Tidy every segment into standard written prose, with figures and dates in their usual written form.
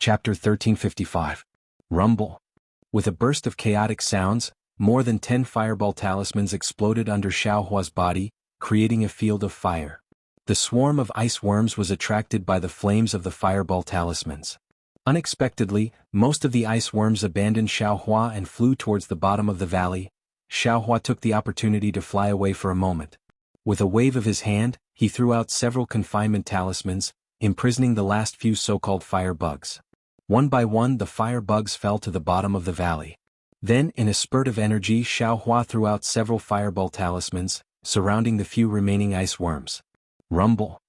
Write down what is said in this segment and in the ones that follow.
Chapter 1355. Rumble. With a burst of chaotic sounds, more than 10 fireball talismans exploded under Xiaohua's body, creating a field of fire. The swarm of ice worms was attracted by the flames of the fireball talismans. Unexpectedly, most of the ice worms abandoned Xiaohua and flew towards the bottom of the valley. Xiaohua took the opportunity to fly away for a moment. With a wave of his hand, he threw out several confinement talismans, imprisoning the last few so-called fire bugs. One by one the fire bugs fell to the bottom of the valley. Then, in a spurt of energy, Xiaohua threw out several fireball talismans, surrounding the few remaining ice worms. Rumble.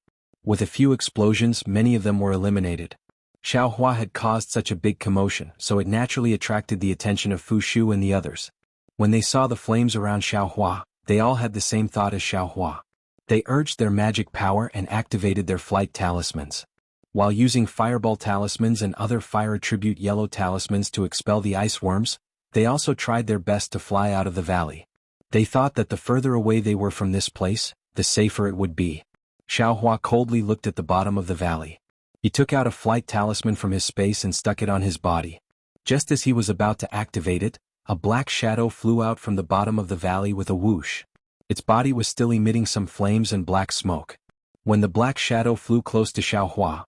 With a few explosions, many of them were eliminated. Xiaohua had caused such a big commotion, so it naturally attracted the attention of Fu Shu and the others. When they saw the flames around Xiaohua, they all had the same thought as Xiaohua. They urged their magic power and activated their flight talismans. While using fireball talismans and other fire attribute yellow talismans to expel the ice worms, they also tried their best to fly out of the valley. They thought that the further away they were from this place, the safer it would be. Xiaohua coldly looked at the bottom of the valley. He took out a flight talisman from his space and stuck it on his body. Just as he was about to activate it, a black shadow flew out from the bottom of the valley with a whoosh. Its body was still emitting some flames and black smoke. When the black shadow flew close to Xiaohua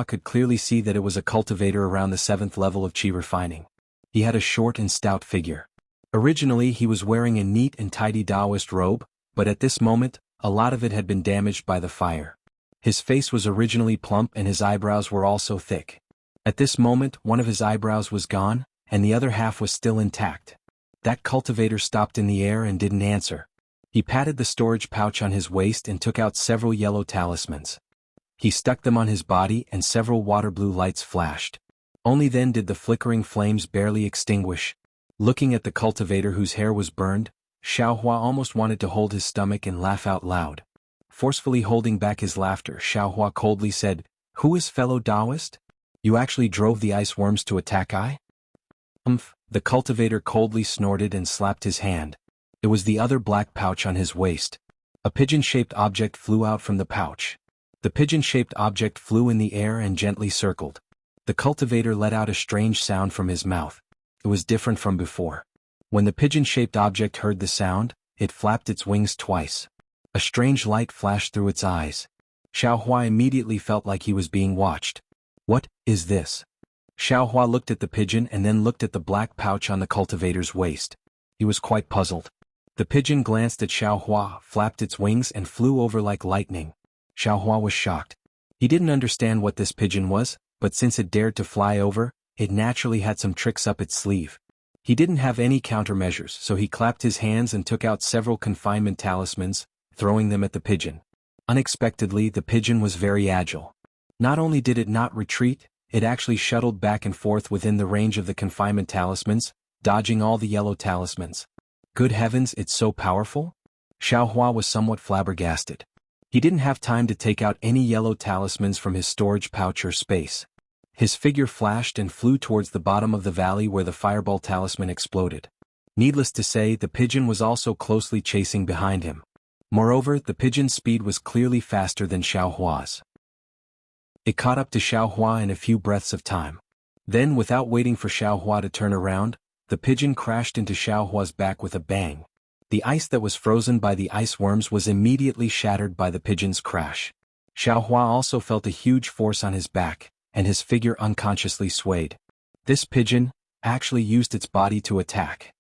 could clearly see that it was a cultivator around the 7th level of qi refining. He had a short and stout figure. Originally he was wearing a neat and tidy Taoist robe, but at this moment, a lot of it had been damaged by the fire. His face was originally plump and his eyebrows were also thick. At this moment, one of his eyebrows was gone, and the other half was still intact. That cultivator stopped in the air and didn't answer. He patted the storage pouch on his waist and took out several yellow talismans. He stuck them on his body and several water blue lights flashed. Only then did the flickering flames barely extinguish. Looking at the cultivator whose hair was burned, Xiaohua almost wanted to hold his stomach and laugh out loud. Forcefully holding back his laughter, Xiaohua coldly said, "Who is fellow Taoist? You actually drove the ice worms to attack I?" The cultivator coldly snorted and slapped his hand. It was the other black pouch on his waist. A pigeon-shaped object flew out from the pouch. The pigeon-shaped object flew in the air and gently circled. The cultivator let out a strange sound from his mouth. It was different from before. When the pigeon-shaped object heard the sound, it flapped its wings twice. A strange light flashed through its eyes. Xiaohua immediately felt like he was being watched. What is this? Xiaohua looked at the pigeon and then looked at the black pouch on the cultivator's waist. He was quite puzzled. The pigeon glanced at Xiaohua, flapped its wings and flew over like lightning. Xiaohua was shocked. He didn't understand what this pigeon was, but since it dared to fly over, it naturally had some tricks up its sleeve. He didn't have any countermeasures, so he clapped his hands and took out several confinement talismans, throwing them at the pigeon. Unexpectedly, the pigeon was very agile. Not only did it not retreat, it actually shuttled back and forth within the range of the confinement talismans, dodging all the yellow talismans. Good heavens, it's so powerful? Xiaohua was somewhat flabbergasted. He didn't have time to take out any yellow talismans from his storage pouch or space. His figure flashed and flew towards the bottom of the valley where the fireball talisman exploded. Needless to say, the pigeon was also closely chasing behind him. Moreover, the pigeon's speed was clearly faster than Xiaohua's. It caught up to Xiaohua in a few breaths of time. Then, without waiting for Xiaohua to turn around, the pigeon crashed into Xiaohua's back with a bang. The ice that was frozen by the ice worms was immediately shattered by the pigeon's crash. Xiaohua also felt a huge force on his back, and his figure unconsciously swayed. This pigeon actually used its body to attack.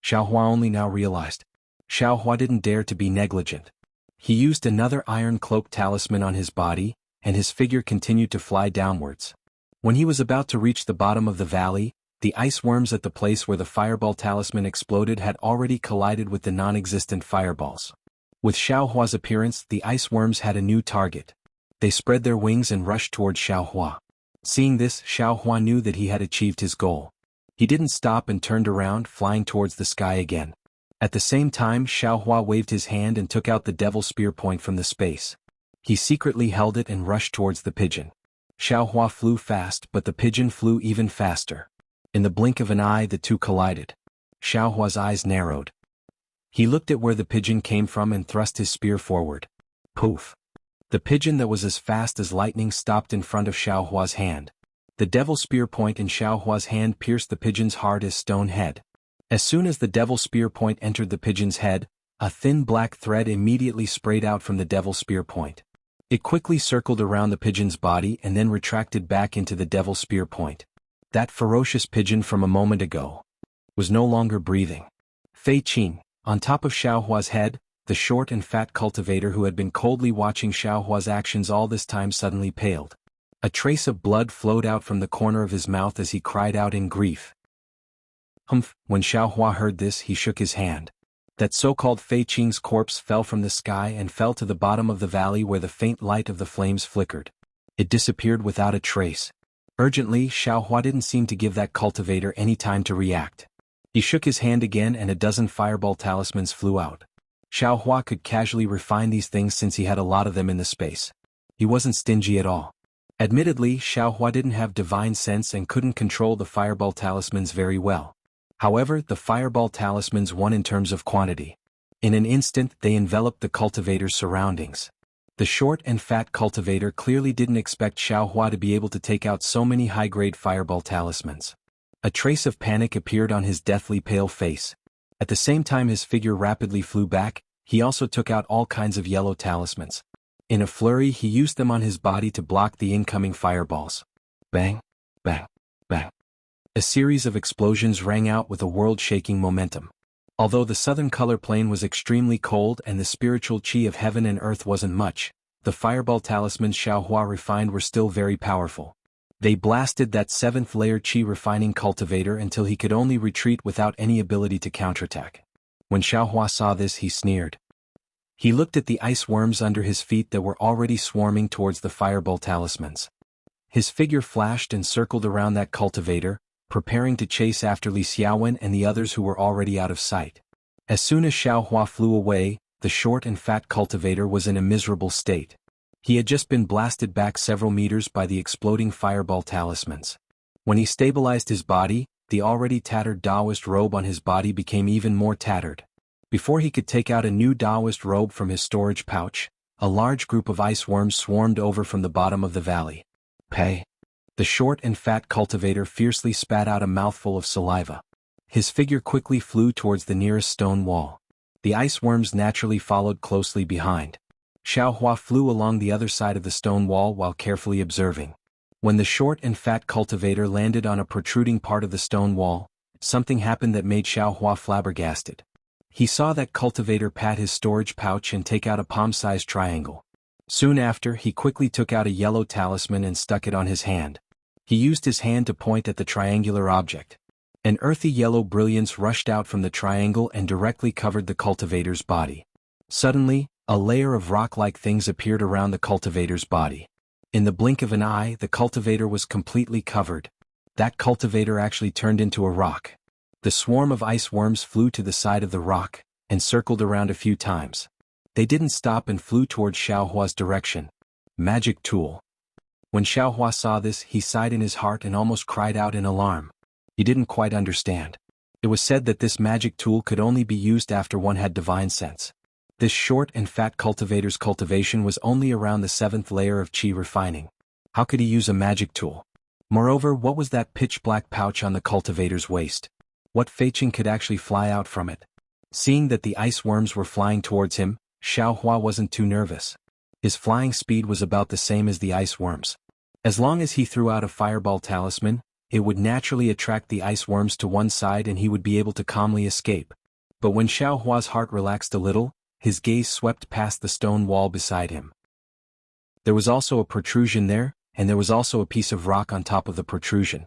Xiaohua only now realized. Xiaohua didn't dare to be negligent. He used another iron cloak talisman on his body, and his figure continued to fly downwards. When he was about to reach the bottom of the valley, the ice worms at the place where the fireball talisman exploded had already collided with the non-existent fireballs. With Xiaohua's appearance, the ice worms had a new target. They spread their wings and rushed towards Xiaohua. Seeing this, Xiaohua knew that he had achieved his goal. He didn't stop and turned around, flying towards the sky again. At the same time, Xiaohua waved his hand and took out the devil spear point from the space. He secretly held it and rushed towards the pigeon. Xiaohua flew fast, but the pigeon flew even faster. In the blink of an eye, the two collided. Xiaohua's eyes narrowed. He looked at where the pigeon came from and thrust his spear forward. Poof! The pigeon that was as fast as lightning stopped in front of Xiaohua's hand. The devil spear point in Xiaohua's hand pierced the pigeon's hard as stone head. As soon as the devil spear point entered the pigeon's head, a thin black thread immediately sprayed out from the devil spear point. It quickly circled around the pigeon's body and then retracted back into the devil spear point. That ferocious pigeon from a moment ago was no longer breathing. Fei Qing, on top of Xiaohua's head, the short and fat cultivator who had been coldly watching Xiaohua's actions all this time suddenly paled. A trace of blood flowed out from the corner of his mouth as he cried out in grief. Humph! When Xiaohua heard this, he shook his hand. That so-called Fei Qing's corpse fell from the sky and fell to the bottom of the valley where the faint light of the flames flickered. It disappeared without a trace. Urgently, Xiaohua didn't seem to give that cultivator any time to react. He shook his hand again and a dozen fireball talismans flew out. Xiaohua could casually refine these things since he had a lot of them in the space. He wasn't stingy at all. Admittedly, Xiaohua didn't have divine sense and couldn't control the fireball talismans very well. However, the fireball talismans won in terms of quantity. In an instant, they enveloped the cultivator's surroundings. The short and fat cultivator clearly didn't expect Xiaohua to be able to take out so many high-grade fireball talismans. A trace of panic appeared on his deathly pale face. At the same time his figure rapidly flew back, he also took out all kinds of yellow talismans. In a flurry he used them on his body to block the incoming fireballs. Bang, bang, bang. A series of explosions rang out with a world-shaking momentum. Although the southern color plane was extremely cold and the spiritual qi of heaven and earth wasn't much, the fireball talismans Xiaohua refined were still very powerful. They blasted that 7th layer qi refining cultivator until he could only retreat without any ability to counterattack. When Xiaohua saw this he sneered. He looked at the ice worms under his feet that were already swarming towards the fireball talismans. His figure flashed and circled around that cultivator, preparing to chase after Li Xiaowen and the others who were already out of sight. As soon as Xiaohua flew away, the short and fat cultivator was in a miserable state. He had just been blasted back several meters by the exploding fireball talismans. When he stabilized his body, the already tattered Taoist robe on his body became even more tattered. Before he could take out a new Taoist robe from his storage pouch, a large group of ice worms swarmed over from the bottom of the valley. Pay! The short and fat cultivator fiercely spat out a mouthful of saliva. His figure quickly flew towards the nearest stone wall. The ice worms naturally followed closely behind. Xiaohua flew along the other side of the stone wall while carefully observing. When the short and fat cultivator landed on a protruding part of the stone wall, something happened that made Xiaohua flabbergasted. He saw that cultivator pat his storage pouch and take out a palm-sized triangle. Soon after, he quickly took out a yellow talisman and stuck it on his hand. He used his hand to point at the triangular object. An earthy yellow brilliance rushed out from the triangle and directly covered the cultivator's body. Suddenly, a layer of rock-like things appeared around the cultivator's body. In the blink of an eye, the cultivator was completely covered. That cultivator actually turned into a rock. The swarm of ice worms flew to the side of the rock and circled around a few times. They didn't stop and flew towards Xiaohua's direction. Magic tool. When Xiaohua saw this, he sighed in his heart and almost cried out in alarm. He didn't quite understand. It was said that this magic tool could only be used after one had divine sense. This short and fat cultivator's cultivation was only around the 7th layer of qi refining. How could he use a magic tool? Moreover, what was that pitch-black pouch on the cultivator's waist? What Fei Qing could actually fly out from it? Seeing that the ice worms were flying towards him, Xiaohua wasn't too nervous. His flying speed was about the same as the ice worms. As long as he threw out a fireball talisman, it would naturally attract the ice worms to one side and he would be able to calmly escape. But when Xiaohua's heart relaxed a little, his gaze swept past the stone wall beside him. There was also a protrusion there, and there was also a piece of rock on top of the protrusion.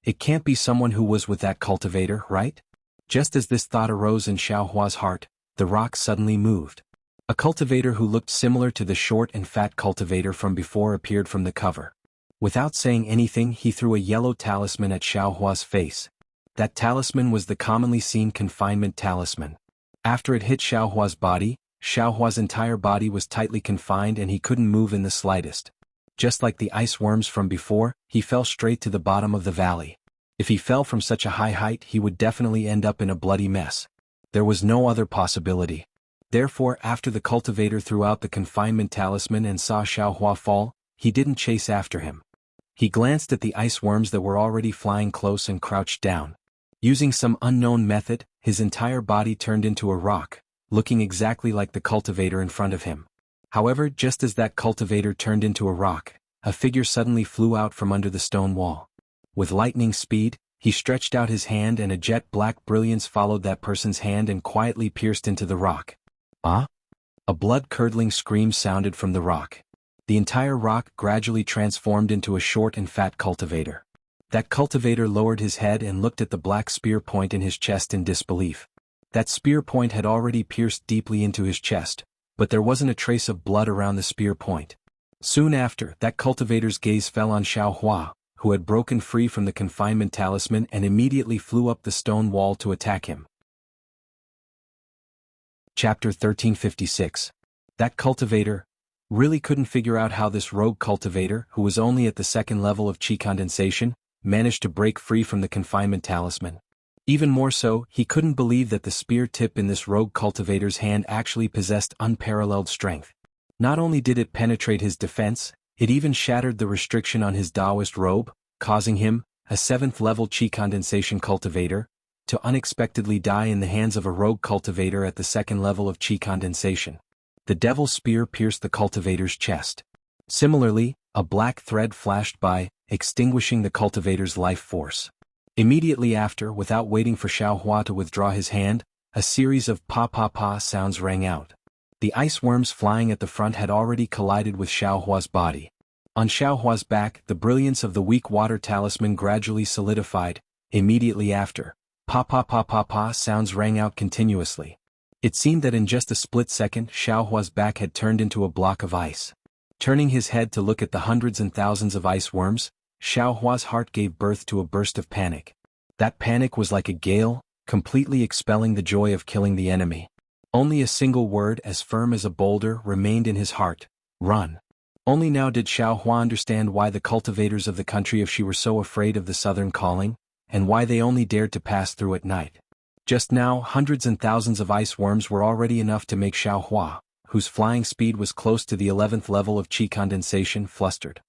It can't be someone who was with that cultivator, right? Just as this thought arose in Xiaohua's heart, the rock suddenly moved. A cultivator who looked similar to the short and fat cultivator from before appeared from the cover. Without saying anything, he threw a yellow talisman at Xiaohua's face. That talisman was the commonly seen confinement talisman. After it hit Xiaohua's body, Xiaohua's entire body was tightly confined and he couldn't move in the slightest. Just like the ice worms from before, he fell straight to the bottom of the valley. If he fell from such a high height, he would definitely end up in a bloody mess. There was no other possibility. Therefore, after the cultivator threw out the confinement talisman and saw Xiaohua fall, he didn't chase after him. He glanced at the ice worms that were already flying close and crouched down. Using some unknown method, his entire body turned into a rock, looking exactly like the cultivator in front of him. However, just as that cultivator turned into a rock, a figure suddenly flew out from under the stone wall. With lightning speed, he stretched out his hand and a jet-black brilliance followed that person's hand and quietly pierced into the rock. Ah! A blood-curdling scream sounded from the rock. The entire rock gradually transformed into a short and fat cultivator. That cultivator lowered his head and looked at the black spear point in his chest in disbelief. That spear point had already pierced deeply into his chest, but there wasn't a trace of blood around the spear point. Soon after, that cultivator's gaze fell on Xiaohua, who had broken free from the confinement talisman and immediately flew up the stone wall to attack him. Chapter 1356. That cultivator really couldn't figure out how this rogue cultivator, who was only at the second level of chi condensation, managed to break free from the confinement talisman. Even more so, he couldn't believe that the spear tip in this rogue cultivator's hand actually possessed unparalleled strength. Not only did it penetrate his defense, it even shattered the restriction on his Taoist robe, causing him, a 7th-level chi condensation cultivator, to unexpectedly die in the hands of a rogue cultivator at the second level of chi condensation. The devil's spear pierced the cultivator's chest. Similarly, a black thread flashed by, extinguishing the cultivator's life force. Immediately after, without waiting for Xiaohua to withdraw his hand, a series of pa-pa-pa sounds rang out. The ice worms flying at the front had already collided with Xiaohua's body. On Xiaohua's back, the brilliance of the weak water talisman gradually solidified. Immediately after, pa-pa-pa-pa-pa sounds rang out continuously. It seemed that in just a split second, Xiaohua's back had turned into a block of ice. Turning his head to look at the hundreds and thousands of ice worms, Xiaohua's heart gave birth to a burst of panic. That panic was like a gale, completely expelling the joy of killing the enemy. Only a single word as firm as a boulder remained in his heart: run. Only now did Xiaohua understand why the cultivators of the country of Shi were so afraid of the southern calling, and why they only dared to pass through at night. Just now, hundreds and thousands of ice worms were already enough to make Xiaohua, whose flying speed was close to the 11th level of chi condensation, flustered.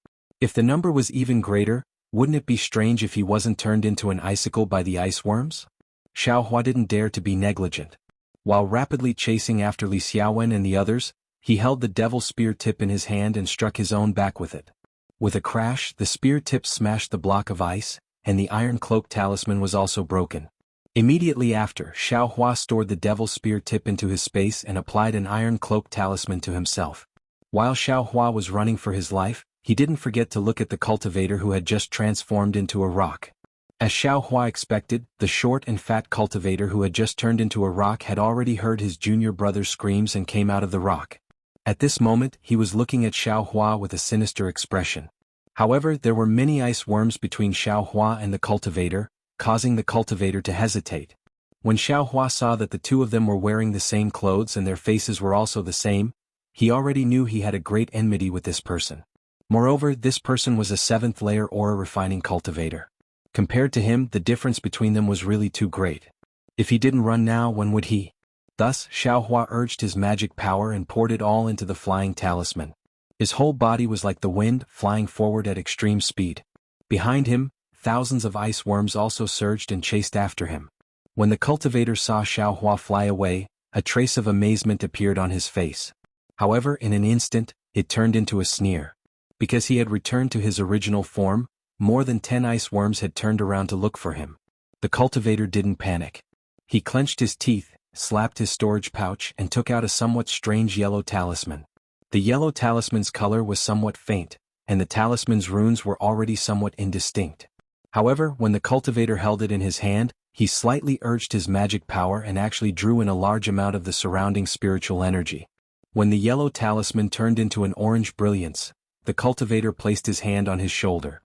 If the number was even greater, wouldn't it be strange if he wasn't turned into an icicle by the ice worms? Xiaohua didn't dare to be negligent. While rapidly chasing after Li Xiaowen and the others, he held the devil spear tip in his hand and struck his own back with it. With a crash, the spear tip smashed the block of ice, and the iron cloak talisman was also broken. Immediately after, Xiaohua stored the devil spear tip into his space and applied an iron cloak talisman to himself. While Xiaohua was running for his life, he didn't forget to look at the cultivator who had just transformed into a rock. As Xiaohua expected, the short and fat cultivator who had just turned into a rock had already heard his junior brother's screams and came out of the rock. At this moment, he was looking at Xiaohua with a sinister expression. However, there were many ice worms between Xiaohua and the cultivator, causing the cultivator to hesitate. When Xiaohua saw that the two of them were wearing the same clothes and their faces were also the same, he already knew he had a great enmity with this person. Moreover, this person was a 7th-layer aura refining cultivator. Compared to him, the difference between them was really too great. If he didn't run now, when would he? Thus, Xiaohua urged his magic power and poured it all into the flying talisman. His whole body was like the wind, flying forward at extreme speed. Behind him, thousands of ice worms also surged and chased after him. When the cultivator saw Xiaohua fly away, a trace of amazement appeared on his face. However, in an instant, it turned into a sneer. Because he had returned to his original form, more than 10 ice worms had turned around to look for him. The cultivator didn't panic. He clenched his teeth, slapped his storage pouch and took out a somewhat strange yellow talisman. The yellow talisman's color was somewhat faint, and the talisman's runes were already somewhat indistinct. However, when the cultivator held it in his hand, he slightly urged his magic power and actually drew in a large amount of the surrounding spiritual energy. When the yellow talisman turned into an orange brilliance, the cultivator placed his hand on his shoulder.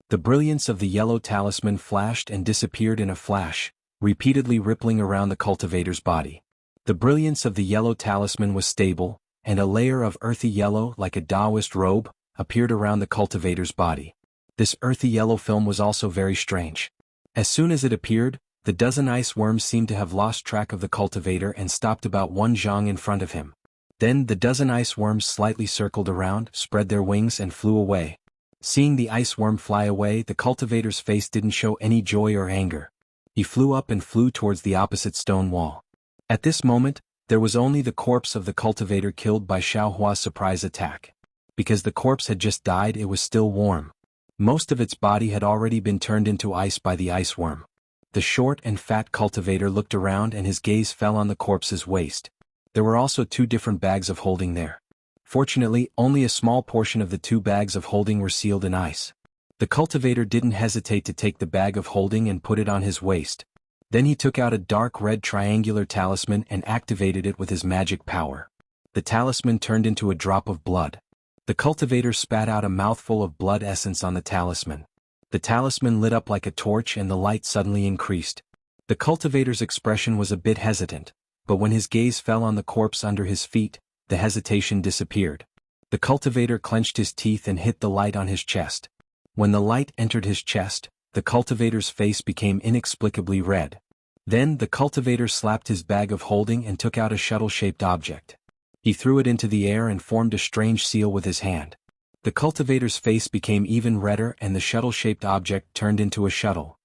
The brilliance of the yellow talisman flashed and disappeared in a flash, repeatedly rippling around the cultivator's body. The brilliance of the yellow talisman was stable, and a layer of earthy yellow like a Taoist robe appeared around the cultivator's body. This earthy yellow film was also very strange. As soon as it appeared, the dozen ice worms seemed to have lost track of the cultivator and stopped about 1 zhang in front of him. Then the dozen ice worms slightly circled around, spread their wings and flew away. Seeing the ice worm fly away, the cultivator's face didn't show any joy or anger. He flew up and flew towards the opposite stone wall. At this moment, there was only the corpse of the cultivator killed by Xiaohua's surprise attack. Because the corpse had just died, it was still warm. Most of its body had already been turned into ice by the ice worm. The short and fat cultivator looked around and his gaze fell on the corpse's waist. There were also 2 different bags of holding there. Fortunately, only a small portion of the 2 bags of holding were sealed in ice. The cultivator didn't hesitate to take the bag of holding and put it on his waist. Then he took out a dark red triangular talisman and activated it with his magic power. The talisman turned into a drop of blood. The cultivator spat out a mouthful of blood essence on the talisman. The talisman lit up like a torch and the light suddenly increased. The cultivator's expression was a bit hesitant, but when his gaze fell on the corpse under his feet, the hesitation disappeared. The cultivator clenched his teeth and hit the light on his chest. When the light entered his chest, the cultivator's face became inexplicably red. Then the cultivator slapped his bag of holding and took out a shuttle-shaped object. He threw it into the air and formed a strange seal with his hand. The cultivator's face became even redder and the shuttle-shaped object turned into a shuttle.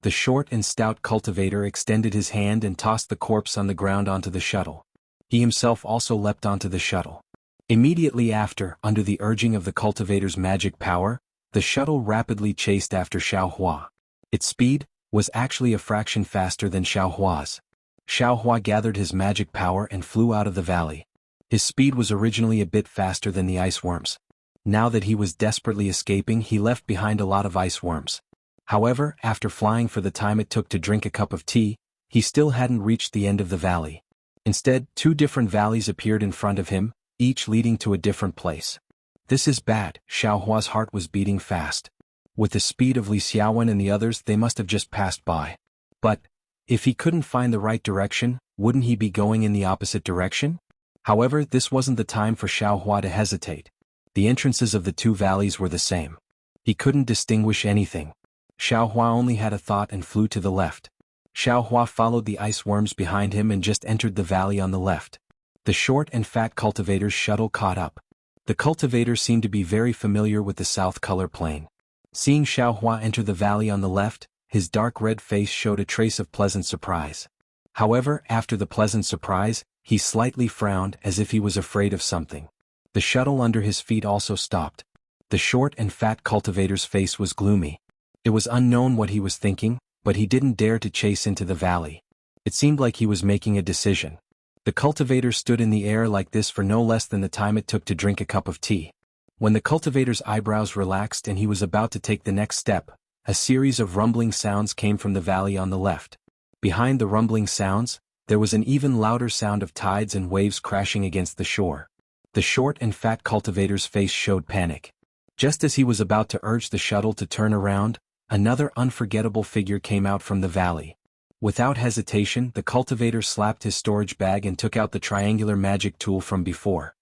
The short and stout cultivator extended his hand and tossed the corpse on the ground onto the shuttle. He himself also leapt onto the shuttle. Immediately after, under the urging of the cultivator's magic power, the shuttle rapidly chased after Xiaohua. Its speed was actually a fraction faster than Xiaohua's. Xiaohua gathered his magic power and flew out of the valley. His speed was originally a bit faster than the ice worms. Now that he was desperately escaping, he left behind a lot of ice worms. However, after flying for the time it took to drink a cup of tea, he still hadn't reached the end of the valley. Instead, 2 different valleys appeared in front of him, each leading to a different place. This is bad. Xiaohua's heart was beating fast. With the speed of Li Xiaowen and the others, they must have just passed by. But, if he couldn't find the right direction, wouldn't he be going in the opposite direction? However, this wasn't the time for Xiaohua to hesitate. The entrances of the 2 valleys were the same. He couldn't distinguish anything. Xiaohua only had a thought and flew to the left. Xiaohua followed the ice worms behind him and just entered the valley on the left. The short and fat cultivator's shuttle caught up. The cultivator seemed to be very familiar with the south color plane. Seeing Xiaohua enter the valley on the left, his dark red face showed a trace of pleasant surprise. However, after the pleasant surprise, he slightly frowned as if he was afraid of something. The shuttle under his feet also stopped. The short and fat cultivator's face was gloomy. It was unknown what he was thinking, but he didn't dare to chase into the valley. It seemed like he was making a decision. The cultivator stood in the air like this for no less than the time it took to drink a cup of tea. When the cultivator's eyebrows relaxed and he was about to take the next step, a series of rumbling sounds came from the valley on the left. Behind the rumbling sounds, there was an even louder sound of tides and waves crashing against the shore. The short and fat cultivator's face showed panic. Just as he was about to urge the shuttle to turn around, another unforgettable figure came out from the valley. Without hesitation, the cultivator slapped his storage bag and took out the triangular magic tool from before.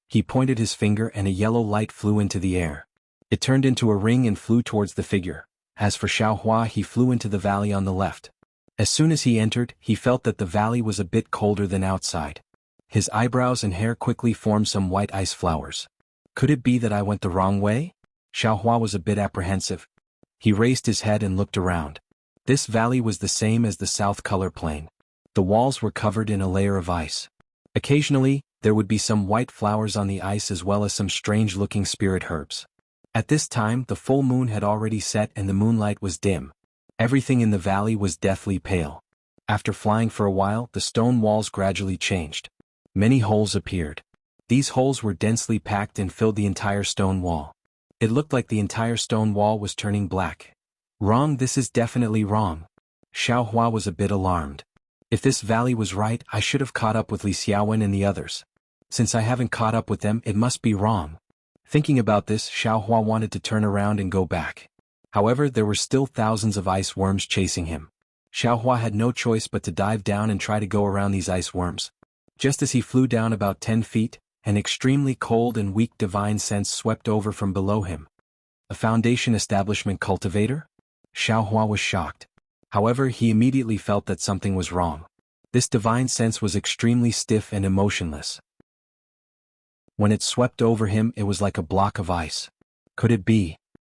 He pointed his finger and a yellow light flew into the air. It turned into a ring and flew towards the figure. As for Xiaohua, he flew into the valley on the left. As soon as he entered, he felt that the valley was a bit colder than outside. His eyebrows and hair quickly formed some white ice flowers. Could it be that I went the wrong way? Xiaohua was a bit apprehensive. He raised his head and looked around. This valley was the same as the south color plane. The walls were covered in a layer of ice. Occasionally, there would be some white flowers on the ice as well as some strange-looking spirit herbs. At this time, the full moon had already set and the moonlight was dim. Everything in the valley was deathly pale. After flying for a while, the stone walls gradually changed. Many holes appeared. These holes were densely packed and filled the entire stone wall. It looked like the entire stone wall was turning black. Wrong, this is definitely wrong. Xiaohua was a bit alarmed. If this valley was right, I should have caught up with Li Xiaowen and the others. Since I haven't caught up with them, it must be wrong. Thinking about this, Xiaohua wanted to turn around and go back. However, there were still thousands of ice worms chasing him. Xiaohua had no choice but to dive down and try to go around these ice worms. Just as he flew down about 10 feet, an extremely cold and weak divine sense swept over from below him. A Foundation establishment cultivator? Xiaohua was shocked. However, he immediately felt that something was wrong. This divine sense was extremely stiff and emotionless. When it swept over him, it was like a block of ice. Could it be?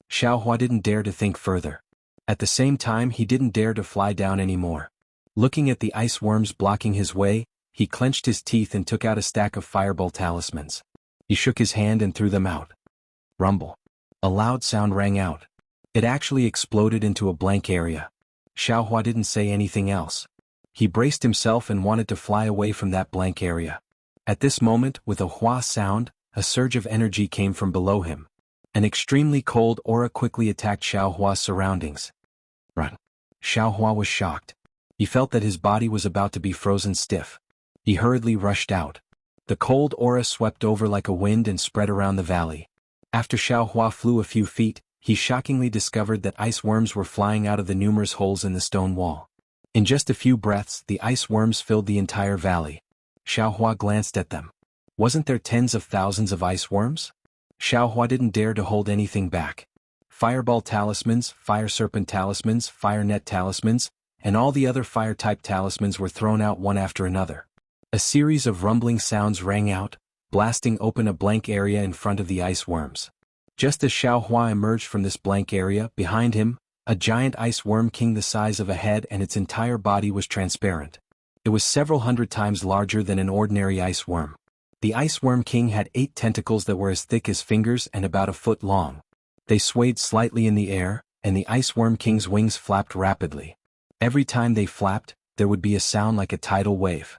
Xiaohua didn't dare to think further. At the same time, he didn't dare to fly down anymore. Looking at the ice worms blocking his way, he clenched his teeth and took out a stack of fireball talismans. He shook his hand and threw them out. Rumble. A loud sound rang out. It actually exploded into a blank area. Xiaohua didn't say anything else. He braced himself and wanted to fly away from that blank area. At this moment, with a hua sound, a surge of energy came from below him. An extremely cold aura quickly attacked Xiaohua's surroundings. Run. Xiaohua was shocked. He felt that his body was about to be frozen stiff. He hurriedly rushed out. The cold aura swept over like a wind and spread around the valley. After Xiaohua flew a few feet, he shockingly discovered that ice worms were flying out of the numerous holes in the stone wall. In just a few breaths, the ice worms filled the entire valley. Xiaohua glanced at them. Wasn't there tens of thousands of ice worms? Xiaohua didn't dare to hold anything back. Fireball talismans, fire serpent talismans, fire net talismans, and all the other fire-type talismans were thrown out one after another. A series of rumbling sounds rang out, blasting open a blank area in front of the ice worms. Just as Xiaohua emerged from this blank area, behind him, a giant ice worm king the size of a head and its entire body was transparent. It was several hundred times larger than an ordinary ice worm. The ice worm king had 8 tentacles that were as thick as fingers and about a foot long. They swayed slightly in the air, and the ice worm king's wings flapped rapidly. Every time they flapped, there would be a sound like a tidal wave.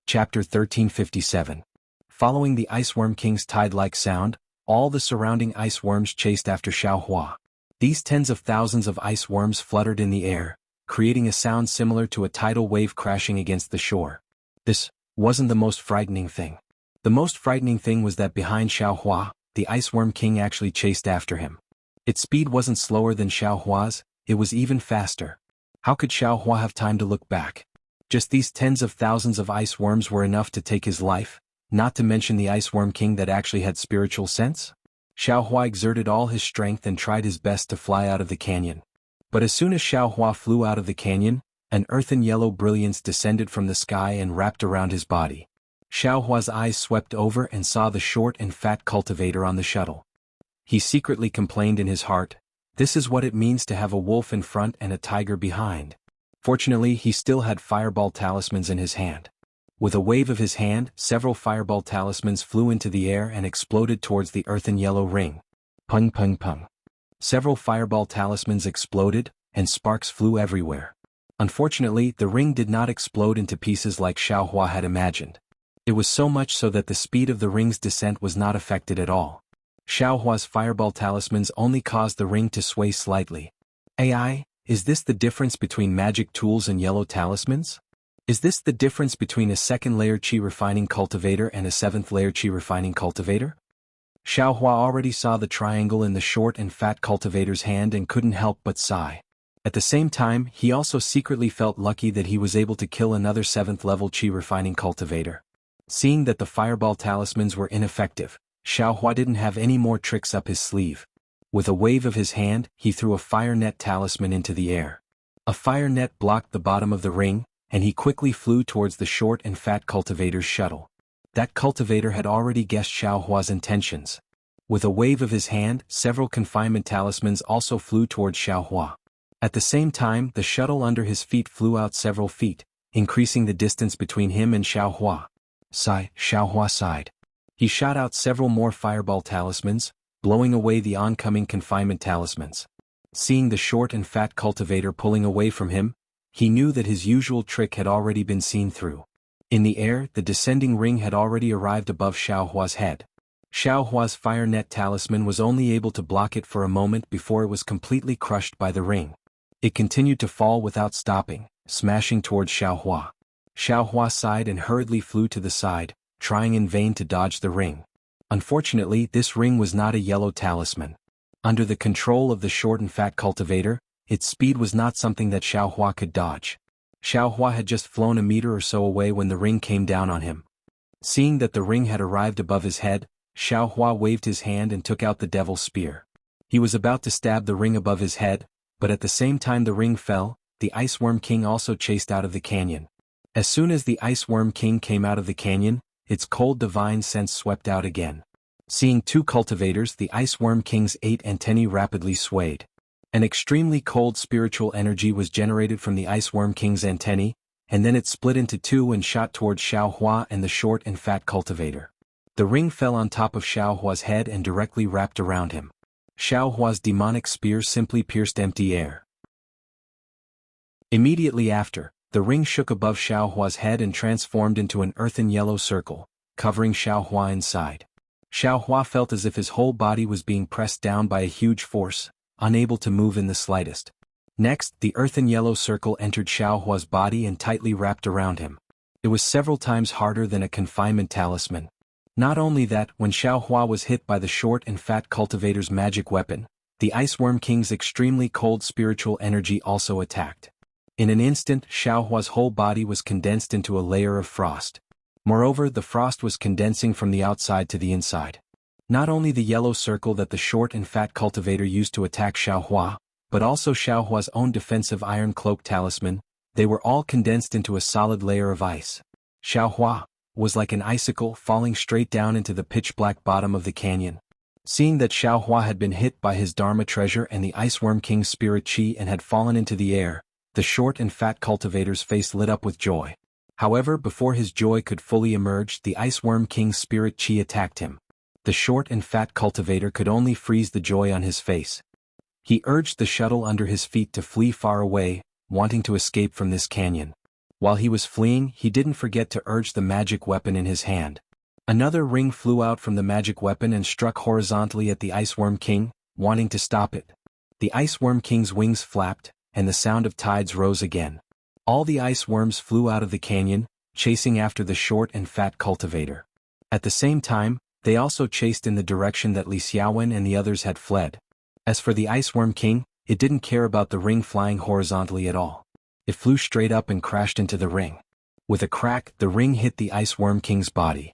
Chapter 1357. Following the Ice Worm King's tide-like sound, all the surrounding ice worms chased after Xiaohua. These tens of thousands of ice worms fluttered in the air, creating a sound similar to a tidal wave crashing against the shore. This wasn't the most frightening thing. The most frightening thing was that behind Xiaohua, the Ice Worm King actually chased after him. Its speed wasn't slower than Xiaohua's, it was even faster. How could Xiaohua have time to look back? Just these tens of thousands of ice worms were enough to take his life, not to mention the Ice Worm King that actually had spiritual sense? Xiaohua exerted all his strength and tried his best to fly out of the canyon. But as soon as Xiaohua flew out of the canyon, an earthen yellow brilliance descended from the sky and wrapped around his body. Xiaohua's eyes swept over and saw the short and fat cultivator on the shuttle. He secretly complained in his heart, "This is what it means to have a wolf in front and a tiger behind." Fortunately, he still had fireball talismans in his hand. With a wave of his hand, several fireball talismans flew into the air and exploded towards the earthen yellow ring. Pung pung pung. Several fireball talismans exploded, and sparks flew everywhere. Unfortunately, the ring did not explode into pieces like Xiaohua had imagined. It was so much so that the speed of the ring's descent was not affected at all. Xiaohua's fireball talismans only caused the ring to sway slightly. AI, is this the difference between magic tools and yellow talismans? Is this the difference between a second-layer Qi refining cultivator and a seventh-layer Qi refining cultivator? Xiaohua already saw the triangle in the short and fat cultivator's hand and couldn't help but sigh. At the same time, he also secretly felt lucky that he was able to kill another 7th-level Qi refining cultivator. Seeing that the fireball talismans were ineffective, Xiaohua didn't have any more tricks up his sleeve. With a wave of his hand, he threw a fire net talisman into the air. A fire net blocked the bottom of the ring, and he quickly flew towards the short and fat cultivator's shuttle. That cultivator had already guessed Xiaohua's intentions. With a wave of his hand, several confinement talismans also flew towards Xiaohua. At the same time, the shuttle under his feet flew out several feet, increasing the distance between him and Xiaohua. Sigh, Xiaohua sighed. He shot out several more fireball talismans, blowing away the oncoming confinement talismans. Seeing the short and fat cultivator pulling away from him, he knew that his usual trick had already been seen through. In the air, the descending ring had already arrived above Xiaohua's head. Xiaohua's fire net talisman was only able to block it for a moment before it was completely crushed by the ring. It continued to fall without stopping, smashing towards Xiaohua. Xiaohua sighed and hurriedly flew to the side, trying in vain to dodge the ring. Unfortunately, this ring was not a yellow talisman. Under the control of the short and fat cultivator, its speed was not something that Xiaohua could dodge. Xiaohua had just flown a meter or so away when the ring came down on him. Seeing that the ring had arrived above his head, Xiaohua waved his hand and took out the devil's spear. He was about to stab the ring above his head, but at the same time the ring fell, the Ice Worm King also chased out of the canyon. As soon as the Ice Worm King came out of the canyon, its cold divine sense swept out again. Seeing two cultivators, the Ice Worm King's 8 antennae rapidly swayed. An extremely cold spiritual energy was generated from the Ice Worm King's antennae, and then it split into two and shot towards Xiaohua and the short and fat cultivator. The ring fell on top of Xiaohua's head and directly wrapped around him. Xiaohua's demonic spear simply pierced empty air. Immediately after, the ring shook above Xiaohua's head and transformed into an earthen yellow circle, covering Xiaohua inside. Xiaohua felt as if his whole body was being pressed down by a huge force, unable to move in the slightest. Next, the earthen yellow circle entered Xiaohua's body and tightly wrapped around him. It was several times harder than a confinement talisman. Not only that, when Xiaohua was hit by the short and fat cultivator's magic weapon, the Ice Worm King's extremely cold spiritual energy also attacked. In an instant, Xiaohua's whole body was condensed into a layer of frost. Moreover, the frost was condensing from the outside to the inside. Not only the yellow circle that the short and fat cultivator used to attack Xiaohua, but also Xiaohua's own defensive iron cloak talisman, they were all condensed into a solid layer of ice. Xiaohua was like an icicle falling straight down into the pitch-black bottom of the canyon. Seeing that Xiaohua had been hit by his Dharma treasure and the Ice Worm King's spirit chi and had fallen into the air, the short and fat cultivator's face lit up with joy. However, before his joy could fully emerge, the Ice Worm King's spirit chi attacked him. The short and fat cultivator could only freeze the joy on his face. He urged the shuttle under his feet to flee far away, wanting to escape from this canyon. While he was fleeing, he didn't forget to urge the magic weapon in his hand. Another ring flew out from the magic weapon and struck horizontally at the Ice Worm King, wanting to stop it. The Ice Worm King's wings flapped, and the sound of tides rose again. All the ice worms flew out of the canyon, chasing after the short and fat cultivator. At the same time, they also chased in the direction that Li Xiaowen and the others had fled. As for the Ice Worm King, it didn't care about the ring flying horizontally at all. It flew straight up and crashed into the ring. With a crack, the ring hit the Ice Worm King's body.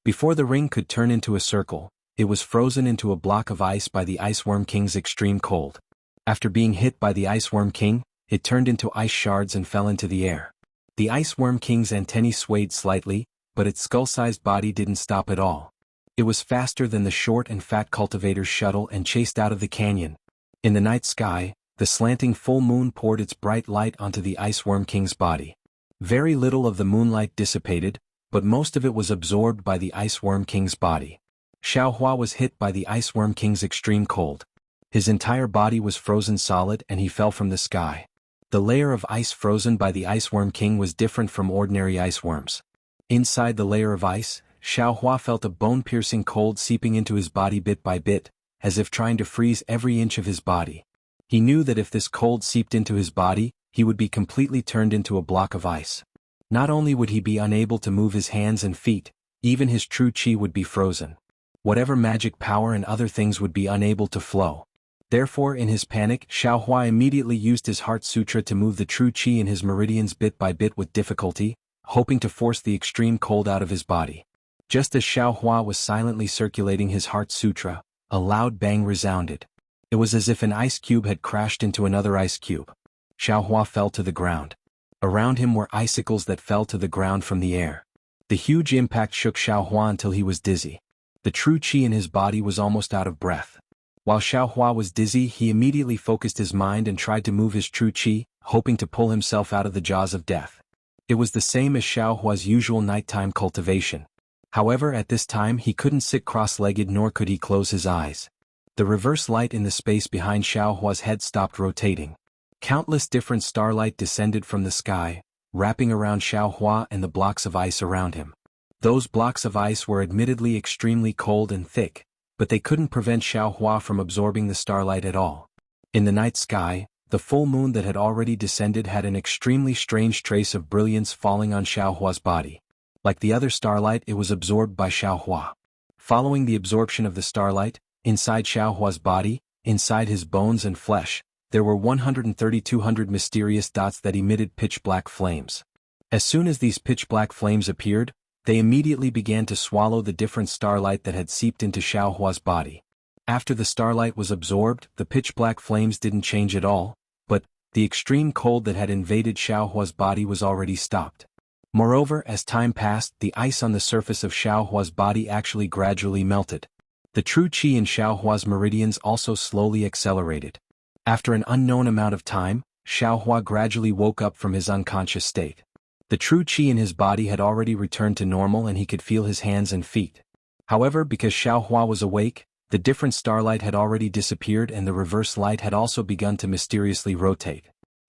Before the ring could turn into a circle, it was frozen into a block of ice by the Ice Worm King's extreme cold. After being hit by the Ice Worm King, it turned into ice shards and fell into the air. The Ice Worm King's antennae swayed slightly, but its skull-sized body didn't stop at all. It was faster than the short and fat cultivator's shuttle and chased out of the canyon. In the night sky, the slanting full moon poured its bright light onto the Ice Worm King's body. Very little of the moonlight dissipated, but most of it was absorbed by the Ice Worm King's body. Xiaohua was hit by the Ice Worm King's extreme cold. His entire body was frozen solid and he fell from the sky. The layer of ice frozen by the Ice Worm King was different from ordinary ice worms. Inside the layer of ice, Xiaohua felt a bone-piercing cold seeping into his body bit by bit, as if trying to freeze every inch of his body. He knew that if this cold seeped into his body, he would be completely turned into a block of ice. Not only would he be unable to move his hands and feet, even his true chi would be frozen. Whatever magic power and other things would be unable to flow. Therefore, in his panic, Xiaohua immediately used his Heart Sutra to move the true chi in his meridians bit by bit with difficulty, hoping to force the extreme cold out of his body. Just as Xiaohua was silently circulating his Heart Sutra, a loud bang resounded. It was as if an ice cube had crashed into another ice cube. Xiaohua fell to the ground. Around him were icicles that fell to the ground from the air. The huge impact shook Xiaohua until he was dizzy. The true chi in his body was almost out of breath. While Xiaohua was dizzy, he immediately focused his mind and tried to move his true chi, hoping to pull himself out of the jaws of death. It was the same as Xiaohua's usual nighttime cultivation. However, at this time he couldn't sit cross-legged nor could he close his eyes. The reverse light in the space behind Xiaohua's head stopped rotating. Countless different starlight descended from the sky, wrapping around Xiaohua and the blocks of ice around him. Those blocks of ice were admittedly extremely cold and thick, but they couldn't prevent Xiaohua from absorbing the starlight at all. In the night sky, the full moon that had already descended had an extremely strange trace of brilliance falling on Xiaohua's body. Like the other starlight, it was absorbed by Xiaohua. Following the absorption of the starlight, inside Xiaohua's body, inside his bones and flesh, there were 132 mysterious dots that emitted pitch-black flames. As soon as these pitch-black flames appeared, they immediately began to swallow the different starlight that had seeped into Xiaohua's body. After the starlight was absorbed, the pitch-black flames didn't change at all, but the extreme cold that had invaded Xiaohua's body was already stopped. Moreover, as time passed, the ice on the surface of Xiaohua's body actually gradually melted. The true qi in Xiaohua's meridians also slowly accelerated. After an unknown amount of time, Xiaohua gradually woke up from his unconscious state. The true qi in his body had already returned to normal and he could feel his hands and feet. However, because Xiaohua was awake, the different starlight had already disappeared and the reverse light had also begun to mysteriously rotate.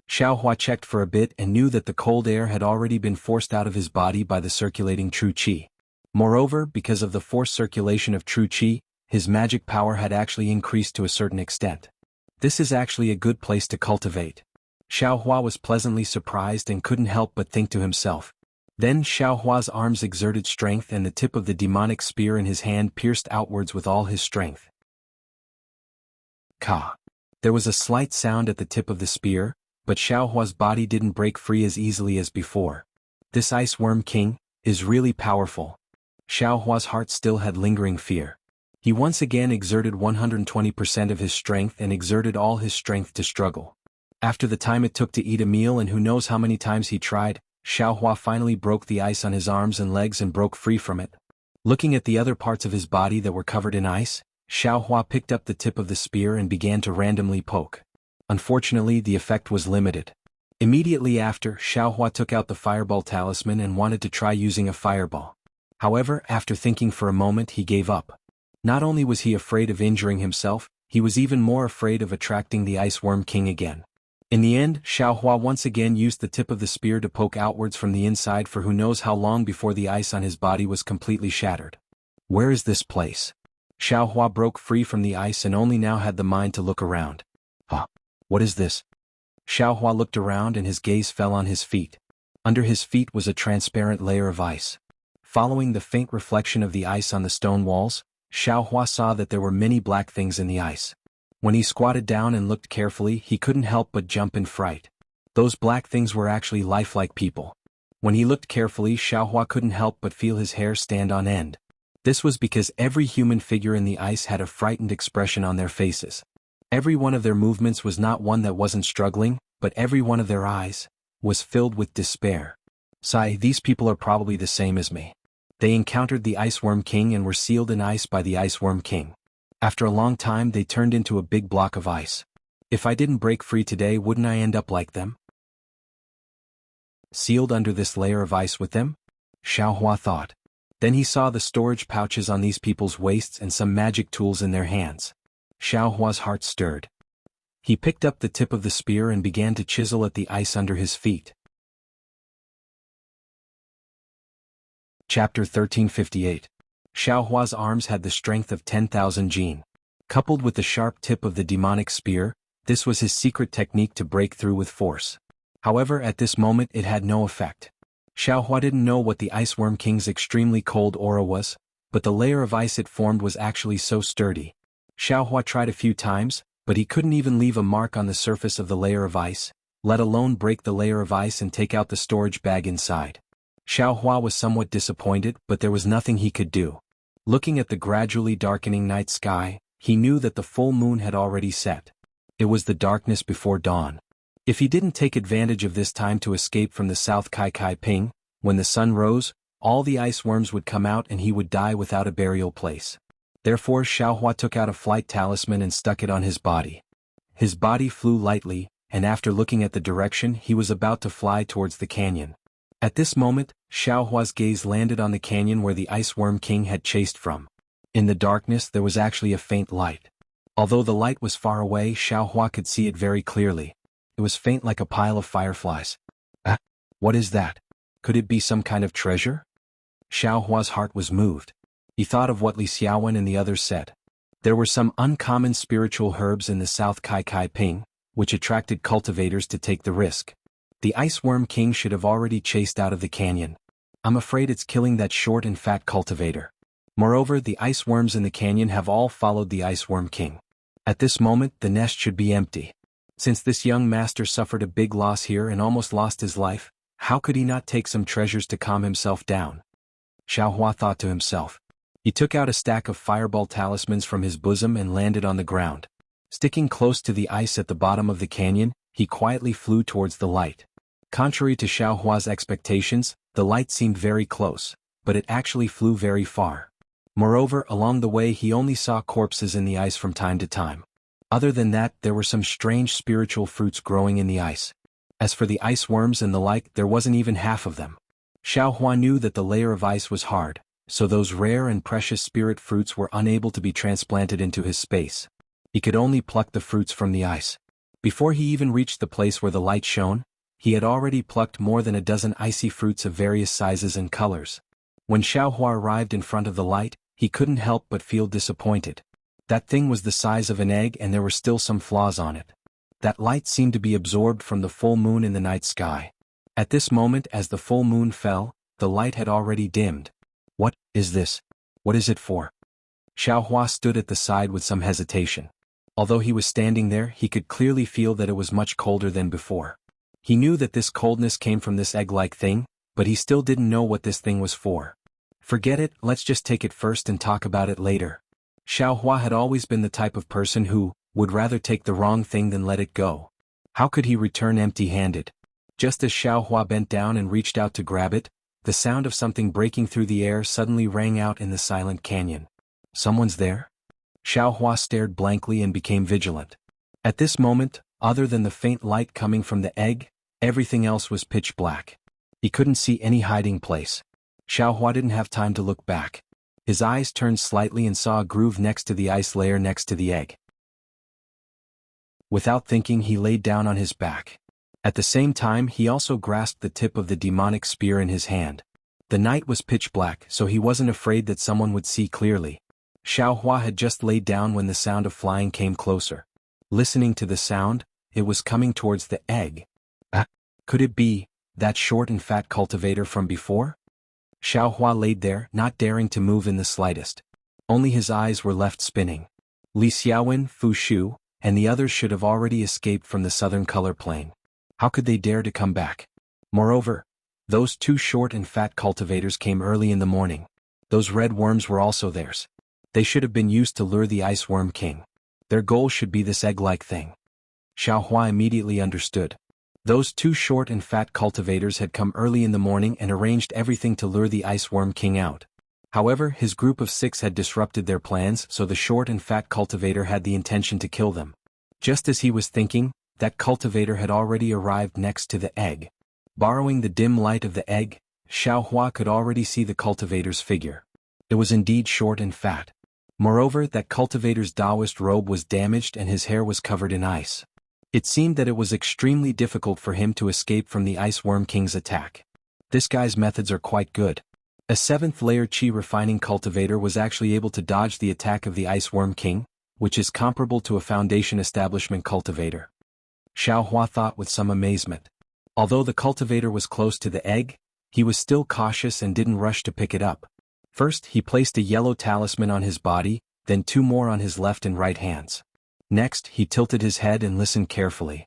Xiaohua checked for a bit and knew that the cold air had already been forced out of his body by the circulating true qi. Moreover, because of the forced circulation of true qi, his magic power had actually increased to a certain extent. This is actually a good place to cultivate. Xiaohua was pleasantly surprised and couldn't help but think to himself. Then Xiaohua's arms exerted strength and the tip of the demonic spear in his hand pierced outwards with all his strength. Ka. There was a slight sound at the tip of the spear, but Xiaohua's body didn't break free as easily as before. This Ice Worm King is really powerful. Xiaohua's heart still had lingering fear. He once again exerted 120% of his strength and exerted all his strength to struggle. After the time it took to eat a meal and who knows how many times he tried, Xiaohua finally broke the ice on his arms and legs and broke free from it. Looking at the other parts of his body that were covered in ice, Xiaohua picked up the tip of the spear and began to randomly poke. Unfortunately, the effect was limited. Immediately after, Xiaohua took out the fireball talisman and wanted to try using a fireball. However, after thinking for a moment, he gave up. Not only was he afraid of injuring himself, he was even more afraid of attracting the Ice Worm King again. In the end, Xiaohua once again used the tip of the spear to poke outwards from the inside for who knows how long before the ice on his body was completely shattered. Where is this place? Xiaohua broke free from the ice and only now had the mind to look around. What is this? Xiaohua looked around and his gaze fell on his feet. Under his feet was a transparent layer of ice. Following the faint reflection of the ice on the stone walls, Xiaohua saw that there were many black things in the ice. When he squatted down and looked carefully, he couldn't help but jump in fright. Those black things were actually lifelike people. When he looked carefully, Xiaohua couldn't help but feel his hair stand on end. This was because every human figure in the ice had a frightened expression on their faces. Every one of their movements was not one that wasn't struggling, but every one of their eyes was filled with despair. These people are probably the same as me. They encountered the Ice Worm King and were sealed in ice by the Ice Worm King. After a long time they turned into a big block of ice. If I didn't break free today, wouldn't I end up like them? Sealed under this layer of ice with them? Xiaohua thought. Then he saw the storage pouches on these people's waists and some magic tools in their hands. Xiaohua's heart stirred. He picked up the tip of the spear and began to chisel at the ice under his feet. Chapter 1358. Xiaohua's arms had the strength of 10,000 jin. Coupled with the sharp tip of the demonic spear, this was his secret technique to break through with force. However, at this moment it had no effect. Xiaohua didn't know what the Ice Worm King's extremely cold aura was, but the layer of ice it formed was actually so sturdy. Xiaohua tried a few times, but he couldn't even leave a mark on the surface of the layer of ice, let alone break the layer of ice and take out the storage bag inside. Xiaohua was somewhat disappointed, but there was nothing he could do. Looking at the gradually darkening night sky, he knew that the full moon had already set. It was the darkness before dawn. If he didn't take advantage of this time to escape from the South Kai Ping, when the sun rose, all the ice worms would come out and he would die without a burial place. Therefore Xiaohua took out a flight talisman and stuck it on his body. His body flew lightly, and after looking at the direction, he was about to fly towards the canyon. At this moment, Xiaohua's gaze landed on the canyon where the Ice Worm King had chased from. In the darkness there was actually a faint light. Although the light was far away, Xiaohua could see it very clearly. It was faint like a pile of fireflies. What is that? Could it be some kind of treasure? Xiaohua's heart was moved. He thought of what Li Xiaowen and the others said. There were some uncommon spiritual herbs in the South Kai Ping, which attracted cultivators to take the risk. The Ice Worm King should have already chased out of the canyon. I'm afraid it's killing that short and fat cultivator. Moreover, the ice worms in the canyon have all followed the Ice Worm King. At this moment, the nest should be empty. Since this young master suffered a big loss here and almost lost his life, how could he not take some treasures to calm himself down? Xiaohua thought to himself. He took out a stack of fireball talismans from his bosom and landed on the ground. Sticking close to the ice at the bottom of the canyon, he quietly flew towards the light. Contrary to Xiaohua's expectations, the light seemed very close, but it actually flew very far. Moreover, along the way he only saw corpses in the ice from time to time. Other than that, there were some strange spiritual fruits growing in the ice. As for the ice worms and the like, there wasn't even half of them. Xiaohua knew that the layer of ice was hard, so those rare and precious spirit fruits were unable to be transplanted into his space. He could only pluck the fruits from the ice. Before he even reached the place where the light shone, he had already plucked more than a dozen icy fruits of various sizes and colors. When Xiaohua arrived in front of the light, he couldn't help but feel disappointed. That thing was the size of an egg and there were still some flaws on it. That light seemed to be absorbed from the full moon in the night sky. At this moment, as the full moon fell, the light had already dimmed. What is this? What is it for? Xiaohua stood at the side with some hesitation. Although he was standing there, he could clearly feel that it was much colder than before. He knew that this coldness came from this egg-like thing, but he still didn't know what this thing was for. Forget it, let's just take it first and talk about it later. Xiaohua had always been the type of person who would rather take the wrong thing than let it go. How could he return empty-handed? Just as Xiaohua bent down and reached out to grab it, the sound of something breaking through the air suddenly rang out in the silent canyon. Someone's there? Xiaohua stared blankly and became vigilant. At this moment, other than the faint light coming from the egg, everything else was pitch black. He couldn't see any hiding place. Xiaohua didn't have time to look back. His eyes turned slightly and saw a groove next to the ice layer next to the egg. Without thinking, he laid down on his back. At the same time, he also grasped the tip of the demonic spear in his hand. The night was pitch black, so he wasn't afraid that someone would see clearly. Xiaohua had just laid down when the sound of flying came closer. Listening to the sound, it was coming towards the egg. Could it be that short and fat cultivator from before? Xiaohua laid there, not daring to move in the slightest. Only his eyes were left spinning. Li Xiaowen, Fu Shu, and the others should have already escaped from the southern color plane. How could they dare to come back? Moreover, those two short and fat cultivators came early in the morning. Those red worms were also theirs. They should have been used to lure the ice worm king. Their goal should be this egg-like thing. Xiaohua immediately understood. Those two short and fat cultivators had come early in the morning and arranged everything to lure the ice worm king out. However, his group of 6 had disrupted their plans, so the short and fat cultivator had the intention to kill them. Just as he was thinking, that cultivator had already arrived next to the egg. Borrowing the dim light of the egg, Xiaohua could already see the cultivator's figure. It was indeed short and fat. Moreover, that cultivator's Taoist robe was damaged and his hair was covered in ice. It seemed that it was extremely difficult for him to escape from the Ice Worm King's attack. This guy's methods are quite good. A 7th-layer Qi refining cultivator was actually able to dodge the attack of the Ice Worm King, which is comparable to a Foundation establishment cultivator. Xiaohua thought with some amazement. Although the cultivator was close to the egg, he was still cautious and didn't rush to pick it up. First, he placed a yellow talisman on his body, then 2 more on his left and right hands. Next, he tilted his head and listened carefully.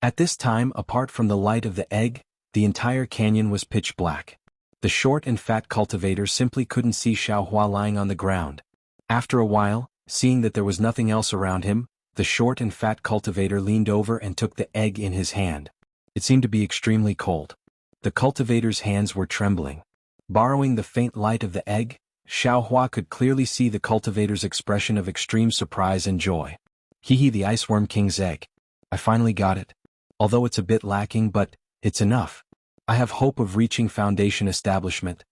At this time, apart from the light of the egg, the entire canyon was pitch black. The short and fat cultivator simply couldn't see Xiaohua lying on the ground. After a while, seeing that there was nothing else around him, the short and fat cultivator leaned over and took the egg in his hand. It seemed to be extremely cold. The cultivator's hands were trembling. Borrowing the faint light of the egg, Xiaohua could clearly see the cultivator's expression of extreme surprise and joy. Hehe, the Ice Worm King's egg. I finally got it. Although it's a bit lacking, but it's enough. I have hope of reaching Foundation establishment.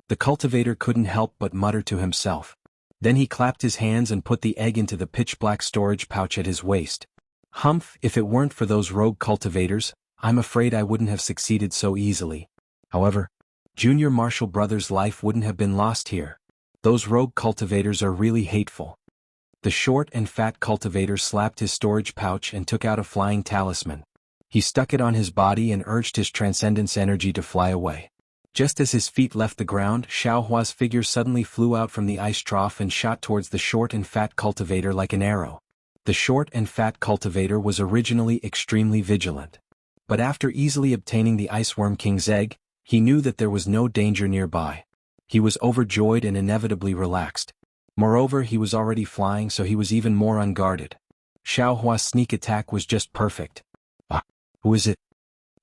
The cultivator couldn't help but mutter to himself. Then he clapped his hands and put the egg into the pitch-black storage pouch at his waist. Humph, if it weren't for those rogue cultivators, I'm afraid I wouldn't have succeeded so easily. However, Junior Marshall Brothers' life wouldn't have been lost here. Those rogue cultivators are really hateful. The short and fat cultivator slapped his storage pouch and took out a flying talisman. He stuck it on his body and urged his transcendence energy to fly away. Just as his feet left the ground, Xiaohua's figure suddenly flew out from the ice trough and shot towards the short and fat cultivator like an arrow. The short and fat cultivator was originally extremely vigilant. But after easily obtaining the Ice Worm King's egg, he knew that there was no danger nearby. He was overjoyed and inevitably relaxed. Moreover, he was already flying, so he was even more unguarded. Xiaohua's sneak attack was just perfect. Who is it?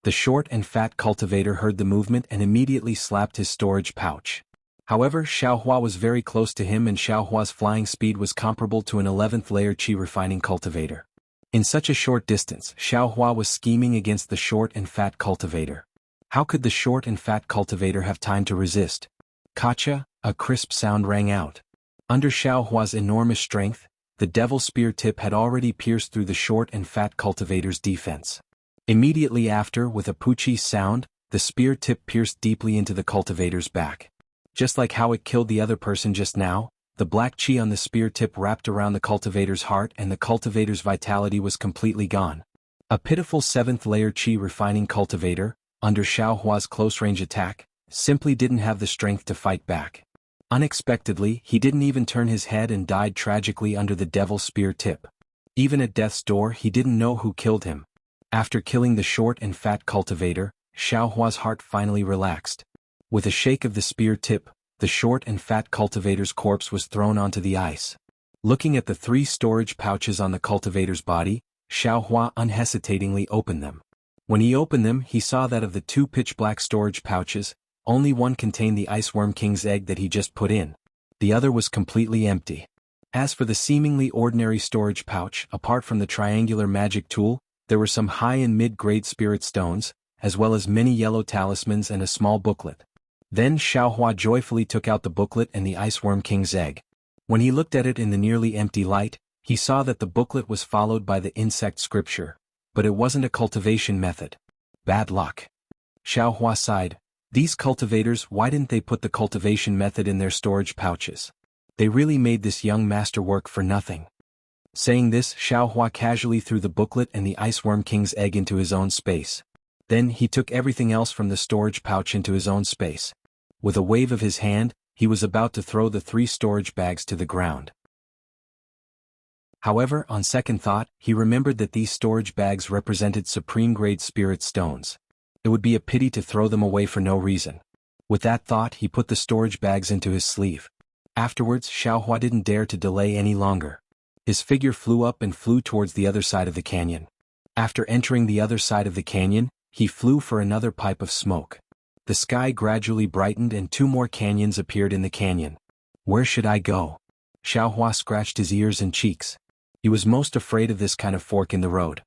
The short and fat cultivator heard the movement and immediately slapped his storage pouch. However, Xiaohua was very close to him and Xiaohua's flying speed was comparable to an 11th layer qi refining cultivator. In such a short distance, Xiaohua was scheming against the short and fat cultivator. How could the short and fat cultivator have time to resist? Kacha, a crisp sound rang out. Under Xiaohua's enormous strength, the devil spear tip had already pierced through the short and fat cultivator's defense. Immediately after, with a poochie sound, the spear tip pierced deeply into the cultivator's back. Just like how it killed the other person just now, the black qi on the spear tip wrapped around the cultivator's heart and the cultivator's vitality was completely gone. A pitiful 7th layer qi refining cultivator, under Xiaohua's close-range attack, simply didn't have the strength to fight back. Unexpectedly, he didn't even turn his head and died tragically under the devil spear tip. Even at death's door, he didn't know who killed him. After killing the short and fat cultivator, Xiaohua's heart finally relaxed. With a shake of the spear tip, the short and fat cultivator's corpse was thrown onto the ice. Looking at the 3 storage pouches on the cultivator's body, Xiaohua unhesitatingly opened them. When he opened them, he saw that of the 2 pitch-black storage pouches, only one contained the Iceworm King's egg that he just put in. The other was completely empty. As for the seemingly ordinary storage pouch, apart from the triangular magic tool, there were some high and mid-grade spirit stones, as well as many yellow talismans and a small booklet. Then Xiaohua joyfully took out the booklet and the Iceworm King's egg. When he looked at it in the nearly empty light, he saw that the booklet was followed by the insect scripture, but it wasn't a cultivation method. Bad luck. Xiaohua sighed. These cultivators, why didn't they put the cultivation method in their storage pouches? They really made this young master work for nothing. Saying this, Xiaohua casually threw the booklet and the Iceworm King's egg into his own space. Then he took everything else from the storage pouch into his own space. With a wave of his hand, he was about to throw the 3 storage bags to the ground. However, on second thought, he remembered that these storage bags represented supreme-grade spirit stones. It would be a pity to throw them away for no reason. With that thought, he put the storage bags into his sleeve. Afterwards, Xiaohua didn't dare to delay any longer. His figure flew up and flew towards the other side of the canyon. After entering the other side of the canyon, he flew for another pipe of smoke. The sky gradually brightened and 2 more canyons appeared in the canyon. Where should I go? Xiaohua scratched his ears and cheeks. He was most afraid of this kind of fork in the road.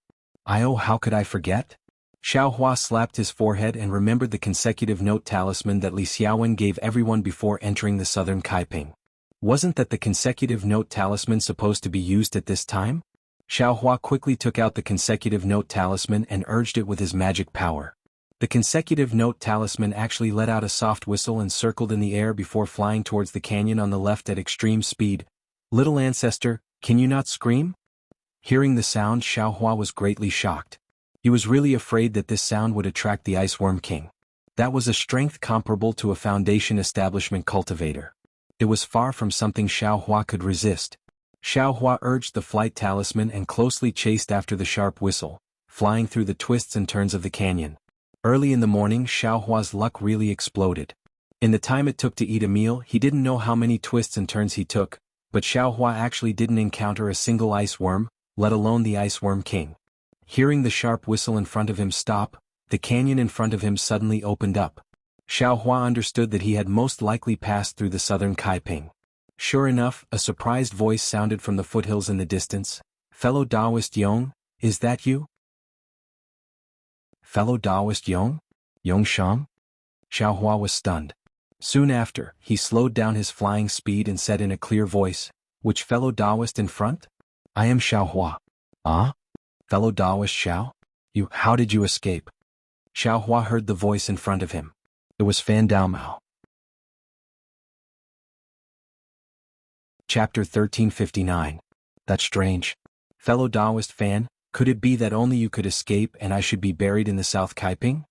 How could I forget? Xiaohua slapped his forehead and remembered the consecutive note talisman that Li Xiaowen gave everyone before entering the southern Kaiping. Wasn't that the consecutive note talisman supposed to be used at this time? Xiaohua quickly took out the consecutive note talisman and urged it with his magic power. The consecutive note talisman actually let out a soft whistle and circled in the air before flying towards the canyon on the left at extreme speed. Little ancestor, can you not scream? Hearing the sound, Xiaohua was greatly shocked. He was really afraid that this sound would attract the Iceworm King. That was a strength comparable to a foundation establishment cultivator. It was far from something Xiaohua could resist. Xiaohua urged the flight talisman and closely chased after the sharp whistle, flying through the twists and turns of the canyon. Early in the morning, Xiaohua's luck really exploded. In the time it took to eat a meal, he didn't know how many twists and turns he took, but Xiaohua actually didn't encounter a single ice worm, let alone the Iceworm King. Hearing the sharp whistle in front of him stop, the canyon in front of him suddenly opened up. Xiaohua understood that he had most likely passed through the southern Kaiping. Sure enough, a surprised voice sounded from the foothills in the distance. Fellow Taoist Yong, is that you? Fellow Taoist Yong? Yong Shang? Xiaohua was stunned. Soon after, he slowed down his flying speed and said in a clear voice, which fellow Taoist in front? I am Xiaohua. Ah? Fellow Taoist Xiao? How did you escape? Xiaohua heard the voice in front of him. It was Fan Daomao. Chapter 1359. That's strange. Fellow Taoist Fan, could it be that only you could escape and I should be buried in the South Kaiping?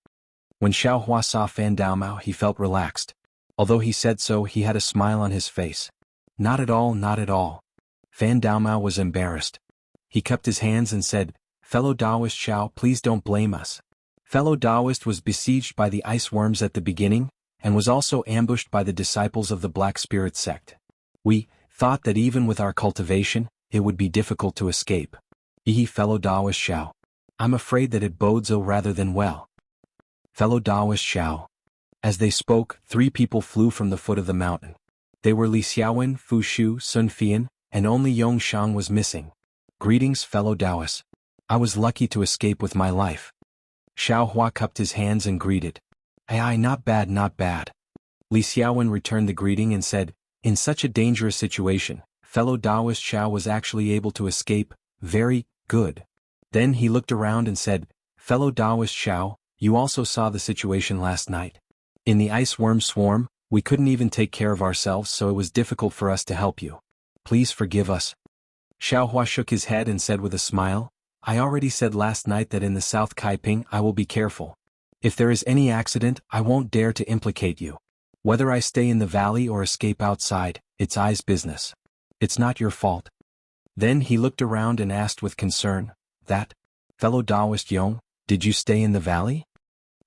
When Xiaohua saw Fan Daomao, he felt relaxed. Although he said so, he had a smile on his face. Not at all, not at all. Fan Daomao was embarrassed. He cupped his hands and said, Fellow Taoist Xiao, please don't blame us. Fellow Taoist was besieged by the ice worms at the beginning, and was also ambushed by the disciples of the Black Spirit sect. We thought that even with our cultivation, it would be difficult to escape. Fellow Taoist Xiao. I'm afraid that it bodes ill rather than well. fellow Taoist Xiao. As they spoke, 3 people flew from the foot of the mountain. They were Li Xiaowen, Fu Shu, Sun Fian, and only Yong Shang was missing. Greetings, fellow Taoists. I was lucky to escape with my life. Xiao Hua cupped his hands and greeted. Aye, not bad, not bad. Li Xiaowen returned the greeting and said, in such a dangerous situation, fellow Taoist Xiao was actually able to escape, very good. Then he looked around and said, fellow Taoist Xiao, you also saw the situation last night. In the ice worm swarm, we couldn't even take care of ourselves, so it was difficult for us to help you. Please forgive us. Xiao Hua shook his head and said with a smile, I already said last night that in the South Kaiping I will be careful. If there is any accident, I won't dare to implicate you. Whether I stay in the valley or escape outside, it's I's business. It's not your fault. Then he looked around and asked with concern, that, fellow Taoist Yong, did you stay in the valley?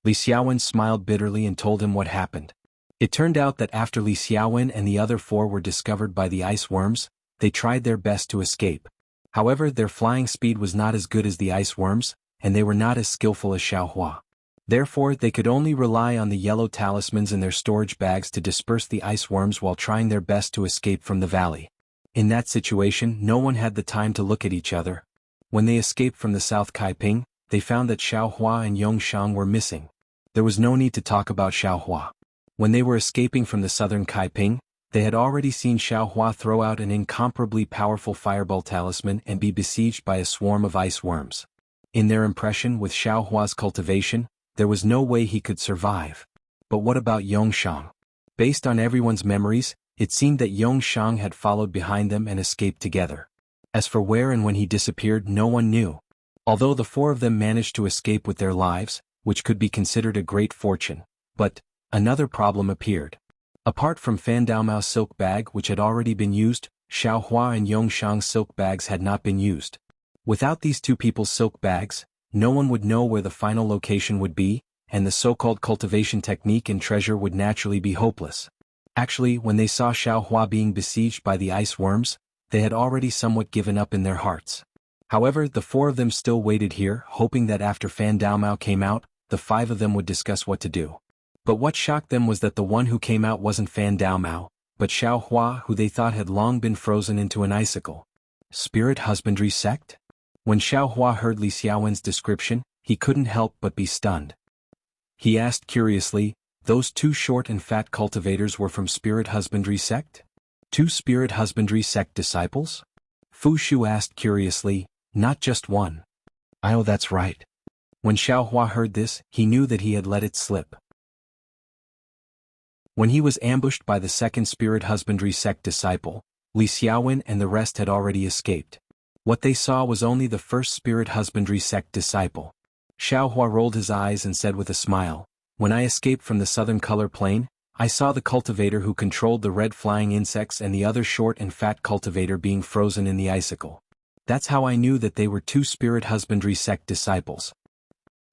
Li Xiaowen smiled bitterly and told him what happened. It turned out that after Li Xiaowen and the other 4 were discovered by the ice worms, they tried their best to escape. However, their flying speed was not as good as the ice worms, and they were not as skillful as Xiao Hua. Therefore, they could only rely on the yellow talismans in their storage bags to disperse the ice worms while trying their best to escape from the valley. In that situation, no one had the time to look at each other. When they escaped from the South Kaiping, they found that Xiao Hua and Yong Shang were missing. There was no need to talk about Xiao Hua. When they were escaping from the southern Kaiping, they had already seen Xiao Hua throw out an incomparably powerful fireball talisman and be besieged by a swarm of ice worms. In their impression with Xiao Hua's cultivation, there was no way he could survive. But what about Yong Shang? Based on everyone's memories, it seemed that Yong Shang had followed behind them and escaped together. As for where and when he disappeared, no one knew. Although the 4 of them managed to escape with their lives, which could be considered a great fortune, but another problem appeared. Apart from Fan Daomao's silk bag which had already been used, Xiao Hua and Yong Shang's silk bags had not been used. Without these 2 people's silk bags, no one would know where the final location would be, and the so-called cultivation technique and treasure would naturally be hopeless. Actually, when they saw Xiao Hua being besieged by the ice worms, they had already somewhat given up in their hearts. However, the 4 of them still waited here, hoping that after Fan Daomao came out, the 5 of them would discuss what to do. But what shocked them was that the one who came out wasn't Fan Daomao, but Xiao Hua, who they thought had long been frozen into an icicle. Spirit Husbandry Sect? When Xiao Hua heard Li Xiaowen's description, he couldn't help but be stunned. He asked curiously, those 2 short and fat cultivators were from Spirit Husbandry Sect? 2 Spirit Husbandry Sect disciples? Fu Shu asked curiously, not just one. Oh, that's right. When Xiao Hua heard this, he knew that he had let it slip. When he was ambushed by the 2nd Spirit Husbandry Sect disciple, Li Xiaowen and the rest had already escaped. What they saw was only the 1st Spirit Husbandry Sect disciple. Xiao Hua rolled his eyes and said with a smile, when I escaped from the southern color plane, I saw the cultivator who controlled the red flying insects and the other short and fat cultivator being frozen in the icicle. That's how I knew that they were 2 Spirit Husbandry Sect disciples.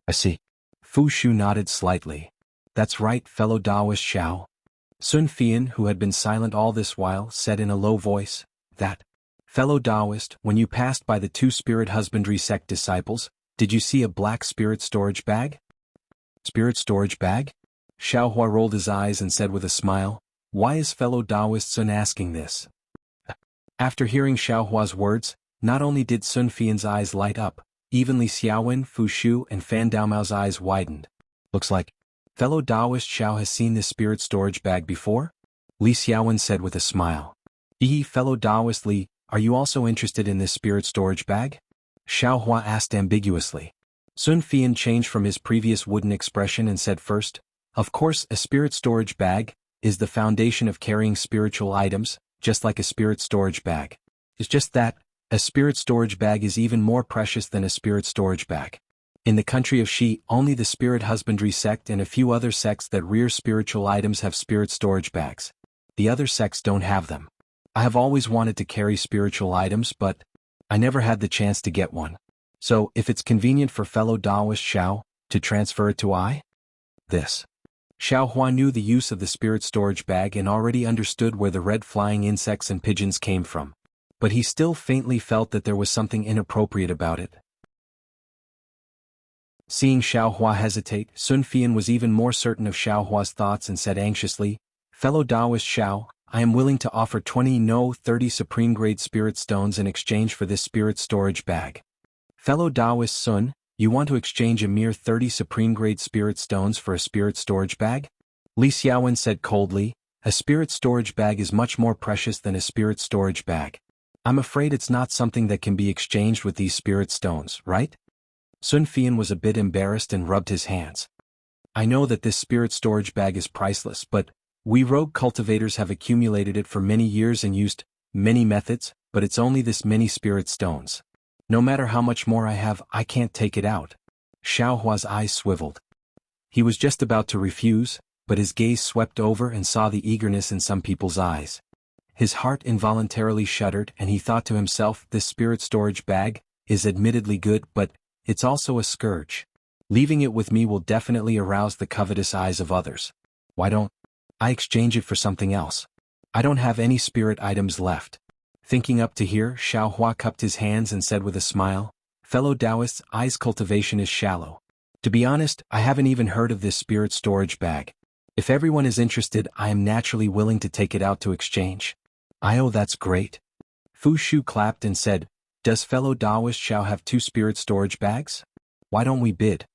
I see. Fu Shu nodded slightly. That's right, fellow Taoist Xiao. Sun Fian, who had been silent all this while, said in a low voice, that, fellow Taoist, when you passed by the 2 Spirit Husbandry Sect disciples, did you see a black spirit storage bag? Spirit storage bag? Xiao Hua rolled his eyes and said with a smile, why is fellow Taoist Sun asking this? After hearing Xiao Hua's words, not only did Sun Fian's eyes light up, even Li Xiaowen, Fu Shu and Fan Daomao's eyes widened. Looks like fellow Taoist Xiao has seen this spirit storage bag before? Li Xiaowen said with a smile. Fellow Taoist Li, are you also interested in this spirit storage bag? Xiao Hua asked ambiguously. Sun Fian changed from his previous wooden expression and said first, of course, a spirit storage bag is the foundation of carrying spiritual items, just like a spirit storage bag. It's just that, a spirit storage bag is even more precious than a spirit storage bag. In the country of Shi, only the Spirit Husbandry Sect and a few other sects that rear spiritual items have spirit storage bags. The other sects don't have them. I have always wanted to carry spiritual items, but I never had the chance to get one. So, if it's convenient for fellow Taoist Xiao to transfer it to this. Xiao Hua knew the use of the spirit storage bag and already understood where the red flying insects and pigeons came from. But he still faintly felt that there was something inappropriate about it. Seeing Xiaohua hesitate, Sun Fian was even more certain of Xiaohua's thoughts and said anxiously, "Fellow Taoist Xiao, I am willing to offer 30 supreme-grade spirit stones in exchange for this spirit storage bag." Fellow Taoist Sun, you want to exchange a mere 30 supreme-grade spirit stones for a spirit storage bag? Li Xiaowen said coldly, "A spirit storage bag is much more precious than a spirit storage bag. I'm afraid it's not something that can be exchanged with these spirit stones, right?" Sun Fian was a bit embarrassed and rubbed his hands. "I know that this spirit storage bag is priceless, but we rogue cultivators have accumulated it for many years and used many methods, but it's only this many spirit stones. No matter how much more I have, I can't take it out." Xiaohua's eyes swiveled. He was just about to refuse, but his gaze swept over and saw the eagerness in some people's eyes. His heart involuntarily shuddered and he thought to himself, this spirit storage bag is admittedly good, but it's also a scourge. Leaving it with me will definitely arouse the covetous eyes of others. Why don't I exchange it for something else? I don't have any spirit items left. Thinking up to here, Xiaohua cupped his hands and said with a smile, "Fellow Taoists, I's cultivation is shallow. To be honest, I haven't even heard of this spirit storage bag. If everyone is interested, I am naturally willing to take it out to exchange." "Oh, that's great." Fu Shu clapped and said, "Does fellow Taoist Xiao have 2 spirit storage bags? Why don't we bid?"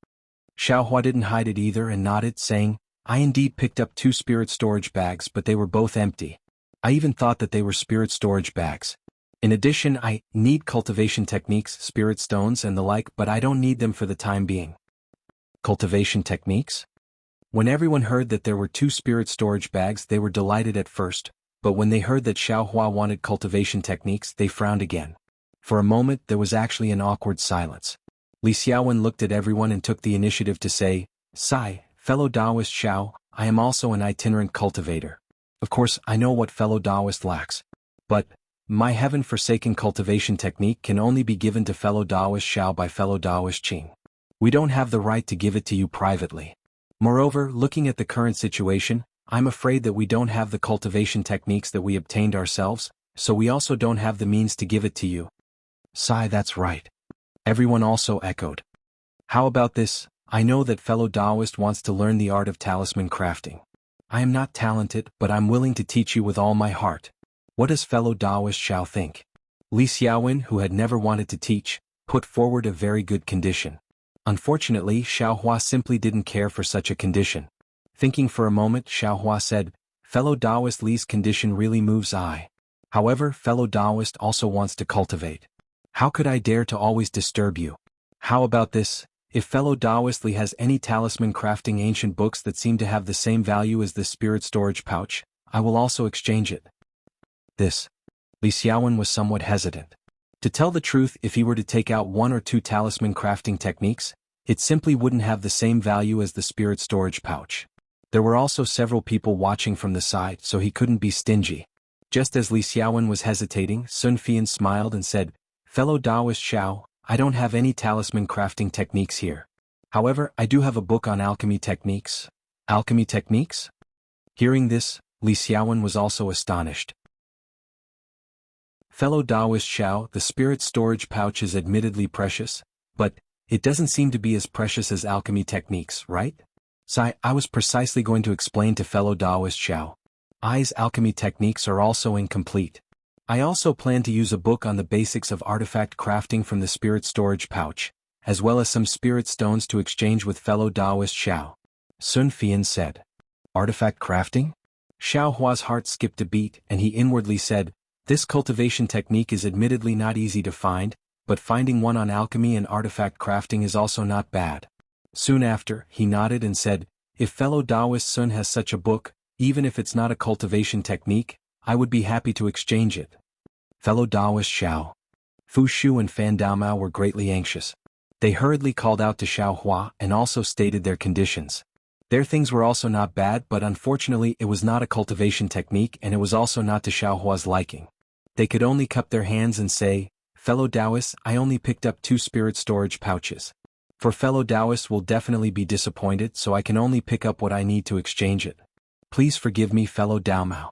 Xiaohua didn't hide it either and nodded, saying, "I indeed picked up 2 spirit storage bags, but they were both empty. I even thought that they were spirit storage bags. In addition, I need cultivation techniques, spirit stones and the like, but I don't need them for the time being." Cultivation techniques? When everyone heard that there were 2 spirit storage bags, they were delighted at first, but when they heard that Xiaohua wanted cultivation techniques, they frowned again. For a moment there was actually an awkward silence. Li Xiaowen looked at everyone and took the initiative to say, "Sai, fellow Taoist Xiao, I am also an itinerant cultivator. Of course, I know what fellow Taoist lacks. But my heaven-forsaken cultivation technique can only be given to fellow Taoist Xiao by fellow Taoist Qing. We don't have the right to give it to you privately. Moreover, looking at the current situation, I'm afraid that we don't have the cultivation techniques that we obtained ourselves, so we also don't have the means to give it to you." "Sai, that's right." Everyone also echoed. "How about this? I know that fellow Taoist wants to learn the art of talisman crafting. I am not talented, but I'm willing to teach you with all my heart. What does fellow Taoist Xiao think?" Li Xiaowen, who had never wanted to teach, put forward a very good condition. Unfortunately, Xiaohua simply didn't care for such a condition. Thinking for a moment, Xiaohua said, "Fellow Taoist Li's condition really moves I. However, fellow Taoist also wants to cultivate. How could I dare to always disturb you? How about this? If fellow Taoist Li has any talisman crafting ancient books that seem to have the same value as this spirit storage pouch, I will also exchange it." This. Li Xiaowen was somewhat hesitant. To tell the truth, if he were to take out 1 or 2 talisman crafting techniques, it simply wouldn't have the same value as the spirit storage pouch. There were also several people watching from the side, so he couldn't be stingy. Just as Li Xiaowen was hesitating, Sun Fian smiled and said, "Fellow Taoist Xiao, I don't have any talisman crafting techniques here. However, I do have a book on alchemy techniques." "Alchemy techniques?" Hearing this, Li Xiaowen was also astonished. "Fellow Taoist Xiao, the spirit storage pouch is admittedly precious, but it doesn't seem to be as precious as alchemy techniques, right?" "Sai, I was precisely going to explain to fellow Taoist Xiao. I's alchemy techniques are also incomplete. I also plan to use a book on the basics of artifact crafting from the spirit storage pouch, as well as some spirit stones to exchange with fellow Taoist Xiao." Sun Fian said. "Artifact crafting?" Xiaohua's heart skipped a beat and he inwardly said, "This cultivation technique is admittedly not easy to find, but finding one on alchemy and artifact crafting is also not bad." Soon after, he nodded and said, "If fellow Taoist Sun has such a book, even if it's not a cultivation technique, I would be happy to exchange it." Fellow Taoist Xiao. Fu Shu and Fan Daomao were greatly anxious. They hurriedly called out to Xiaohua and also stated their conditions. Their things were also not bad, but unfortunately it was not a cultivation technique and it was also not to Xiaohua's liking. They could only cup their hands and say, "Fellow Taoists, I only picked up 2 spirit storage pouches. For fellow Taoists will definitely be disappointed, so I can only pick up what I need to exchange it. Please forgive me, fellow Daomao."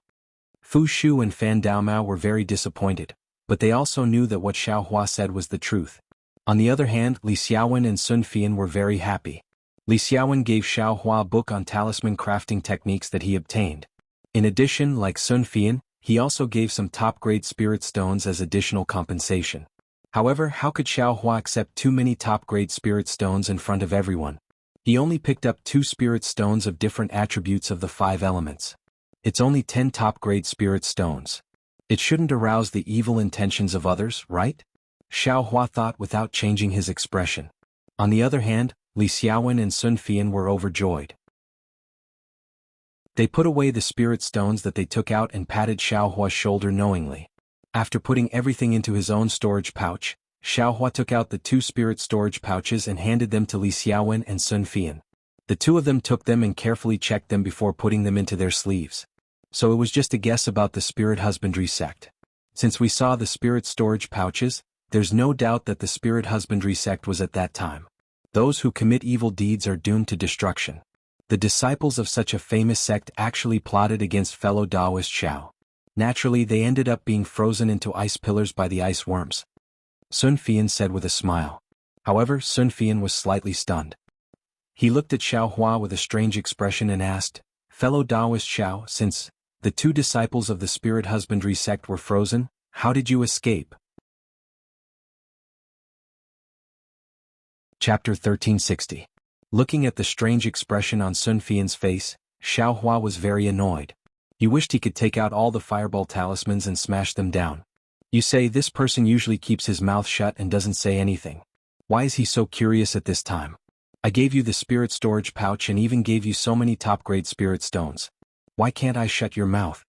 Fu Shu and Fan Daomao were very disappointed, but they also knew that what Xiaohua said was the truth. On the other hand, Li Xiaowen and Sun Fian were very happy. Li Xiaowen gave Xiao Hua a book on talisman crafting techniques that he obtained. In addition, like Sun Fian, he also gave some top-grade spirit stones as additional compensation. However, how could Xiao Hua accept too many top-grade spirit stones in front of everyone? He only picked up 2 spirit stones of different attributes of the 5 elements. It's only 10 top-grade spirit stones. It shouldn't arouse the evil intentions of others, right? Xiao Hua thought without changing his expression. On the other hand, Li Xiaowen and Sun Fian were overjoyed. They put away the spirit stones that they took out and patted Xiao Hua's shoulder knowingly. After putting everything into his own storage pouch, Xiao Hua took out the 2 spirit storage pouches and handed them to Li Xiaowen and Sun Fian. The 2 of them took them and carefully checked them before putting them into their sleeves. So it was just a guess about the spirit husbandry sect. Since we saw the spirit storage pouches, there's no doubt that the spirit husbandry sect was at that time. Those who commit evil deeds are doomed to destruction. The disciples of such a famous sect actually plotted against fellow Taoist Xiao. Naturally, they ended up being frozen into ice pillars by the ice worms. Sun Fian said with a smile. However, Sun Fian was slightly stunned. He looked at Xiao Hua with a strange expression and asked, "Fellow Taoist Xiao, since the 2 disciples of the spirit husbandry sect were frozen, how did you escape?" Chapter 1360. Looking at the strange expression on Sun Fian's face, Xiao Hua was very annoyed. He wished he could take out all the fireball talismans and smash them down. You say this person usually keeps his mouth shut and doesn't say anything. Why is he so curious at this time? I gave you the spirit storage pouch and even gave you so many top-grade spirit stones. Why can't I shut your mouth?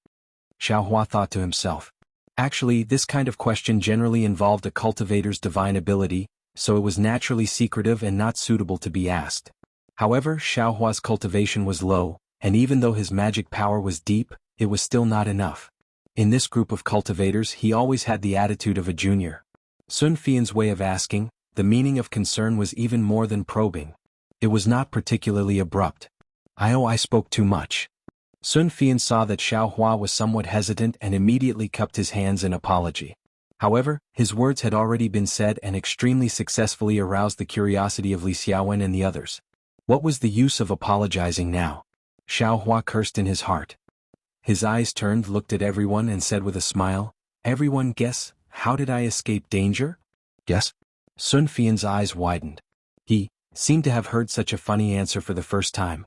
Xiao Hua thought to himself. Actually, this kind of question generally involved a cultivator's divine ability, so it was naturally secretive and not suitable to be asked. However, Xiao Hua's cultivation was low, and even though his magic power was deep, it was still not enough. In this group of cultivators, he always had the attitude of a junior. Sun Fian's way of asking, the meaning of concern was even more than probing. It was not particularly abrupt. I spoke too much. Sun Fian saw that Xiao Hua was somewhat hesitant and immediately cupped his hands in apology. However, his words had already been said and extremely successfully aroused the curiosity of Li Xiaowen and the others. What was the use of apologizing now? Xiao Hua cursed in his heart. His eyes turned, looked at everyone and said with a smile, "Everyone guess, how did I escape danger?" "Yes?" Sun Fian's eyes widened. He seemed to have heard such a funny answer for the first time.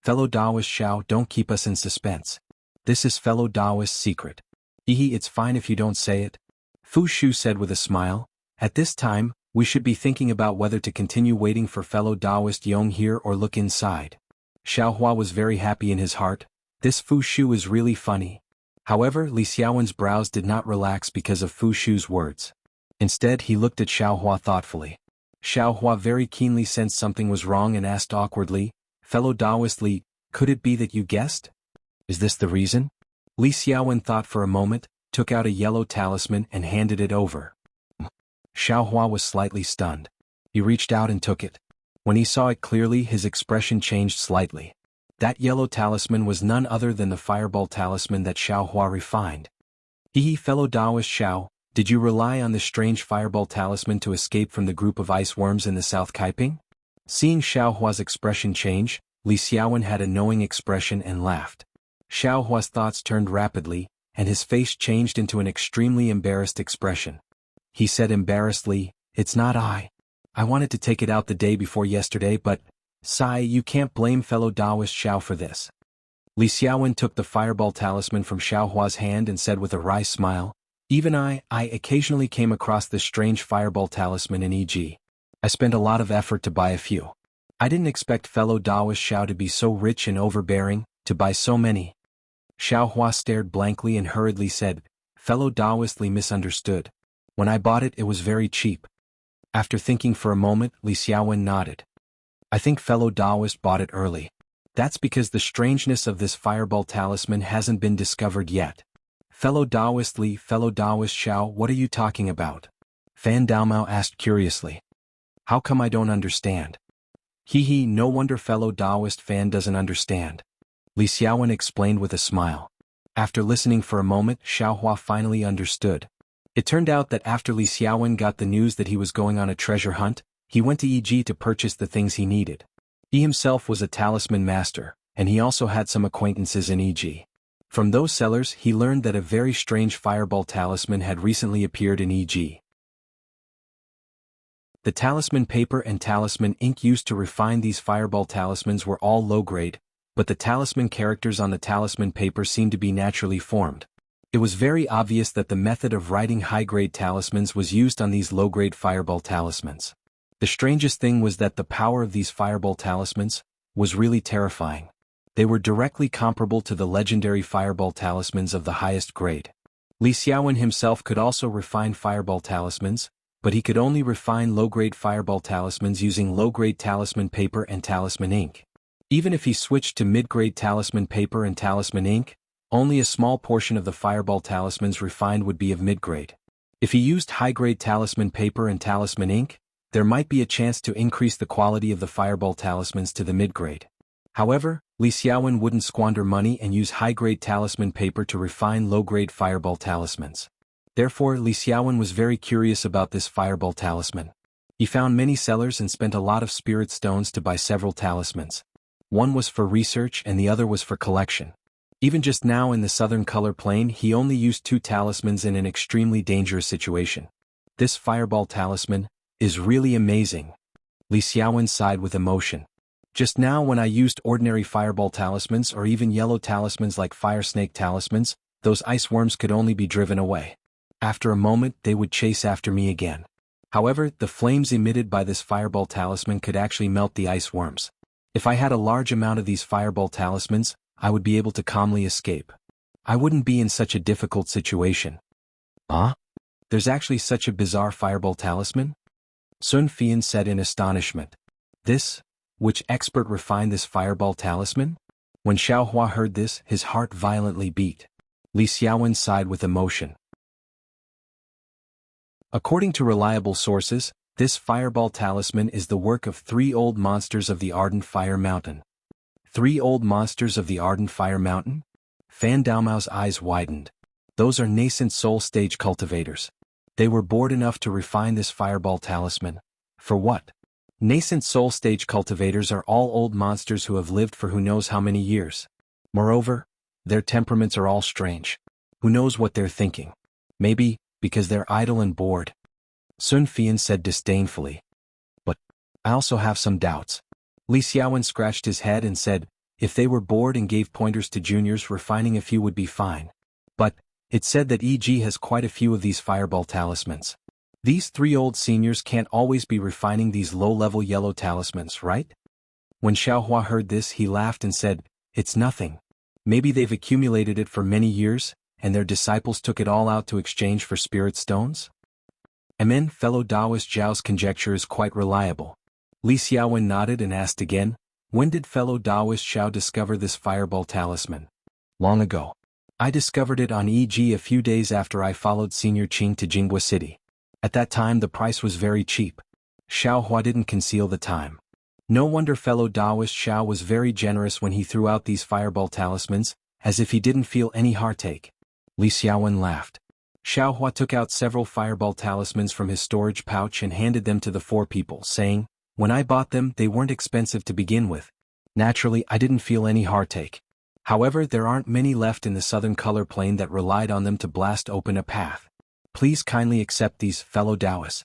"Fellow Taoist Xiao, don't keep us in suspense. This is fellow Taoist's secret. It's fine if you don't say it." Fu Shu said with a smile, "At this time, we should be thinking about whether to continue waiting for fellow Taoist Yong here or look inside." Xiao Hua was very happy in his heart. This Fu Shu is really funny. However, Li Xiaowen's brows did not relax because of Fu Shu's words. Instead, he looked at Xiao Hua thoughtfully. Xiao Hua very keenly sensed something was wrong and asked awkwardly, "Fellow Taoist Li, could it be that you guessed? Is this the reason?" Li Xiaowen thought for a moment, took out a yellow talisman and handed it over. Xiao Hua was slightly stunned. He reached out and took it. When he saw it clearly, his expression changed slightly. That yellow talisman was none other than the fireball talisman that Xiao Hua refined. Fellow Taoist Xiao, did you rely on this strange fireball talisman to escape from the group of ice worms in the South Kaiping? Seeing Xiao Hua's expression change, Li Xiaowen had a knowing expression and laughed. Xiao Hua's thoughts turned rapidly, and his face changed into an extremely embarrassed expression. He said embarrassedly, "It's not I. I wanted to take it out the day before yesterday, but, Sai, you can't blame fellow Taoist Xiao for this." Li Xiaowen took the fireball talisman from Xiao Hua's hand and said with a wry smile, "Even I occasionally came across this strange fireball talisman in E.G. I spent a lot of effort to buy a few. I didn't expect fellow Taoist Xiao to be so rich and overbearing, to buy so many." Xiao Hua stared blankly and hurriedly said, "Fellow Taoist Li misunderstood. When I bought it, it was very cheap." After thinking for a moment, Li Xiaowen nodded. "I think fellow Taoist bought it early. That's because the strangeness of this fireball talisman hasn't been discovered yet." "Fellow Taoist Li, fellow Taoist Xiao, what are you talking about?" Fan Daomao asked curiously. "How come I don't understand?" No wonder fellow Taoist Fan doesn't understand." Li Xiaowen explained with a smile. After listening for a moment, Xiao Hua finally understood. It turned out that after Li Xiaowen got the news that he was going on a treasure hunt, he went to EG to purchase the things he needed. He himself was a talisman master, and he also had some acquaintances in EG. From those sellers he learned that a very strange fireball talisman had recently appeared in EG. The talisman paper and talisman ink used to refine these fireball talismans were all low-grade, but the talisman characters on the talisman paper seemed to be naturally formed. It was very obvious that the method of writing high-grade talismans was used on these low-grade fireball talismans. The strangest thing was that the power of these fireball talismans was really terrifying. They were directly comparable to the legendary fireball talismans of the highest grade. Li Xiaowen himself could also refine fireball talismans, but he could only refine low-grade fireball talismans using low-grade talisman paper and talisman ink. Even if he switched to mid-grade talisman paper and talisman ink, only a small portion of the fireball talismans refined would be of mid-grade. If he used high-grade talisman paper and talisman ink, there might be a chance to increase the quality of the fireball talismans to the mid-grade. However, Li Xiaowen wouldn't squander money and use high-grade talisman paper to refine low-grade fireball talismans. Therefore, Li Xiaowen was very curious about this fireball talisman. He found many sellers and spent a lot of spirit stones to buy several talismans. One was for research and the other was for collection. Even just now in the southern color plane he only used 2 talismans in an extremely dangerous situation. This fireball talisman is really amazing. Li Xiaowen sighed with emotion. Just now when I used ordinary fireball talismans or even yellow talismans like fire snake talismans, those ice worms could only be driven away. After a moment they would chase after me again. However, the flames emitted by this fireball talisman could actually melt the ice worms. If I had a large amount of these fireball talismans, I would be able to calmly escape. I wouldn't be in such a difficult situation. Huh? There's actually such a bizarre fireball talisman? Sun Fian said in astonishment. Which expert refined this fireball talisman? When Xiaohua heard this, his heart violently beat. Li Xiaowen sighed with emotion. According to reliable sources, this fireball talisman is the work of 3 old monsters of the Ardent Fire Mountain. 3 old monsters of the Ardent Fire Mountain? Fan Daomao's eyes widened. Those are nascent soul stage cultivators. They were bored enough to refine this fireball talisman. For what? Nascent soul stage cultivators are all old monsters who have lived for who knows how many years. Moreover, their temperaments are all strange. Who knows what they're thinking? Maybe because they're idle and bored. Sun Fian said disdainfully. But I also have some doubts. Li Xiaowen scratched his head and said, if they were bored and gave pointers to juniors, refining a few would be fine. But it said that EG has quite a few of these fireball talismans. These 3 old seniors can't always be refining these low-level yellow talismans, right? When Xiaohua heard this he laughed and said, it's nothing. Maybe they've accumulated it for many years, and their disciples took it all out to exchange for spirit stones? Amen. Fellow Taoist Zhao's conjecture is quite reliable. Li Xiaowen nodded and asked again, when did fellow Taoist Zhao discover this fireball talisman? Long ago. I discovered it on EG a few days after I followed Senior Qing to Jinghua City. At that time the price was very cheap. Xiaohua didn't conceal the time. No wonder fellow Taoist Zhao was very generous when he threw out these fireball talismans, as if he didn't feel any heartache. Li Xiaowen laughed. Xiaohua took out several fireball talismans from his storage pouch and handed them to the 4 people, saying, when I bought them they weren't expensive to begin with. Naturally I didn't feel any heartache. However, there aren't many left in the southern color plane that relied on them to blast open a path. Please kindly accept these, fellow Taoists.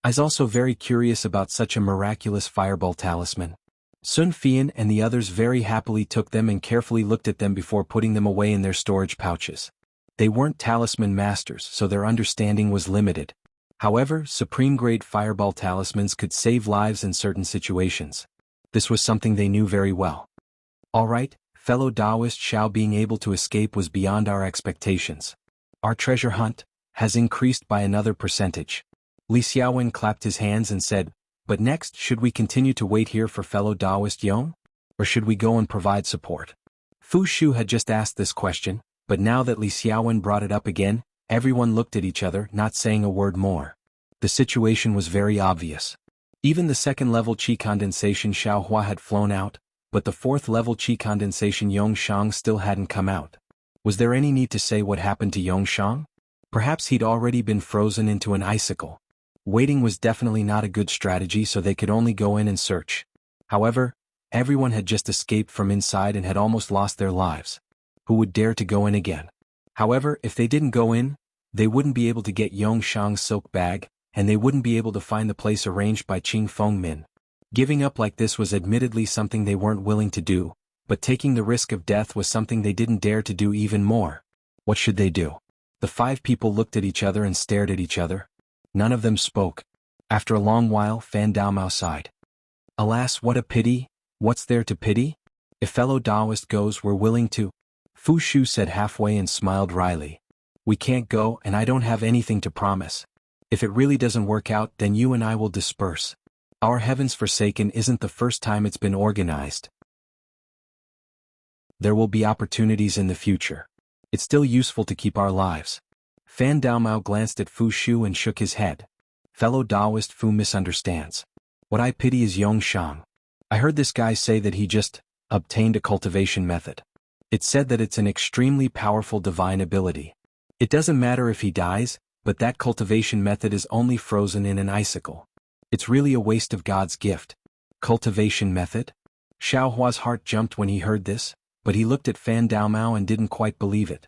I was also very curious about such a miraculous fireball talisman. Sun Fian and the others very happily took them and carefully looked at them before putting them away in their storage pouches. They weren't talisman masters, so their understanding was limited. However, supreme-grade fireball talismans could save lives in certain situations. This was something they knew very well. All right, fellow Taoist Zhao, being able to escape was beyond our expectations. Our treasure hunt has increased by another percentage. Li Xiaowen clapped his hands and said, but next, should we continue to wait here for fellow Taoist Yong? Or should we go and provide support? Fu Shu had just asked this question, but now that Li Xiaowen brought it up again, everyone looked at each other, not saying a word more. The situation was very obvious. Even the 2nd-level qi condensation Xiaohua had flown out, but the 4th-level qi condensation Yongshang still hadn't come out. Was there any need to say what happened to Yongshang? Perhaps he'd already been frozen into an icicle. Waiting was definitely not a good strategy, so they could only go in and search. However, everyone had just escaped from inside and had almost lost their lives. Who would dare to go in again? However, if they didn't go in, they wouldn't be able to get Yong Shang's silk bag, and they wouldn't be able to find the place arranged by Qing Feng Min. Giving up like this was admittedly something they weren't willing to do, but taking the risk of death was something they didn't dare to do even more. What should they do? The 5 people looked at each other and stared at each other. None of them spoke. After a long while, Fan Daomao sighed. Alas, what a pity. What's there to pity? If fellow Taoist goes, we're willing to. Fu Shu said halfway and smiled wryly. We can't go, and I don't have anything to promise. If it really doesn't work out, then you and I will disperse. Our Heavens Forsaken isn't the first time it's been organized. There will be opportunities in the future. It's still useful to keep our lives. Fan Daomao glanced at Fu Shu and shook his head. Fellow Taoist Fu misunderstands. What I pity is Yong Shang. I heard this guy say that he just obtained a cultivation method. It said that it's an extremely powerful divine ability. It doesn't matter if he dies, but that cultivation method is only frozen in an icicle. It's really a waste of God's gift. Cultivation method? Xiao Hua's heart jumped when he heard this, but he looked at Fan Daomao and didn't quite believe it.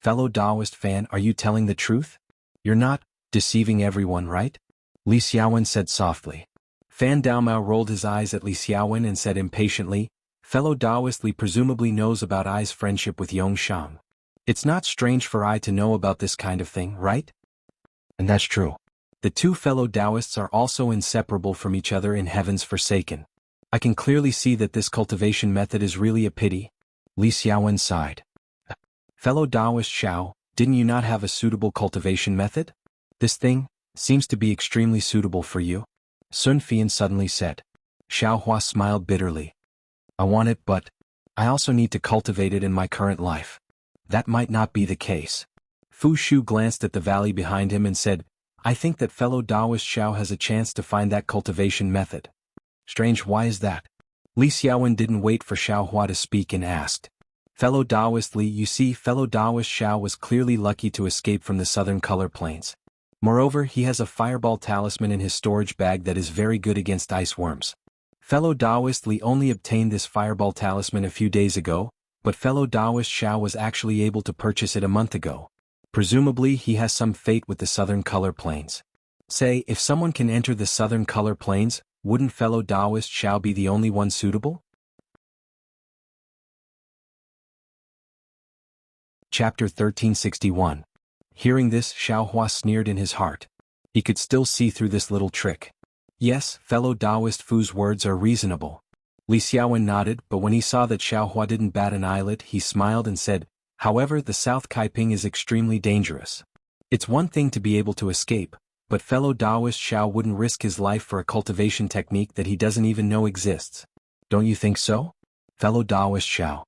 Fellow Taoist Fan, are you telling the truth? You're not deceiving everyone, right? Li Xiaowen said softly. Fan Daomao rolled his eyes at Li Xiaowen and said impatiently, Fellow Taoist Li presumably knows about Ai's friendship with Yong Shang. It's not strange for Ai to know about this kind of thing, right? And that's true. The 2 fellow Taoists are also inseparable from each other in Heavens Forsaken. I can clearly see that this cultivation method is really a pity. Li Xiaowen sighed. Fellow Taoist Xiao, didn't you not have a suitable cultivation method? This thing seems to be extremely suitable for you. Sun Fian suddenly said. Xiao Hua smiled bitterly. I want it, but I also need to cultivate it in my current life. That might not be the case. Fu Shu glanced at the valley behind him and said, I think that fellow Taoist Xiao has a chance to find that cultivation method. Strange, why is that? Li Xiaowen didn't wait for Xiao Hua to speak and asked. Fellow Taoist Li, you see, fellow Taoist Xiao was clearly lucky to escape from the southern color plains. Moreover, he has a fireball talisman in his storage bag that is very good against ice worms. Fellow Taoist Li only obtained this fireball talisman a few days ago, but fellow Taoist Xiao was actually able to purchase it a month ago. Presumably he has some fate with the southern color plains. Say, if someone can enter the southern color plains, wouldn't fellow Taoist Xiao be the only one suitable? Chapter 1361. Hearing this, Xiao Hua sneered in his heart. He could still see through this little trick. Yes, fellow Taoist Fu's words are reasonable. Li Xiaowen nodded, but when he saw that Xiao Hua didn't bat an eyelid, he smiled and said, However, the South Kaiping is extremely dangerous. It's one thing to be able to escape, but fellow Taoist Xiao wouldn't risk his life for a cultivation technique that he doesn't even know exists. Don't you think so? Fellow Taoist Xiao.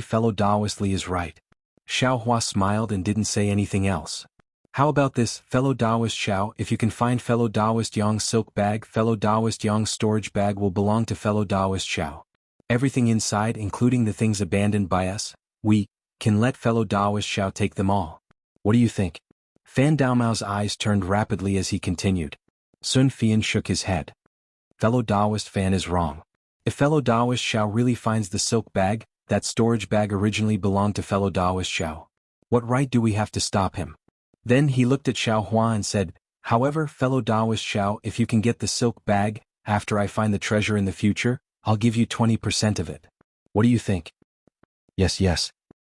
Fellow Taoist Li is right. Xiao Hua smiled and didn't say anything else. How about this, fellow Taoist Xiao, if you can find fellow Taoist Yang's silk bag, fellow Taoist Yang's storage bag will belong to fellow Taoist Xiao. Everything inside, including the things abandoned by us, we can let fellow Taoist Xiao take them all. What do you think? Fan Daomao's eyes turned rapidly as he continued. Sun Fian shook his head. Fellow Taoist Fan is wrong. If fellow Taoist Xiao really finds the silk bag, that storage bag originally belonged to fellow Taoist Xiao. What right do we have to stop him? Then he looked at Xiao Hua and said, However, fellow Taoist Xiao, if you can get the silk bag, after I find the treasure in the future, I'll give you 20% of it. What do you think? Yes.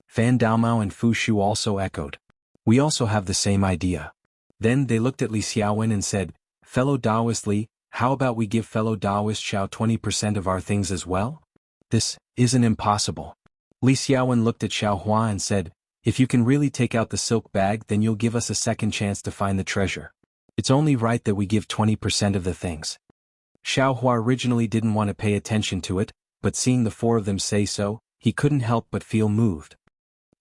Fan Daomao and Fu Shu also echoed. We also have the same idea. Then they looked at Li Xiaowen and said, Fellow Taoist Li, how about we give fellow Taoist Xiao 20% of our things as well? This isn't impossible. Li Xiaowen looked at Xiao Hua and said, If you can really take out the silk bag, then you'll give us a second chance to find the treasure. It's only right that we give 20% of the things. Xiao Hua originally didn't want to pay attention to it, but seeing the 4 of them say so, he couldn't help but feel moved.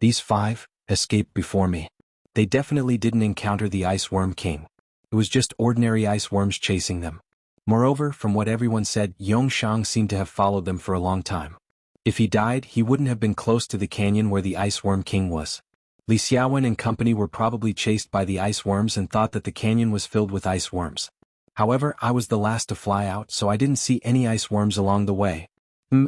These 5 escaped before me. They definitely didn't encounter the Ice Worm King. It was just ordinary ice worms chasing them. Moreover, from what everyone said, Yong Shang seemed to have followed them for a long time. If he died, he wouldn't have been close to the canyon where the Ice Worm King was. Li Xiaowen and company were probably chased by the ice worms and thought that the canyon was filled with ice worms. However, I was the last to fly out, so I didn't see any ice worms along the way.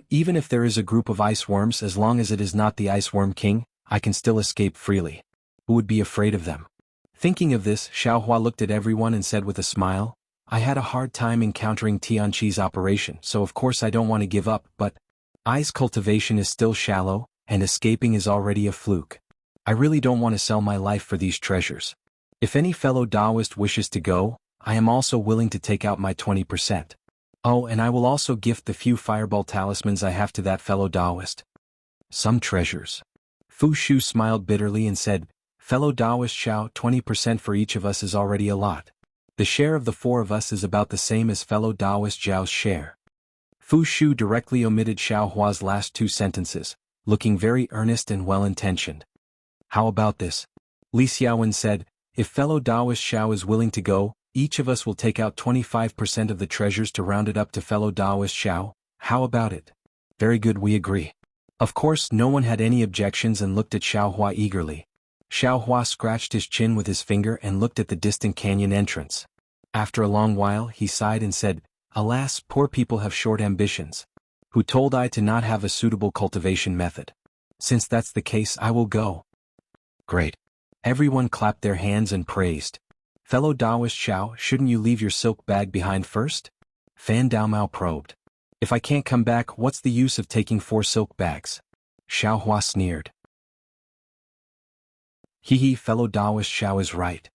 Even if there is a group of ice worms, as long as it is not the Ice Worm King, I can still escape freely. Who would be afraid of them? Thinking of this, Xiaohua looked at everyone and said with a smile, I had a hard time encountering Tianqi's operation, so of course I don't want to give up, but ice cultivation is still shallow, and escaping is already a fluke. I really don't want to sell my life for these treasures. If any fellow Taoist wishes to go, I am also willing to take out my 20%. Oh, and I will also gift the few fireball talismans I have to that fellow Taoist. Some treasures. Fu Shu smiled bitterly and said, Fellow Taoist Xiao, 20% for each of us is already a lot. The share of the four of us is about the same as fellow Taoist Zhao's share. Fu Shu directly omitted Xiaohua's last two sentences, looking very earnest and well-intentioned. How about this? Li Xiaowen said, if fellow Taoist Xiao is willing to go, each of us will take out 25% of the treasures to round it up to fellow Taoist Xiao. How about it? Very good, we agree. Of course, no one had any objections and looked at Xiaohua eagerly. Xiaohua scratched his chin with his finger and looked at the distant canyon entrance. After a long while, he sighed and said, Alas, poor people have short ambitions. Who told I to not have a suitable cultivation method? Since that's the case, I will go. Great. Everyone clapped their hands and praised. Fellow Taoist Xiao, shouldn't you leave your silk bag behind first? Fan Daomao probed. If I can't come back, what's the use of taking 4 silk bags? Xiaohua sneered. Hee, fellow Taoist Xiao is right.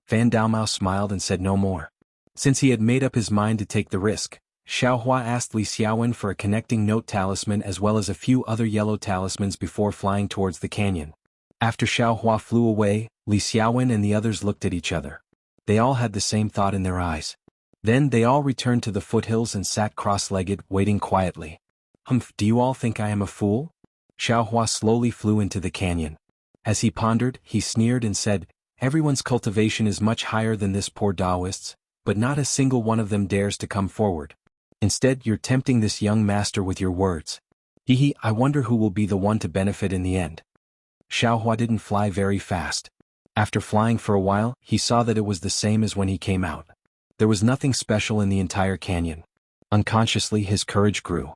Fan Daomao smiled and said no more. Since he had made up his mind to take the risk, Xiaohua asked Li Xiaowen for a connecting note talisman as well as a few other yellow talismans before flying towards the canyon. After Xiaohua flew away, Li Xiaowen and the others looked at each other. They all had the same thought in their eyes. Then they all returned to the foothills and sat cross-legged, waiting quietly. Humph, do you all think I am a fool? Xiaohua slowly flew into the canyon. As he pondered, he sneered and said, Everyone's cultivation is much higher than this poor Taoist's, but not a single one of them dares to come forward. Instead, you're tempting this young master with your words. Hee, I wonder who will be the one to benefit in the end. Xiaohua didn't fly very fast. After flying for a while, he saw that it was the same as when he came out. There was nothing special in the entire canyon. Unconsciously, his courage grew.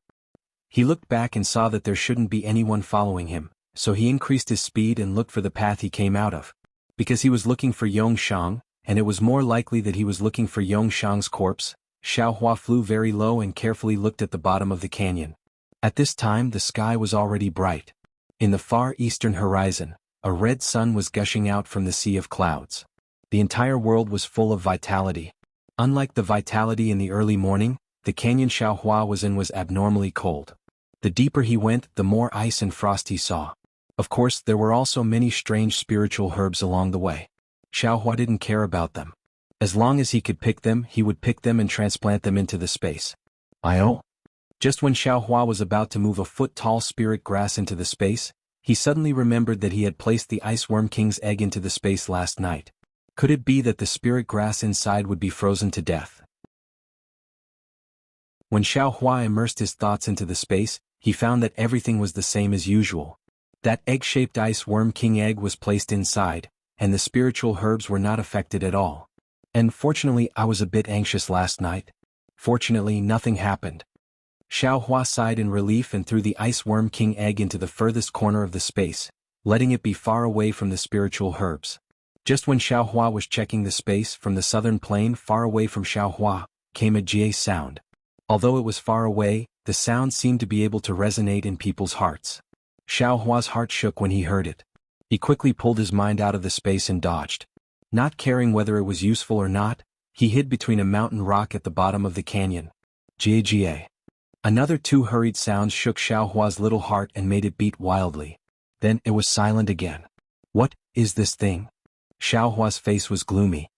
He looked back and saw that there shouldn't be anyone following him, so he increased his speed and looked for the path he came out of. Because he was looking for Yongshang, and it was more likely that he was looking for Yongshang's corpse, Xiaohua flew very low and carefully looked at the bottom of the canyon. At this time, the sky was already bright. In the far eastern horizon, a red sun was gushing out from the sea of clouds. The entire world was full of vitality. Unlike the vitality in the early morning, the canyon Xiaohua was in was abnormally cold. The deeper he went, the more ice and frost he saw. Of course, there were also many strange spiritual herbs along the way. Xiaohua didn't care about them. As long as he could pick them, he would pick them and transplant them into the space. Just when Xiaohua was about to move a foot-tall spirit grass into the space, he suddenly remembered that he had placed the Ice Worm King's egg into the space last night. Could it be that the spirit grass inside would be frozen to death? When Xiaohua immersed his thoughts into the space, he found that everything was the same as usual. That egg-shaped Ice Worm King egg was placed inside, and the spiritual herbs were not affected at all. And fortunately, I was a bit anxious last night. Fortunately, nothing happened. Xiaohua sighed in relief and threw the Ice Worm King egg into the furthest corner of the space, letting it be far away from the spiritual herbs. Just when Xiaohua was checking the space, from the southern plain far away from Xiaohua, came a jie sound. Although it was far away, the sound seemed to be able to resonate in people's hearts. Xiaohua's heart shook when he heard it. He quickly pulled his mind out of the space and dodged. Not caring whether it was useful or not, he hid between a mountain rock at the bottom of the canyon. Jie. Another 2 hurried sounds shook Xiaohua's little heart and made it beat wildly. Then it was silent again. What is this thing? Xiaohua's face was gloomy.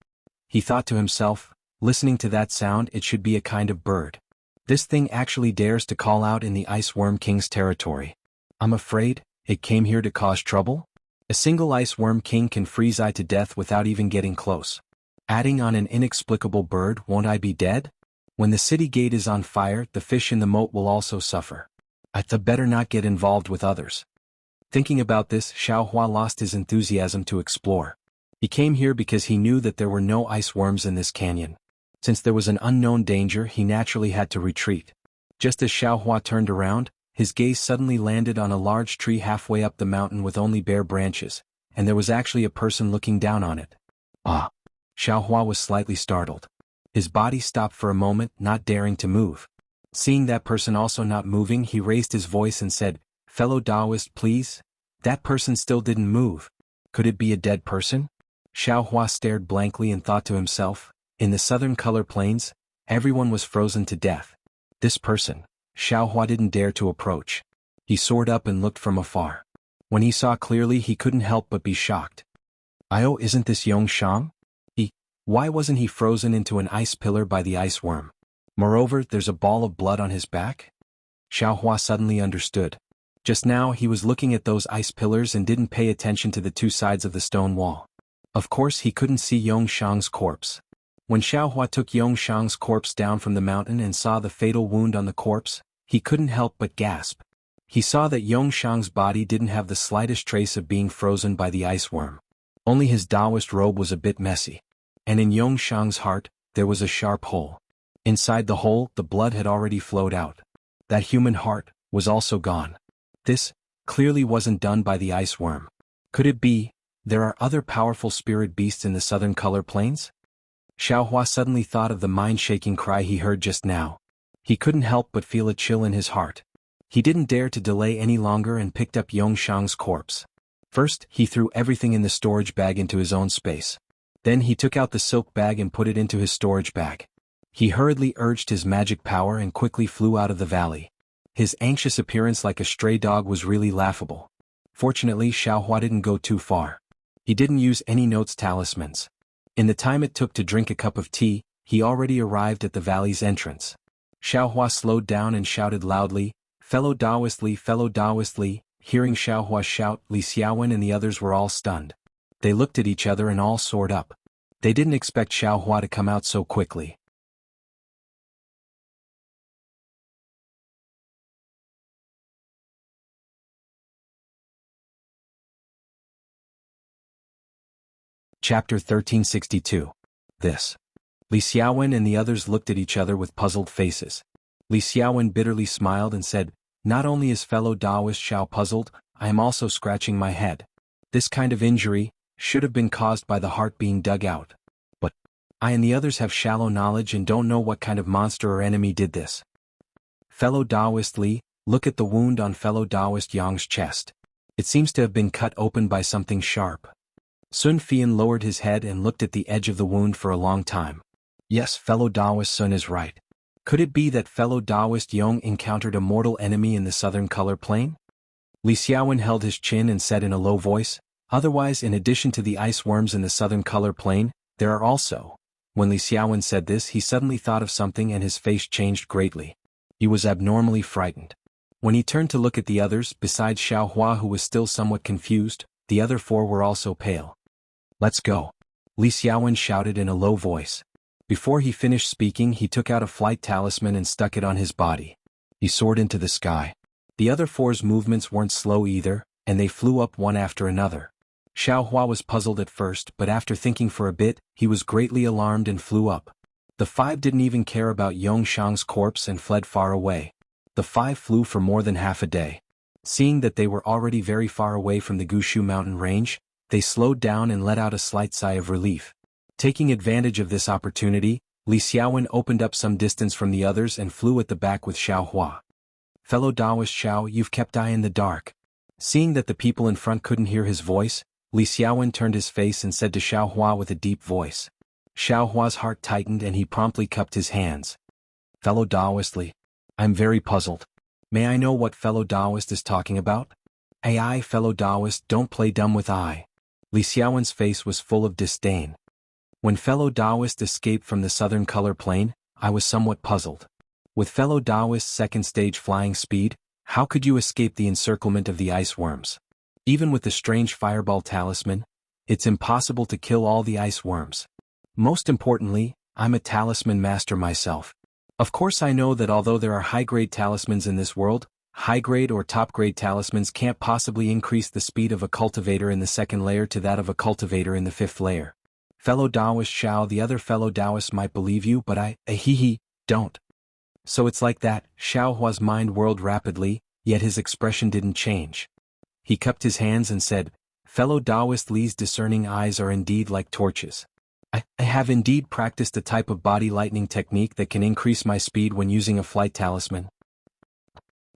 He thought to himself, listening to that sound, it should be a kind of bird. This thing actually dares to call out in the Ice Worm King's territory. I'm afraid it came here to cause trouble? A single Ice Worm King can freeze I to death without even getting close. Adding on an inexplicable bird, won't I be dead? When the city gate is on fire, the fish in the moat will also suffer. I'd better not get involved with others. Thinking about this, Xiaohua lost his enthusiasm to explore. He came here because he knew that there were no ice worms in this canyon. Since there was an unknown danger, he naturally had to retreat. Just as Xiaohua turned around, his gaze suddenly landed on a large tree halfway up the mountain with only bare branches, and there was actually a person looking down on it. Ah! Xiaohua was slightly startled. His body stopped for a moment, not daring to move. Seeing that person also not moving, he raised his voice and said, "Fellow Taoist, please?" That person still didn't move. Could it be a dead person? Xiaohua stared blankly and thought to himself, in the southern color plains, everyone was frozen to death. This person, Xiaohua didn't dare to approach. He soared up and looked from afar. When he saw clearly, he couldn't help but be shocked. "Oh, isn't this Yongshang? Why wasn't he frozen into an ice pillar by the ice worm? Moreover, there's a ball of blood on his back?" Xiaohua suddenly understood. Just now he was looking at those ice pillars and didn't pay attention to the two sides of the stone wall. Of course he couldn't see Yongshang's corpse. When Xiaohua took Yongshang's corpse down from the mountain and saw the fatal wound on the corpse, he couldn't help but gasp. He saw that Yongshang's body didn't have the slightest trace of being frozen by the ice worm. Only his Taoist robe was a bit messy. And in Yongshang's heart, there was a sharp hole. Inside the hole, the blood had already flowed out. That human heart was also gone. This clearly wasn't done by the ice worm. Could it be there are other powerful spirit beasts in the southern color plains? Xiaohua suddenly thought of the mind-shaking cry he heard just now. He couldn't help but feel a chill in his heart. He didn't dare to delay any longer and picked up Yongshang's corpse. First, he threw everything in the storage bag into his own space. Then he took out the silk bag and put it into his storage bag. He hurriedly urged his magic power and quickly flew out of the valley. His anxious appearance like a stray dog was really laughable. Fortunately, Xiaohua didn't go too far. He didn't use any notes talismans. In the time it took to drink a cup of tea, he already arrived at the valley's entrance. Xiaohua slowed down and shouted loudly, "Fellow Taoist Li, fellow Taoist Li." Hearing Xiaohua shout, Li Xiaowen and the others were all stunned. They looked at each other and all soared up. They didn't expect Xiaohua to come out so quickly. Chapter 1362. This. Li Xiaowen and the others looked at each other with puzzled faces. Li Xiaowen bitterly smiled and said, "Not only is fellow Taoist Xiao puzzled, I am also scratching my head. This kind of injury should have been caused by the heart being dug out. But I and the others have shallow knowledge and don't know what kind of monster or enemy did this. Fellow Taoist Li, look at the wound on fellow Taoist Yang's chest. It seems to have been cut open by something sharp." Sun Fian lowered his head and looked at the edge of the wound for a long time. Yes, fellow Taoist Sun is right. Could it be that fellow Taoist Yong encountered a mortal enemy in the southern color plane? Li Xiaowen held his chin and said in a low voice, "Otherwise, in addition to the ice worms in the southern color plane, there are also..." When Li Xiaowen said this, he suddenly thought of something and his face changed greatly. He was abnormally frightened. When he turned to look at the others, besides Xiaohua who was still somewhat confused, the other four were also pale. "Let's go," Li Xiaowen shouted in a low voice. Before he finished speaking, he took out a flight talisman and stuck it on his body. He soared into the sky. The other four's movements weren't slow either, and they flew up one after another. Xiaohua was puzzled at first, but after thinking for a bit, he was greatly alarmed and flew up. The five didn't even care about Yongshang's corpse and fled far away. The five flew for more than half a day. Seeing that they were already very far away from the Gushu mountain range, they slowed down and let out a slight sigh of relief. Taking advantage of this opportunity, Li Xiaowen opened up some distance from the others and flew at the back with Xiaohua. "Fellow Taoist Xiao, you've kept eye in the dark." Seeing that the people in front couldn't hear his voice, Li Xiaowen turned his face and said to Xiaohua with a deep voice. Xiaohua's heart tightened and he promptly cupped his hands. "Fellow Taoist Li, I'm very puzzled. May I know what fellow Taoist is talking about?" "Ai, fellow Taoist, don't play dumb with I." Li Xiaowen's face was full of disdain. "When fellow Taoist escaped from the southern color plane, I was somewhat puzzled. With fellow Taoist's second stage flying speed, how could you escape the encirclement of the ice worms? Even with the strange fireball talisman, it's impossible to kill all the ice worms. Most importantly, I'm a talisman master myself. Of course I know that although there are high-grade talismans in this world, High-grade or top-grade talismans can't possibly increase the speed of a cultivator in the second layer to that of a cultivator in the fifth layer. Fellow Taoist Xiao, the other fellow Taoist might believe you, but I don't. So it's like that. Xiao Hua's mind whirled rapidly, yet his expression didn't change. He cupped his hands and said, fellow Taoist Li's discerning eyes are indeed like torches. I have indeed practiced a type of body lightning technique that can increase my speed when using a flight talisman.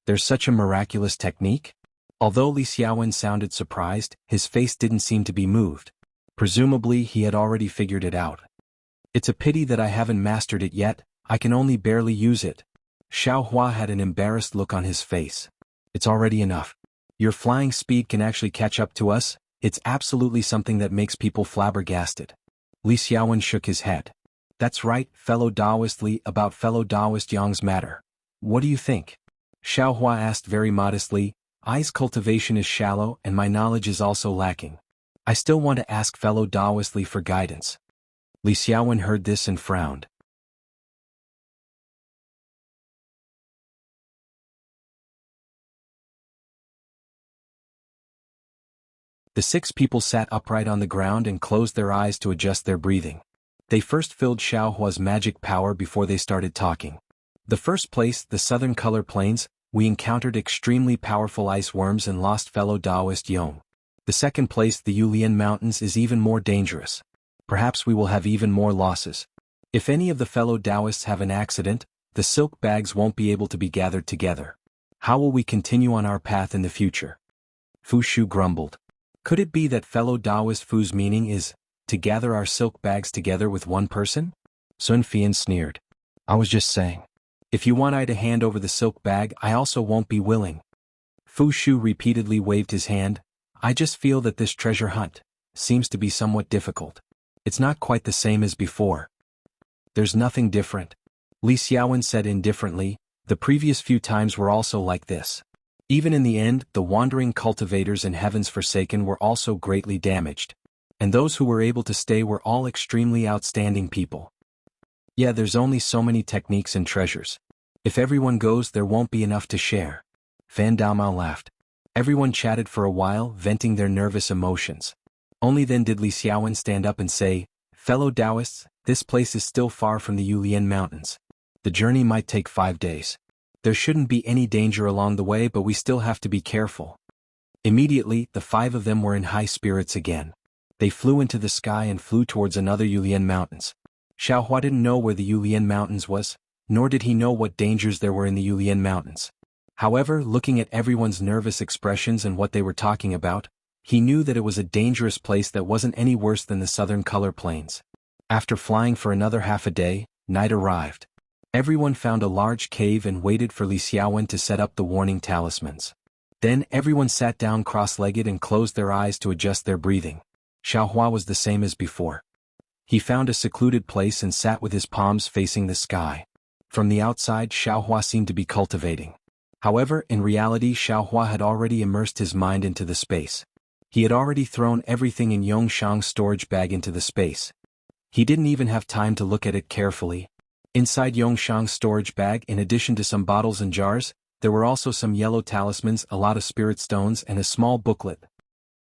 There's such a miraculous technique? Although Li Xiaowen sounded surprised, his face didn't seem to be moved. Presumably he had already figured it out. It's a pity that I haven't mastered it yet, I can only barely use it. Xiao Hua had an embarrassed look on his face. It's already enough. Your flying speed can actually catch up to us, it's absolutely something that makes people flabbergasted. Li Xiaowen shook his head. That's right, fellow Taoist Li, about fellow Taoist Yang's matter. What do you think? Xiao Hua asked very modestly, I's cultivation is shallow and my knowledge is also lacking. I still want to ask fellow Taoist Li for guidance. Li Xiaowen heard this and frowned. The 6 people sat upright on the ground and closed their eyes to adjust their breathing. They first filled Xiao Hua's magic power before they started talking. The first place, the southern color plains, we encountered extremely powerful ice worms and lost fellow Taoist Yong. The second place, the Yulian Mountains, is even more dangerous. Perhaps we will have even more losses. If any of the fellow Taoists have an accident, the silk bags won't be able to be gathered together. How will we continue on our path in the future? Fu Shu grumbled. Could it be that fellow Taoist Fu's meaning is, to gather our silk bags together with one person? Sun Fian sneered. I was just saying. If you want I to hand over the silk bag, I also won't be willing. Fu Shu repeatedly waved his hand. I just feel that this treasure hunt seems to be somewhat difficult. It's not quite the same as before. There's nothing different. Li Xiaowen said indifferently, the previous few times were also like this. Even in the end, the wandering cultivators in Heaven's Forsaken were also greatly damaged. And those who were able to stay were all extremely outstanding people. Yeah, there's only so many techniques and treasures. If everyone goes, there won't be enough to share. Fan Daomao laughed. Everyone chatted for a while, venting their nervous emotions. Only then did Li Xiaowen stand up and say, fellow Taoists, this place is still far from the Yulian Mountains. The journey might take 5 days. There shouldn't be any danger along the way, but we still have to be careful. Immediately, the 5 of them were in high spirits again. They flew into the sky and flew towards another Yulian Mountains. Xiao Hua didn't know where the Yulian Mountains was, nor did he know what dangers there were in the Yulian Mountains. However, looking at everyone's nervous expressions and what they were talking about, he knew that it was a dangerous place that wasn't any worse than the southern color plains. After flying for another half a day, night arrived. Everyone found a large cave and waited for Li Xiaowen to set up the warning talismans. Then everyone sat down cross-legged and closed their eyes to adjust their breathing. Xiao Hua was the same as before. He found a secluded place and sat with his palms facing the sky. From the outside, Xiao Hua seemed to be cultivating. However, in reality, Xiao Hua had already immersed his mind into the space. He had already thrown everything in Yongshang's storage bag into the space. He didn't even have time to look at it carefully. Inside Yongshang's storage bag, in addition to some bottles and jars, there were also some yellow talismans, a lot of spirit stones, and a small booklet.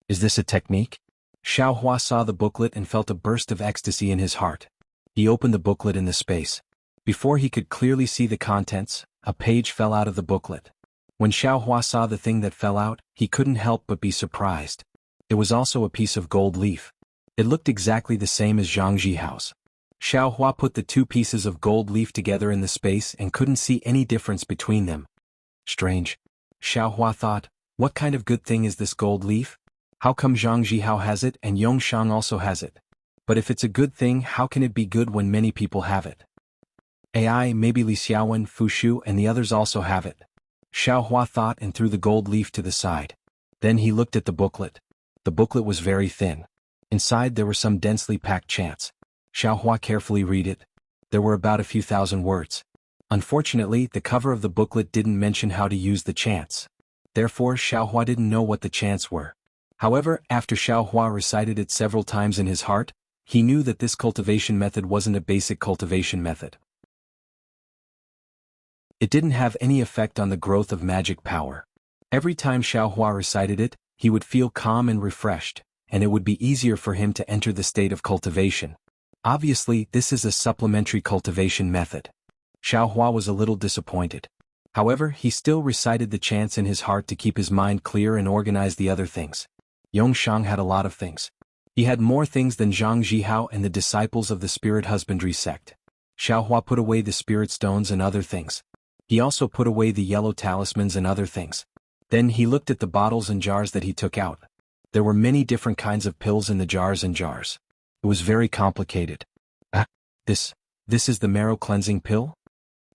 Is this a technique? Xiao Hua saw the booklet and felt a burst of ecstasy in his heart. He opened the booklet in the space. Before he could clearly see the contents, a page fell out of the booklet. When Xiao Hua saw the thing that fell out, he couldn't help but be surprised. It was also a piece of gold leaf. It looked exactly the same as Zhang Jihao's. Xiao Hua put the 2 pieces of gold leaf together in the space and couldn't see any difference between them. Strange. Xiao Hua thought, what kind of good thing is this gold leaf? How come Zhang Jihao has it and Yongshang also has it? But if it's a good thing, how can it be good when many people have it? AI, maybe Li Xiaowen, Fu Shu, and the others also have it. Xiao Hua thought and threw the gold leaf to the side. Then he looked at the booklet. The booklet was very thin. Inside there were some densely packed chants. Xiao Hua carefully read it. There were about a few thousand words. Unfortunately, the cover of the booklet didn't mention how to use the chants. Therefore, Xiao Hua didn't know what the chants were. However, after Xiao Hua recited it several times in his heart, he knew that this cultivation method wasn't a basic cultivation method. It didn't have any effect on the growth of magic power. Every time Xiaohua recited it, he would feel calm and refreshed, and it would be easier for him to enter the state of cultivation. Obviously, this is a supplementary cultivation method. Xiaohua was a little disappointed. However, he still recited the chants in his heart to keep his mind clear and organize the other things. Yongshang had a lot of things. He had more things than Zhang Zhihao and the disciples of the spirit husbandry sect. Xiaohua put away the spirit stones and other things. He also put away the yellow talismans and other things. Then he looked at the bottles and jars that he took out. There were many different kinds of pills in the jars and jars. It was very complicated. This is the marrow cleansing pill?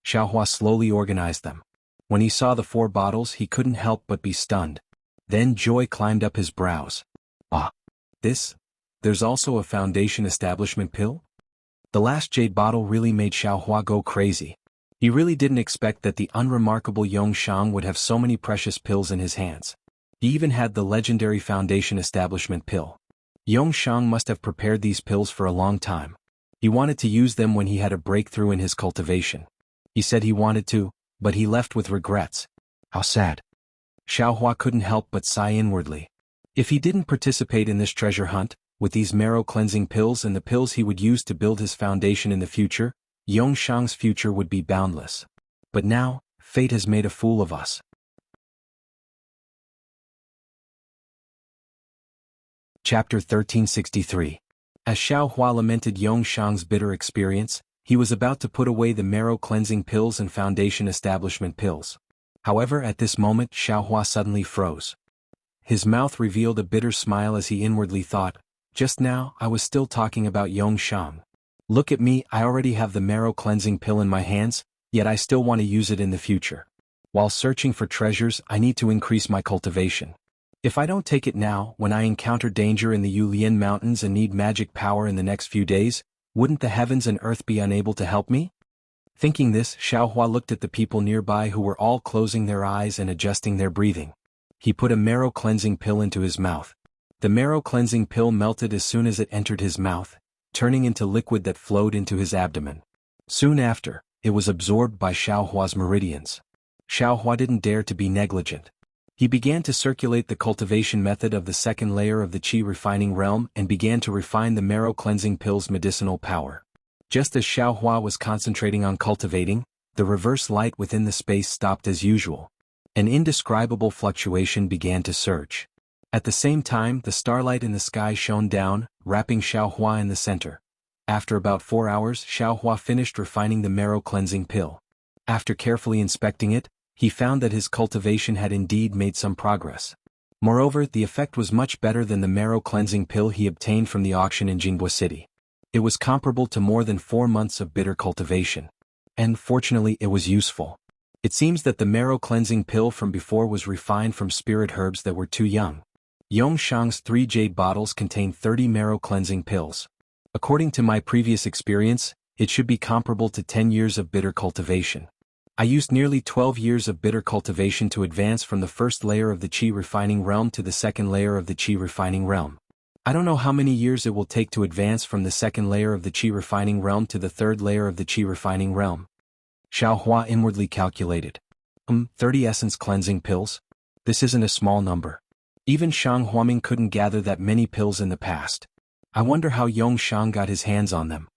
Xiaohua slowly organized them. When he saw the 4 bottles, he couldn't help but be stunned. Then joy climbed up his brows. There's also a foundation establishment pill? The last jade bottle really made Xiaohua go crazy. He really didn't expect that the unremarkable Yongshang would have so many precious pills in his hands. He even had the legendary foundation establishment pill. Yongshang must have prepared these pills for a long time. He wanted to use them when he had a breakthrough in his cultivation. He said he wanted to, but he left with regrets. How sad. Xiaohua couldn't help but sigh inwardly. If he didn't participate in this treasure hunt, with these marrow cleansing pills and the pills he would use to build his foundation in the future, Yongshang's future would be boundless. But now, fate has made a fool of us. Chapter 1363. As Xiaohua lamented Yongshang's bitter experience, he was about to put away the marrow cleansing pills and foundation establishment pills. However, at this moment Xiaohua suddenly froze. His mouth revealed a bitter smile as he inwardly thought, just now I was still talking about Yongshang. Look at me, I already have the marrow cleansing pill in my hands, yet I still want to use it in the future. While searching for treasures, I need to increase my cultivation. If I don't take it now, when I encounter danger in the Yulian Mountains and need magic power in the next few days, wouldn't the heavens and earth be unable to help me? Thinking this, Xiaohua looked at the people nearby who were all closing their eyes and adjusting their breathing. He put a marrow cleansing pill into his mouth. The marrow cleansing pill melted as soon as it entered his mouth, turning into liquid that flowed into his abdomen. Soon after, it was absorbed by Xiaohua's meridians. Xiaohua didn't dare to be negligent. He began to circulate the cultivation method of the second layer of the qi refining realm and began to refine the marrow cleansing pill's medicinal power. Just as Xiaohua was concentrating on cultivating, the reverse light within the space stopped as usual. An indescribable fluctuation began to surge. At the same time, the starlight in the sky shone down, wrapping Xiaohua in the center. After about 4 hours, Xiaohua finished refining the marrow cleansing pill. After carefully inspecting it, he found that his cultivation had indeed made some progress. Moreover, the effect was much better than the marrow cleansing pill he obtained from the auction in Jianghu City. It was comparable to more than 4 months of bitter cultivation. And fortunately, it was useful. It seems that the marrow cleansing pill from before was refined from spirit herbs that were too young. Yongshang's 3 jade bottles contain 30 marrow cleansing pills. According to my previous experience, it should be comparable to 10 years of bitter cultivation. I used nearly 12 years of bitter cultivation to advance from the first layer of the qi refining realm to the second layer of the qi refining realm. I don't know how many years it will take to advance from the second layer of the qi refining realm to the third layer of the qi refining realm. Xiaohua inwardly calculated. 30 essence cleansing pills? This isn't a small number. Even Shang Huaming couldn't gather that many pills in the past. I wonder how Yongshang got his hands on them.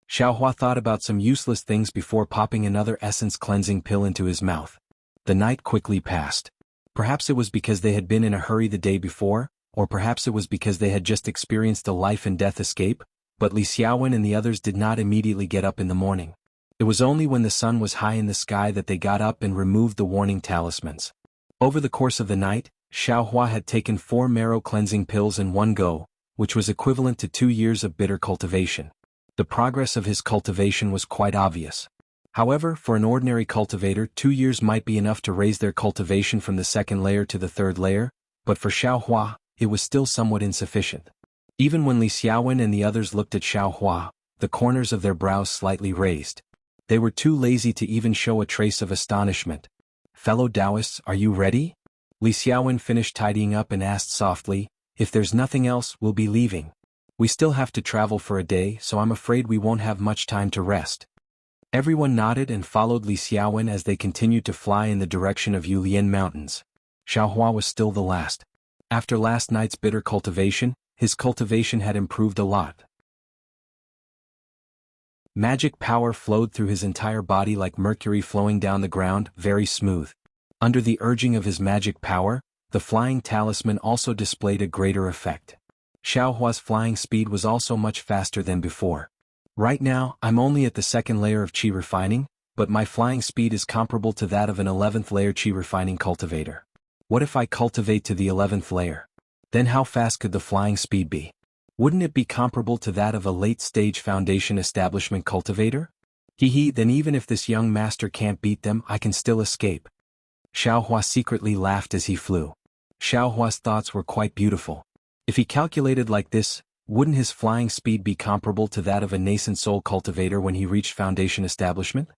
Xiaohua thought about some useless things before popping another essence cleansing pill into his mouth. The night quickly passed. Perhaps it was because they had been in a hurry the day before, or perhaps it was because they had just experienced a life and death escape, but Li Xiaowen and the others did not immediately get up in the morning. It was only when the sun was high in the sky that they got up and removed the warning talismans. Over the course of the night, Xiaohua had taken 4 marrow cleansing pills in one go, which was equivalent to 2 years of bitter cultivation. The progress of his cultivation was quite obvious. However, for an ordinary cultivator, 2 years might be enough to raise their cultivation from the second layer to the third layer, but for Xiaohua, it was still somewhat insufficient. Even when Li Xiaowen and the others looked at Xiaohua, the corners of their brows slightly raised. They were too lazy to even show a trace of astonishment. "Fellow Taoists, are you ready?" Li Xiaowen finished tidying up and asked softly, "If there's nothing else, we'll be leaving. We still have to travel for a day, so I'm afraid we won't have much time to rest." Everyone nodded and followed Li Xiaowen as they continued to fly in the direction of Yulian Mountains. Xiaohua was still the last. After last night's bitter cultivation, his cultivation had improved a lot. Magic power flowed through his entire body like mercury flowing down the ground, very smooth. Under the urging of his magic power, the flying talisman also displayed a greater effect. Xiaohua's flying speed was also much faster than before. Right now, I'm only at the second layer of qi refining, but my flying speed is comparable to that of an 11th layer qi refining cultivator. What if I cultivate to the 11th layer? Then how fast could the flying speed be? Wouldn't it be comparable to that of a late-stage foundation establishment cultivator? Then even if this young master can't beat them, I can still escape. Xiaohua secretly laughed as he flew. Xiaohua's thoughts were quite beautiful. If he calculated like this, wouldn't his flying speed be comparable to that of a nascent soul cultivator when he reached foundation establishment?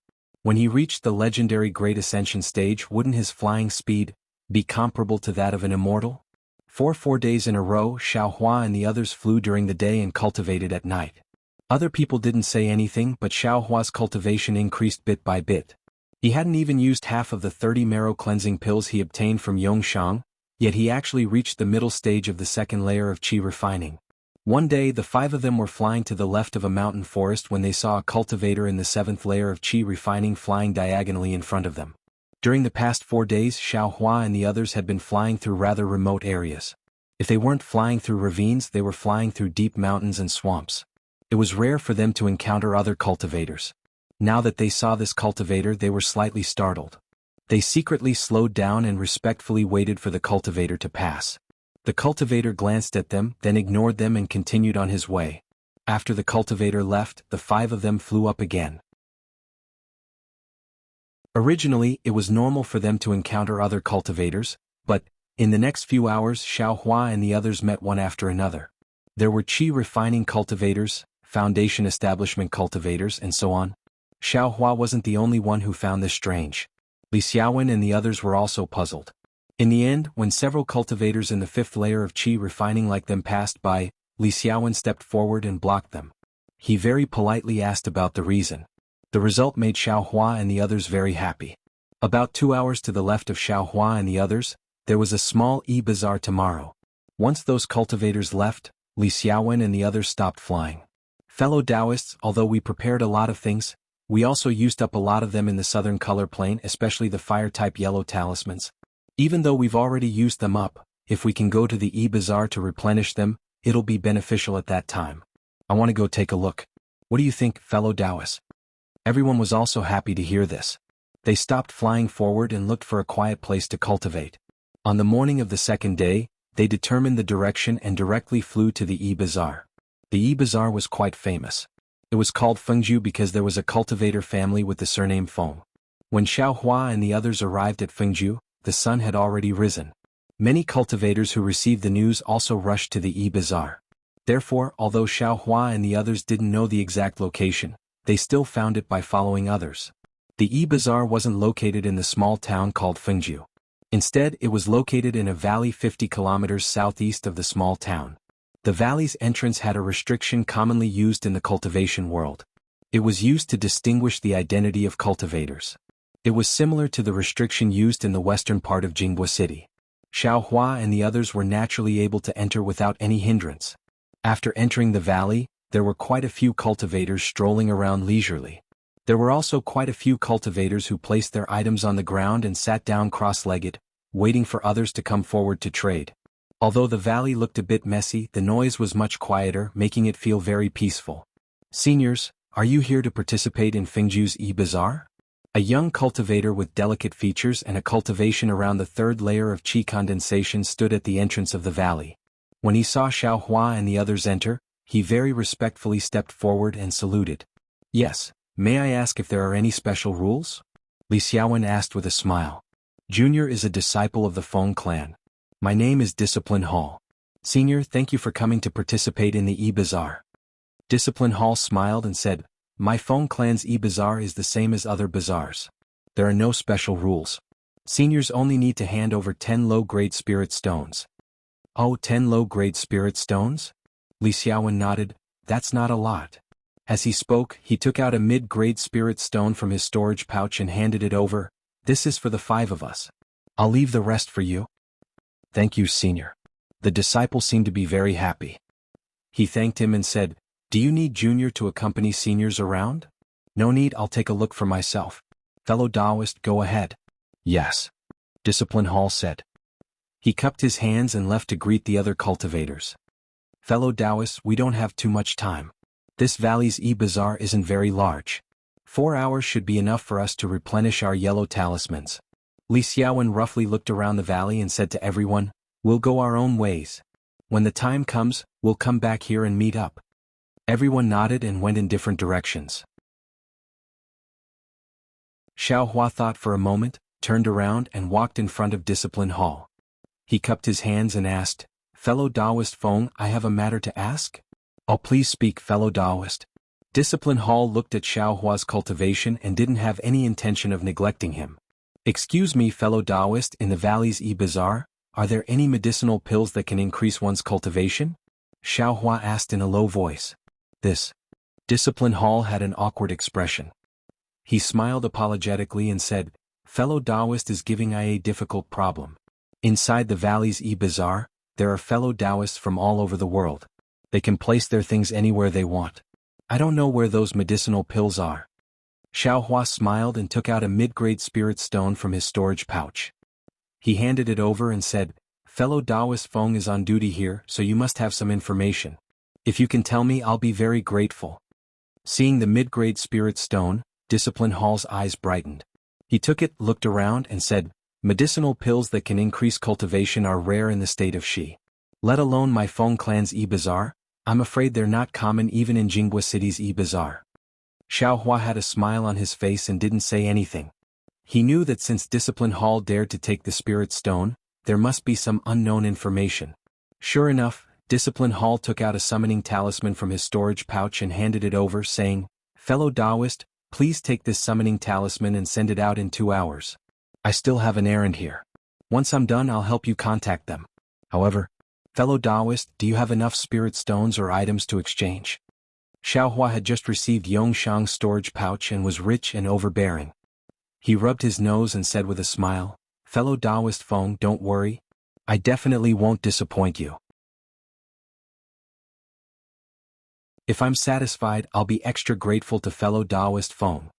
When he reached the legendary Great Ascension stage, wouldn't his flying speed be comparable to that of an immortal? For 4 days in a row, Xiaohua and the others flew during the day and cultivated at night. Other people didn't say anything, but Xiaohua's cultivation increased bit by bit. He hadn't even used half of the 30 marrow cleansing pills he obtained from Yongshang, yet he actually reached the middle stage of the second layer of qi refining. One day the 5 of them were flying to the left of a mountain forest when they saw a cultivator in the 7th layer of qi refining flying diagonally in front of them. During the past 4 days, Xiaohua and the others had been flying through rather remote areas. If they weren't flying through ravines, they were flying through deep mountains and swamps. It was rare for them to encounter other cultivators. Now that they saw this cultivator, they were slightly startled. They secretly slowed down and respectfully waited for the cultivator to pass. The cultivator glanced at them, then ignored them and continued on his way. After the cultivator left, the 5 of them flew up again. Originally, it was normal for them to encounter other cultivators, but, in the next few hours, Xiaohua and the others met one after another. There were qi refining cultivators, foundation establishment cultivators, and so on. Xiaohua wasn't the only one who found this strange. Li Xiaowen and the others were also puzzled. In the end, when several cultivators in the 5th layer of qi refining like them passed by, Li Xiaowen stepped forward and blocked them. He very politely asked about the reason. The result made Xiaohua and the others very happy. About 2 hours to the left of Xiaohua and the others, there was a small bazaar tomorrow. Once those cultivators left, Li Xiaowen and the others stopped flying. Fellow Taoists, although we prepared a lot of things, we also used up a lot of them in the southern color plane, especially the fire-type yellow talismans. Even though we've already used them up, if we can go to the bazaar to replenish them, it'll be beneficial at that time. I want to go take a look. What do you think, fellow Taoists? Everyone was also happy to hear this. They stopped flying forward and looked for a quiet place to cultivate. On the morning of the second day, they determined the direction and directly flew to the bazaar. The bazaar was quite famous. It was called Fengzhu because there was a cultivator family with the surname Feng. When Xiaohua and the others arrived at Fengzhu, the sun had already risen. Many cultivators who received the news also rushed to the bazaar. Therefore, although Xiaohua and the others didn't know the exact location, they still found it by following others. The bazaar wasn't located in the small town called Fengzhu. Instead, it was located in a valley 50 kilometers southeast of the small town. The valley's entrance had a restriction commonly used in the cultivation world. It was used to distinguish the identity of cultivators. It was similar to the restriction used in the western part of Jianghu city. Xiaohua and the others were naturally able to enter without any hindrance. After entering the valley, there were quite a few cultivators strolling around leisurely. There were also quite a few cultivators who placed their items on the ground and sat down cross-legged, waiting for others to come forward to trade. Although the valley looked a bit messy, the noise was much quieter, making it feel very peaceful. Seniors, are you here to participate in Fengzhu's bazaar? A young cultivator with delicate features and a cultivation around the 3rd layer of qi condensation stood at the entrance of the valley. When he saw Xiaohua and the others enter, he very respectfully stepped forward and saluted. Yes, may I ask if there are any special rules? Li Xiaowen asked with a smile. Junior is a disciple of the Feng clan. My name is Discipline Hall. Senior, thank you for coming to participate in the bazaar. Discipline Hall smiled and said, My Feng clan's bazaar is the same as other bazaars. There are no special rules. Seniors only need to hand over 10 low-grade spirit stones. Oh, 10 low-grade spirit stones? Li Xiaowen nodded. That's not a lot. As he spoke, he took out a mid-grade spirit stone from his storage pouch and handed it over. This is for the 5 of us. I'll leave the rest for you. Thank you, Senior. The disciple seemed to be very happy. He thanked him and said, Do you need Junior to accompany seniors around? No need, I'll take a look for myself. Fellow Taoist, go ahead. Yes. Discipline Hall said. He cupped his hands and left to greet the other cultivators. Fellow Taoists, we don't have too much time. This valley's bazaar isn't very large. 4 hours should be enough for us to replenish our yellow talismans. Li Xiaowen roughly looked around the valley and said to everyone, We'll go our own ways. When the time comes, we'll come back here and meet up. Everyone nodded and went in different directions. Xiao Hua thought for a moment, turned around and walked in front of Discipline Hall. He cupped his hands and asked, Fellow Taoist Feng, I have a matter to ask? Oh, please speak, fellow Taoist. Discipline Hall looked at Xiao Hua's cultivation and didn't have any intention of neglecting him. Excuse me, fellow Taoist, in the valley's bazaar, are there any medicinal pills that can increase one's cultivation? Xiao Hua asked in a low voice. This. Discipline Hall had an awkward expression. He smiled apologetically and said, Fellow Taoist is giving I a difficult problem. Inside the valley's bazaar, there are fellow Taoists from all over the world. They can place their things anywhere they want. I don't know where those medicinal pills are. Xiao Hua smiled and took out a mid-grade spirit stone from his storage pouch. He handed it over and said, Fellow Taoist Feng is on duty here, so you must have some information. If you can tell me, I'll be very grateful. Seeing the mid-grade spirit stone, Discipline Hall's eyes brightened. He took it, looked around and said, Medicinal pills that can increase cultivation are rare in the state of Xi. Let alone my Feng clan's bazaar, I'm afraid they're not common even in Jianghu City's bazaar. Xiao Hua had a smile on his face and didn't say anything. He knew that since Discipline Hall dared to take the spirit stone, there must be some unknown information. Sure enough, Discipline Hall took out a summoning talisman from his storage pouch and handed it over, saying, Fellow Taoist, please take this summoning talisman and send it out in 2 hours. I still have an errand here. Once I'm done, I'll help you contact them. However, fellow Taoist, do you have enough spirit stones or items to exchange? Xiao Hua had just received Yongshang's storage pouch and was rich and overbearing. He rubbed his nose and said with a smile, Fellow Taoist Feng, don't worry. I definitely won't disappoint you. If I'm satisfied, I'll be extra grateful to fellow Taoist Feng.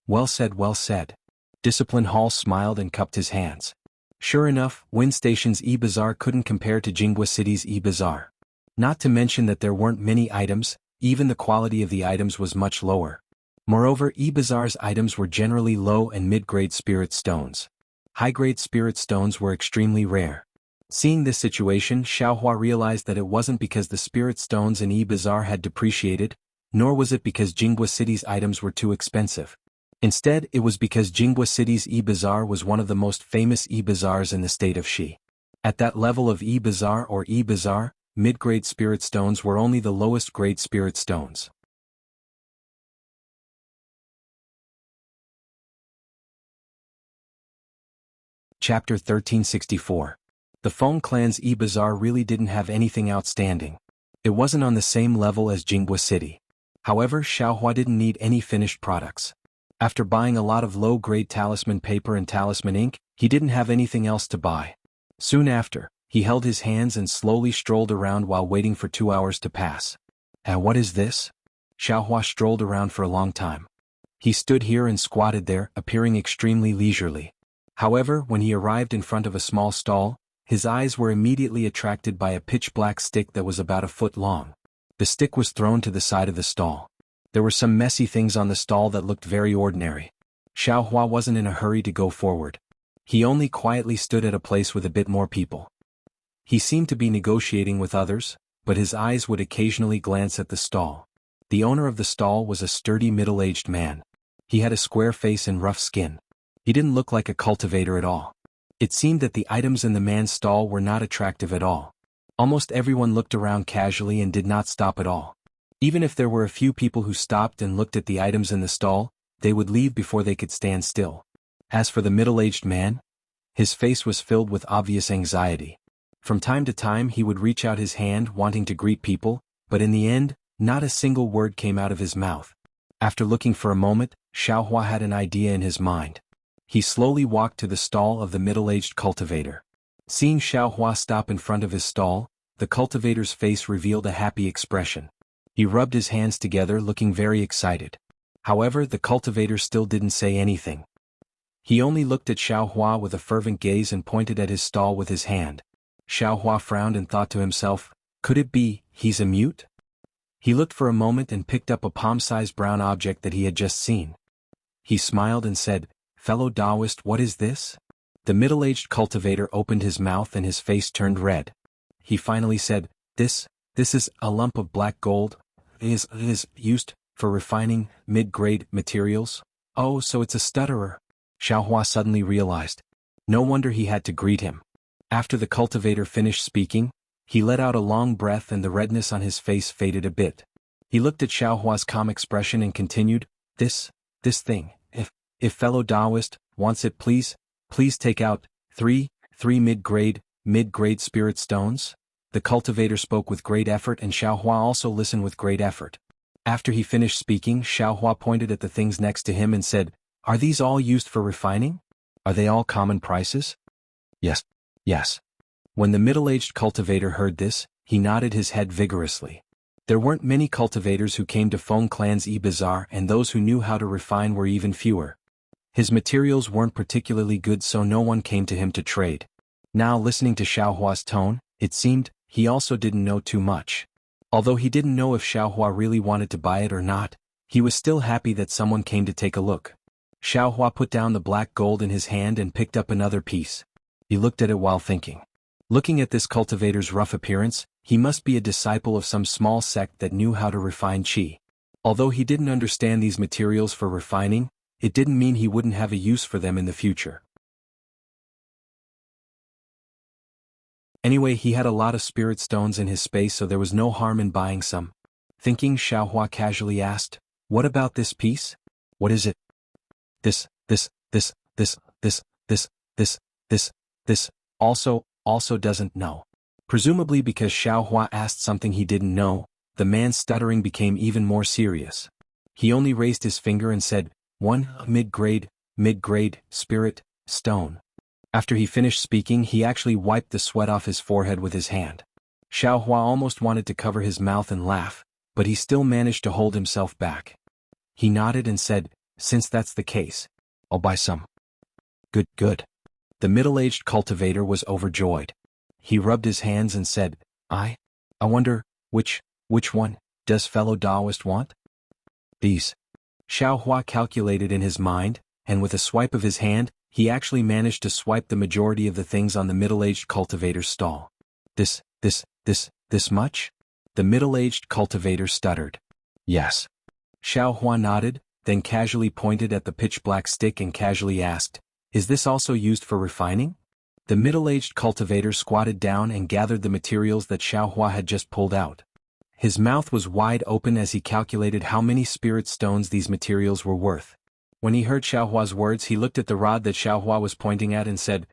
Well said, well said. Discipline Hall smiled and cupped his hands. Sure enough, Wind Station's bazaar couldn't compare to Jianghu City's bazaar. Not to mention that there weren't many items, even the quality of the items was much lower. Moreover, bazaar's items were generally low and mid-grade spirit stones. High-grade spirit stones were extremely rare. Seeing this situation, Xiao Hua realized that it wasn't because the spirit stones in bazaar had depreciated, nor was it because Jianghu City's items were too expensive. Instead, it was because Jianghu City's bazaar was one of the most famous bazaars in the state of Xi. At that level of bazaar or bazaar, mid-grade spirit stones were only the lowest grade spirit stones. Chapter 1364. The Feng clan's bazaar really didn't have anything outstanding. It wasn't on the same level as Jianghu City. However, Xiao Hua didn't need any finished products. After buying a lot of low-grade talisman paper and talisman ink, he didn't have anything else to buy. Soon after, he held his hands and slowly strolled around while waiting for 2 hours to pass. What is this? Xiao Hua strolled around for a long time. He stood here and squatted there, appearing extremely leisurely. However, when he arrived in front of a small stall, his eyes were immediately attracted by a pitch-black stick that was about a foot long. The stick was thrown to the side of the stall. There were some messy things on the stall that looked very ordinary. Xiao Hua wasn't in a hurry to go forward. He only quietly stood at a place with a bit more people. He seemed to be negotiating with others, but his eyes would occasionally glance at the stall. The owner of the stall was a sturdy middle-aged man. He had a square face and rough skin. He didn't look like a cultivator at all. It seemed that the items in the man's stall were not attractive at all. Almost everyone looked around casually and did not stop at all. Even if there were a few people who stopped and looked at the items in the stall, they would leave before they could stand still. As for the middle-aged man, his face was filled with obvious anxiety. From time to time he would reach out his hand wanting to greet people, but in the end, Not a single word came out of his mouth. After looking for a moment, Xiaohua had an idea in his mind. He slowly walked to the stall of the middle-aged cultivator. Seeing Xiaohua stop in front of his stall, the cultivator's face revealed a happy expression. He rubbed his hands together, looking very excited. However, the cultivator still didn't say anything. He only looked at Xiaohua with a fervent gaze and pointed at his stall with his hand. Xiaohua frowned and thought to himself, could it be, he's a mute? He looked for a moment and picked up a palm-sized brown object that he had just seen. He smiled and said, fellow Taoist, what is this? The middle-aged cultivator opened his mouth and his face turned red. He finally said, This is a lump of black gold. It is used for refining mid-grade materials. Oh, so it's a stutterer. Xiaohua suddenly realized. No wonder he had to greet him. After the cultivator finished speaking, he let out a long breath and the redness on his face faded a bit. He looked at Xiaohua's calm expression and continued, This thing, if fellow Taoist wants it, please take out three mid-grade spirit stones. The cultivator spoke with great effort and Xiaohua also listened with great effort. After he finished speaking, Xiaohua pointed at the things next to him and said, Are these all used for refining? Are they all common prices? Yes. When the middle-aged cultivator heard this, he nodded his head vigorously. There weren't many cultivators who came to Feng Clan's bazaar, and those who knew how to refine were even fewer. His materials weren't particularly good, so no one came to him to trade. Now, listening to Xiaohua's tone, it seemed he also didn't know too much. Although he didn't know if Xiaohua really wanted to buy it or not, he was still happy that someone came to take a look. Xiaohua put down the black gold in his hand and picked up another piece. He looked at it while thinking. Looking at this cultivator's rough appearance, he must be a disciple of some small sect that knew how to refine qi. Although he didn't understand these materials for refining, it didn't mean he wouldn't have a use for them in the future. Anyway, he had a lot of spirit stones in his space, so there was no harm in buying some. Thinking, Xiaohua casually asked, What about this piece? What is it? This also doesn't know. Presumably because Xiaohua asked something he didn't know, the man's stuttering became even more serious. He only raised his finger and said, One mid-grade spirit stone. After he finished speaking, he actually wiped the sweat off his forehead with his hand. Xiaohua almost wanted to cover his mouth and laugh, but he still managed to hold himself back. He nodded and said, Since that's the case, I'll buy some. Good. The middle-aged cultivator was overjoyed. He rubbed his hands and said, I wonder, which one does fellow Taoist want? These. Xiaohua calculated in his mind, and with a swipe of his hand, he actually managed to swipe the majority of the things on the middle-aged cultivator's stall. This much? The middle-aged cultivator stuttered. Yes. Xiaohua nodded, then casually pointed at the pitch-black stick and casually asked, Is this also used for refining? The middle-aged cultivator squatted down and gathered the materials that Xiaohua had just pulled out. His mouth was wide open as he calculated how many spirit stones these materials were worth. When he heard Xiaohua's words, he looked at the rod that Xiaohua was pointing at and said,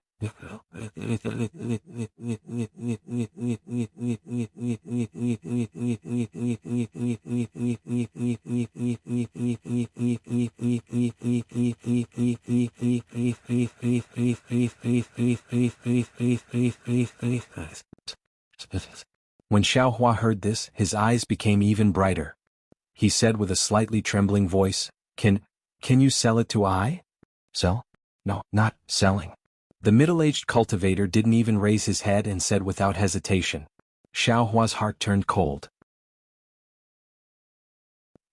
When Xiaohua heard this, his eyes became even brighter. He said with a slightly trembling voice, Can you sell it to I? Sell? No, not selling. The middle-aged cultivator didn't even raise his head and said without hesitation. Xiaohua's heart turned cold.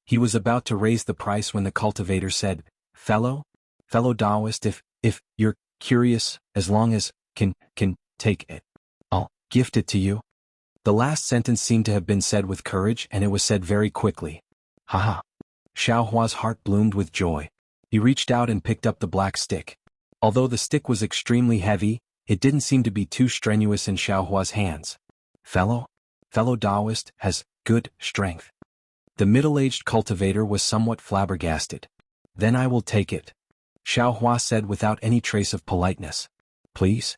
He was about to raise the price when the cultivator said, Fellow Taoist, if you're curious, as long as can take it, I'll gift it to you. The last sentence seemed to have been said with courage, and it was said very quickly. Haha. Xiaohua's heart bloomed with joy. He reached out and picked up the black stick. Although the stick was extremely heavy, it didn't seem to be too strenuous in Xiaohua's hands. Fellow Taoist has good strength. The middle-aged cultivator was somewhat flabbergasted. Then I will take it. Xiaohua said without any trace of politeness. Please?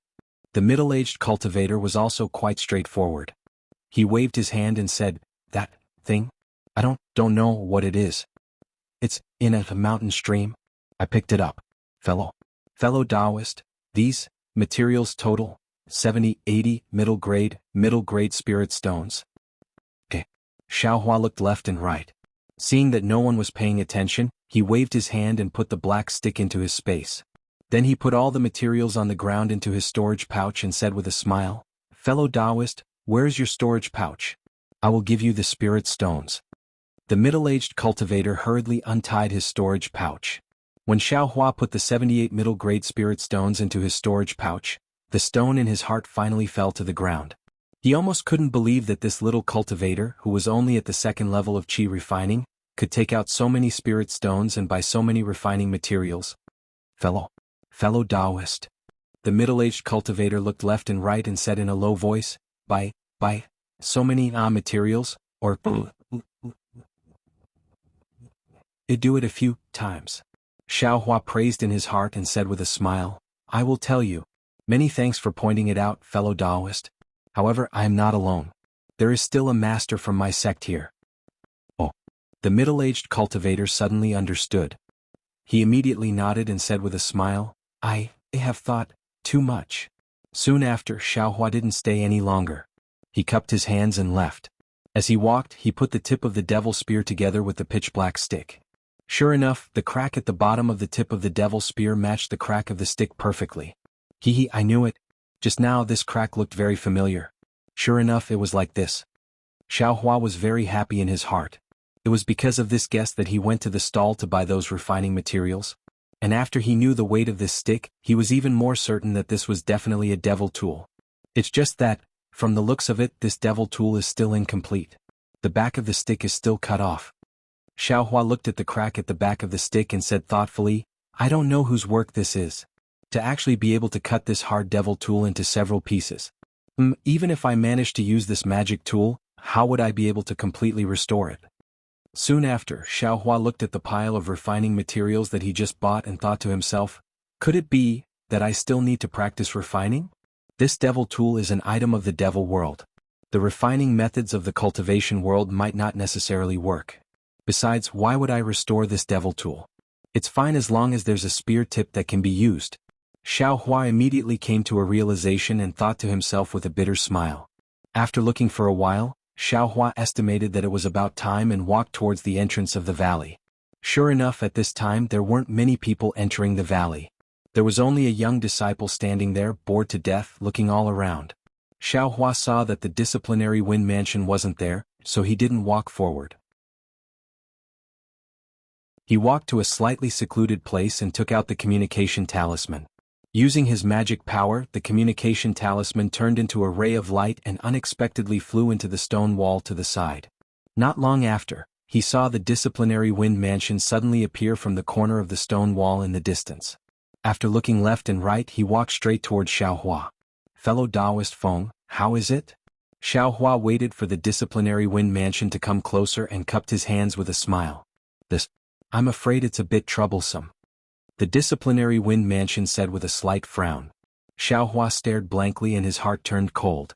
The middle-aged cultivator was also quite straightforward. He waved his hand and said, That thing? don't know what it is. It's in a mountain stream. I picked it up. Fellow Taoist, these materials total 70, 80 middle grade spirit stones. Okay. Xiaohua looked left and right. Seeing that no one was paying attention, he waved his hand and put the black stick into his space. Then he put all the materials on the ground into his storage pouch and said with a smile, "Fellow Taoist, where's your storage pouch? I will give you the spirit stones." The middle-aged cultivator hurriedly untied his storage pouch. When Xiaohua put the 78 middle-grade spirit stones into his storage pouch, the stone in his heart finally fell to the ground. He almost couldn't believe that this little cultivator, who was only at the second level of qi refining, could take out so many spirit stones and buy so many refining materials. Fellow Taoist. The middle-aged cultivator looked left and right and said in a low voice, buy so many materials, or do it a few times. Xiaohua praised in his heart and said with a smile, "I will tell you. Many thanks for pointing it out, fellow Taoist. However, I am not alone. There is still a master from my sect here." Oh. The middle-aged cultivator suddenly understood. He immediately nodded and said with a smile, I have thought too much." Soon after, Xiaohua didn't stay any longer. He cupped his hands and left. As he walked, he put the tip of the devil spear together with the pitch-black stick. Sure enough, the crack at the bottom of the tip of the devil spear matched the crack of the stick perfectly. I knew it. Just now this crack looked very familiar. Sure enough, it was like this. Xiaohua was very happy in his heart. It was because of this guess that he went to the stall to buy those refining materials. And after he knew the weight of this stick, he was even more certain that this was definitely a devil tool. It's just that, from the looks of it, this devil tool is still incomplete. The back of the stick is still cut off. Xiaohua looked at the crack at the back of the stick and said thoughtfully, "I don't know whose work this is. To actually be able to cut this hard devil tool into several pieces. Even if I managed to use this magic tool, how would I be able to completely restore it?" Soon after, Xiaohua looked at the pile of refining materials that he just bought and thought to himself, could it be that I still need to practice refining? This devil tool is an item of the devil world. The refining methods of the cultivation world might not necessarily work. Besides, why would I restore this devil tool? It's fine as long as there's a spear tip that can be used. Xiaohua immediately came to a realization and thought to himself with a bitter smile. After looking for a while, Xiaohua estimated that it was about time and walked towards the entrance of the valley. Sure enough, at this time there weren't many people entering the valley. There was only a young disciple standing there, bored to death, looking all around. Xiaohua saw that the disciplinary Wind Mansion wasn't there, so he didn't walk forward. He walked to a slightly secluded place and took out the communication talisman. Using his magic power, the communication talisman turned into a ray of light and unexpectedly flew into the stone wall to the side. Not long after, he saw the disciplinary Wind Mansion suddenly appear from the corner of the stone wall in the distance. After looking left and right, he walked straight towards Xiaohua. "Fellow Taoist Feng, how is it?" Xiaohua waited for the disciplinary Wind Mansion to come closer and cupped his hands with a smile. I'm afraid it's a bit troublesome." The disciplinary Wind Mansion said with a slight frown. Xiaohua stared blankly and his heart turned cold.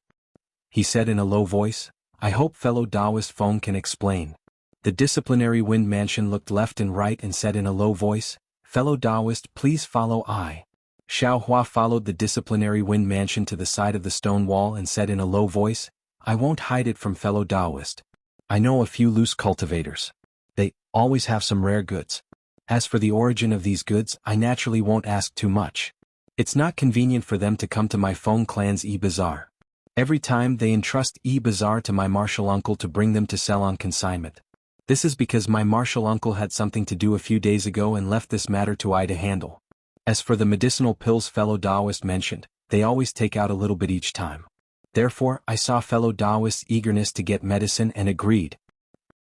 He said in a low voice, "I hope fellow Taoist Feng can explain." The disciplinary Wind Mansion looked left and right and said in a low voice, "Fellow Taoist, please follow I." Xiaohua followed the disciplinary Wind Mansion to the side of the stone wall and said in a low voice, "I won't hide it from fellow Taoist. I know a few loose cultivators. They always have some rare goods. As for the origin of these goods, I naturally won't ask too much. It's not convenient for them to come to my Feng clan's e-bazaar. Every time they entrust e-bazaar to my martial uncle to bring them to sell on consignment. This is because my martial uncle had something to do a few days ago and left this matter to I to handle. As for the medicinal pills fellow Taoist mentioned, they always take out a little bit each time. Therefore, I saw fellow Taoist's eagerness to get medicine and agreed.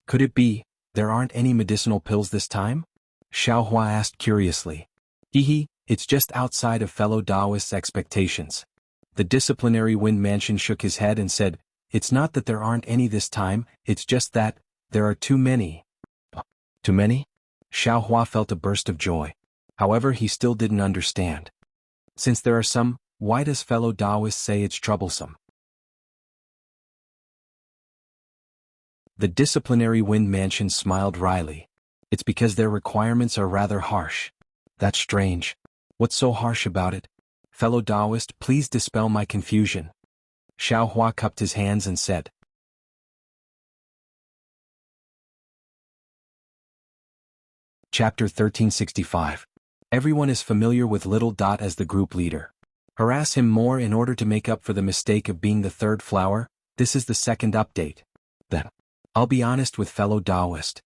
Could it be there aren't any medicinal pills this time?" Xiaohua asked curiously. It's just outside of fellow Taoist's expectations." The disciplinary Wind Mansion shook his head and said, "It's not that there aren't any this time, it's just that there are too many." Too many? Xiaohua felt a burst of joy. However, he still didn't understand. Since there are some, why does fellow Taoist say it's troublesome? The disciplinary Wind Mansion smiled wryly. It's because their requirements are rather harsh. That's strange. What's so harsh about it? Fellow Taoist, please dispel my confusion. Xiao Hua cupped his hands and said. Chapter 1365. Everyone is familiar with Little Dot as the group leader. Harass him more in order to make up for the mistake of being the third flower. This is the second update. Then, I'll be honest with fellow Taoist.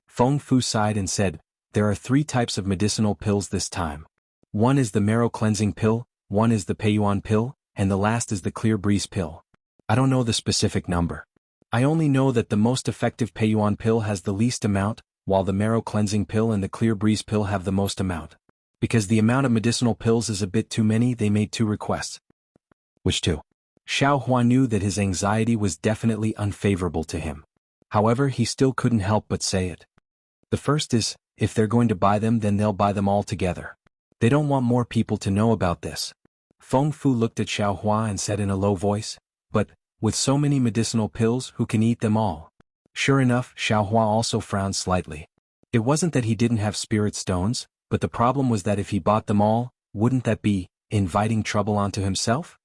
Feng Fu sighed and said, there are 3 types of medicinal pills this time. One is the marrow cleansing pill, one is the Peiyuan pill, and the last is the clear breeze pill. I don't know the specific number. I only know that the most effective Peiyuan pill has the least amount, while the marrow cleansing pill and the clear breeze pill have the most amount. Because the amount of medicinal pills is a bit too many, they made 2 requests. Which 2? Xiao Hua knew that his anxiety was definitely unfavorable to him. However, he still couldn't help but say it. The first is, if they're going to buy them, then they'll buy them all together. They don't want more people to know about this. Feng Fu looked at Xiao Hua and said in a low voice, but, with so many medicinal pills, who can eat them all? Sure enough, Xiao Hua also frowned slightly. It wasn't that he didn't have spirit stones, but the problem was that if he bought them all, wouldn't that be inviting trouble onto himself?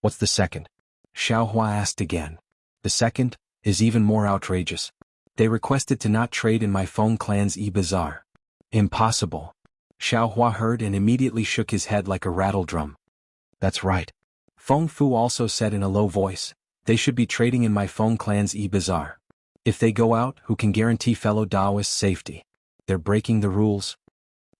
What's the second? Xiao Hua asked again. The second is even more outrageous. They requested to not trade in my Feng clan's e-bazaar. Impossible. Xiao Hua heard and immediately shook his head like a rattle drum. That's right. Feng Fu also said in a low voice, they should be trading in my Feng clan's e-bazaar. If they go out, who can guarantee fellow Taoists' safety? They're breaking the rules.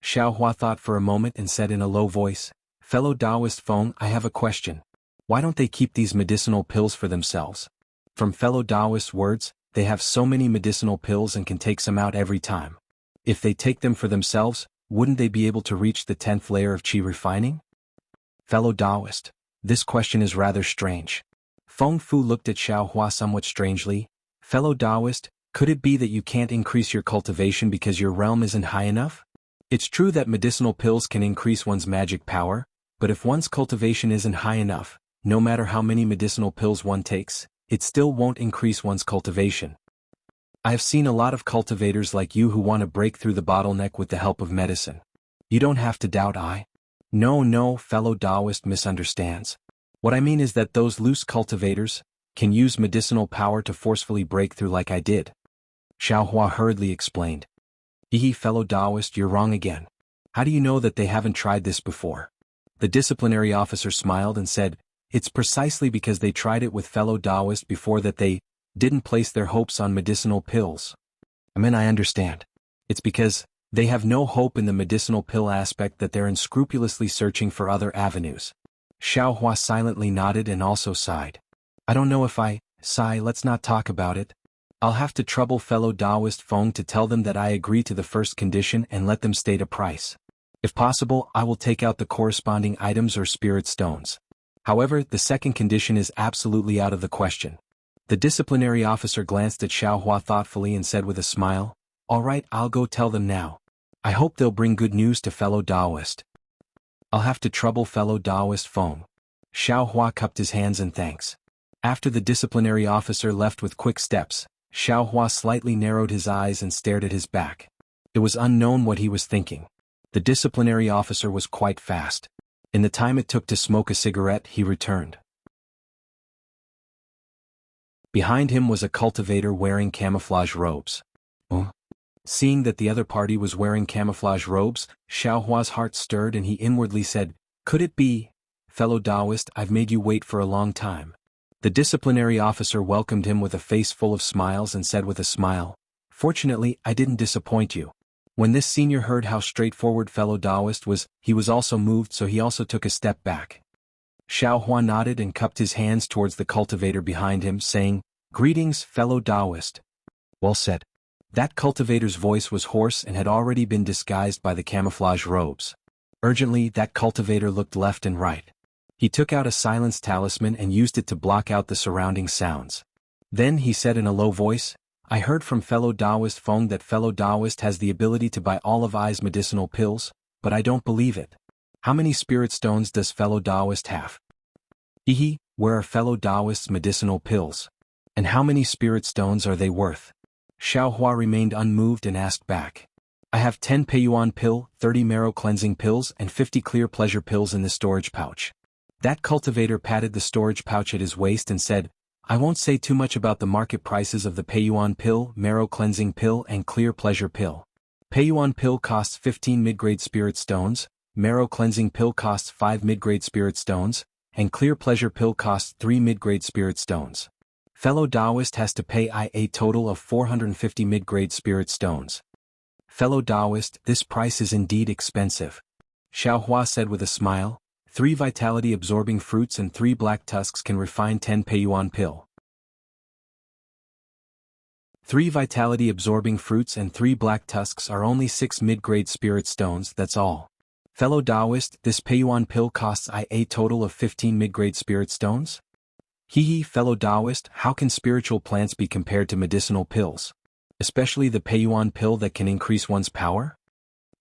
Xiao Hua thought for a moment and said in a low voice, fellow Taoist Feng, I have a question. Why don't they keep these medicinal pills for themselves? From fellow Taoist words, they have so many medicinal pills and can take some out every time. If they take them for themselves, wouldn't they be able to reach the 10th layer of qi refining? Fellow Taoist, this question is rather strange. Feng Fu looked at Xiao Hua somewhat strangely. Fellow Taoist, could it be that you can't increase your cultivation because your realm isn't high enough? It's true that medicinal pills can increase one's magic power, but if one's cultivation isn't high enough, no matter how many medicinal pills one takes, it still won't increase one's cultivation. I have seen a lot of cultivators like you who want to break through the bottleneck with the help of medicine. You don't have to doubt I. No, fellow Taoist misunderstands. What I mean is that those loose cultivators can use medicinal power to forcefully break through like I did. Xiao Hua hurriedly explained. Fellow Taoist, you're wrong again. How do you know that they haven't tried this before? The disciplinary officer smiled and said, it's precisely because they tried it with fellow Taoist before that they didn't place their hopes on medicinal pills. I understand. It's because they have no hope in the medicinal pill aspect that they're unscrupulously searching for other avenues. Xiao Hua silently nodded and also sighed. I don't know if I sigh, let's not talk about it. I'll have to trouble fellow Taoist Feng to tell them that I agree to the first condition and let them state a price. If possible, I will take out the corresponding items or spirit stones. However, the second condition is absolutely out of the question. The disciplinary officer glanced at Xiao Hua thoughtfully and said with a smile, all right, I'll go tell them now. I hope they'll bring good news to fellow Taoist. I'll have to trouble fellow Taoist Feng. Xiao Hua cupped his hands in thanks. After the disciplinary officer left with quick steps, Xiao Hua slightly narrowed his eyes and stared at his back. It was unknown what he was thinking. The disciplinary officer was quite fast. In the time it took to smoke a cigarette, he returned. Behind him was a cultivator wearing camouflage robes. Seeing that the other party was wearing camouflage robes, Xiao Hua's heart stirred and he inwardly said, could it be? Fellow Taoist, I've made you wait for a long time. The disciplinary officer welcomed him with a face full of smiles and said with a smile, fortunately, I didn't disappoint you. When this senior heard how straightforward fellow Taoist was, he was also moved, so he also took a step back. Xiao Hua nodded and cupped his hands towards the cultivator behind him, saying, greetings, fellow Taoist. Well said. That cultivator's voice was hoarse and had already been disguised by the camouflage robes. Urgently, that cultivator looked left and right. He took out a silence talisman and used it to block out the surrounding sounds. Then he said in a low voice, I heard from fellow Taoist Feng that fellow Taoist has the ability to buy all of I's medicinal pills, but I don't believe it. How many spirit stones does fellow Taoist have? Where are fellow Taoist's medicinal pills? And how many spirit stones are they worth? Xiaohua remained unmoved and asked back. I have 10 Peiyuan pill, 30 marrow cleansing pills and 50 clear pleasure pills in the storage pouch. That cultivator patted the storage pouch at his waist and said, I won't say too much about the market prices of the Peiyuan pill, marrow cleansing pill and clear pleasure pill. Peiyuan pill costs 15 mid-grade spirit stones, marrow cleansing pill costs 5 mid-grade spirit stones, and clear pleasure pill costs 3 mid-grade spirit stones. Fellow Taoist has to pay a total of 450 mid-grade spirit stones. Fellow Taoist, this price is indeed expensive. Xiaohua said with a smile, 3 vitality-absorbing fruits and 3 black tusks can refine 10 Peiyuan pill. 3 vitality-absorbing fruits and 3 black tusks are only 6 mid-grade spirit stones, that's all. Fellow Taoist, this Peiyuan pill costs a total of 15 mid-grade spirit stones? Hee fellow Taoist, how can spiritual plants be compared to medicinal pills? Especially the Peiyuan pill that can increase one's power?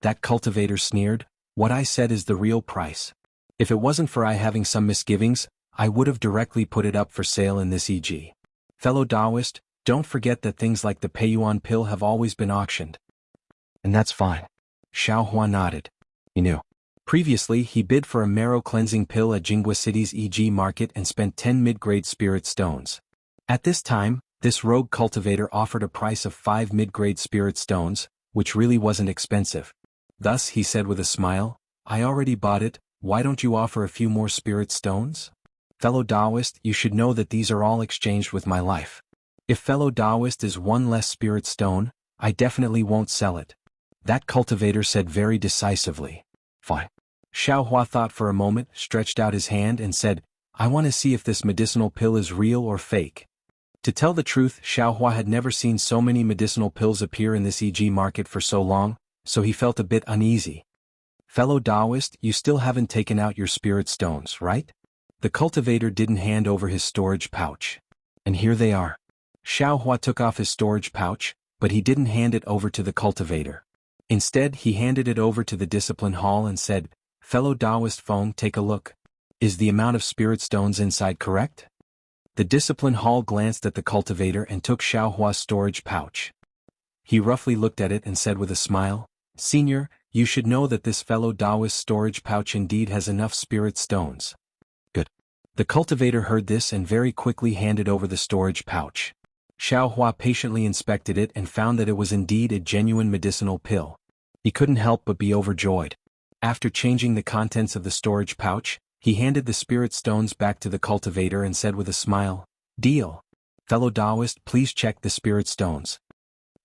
That cultivator sneered, what I said is the real price. If it wasn't for I having some misgivings, I would have directly put it up for sale in this e.g. Fellow Taoist, don't forget that things like the Peiyuan pill have always been auctioned. And that's fine. Xiaohua nodded. He knew. Previously he bid for a marrow cleansing pill at Jianghu City's e.g. market and spent 10 mid-grade spirit stones. At this time, this rogue cultivator offered a price of 5 mid-grade spirit stones, which really wasn't expensive. Thus he said with a smile, I already bought it, why don't you offer a few more spirit stones? Fellow Taoist, you should know that these are all exchanged with my life. If fellow Taoist is 1 less spirit stone, I definitely won't sell it. That cultivator said very decisively. Fine. Xiaohua thought for a moment, stretched out his hand and said, I want to see if this medicinal pill is real or fake. To tell the truth, Xiaohua had never seen so many medicinal pills appear in this e.g. market for so long, so he felt a bit uneasy. Fellow Taoist, you still haven't taken out your spirit stones, right? The cultivator didn't hand over his storage pouch. And here they are. Xiaohua took off his storage pouch, but he didn't hand it over to the cultivator. Instead, he handed it over to the discipline hall and said, Fellow Taoist Feng, take a look. Is the amount of spirit stones inside correct? The discipline hall glanced at the cultivator and took Xiaohua's storage pouch. He roughly looked at it and said with a smile, Senior, you should know that this fellow Taoist storage pouch indeed has enough spirit stones. Good. The cultivator heard this and very quickly handed over the storage pouch. Xiaohua patiently inspected it and found that it was indeed a genuine medicinal pill. He couldn't help but be overjoyed. After changing the contents of the storage pouch, he handed the spirit stones back to the cultivator and said with a smile, Deal. Fellow Taoist, please check the spirit stones.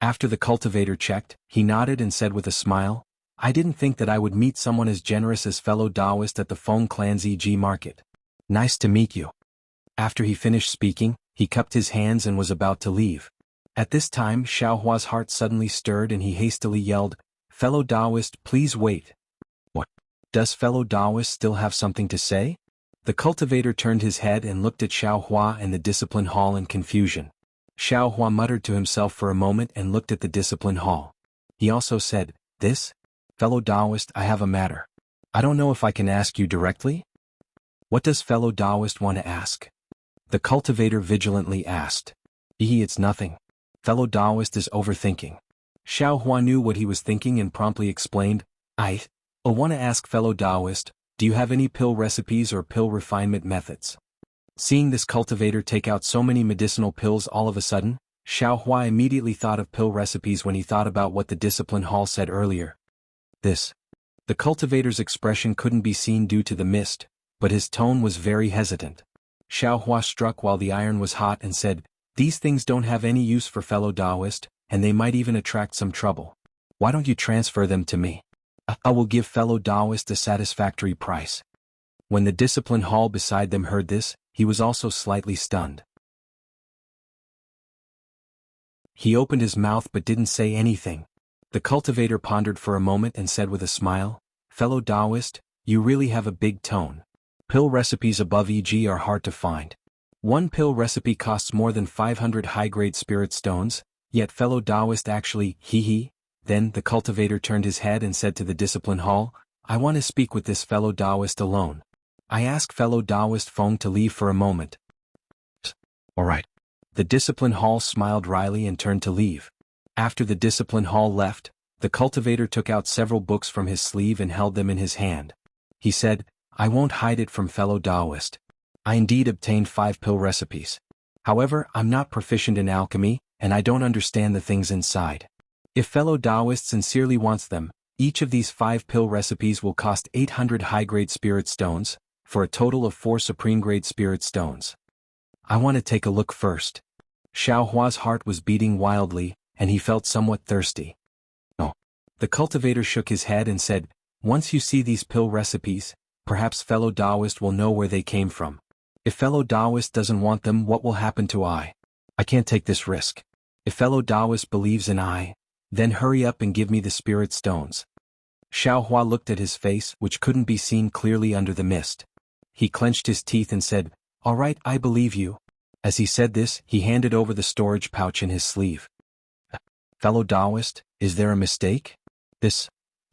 After the cultivator checked, he nodded and said with a smile, I didn't think that I would meet someone as generous as fellow Taoist at the Feng Clan's e.g. market. Nice to meet you. After he finished speaking, he cupped his hands and was about to leave. At this time Xiaohua's heart suddenly stirred and he hastily yelled, Fellow Taoist, please wait. What? Does fellow Taoist still have something to say? The cultivator turned his head and looked at Xiaohua and the discipline hall in confusion. Xiaohua muttered to himself for a moment and looked at the discipline hall. He also said, This? Fellow Taoist, I have a matter. I don't know if I can ask you directly? What does fellow Taoist want to ask? The cultivator vigilantly asked. It's nothing. Fellow Taoist is overthinking. Xiaohua knew what he was thinking and promptly explained, I want to ask fellow Taoist, do you have any pill recipes or pill refinement methods? Seeing this cultivator take out so many medicinal pills all of a sudden, Xiaohua immediately thought of pill recipes when he thought about what the discipline hall said earlier. This. The cultivator's expression couldn't be seen due to the mist, but his tone was very hesitant. Xiaohua struck while the iron was hot and said, These things don't have any use for fellow Taoist, and they might even attract some trouble. Why don't you transfer them to me? I will give fellow Taoist a satisfactory price. When the discipline hall beside them heard this, he was also slightly stunned. He opened his mouth but didn't say anything. The cultivator pondered for a moment and said with a smile, Fellow Taoist, you really have a big tone. Pill recipes above e.g. are hard to find. One pill recipe costs more than 500 high-grade spirit stones, yet fellow Taoist actually, Then the cultivator turned his head and said to the discipline hall, I want to speak with this fellow Taoist alone. I ask fellow Taoist Feng to leave for a moment. Alright. The discipline hall smiled wryly and turned to leave. After the discipline hall left, the cultivator took out several books from his sleeve and held them in his hand. He said, "I won't hide it from fellow Taoist. I indeed obtained 5 pill recipes. However, I'm not proficient in alchemy, and I don't understand the things inside. If fellow Taoist sincerely wants them, each of these 5 pill recipes will cost 800 high-grade spirit stones, for a total of 4 supreme-grade spirit stones. I want to take a look first." Xiao Hua's heart was beating wildly, and he felt somewhat thirsty. "Oh." The cultivator shook his head and said, "Once you see these pill recipes, perhaps fellow Taoist will know where they came from. If fellow Taoist doesn't want them, what will happen to I? I can't take this risk. If fellow Taoist believes in I, then hurry up and give me the spirit stones." Xiao Hua looked at his face, which couldn't be seen clearly under the mist. He clenched his teeth and said, "All right, I believe you." As he said this, he handed over the storage pouch in his sleeve. "Fellow Taoist, is there a mistake? This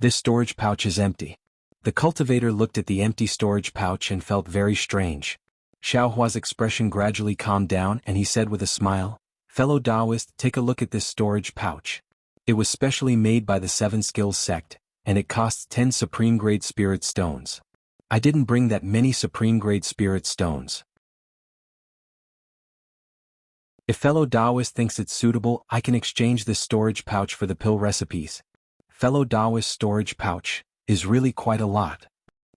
storage pouch is empty." The cultivator looked at the empty storage pouch and felt very strange. Xiao Hua's expression gradually calmed down and he said with a smile, "Fellow Taoist, take a look at this storage pouch. It was specially made by the 7 Skills sect, and it costs 10 supreme-grade spirit stones. I didn't bring that many supreme-grade spirit stones. If fellow Taoist thinks it's suitable, I can exchange this storage pouch for the pill recipes. Fellow Taoist storage pouch is really quite a lot."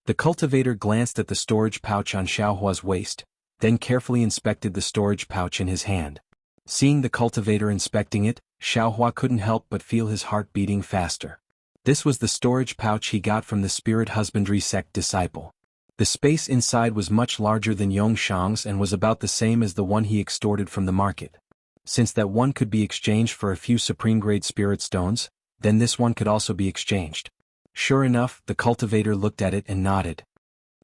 The cultivator glanced at the storage pouch on Xiao Hua's waist, then carefully inspected the storage pouch in his hand. Seeing the cultivator inspecting it, Xiao Hua couldn't help but feel his heart beating faster. This was the storage pouch he got from the spirit husbandry sect disciple. The space inside was much larger than Yongshang's and was about the same as the one he extorted from the market. Since that one could be exchanged for a few supreme-grade spirit stones, then this one could also be exchanged. Sure enough, the cultivator looked at it and nodded.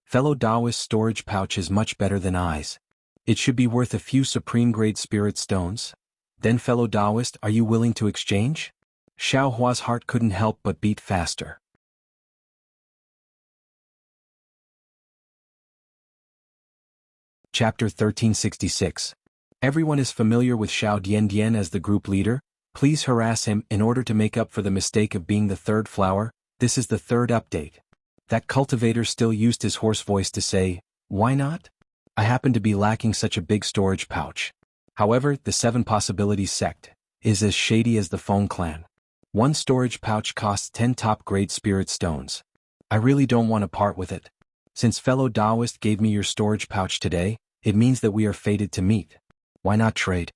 Fellow Taoist storage pouch is much better than I's. It should be worth a few supreme-grade spirit stones. Then fellow Taoist, are you willing to exchange? Xiao Hua's heart couldn't help but beat faster. Chapter 1366. Everyone is familiar with Xiao Diandian as the group leader. Please harass him in order to make up for the mistake of being the third flower. This is the third update. That cultivator still used his hoarse voice to say, "Why not? I happen to be lacking such a big storage pouch." However, the 7 Possibilities sect is as shady as the Feng clan. One storage pouch costs 10 top-grade spirit stones. I really don't want to part with it. Since fellow Taoist gave me your storage pouch today, it means that we are fated to meet. Why not trade?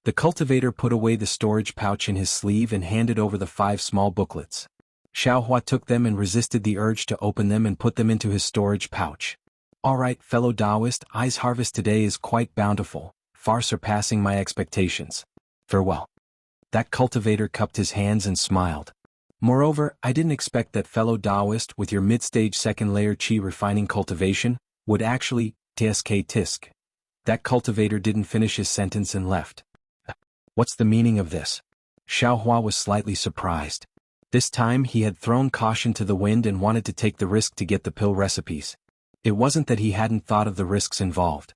The cultivator put away the storage pouch in his sleeve and handed over the 5 small booklets. Xiao Hua took them and resisted the urge to open them and put them into his storage pouch. "All right, fellow Taoist, I's harvest today is quite bountiful, far surpassing my expectations. Farewell." That cultivator cupped his hands and smiled. "Moreover, I didn't expect that fellow Taoist with your mid-stage second-layer qi refining cultivation would actually tisk. That cultivator didn't finish his sentence and left. What's the meaning of this? Xiao Hua was slightly surprised. This time he had thrown caution to the wind and wanted to take the risk to get the pill recipes. It wasn't that he hadn't thought of the risks involved.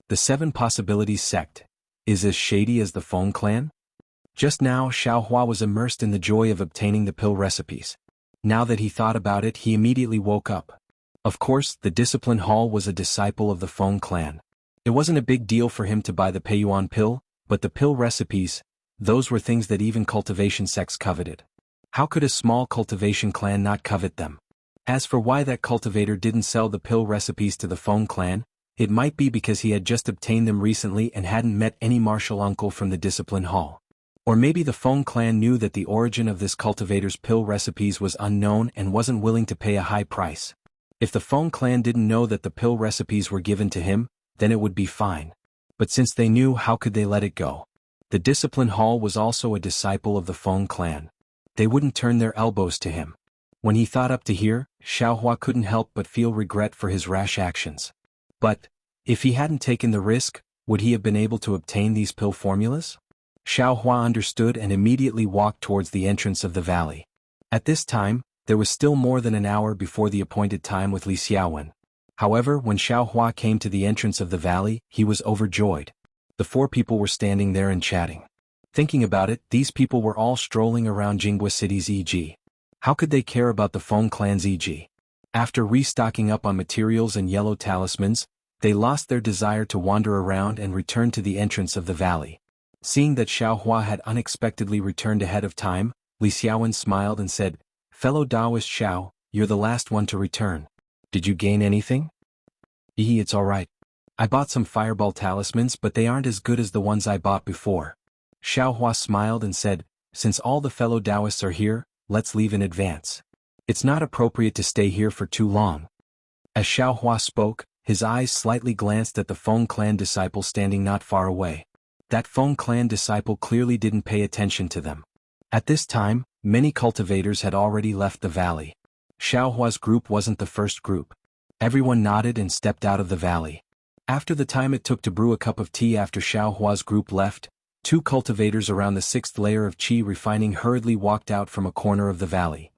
The 7 Possibilities sect is as shady as the Feng clan? Just now Xiao Hua was immersed in the joy of obtaining the pill recipes. Now that he thought about it, he immediately woke up. Of course, the discipline hall was a disciple of the Feng clan. It wasn't a big deal for him to buy the Peiyuan pill, but the pill recipes, those were things that even cultivation sects coveted. How could a small cultivation clan not covet them? As for why that cultivator didn't sell the pill recipes to the Feng clan, it might be because he had just obtained them recently and hadn't met any martial uncle from the discipline hall. Or maybe the Feng clan knew that the origin of this cultivator's pill recipes was unknown and wasn't willing to pay a high price. If the Feng clan didn't know that the pill recipes were given to him, then it would be fine. But since they knew, how could they let it go? The discipline hall was also a disciple of the Feng clan. They wouldn't turn their elbows to him. When he thought up to here, Xiao Hua couldn't help but feel regret for his rash actions. But, if he hadn't taken the risk, would he have been able to obtain these pill formulas? Xiao Hua understood and immediately walked towards the entrance of the valley. At this time, there was still more than an hour before the appointed time with Li Xiaowen. However, when Xiao Hua came to the entrance of the valley, he was overjoyed. The four people were standing there and chatting. Thinking about it, these people were all strolling around Jinghua City's e.g. How could they care about the Feng clan's e.g.? After restocking up on materials and yellow talismans, they lost their desire to wander around and returned to the entrance of the valley. Seeing that Xiaohua had unexpectedly returned ahead of time, Li Xiaowen smiled and said, "Fellow Taoist Xiao, you're the last one to return. Did you gain anything?" It's alright. I bought some fireball talismans but they aren't as good as the ones I bought before." Xiaohua smiled and said, "Since all the fellow Taoists are here, let's leave in advance. It's not appropriate to stay here for too long." As Xiaohua spoke, his eyes slightly glanced at the Feng clan disciple standing not far away. That Feng clan disciple clearly didn't pay attention to them. At this time, many cultivators had already left the valley. Xiaohua's group wasn't the first group. Everyone nodded and stepped out of the valley. After the time it took to brew a cup of tea after Xiaohua's group left, 2 cultivators around the 6th layer of qi refining hurriedly walked out from a corner of the valley.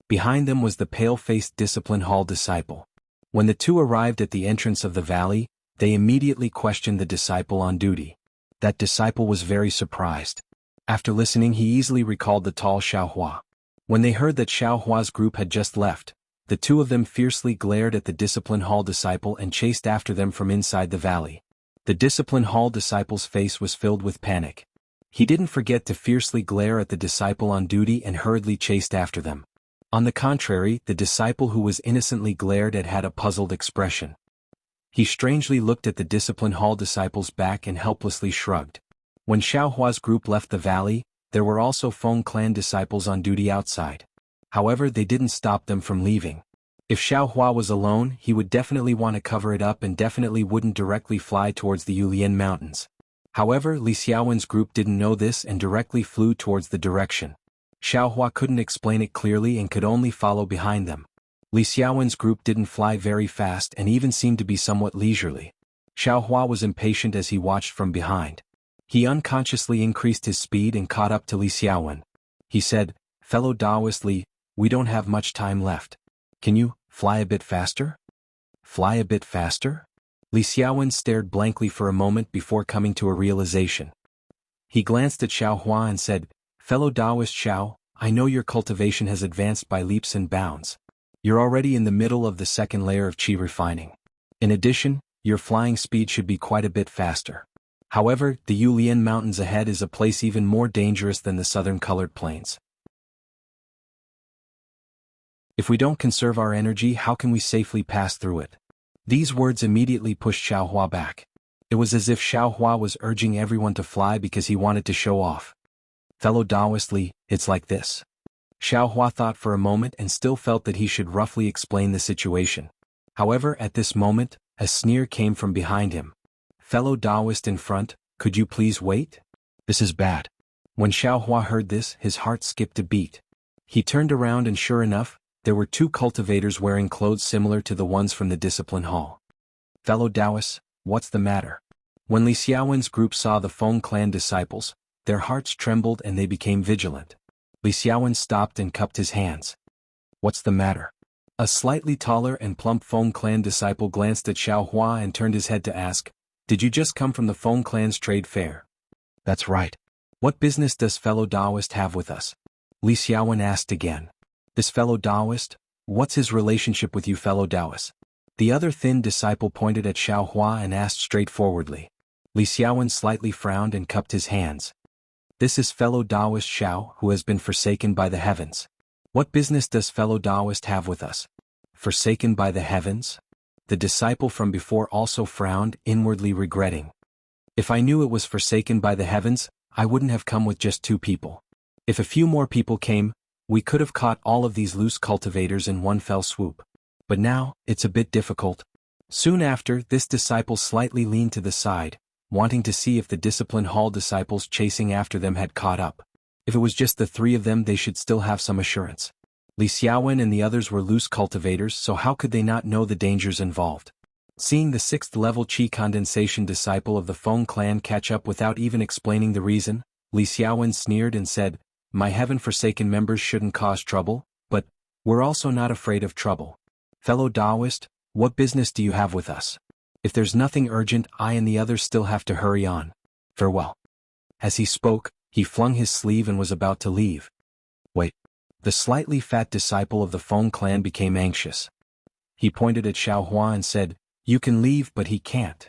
Behind them was the pale-faced Discipline Hall disciple. When the 2 arrived at the entrance of the valley, they immediately questioned the disciple on duty. That disciple was very surprised. After listening, he easily recalled the tall Xiaohua. When they heard that Xiaohua's group had just left, the 2 of them fiercely glared at the Discipline Hall disciple and chased after them from inside the valley. The Discipline Hall disciple's face was filled with panic. He didn't forget to fiercely glare at the disciple on duty and hurriedly chased after them. On the contrary, the disciple who was innocently glared at had a puzzled expression. He strangely looked at the Discipline Hall disciple's back and helplessly shrugged. When Xiaohua's group left the valley, there were also Feng clan disciples on duty outside. However, they didn't stop them from leaving. If Xiaohua was alone, he would definitely want to cover it up and definitely wouldn't directly fly towards the Yulian Mountains. However, Li Xiaowen's group didn't know this and directly flew towards the direction. Xiaohua couldn't explain it clearly and could only follow behind them. Li Xiaowen's group didn't fly very fast and even seemed to be somewhat leisurely. Xiaohua was impatient as he watched from behind. He unconsciously increased his speed and caught up to Li Xiaowen. He said, "Fellow Taoist Li, we don't have much time left. Can you fly a bit faster?" "Fly a bit faster?" Li Xiaowen stared blankly for a moment before coming to a realization. He glanced at Xiaohua and said, "Fellow Taoist Xiao, I know your cultivation has advanced by leaps and bounds. You're already in the middle of the 2nd layer of qi refining. In addition, your flying speed should be quite a bit faster. However, the Yulian Mountains ahead is a place even more dangerous than the southern colored plains. If we don't conserve our energy, how can we safely pass through it?" These words immediately pushed Xiaohua back. It was as if Xiaohua was urging everyone to fly because he wanted to show off. "Fellow Taoist Li, it's like this." Xiaohua thought for a moment and still felt that he should roughly explain the situation. However, at this moment, a sneer came from behind him. "Fellow Taoist in front, could you please wait? This is bad." When Xiaohua heard this, his heart skipped a beat. He turned around and sure enough, there were 2 cultivators wearing clothes similar to the ones from the Discipline Hall. "Fellow Taoists, what's the matter?" When Li Xiaowen's group saw the Feng clan disciples, their hearts trembled and they became vigilant. Li Xiaowen stopped and cupped his hands. "What's the matter?" A slightly taller and plump Feng clan disciple glanced at Xiaohua and turned his head to ask, "Did you just come from the Feng clan's trade fair?" "That's right. What business does fellow Taoist have with us?" Li Xiaowen asked again. "This fellow Taoist? What's his relationship with you fellow Taoists?" The other thin disciple pointed at Xiaohua and asked straightforwardly. Li Xiaowen slightly frowned and cupped his hands. "This is fellow Taoist Xiao who has been forsaken by the heavens. What business does fellow Taoist have with us?" "Forsaken by the heavens?" The disciple from before also frowned, inwardly regretting. "If I knew it was forsaken by the heavens, I wouldn't have come with just 2 people. If a few more people came, we could have caught all of these loose cultivators in one fell swoop. But now, it's a bit difficult." Soon after, this disciple slightly leaned to the side, wanting to see if the Discipline Hall disciples chasing after them had caught up. If it was just the 3 of them, they should still have some assurance. Li Xiaowen and the others were loose cultivators, so how could they not know the dangers involved? Seeing the 6th level qi condensation disciple of the Feng clan catch up without even explaining the reason, Li Xiaowen sneered and said, "My heaven-forsaken members shouldn't cause trouble, but we're also not afraid of trouble. Fellow Taoist, what business do you have with us?" If there's nothing urgent, I and the others still have to hurry on. Farewell. As he spoke, he flung his sleeve and was about to leave. Wait. The slightly fat disciple of the Feng clan became anxious. He pointed at Xiaohua and said, "You can leave, but he can't."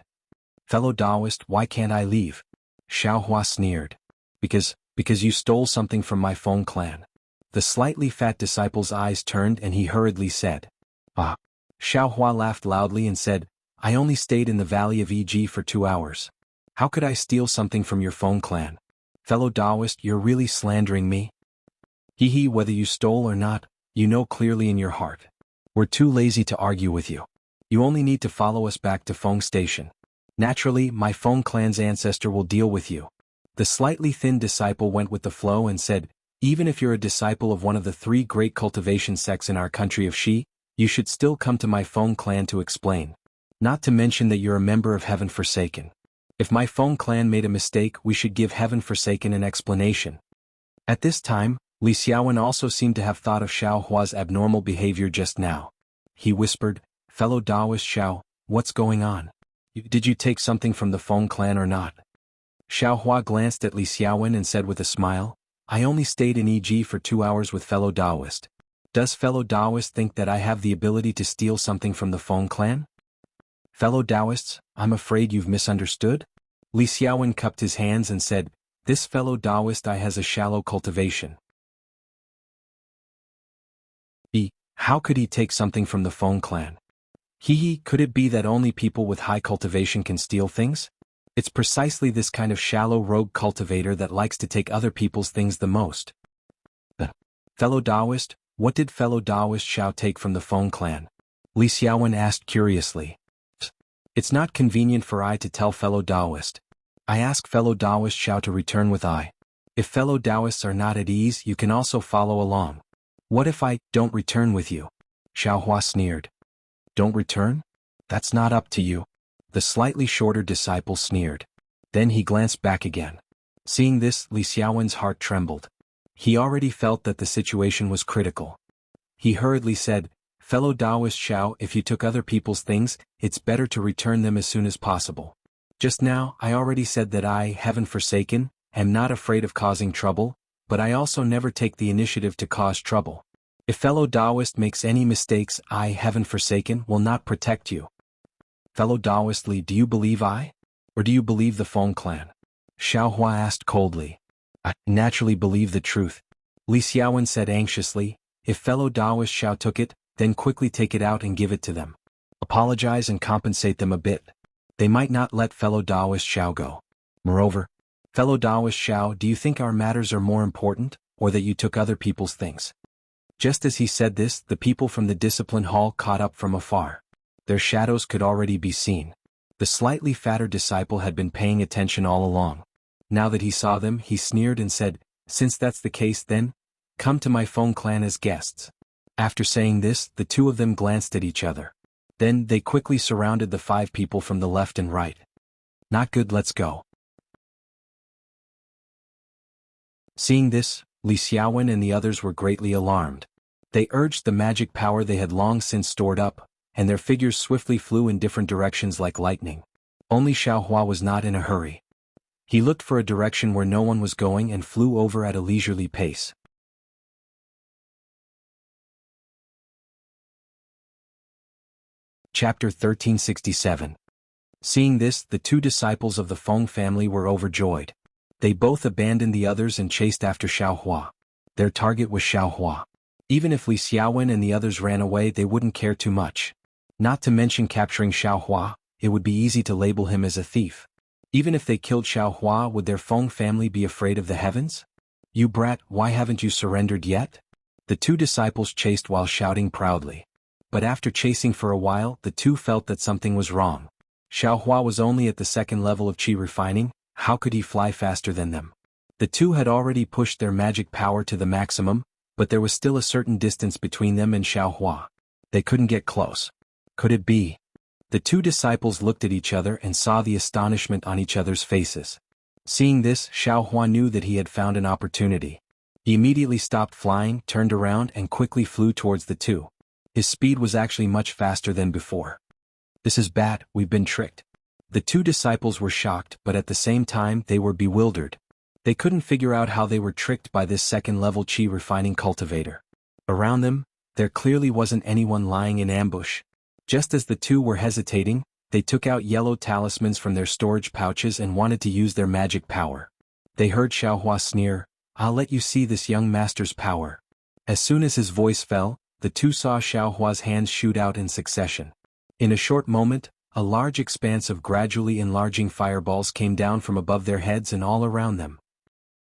"Fellow Taoist, why can't I leave?" Xiaohua sneered. Because you stole something from my Feng clan." The slightly fat disciple's eyes turned and he hurriedly said, "Ah." Xiaohua laughed loudly and said, "I only stayed in the valley of Eg for 2 hours. How could I steal something from your Feng clan? Fellow Taoist, you're really slandering me?" "Hee, whether you stole or not, you know clearly in your heart. We're too lazy to argue with you. You only need to follow us back to Feng Station. Naturally, my Feng clan's ancestor will deal with you." The slightly thin disciple went with the flow and said, "Even if you're a disciple of one of the 3 great cultivation sects in our country of Shi, you should still come to my Feng clan to explain. Not to mention that you're a member of Heaven Forsaken. If my Feng clan made a mistake, we should give Heaven Forsaken an explanation." At this time, Li Xiaowen also seemed to have thought of Xiaohua's abnormal behavior just now. He whispered, "Fellow Taoist Xiao, what's going on? Did you take something from the Feng clan or not?" Xiaohua glanced at Li Xiaowen and said with a smile, "I only stayed in Eg for 2 hours with fellow Taoist. Does fellow Taoist think that I have the ability to steal something from the Feng clan?" "Fellow Taoists, I'm afraid you've misunderstood." Li Xiaowen cupped his hands and said, "This fellow Taoist I has a shallow cultivation. How could he take something from the Feng clan? Could it be that only people with high cultivation can steal things? It's precisely this kind of shallow rogue cultivator that likes to take other people's things the most." "Fellow Taoist, what did fellow Taoist Xiao take from the Feng clan?" Li Xiaowen asked curiously. "It's not convenient for I to tell fellow Taoist. I ask fellow Taoist Xiao to return with I. If fellow Taoists are not at ease, you can also follow along." "What if I don't return with you?" Xiaohua sneered. "Don't return? That's not up to you." The slightly shorter disciple sneered. Then he glanced back again. Seeing this, Li Xiaowen's heart trembled. He already felt that the situation was critical. He hurriedly said, "Fellow Taoist Xiao, if you took other people's things, it's better to return them as soon as possible. Just now, I already said that I, Heaven Forsaken, am not afraid of causing trouble, but I also never take the initiative to cause trouble. If fellow Taoist makes any mistakes, I, Heaven Forsaken, will not protect you." "Fellow Taoist Li, do you believe I? Or do you believe the Feng clan?" Xiaohua asked coldly. "I naturally believe the truth." Li Xiaowen said anxiously, "If fellow Taoist Xiao took it, then quickly take it out and give it to them. Apologize and compensate them a bit. They might not let fellow Taoist Xiao go. Moreover, fellow Taoist Xiao, do you think our matters are more important, or that you took other people's things?" Just as he said this, the people from the discipline hall caught up from afar. Their shadows could already be seen. The slightly fatter disciple had been paying attention all along. Now that he saw them, he sneered and said, "Since that's the case then, come to my Feng clan as guests." After saying this, the 2 of them glanced at each other. Then they quickly surrounded the 5 people from the left and right. "Not good, let's go." Seeing this, Li Xiaowen and the others were greatly alarmed. They urged the magic power they had long since stored up, and their figures swiftly flew in different directions like lightning. Only Xiaohua was not in a hurry. He looked for a direction where no one was going and flew over at a leisurely pace. Chapter 1367. Seeing this, the 2 disciples of the Feng family were overjoyed. They both abandoned the others and chased after Xiaohua. Their target was Xiaohua. Even if Li Xiaowen and the others ran away, they wouldn't care too much. Not to mention capturing Xiaohua, it would be easy to label him as a thief. Even if they killed Xiaohua, would their Feng family be afraid of the heavens? "You brat, why haven't you surrendered yet?" The 2 disciples chased while shouting proudly. But after chasing for a while, the 2 felt that something was wrong. Xiaohua was only at the 2nd level of qi refining. How could he fly faster than them? The 2 had already pushed their magic power to the maximum, but there was still a certain distance between them and Xiaohua. They couldn't get close. Could it be? The 2 disciples looked at each other and saw the astonishment on each other's faces. Seeing this, Xiaohua knew that he had found an opportunity. He immediately stopped flying, turned around and quickly flew towards the 2. His speed was actually much faster than before. This is bad, we've been tricked. The two disciples were shocked, but at the same time they were bewildered. They couldn't figure out how they were tricked by this second-level chi refining cultivator. Around them, there clearly wasn't anyone lying in ambush. Just as the two were hesitating, they took out yellow talismans from their storage pouches and wanted to use their magic power. They heard Xiaohua sneer, "I'll let you see this young master's power." As soon as his voice fell, the two saw Xiaohua's hands shoot out in succession. In a short moment, a large expanse of gradually enlarging fireballs came down from above their heads and all around them.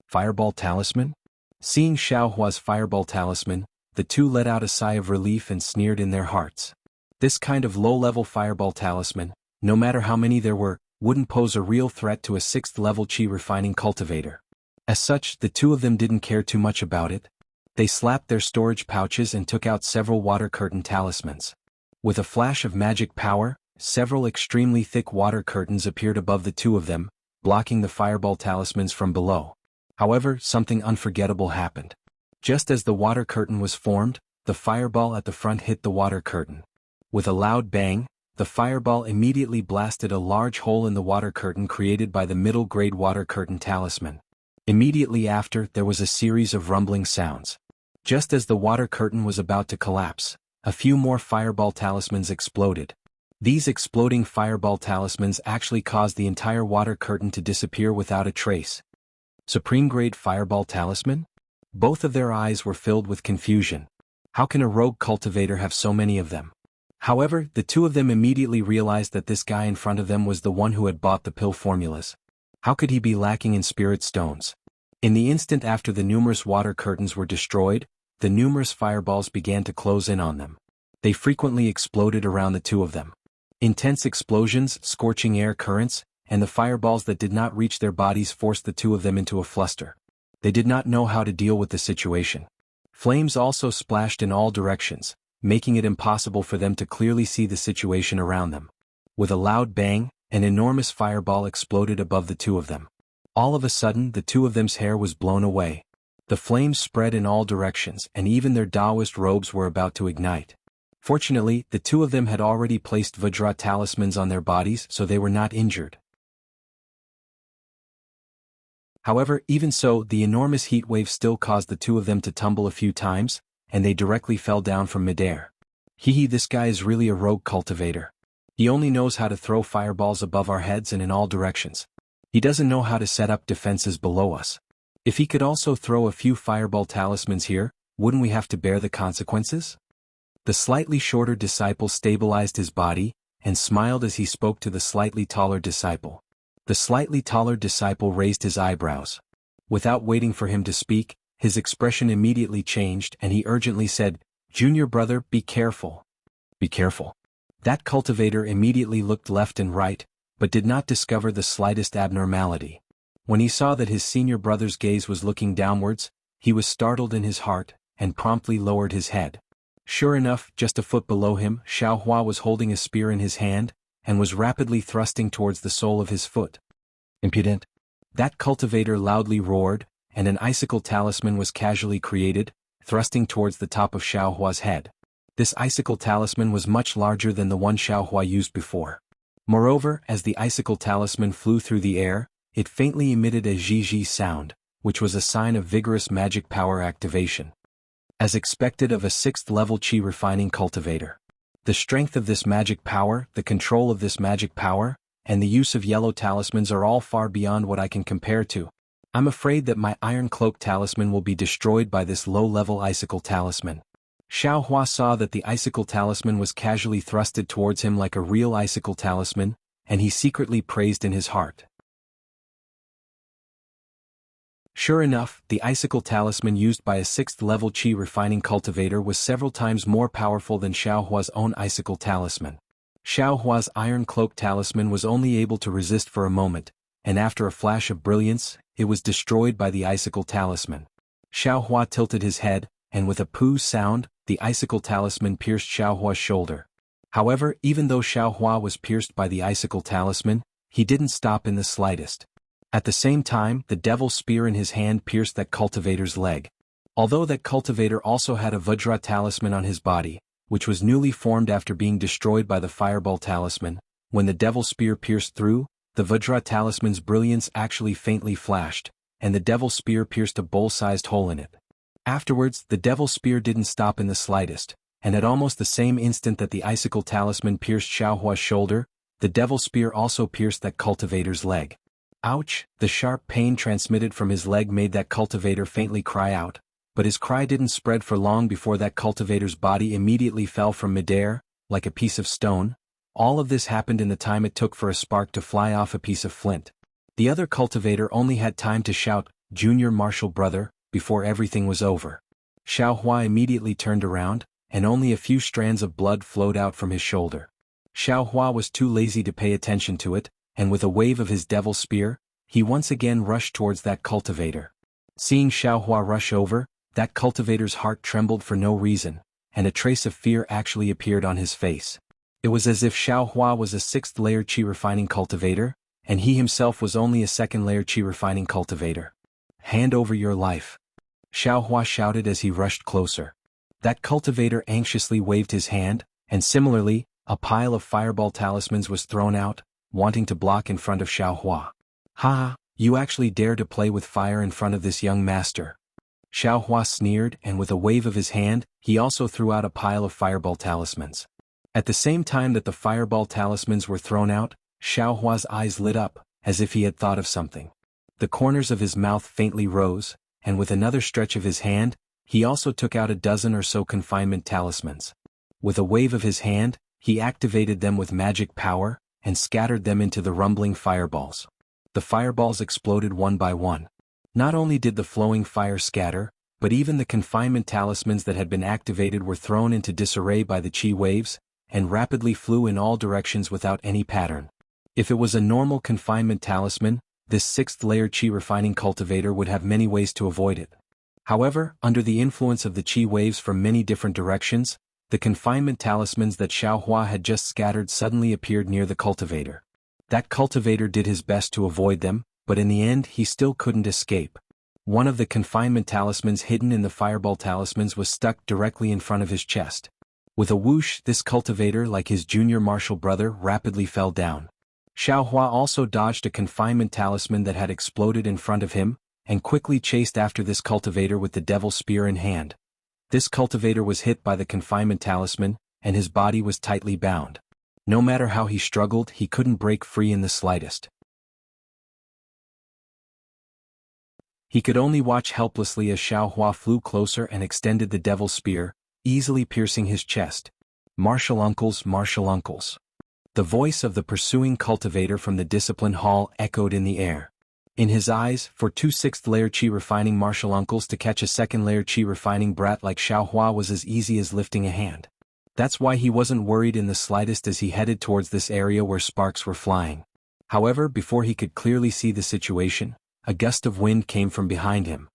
Fireball talisman? Seeing Xiaohua's fireball talisman, the two let out a sigh of relief and sneered in their hearts. This kind of low-level fireball talisman, no matter how many there were, wouldn't pose a real threat to a 6th-level chi refining cultivator. As such, the two of them didn't care too much about it. They slapped their storage pouches and took out several water curtain talismans. With a flash of magic power, several extremely thick water curtains appeared above the two of them, blocking the fireball talismans from below. However, something unforgettable happened. Just as the water curtain was formed, the fireball at the front hit the water curtain. With a loud bang, the fireball immediately blasted a large hole in the water curtain created by the middle-grade water curtain talisman. Immediately after, there was a series of rumbling sounds. Just as the water curtain was about to collapse, a few more fireball talismans exploded. These exploding fireball talismans actually caused the entire water curtain to disappear without a trace. Supreme-grade fireball talisman? Both of their eyes were filled with confusion. How can a rogue cultivator have so many of them? However, the two of them immediately realized that this guy in front of them was the one who had bought the pill formulas. How could he be lacking in spirit stones? In the instant after the numerous water curtains were destroyed, the numerous fireballs began to close in on them. They frequently exploded around the two of them. Intense explosions, scorching air currents, and the fireballs that did not reach their bodies forced the two of them into a fluster. They did not know how to deal with the situation. Flames also splashed in all directions, making it impossible for them to clearly see the situation around them. With a loud bang, an enormous fireball exploded above the two of them. All of a sudden, the two of them's hair was blown away. The flames spread in all directions, and even their Taoist robes were about to ignite. Fortunately, the two of them had already placed Vajra talismans on their bodies, so they were not injured. However, even so, the enormous heat wave still caused the two of them to tumble a few times, and they directly fell down from midair. This guy is really a rogue cultivator. He only knows how to throw fireballs above our heads and in all directions. He doesn't know how to set up defenses below us. If he could also throw a few fireball talismans here, wouldn't we have to bear the consequences? The slightly shorter disciple stabilized his body, and smiled as he spoke to the slightly taller disciple. The slightly taller disciple raised his eyebrows. Without waiting for him to speak, his expression immediately changed and he urgently said, "Junior brother, be careful. Be careful." That cultivator immediately looked left and right, but did not discover the slightest abnormality. When he saw that his senior brother's gaze was looking downwards, he was startled in his heart, and promptly lowered his head. Sure enough, just a foot below him, Xiaohua was holding a spear in his hand, and was rapidly thrusting towards the sole of his foot. Impudent! That cultivator loudly roared, and an icicle talisman was casually created, thrusting towards the top of Xiaohua's head. This icicle talisman was much larger than the one Xiaohua used before. Moreover, as the icicle talisman flew through the air, it faintly emitted a zhi-zhi sound, which was a sign of vigorous magic power activation. As expected of a 6th-level chi refining cultivator. The strength of this magic power, the control of this magic power, and the use of yellow talismans are all far beyond what I can compare to. I'm afraid that my iron cloak talisman will be destroyed by this low-level icicle talisman. Xiaohua saw that the icicle talisman was casually thrusted towards him like a real icicle talisman, and he secretly praised in his heart. Sure enough, the icicle talisman used by a 6th-level chi refining cultivator was several times more powerful than Xiaohua's own icicle talisman. Xiaohua's iron cloak talisman was only able to resist for a moment, and after a flash of brilliance, it was destroyed by the icicle talisman. Xiaohua tilted his head, and with a poo sound, the icicle talisman pierced Xiaohua's shoulder. However, even though Xiaohua was pierced by the icicle talisman, he didn't stop in the slightest. At the same time, the devil's spear in his hand pierced that cultivator's leg. Although that cultivator also had a Vajra talisman on his body, which was newly formed after being destroyed by the Fireball Talisman. When the Devil Spear pierced through, the Vajra Talisman's brilliance actually faintly flashed, and the Devil Spear pierced a bowl-sized hole in it. Afterwards, the Devil Spear didn't stop in the slightest, and at almost the same instant that the Icicle Talisman pierced Xiaohua's shoulder, the Devil Spear also pierced that cultivator's leg. Ouch! The sharp pain transmitted from his leg made that cultivator faintly cry out, but his cry didn't spread for long before that cultivator's body immediately fell from midair, like a piece of stone. All of this happened in the time it took for a spark to fly off a piece of flint. The other cultivator only had time to shout, "Junior Marshal Brother," before everything was over. Xiaohua immediately turned around, and only a few strands of blood flowed out from his shoulder. Xiaohua was too lazy to pay attention to it, and with a wave of his devil spear, he once again rushed towards that cultivator. Seeing Xiaohua rush over, that cultivator's heart trembled for no reason, and a trace of fear actually appeared on his face. It was as if Xiaohua was a 6th-layer chi-refining cultivator, and he himself was only a 2nd-layer chi-refining cultivator. "Hand over your life," Xiaohua shouted as he rushed closer. That cultivator anxiously waved his hand, and similarly, a pile of fireball talismans was thrown out, wanting to block in front of Xiaohua. "Ha! You actually dare to play with fire in front of this young master?" Xiaohua sneered, and with a wave of his hand, he also threw out a pile of fireball talismans. At the same time that the fireball talismans were thrown out, Xiaohua's eyes lit up, as if he had thought of something. The corners of his mouth faintly rose, and with another stretch of his hand, he also took out a dozen or so confinement talismans. With a wave of his hand, he activated them with magic power, and scattered them into the rumbling fireballs. The fireballs exploded one by one. Not only did the flowing fire scatter, but even the confinement talismans that had been activated were thrown into disarray by the chi waves, and rapidly flew in all directions without any pattern. If it was a normal confinement talisman, this 6th-layer chi-refining cultivator would have many ways to avoid it. However, under the influence of the chi waves from many different directions, the confinement talismans that Xiaohua had just scattered suddenly appeared near the cultivator. That cultivator did his best to avoid them, but in the end he still couldn't escape. One of the confinement talismans hidden in the fireball talismans was stuck directly in front of his chest. With a whoosh, this cultivator, like his junior martial brother, rapidly fell down. Xiaohua also dodged a confinement talisman that had exploded in front of him, and quickly chased after this cultivator with the devil spear in hand. This cultivator was hit by the confinement talisman, and his body was tightly bound. No matter how he struggled, he couldn't break free in the slightest. He could only watch helplessly as Xiaohua flew closer and extended the devil spear, easily piercing his chest. "Martial uncles, martial uncles." The voice of the pursuing cultivator from the discipline hall echoed in the air. In his eyes, for 2 6th-layer chi-refining martial uncles to catch a 2nd-layer chi-refining brat like Xiaohua was as easy as lifting a hand. That's why he wasn't worried in the slightest as he headed towards this area where sparks were flying. However, before he could clearly see the situation, a gust of wind came from behind him.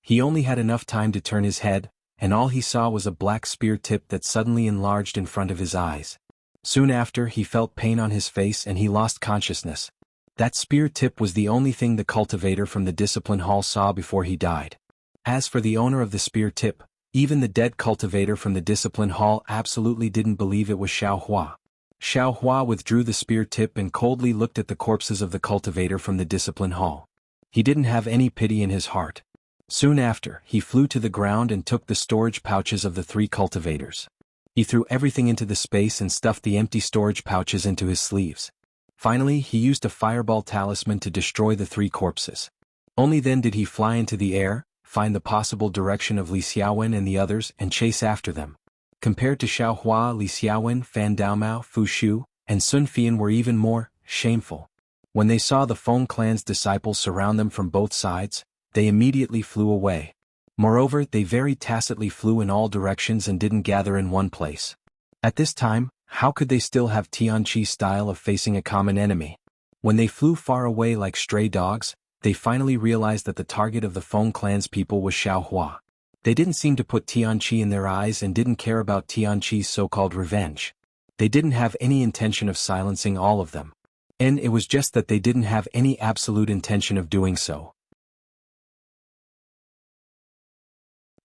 He only had enough time to turn his head, and all he saw was a black spear tip that suddenly enlarged in front of his eyes. Soon after, he felt pain on his face and he lost consciousness. That spear tip was the only thing the cultivator from the discipline hall saw before he died. As for the owner of the spear tip, even the dead cultivator from the discipline hall absolutely didn't believe it was Xiaohua. Xiaohua withdrew the spear tip and coldly looked at the corpses of the cultivator from the discipline hall. He didn't have any pity in his heart. Soon after, he flew to the ground and took the storage pouches of the 3 cultivators. He threw everything into the space and stuffed the empty storage pouches into his sleeves. Finally, he used a fireball talisman to destroy the 3 corpses. Only then did he fly into the air, find the possible direction of Li Xiaowen and the others, and chase after them. Compared to Xiaohua, Li Xiaowen, Fan Daomao, Fu Shu, and Sun Fian were even more shameful. When they saw the Feng clan's disciples surround them from both sides, they immediately flew away. Moreover, they very tacitly flew in all directions and didn't gather in one place. At this time, how could they still have Tianqi's style of facing a common enemy? When they flew far away like stray dogs, they finally realized that the target of the Feng clan's people was Xiaohua. They didn't seem to put Tianqi in their eyes and didn't care about Tianqi's so-called revenge. They didn't have any intention of silencing all of them. And it was just that they didn't have any absolute intention of doing so.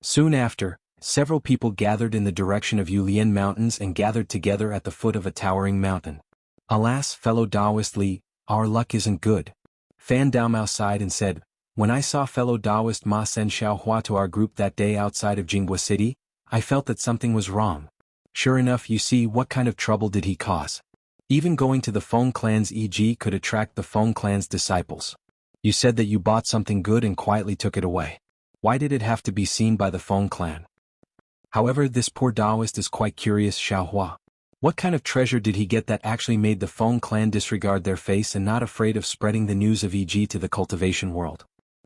Soon after, Several people gathered in the direction of Yulian Mountains and gathered together at the foot of a towering mountain. Alas, fellow Taoist Li, our luck isn't good. Fan Daomao sighed and said, when I saw fellow Taoist Ma send Xiaohua to our group that day outside of Jianghu City, I felt that something was wrong. Sure enough, you see, what kind of trouble did he cause? Even going to the Feng clan's EG could attract the Feng clan's disciples. You said that you bought something good and quietly took it away. Why did it have to be seen by the Feng clan? However, this poor Taoist is quite curious, Xiaohua. What kind of treasure did he get that actually made the Feng clan disregard their face and not afraid of spreading the news of EG to the cultivation world?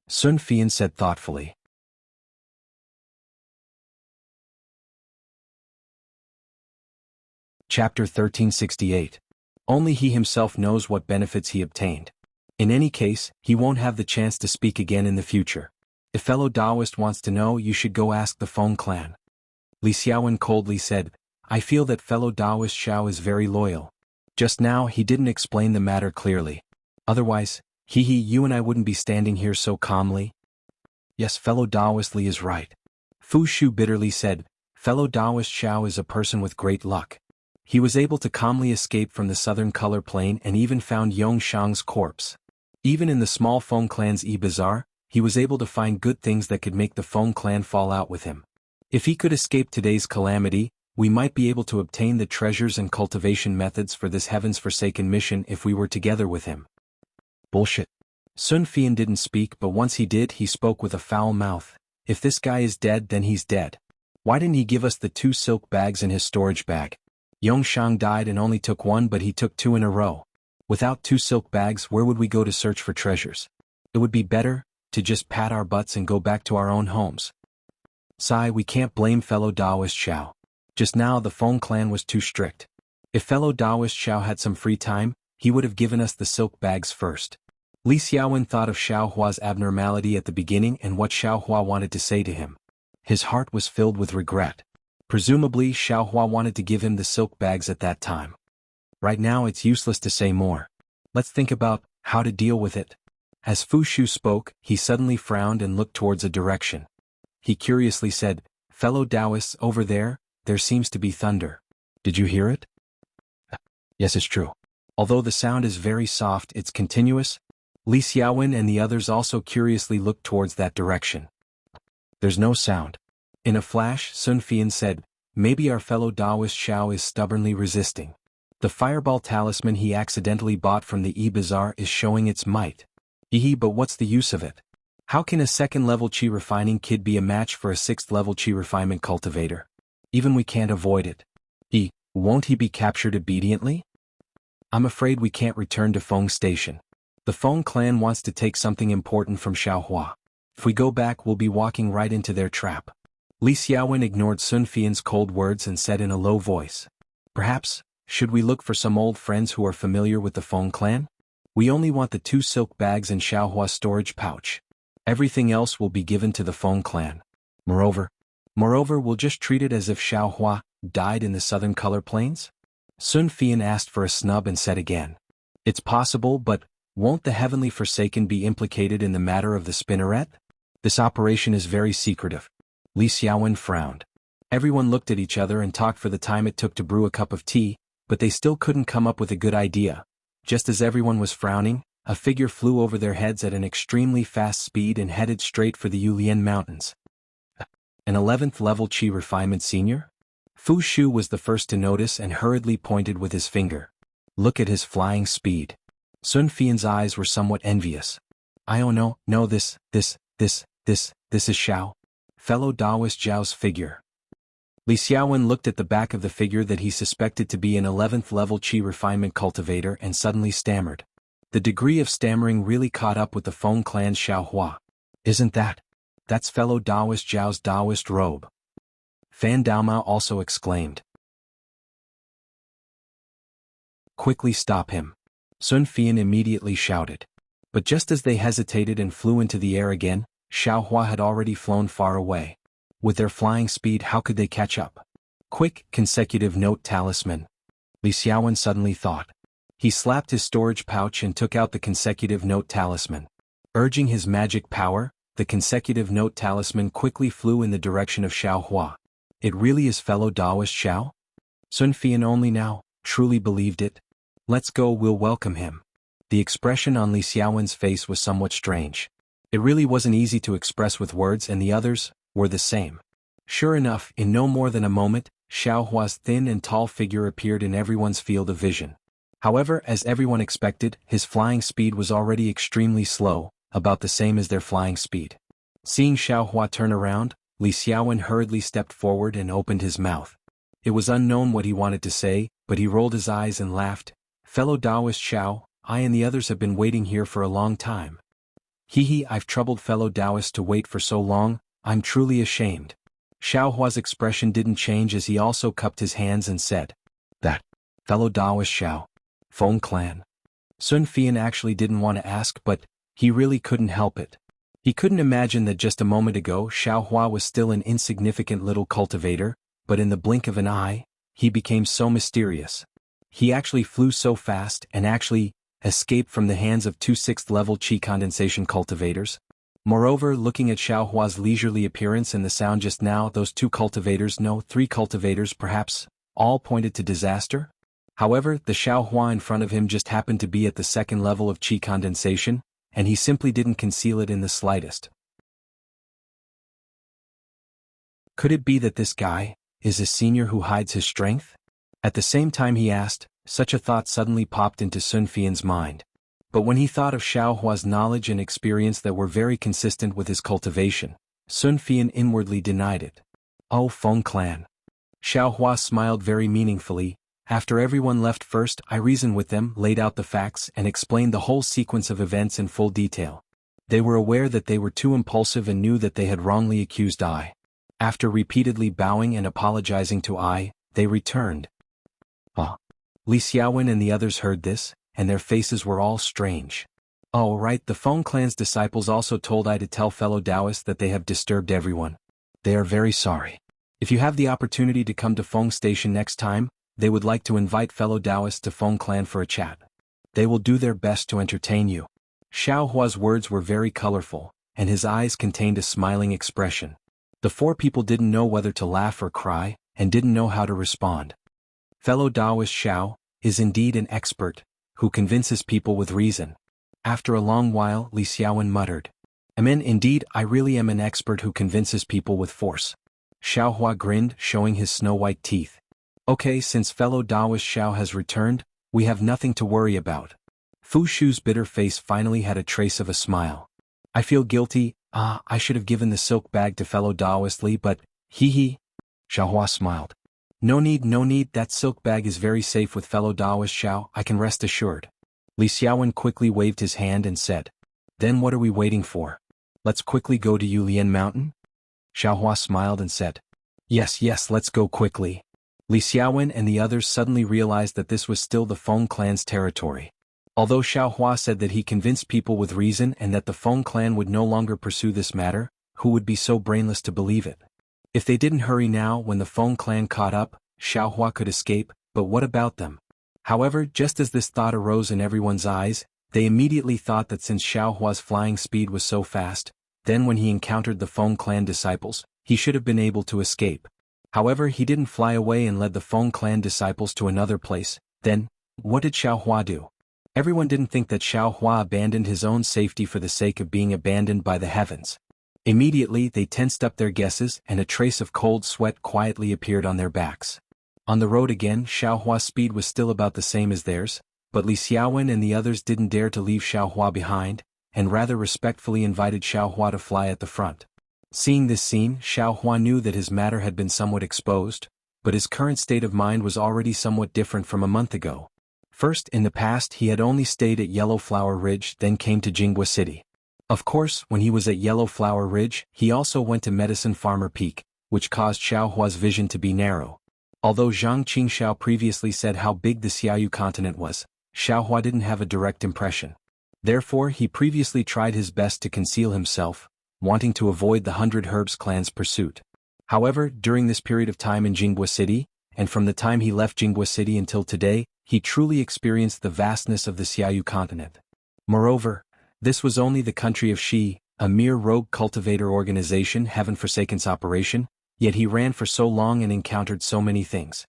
Sun Fian said thoughtfully. Chapter 1368. Only he himself knows what benefits he obtained. In any case, he won't have the chance to speak again in the future. If fellow Taoist wants to know, you should go ask the Feng clan. Li Xiaowen coldly said, I feel that fellow Taoist Xiao is very loyal. Just now he didn't explain the matter clearly. Otherwise, you and I wouldn't be standing here so calmly. Yes, fellow Taoist Li is right. Fu Shu bitterly said, fellow Taoist Xiao is a person with great luck. He was able to calmly escape from the southern color plane and even found Yong Shang's corpse. Even in the small Feng clan's bazaar, he was able to find good things that could make the Feng clan fall out with him. If he could escape today's calamity, we might be able to obtain the treasures and cultivation methods for this heaven's forsaken mission if we were together with him. Bullshit. Sun Fian didn't speak, but once he did, he spoke with a foul mouth. If this guy is dead, then he's dead. Why didn't he give us the 2 silk bags in his storage bag? Yong Shang died and only took 1, but he took 2 in a row. Without 2 silk bags, where would we go to search for treasures? It would be better to just pat our butts and go back to our own homes. Sigh, we can't blame fellow Taoist Xiao. Just now the Feng clan was too strict. If fellow Taoist Xiao had some free time, he would have given us the silk bags first. Li Xiaowen thought of Xiaohua's abnormality at the beginning and what Xiaohua wanted to say to him. His heart was filled with regret. Presumably, Xiaohua wanted to give him the silk bags at that time. Right now it's useless to say more. Let's think about how to deal with it. As Fu Shu spoke, he suddenly frowned and looked towards a direction. He curiously said, fellow Taoists, over there seems to be thunder. Did you hear it? Yes, it's true. Although the sound is very soft, it's continuous. Li Xiaowen and the others also curiously looked towards that direction. There's no sound. In a flash, Sun Fian said, maybe our fellow Taoist Xiao is stubbornly resisting. The fireball talisman he accidentally bought from the bazaar is showing its might. But what's the use of it? How can a 2nd level Qi refining kid be a match for a 6th level Qi refinement cultivator? Even we can't avoid it. Won't he be captured obediently? I'm afraid we can't return to Feng Station. The Feng clan wants to take something important from Xiaohua. If we go back, we'll be walking right into their trap. Li Xiaowen ignored Sun Fian's cold words and said in a low voice, perhaps, should we look for some old friends who are familiar with the Feng clan? We only want the 2 silk bags in Xiaohua's storage pouch. Everything else will be given to the Feng clan. Moreover, we'll just treat it as if Xiaohua died in the southern color plains? Sun Fian asked for a snub and said again. It's possible, but won't the heavenly Forsaken be implicated in the matter of the spinneret? This operation is very secretive. Li Xiaowen frowned. Everyone looked at each other and talked for the time it took to brew a cup of tea, but they still couldn't come up with a good idea. Just as everyone was frowning, a figure flew over their heads at an extremely fast speed and headed straight for the Yulian Mountains. An 11th level Qi refinement senior? Fu Shu was the first to notice and hurriedly pointed with his finger. Look at his flying speed. Sun Fian's eyes were somewhat envious. Oh no, this is Xiao. Fellow Taoist Zhao's figure. Li Xiaowen looked at the back of the figure that he suspected to be an 11th level Qi refinement cultivator and suddenly stammered. The degree of stammering really caught up with the Feng clan's Xiaohua. Isn't that's fellow Taoist Zhao's Taoist robe. Fan Daomao also exclaimed. Quickly stop him. Sun Fian immediately shouted. But just as they hesitated and flew into the air again, Xiaohua had already flown far away. With their flying speed, how could they catch up? Quick, consecutive note talisman. Li Xiaowen suddenly thought. He slapped his storage pouch and took out the consecutive note talisman. Urging his magic power, the consecutive note talisman quickly flew in the direction of Xiaohua. It really is fellow Taoist Xiao? Sun Fian only now truly believed it. Let's go, we'll welcome him. The expression on Li Xiaowen's face was somewhat strange. It really wasn't easy to express with words, and the others were the same. Sure enough, in no more than a moment, Xiao Hua's thin and tall figure appeared in everyone's field of vision. However, as everyone expected, his flying speed was already extremely slow, about the same as their flying speed. Seeing Xiao Hua turn around, Li Xiaowen hurriedly stepped forward and opened his mouth. It was unknown what he wanted to say, but he rolled his eyes and laughed. Fellow Taoist Xiao, I and the others have been waiting here for a long time. Hee, I've troubled fellow Taoists to wait for so long, I'm truly ashamed. Xiao Hua's expression didn't change as he also cupped his hands and said, That fellow Taoist Xiao, Feng clan. Sun Fian actually didn't want to ask, but he really couldn't help it. He couldn't imagine that just a moment ago Xiao Hua was still an insignificant little cultivator, but in the blink of an eye, he became so mysterious. He actually flew so fast and actually escaped from the hands of 2 6th-level Qi condensation cultivators. Moreover, looking at Xiao Hua's leisurely appearance and the sound just now, those 2 cultivators, no, 3 cultivators perhaps, all pointed to disaster. However, the Xiao Hua in front of him just happened to be at the 2nd level of Qi condensation, and he simply didn't conceal it in the slightest. Could it be that this guy is a senior who hides his strength? At the same time he asked, such a thought suddenly popped into Sun Fian's mind. But when he thought of Xiao Hua's knowledge and experience that were very consistent with his cultivation, Sun Fian inwardly denied it. Oh, Feng clan. Xiao Hua smiled very meaningfully. After everyone left first, I reasoned with them, laid out the facts, and explained the whole sequence of events in full detail. They were aware that they were too impulsive and knew that they had wrongly accused I. After repeatedly bowing and apologizing to I, they returned. Li Xiaowen and the others heard this, and their faces were all strange. Oh right, the Feng clan's disciples also told I to tell fellow Taoists that they have disturbed everyone. They are very sorry. If you have the opportunity to come to Feng Station next time, they would like to invite fellow Taoists to Feng clan for a chat. They will do their best to entertain you. Xiao Hua's words were very colorful, and his eyes contained a smiling expression. The 4 people didn't know whether to laugh or cry, and didn't know how to respond. Fellow Taoist Xiao is indeed an expert, who convinces people with reason. After a long while, Li Xiaowen muttered, Amen, indeed, I really am an expert who convinces people with force. Xiao Hua grinned, showing his snow-white teeth. Okay, since fellow Taoist Xiao has returned, we have nothing to worry about. Fu Shu's bitter face finally had a trace of a smile. I feel guilty, I should have given the silk bag to fellow Taoist Li, but, hee. Xiao Hua smiled. No need, that silk bag is very safe with fellow Taoist Xiao, I can rest assured. Li Xiaowen quickly waved his hand and said, Then what are we waiting for? Let's quickly go to Yulian Mountain? Xiao Hua smiled and said, Yes, let's go quickly. Li Xiaowen and the others suddenly realized that this was still the Feng clan's territory. Although Xiao Hua said that he convinced people with reason and that the Feng clan would no longer pursue this matter, who would be so brainless to believe it? If they didn't hurry now when the Feng clan caught up, Xiao Hua could escape, but what about them? However, just as this thought arose in everyone's eyes, they immediately thought that since Xiao Hua's flying speed was so fast, then when he encountered the Feng clan disciples, he should have been able to escape. However, he didn't fly away and led the Feng clan disciples to another place. Then, what did Xiao Hua do? Everyone didn't think that Xiao Hua abandoned his own safety for the sake of being abandoned by the heavens. Immediately they tensed up their guesses and a trace of cold sweat quietly appeared on their backs. On the road again, Xiao Hua's speed was still about the same as theirs, but Li Xiaowen and the others didn't dare to leave Xiao Hua behind, and rather respectfully invited Xiao Hua to fly at the front. Seeing this scene, Xiao Hua knew that his matter had been somewhat exposed, but his current state of mind was already somewhat different from a month ago. First, in the past he had only stayed at Yellow Flower Ridge, then came to Jianghu City. Of course, when he was at Yellow Flower Ridge, he also went to Medicine Farmer Peak, which caused Xiao Hua's vision to be narrow. Although Zhang Qingxiao previously said how big the Xiaoyu continent was, Xiao Hua didn't have a direct impression. Therefore, he previously tried his best to conceal himself, wanting to avoid the 100 Herbs clan's pursuit. However, during this period of time in Jianghu City, and from the time he left Jianghu City until today, he truly experienced the vastness of the Xiaoyu continent. Moreover, this was only the country of Xi, a mere rogue cultivator organization heaven-forsaken's operation, Yet he ran for so long and encountered so many things.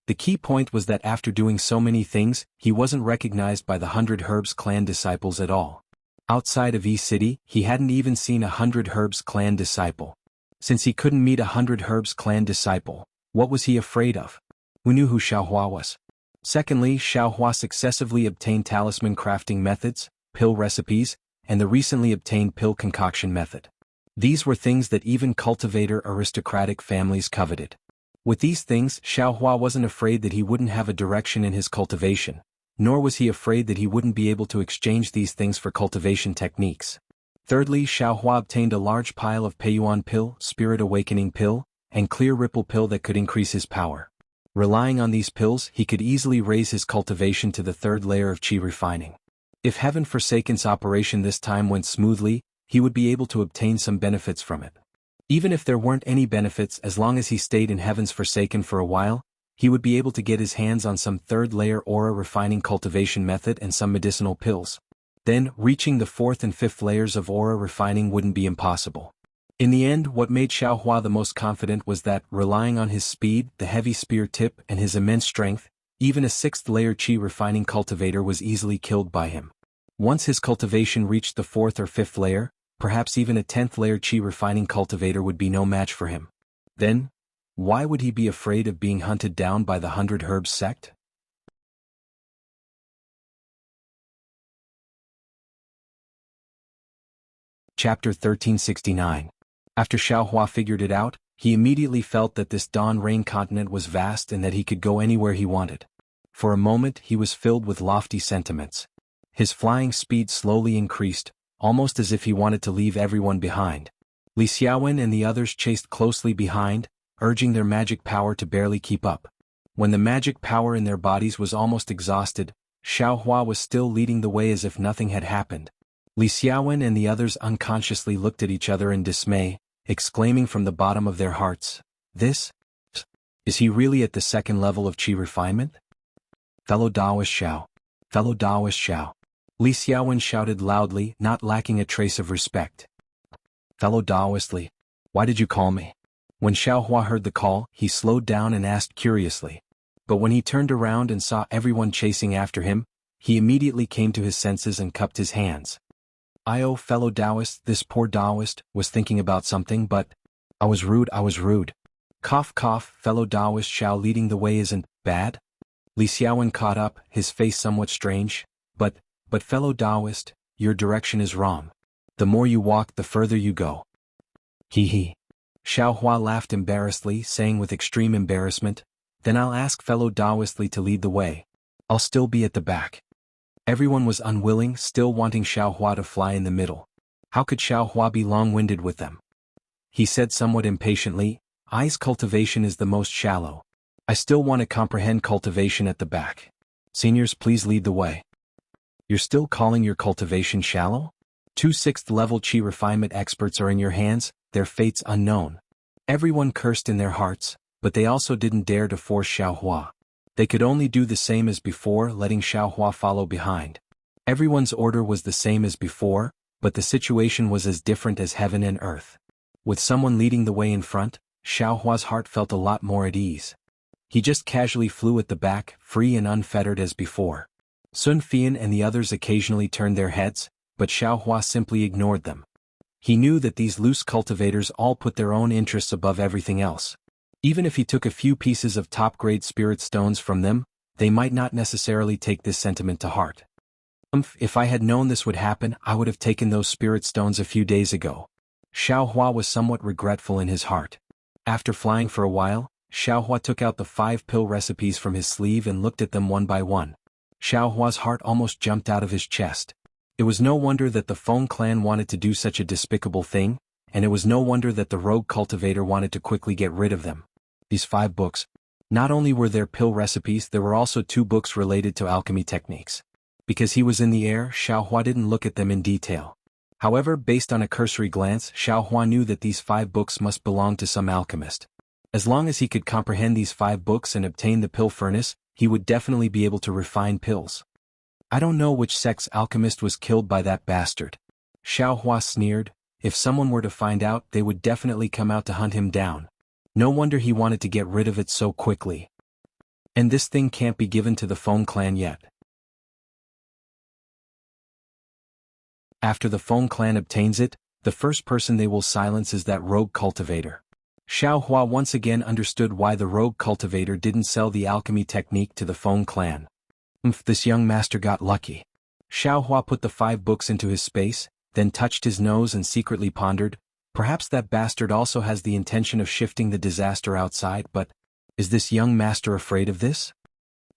The key point was that after doing so many things, he wasn't recognized by the 100 Herbs clan disciples at all. Outside of E-City, he hadn't even seen a 100 Herbs clan disciple. Since he couldn't meet a 100 Herbs clan disciple, what was he afraid of? Who knew who Xiaohua was? Secondly, Xiaohua successively obtained talisman crafting methods, pill recipes, and the recently obtained pill concoction method. These were things that even cultivator aristocratic families coveted. With these things, Xiaohua wasn't afraid that he wouldn't have a direction in his cultivation, nor was he afraid that he wouldn't be able to exchange these things for cultivation techniques. Thirdly, Xiaohua obtained a large pile of Peiyuan pill, Spirit Awakening pill, and Clear Ripple pill that could increase his power. Relying on these pills, he could easily raise his cultivation to the third layer of Qi refining. If Heaven Forsaken's operation this time went smoothly, he would be able to obtain some benefits from it. Even if there weren't any benefits, as long as he stayed in Heaven's Forsaken for a while, he would be able to get his hands on some third-layer aura refining cultivation method and some medicinal pills. Then, reaching the fourth and fifth layers of aura refining wouldn't be impossible. In the end, what made Xiaohua the most confident was that, relying on his speed, the heavy spear tip, and his immense strength, even a sixth-layer Qi refining cultivator was easily killed by him. Once his cultivation reached the fourth or fifth layer, perhaps even a 10th layer Qi refining cultivator would be no match for him. Then, why would he be afraid of being hunted down by the 100 Herbs sect? Chapter 1369. After Xiaohua figured it out, he immediately felt that this Dawn Rain continent was vast and that he could go anywhere he wanted. For a moment he was filled with lofty sentiments. His flying speed slowly increased, almost as if he wanted to leave everyone behind. Li Xiaowen and the others chased closely behind, urging their magic power to barely keep up. When the magic power in their bodies was almost exhausted, Xiaohua was still leading the way as if nothing had happened. Li Xiaowen and the others unconsciously looked at each other in dismay, exclaiming from the bottom of their hearts, "This? Is he really at the second level of Qi refinement?" "Fellow Taoist Xiao! Fellow Taoist Xiao!" Li Xiaowen shouted loudly, not lacking a trace of respect. "Fellow Taoist Li, why did you call me?" When Xiaohua heard the call, he slowed down and asked curiously. But when he turned around and saw everyone chasing after him, he immediately came to his senses and cupped his hands. "Oh, fellow Taoist, this poor Taoist was thinking about something, but I was rude. Cough cough, fellow Taoist Xiao leading the way isn't bad?" Li Xiaowen caught up, his face somewhat strange. But fellow Taoist, your direction is wrong. The more you walk, the further you go." He. Xiaohua laughed embarrassedly, saying with extreme embarrassment, "Then I'll ask fellow Taoist Li to lead the way. I'll still be at the back." Everyone was unwilling, still wanting Xiaohua to fly in the middle. How could Xiaohua be long-winded with them? He said somewhat impatiently, "I's cultivation is the most shallow. I still want to comprehend cultivation at the back. Seniors, please lead the way." "You're still calling your cultivation shallow? 2 6th-level Qi refinement experts are in your hands, their fates unknown." Everyone cursed in their hearts, but they also didn't dare to force Xiaohua. They could only do the same as before, letting Xiaohua follow behind. Everyone's order was the same as before, but the situation was as different as heaven and earth. With someone leading the way in front, Xiaohua's heart felt a lot more at ease. He just casually flew at the back, free and unfettered as before. Sun Fian and the others occasionally turned their heads, but Xiaohua simply ignored them. He knew that these loose cultivators all put their own interests above everything else. Even if he took a few pieces of top-grade spirit stones from them, they might not necessarily take this sentiment to heart. If I had known this would happen, I would have taken those spirit stones a few days ago." Xiaohua was somewhat regretful in his heart. After flying for a while, Xiaohua took out the 5 pill recipes from his sleeve and looked at them one by one. Xiaohua's heart almost jumped out of his chest. It was no wonder that the Feng clan wanted to do such a despicable thing, and it was no wonder that the rogue cultivator wanted to quickly get rid of them. These 5 books. Not only were there pill recipes, there were also 2 books related to alchemy techniques. Because he was in the air, Xiaohua didn't look at them in detail. However, based on a cursory glance, Xiaohua knew that these 5 books must belong to some alchemist. As long as he could comprehend these 5 books and obtain the pill furnace, he would definitely be able to refine pills. "I don't know which sect's alchemist was killed by that bastard." Xiaohua sneered, if someone were to find out, they would definitely come out to hunt him down. No wonder he wanted to get rid of it so quickly. And this thing can't be given to the Feng clan yet. After the Feng clan obtains it, the first person they will silence is that rogue cultivator. Xiao Hua once again understood why the rogue cultivator didn't sell the alchemy technique to the Feng clan. This young master got lucky. Xiao Hua put the 5 books into his space, then touched his nose and secretly pondered, perhaps that bastard also has the intention of shifting the disaster outside, but is this young master afraid of this?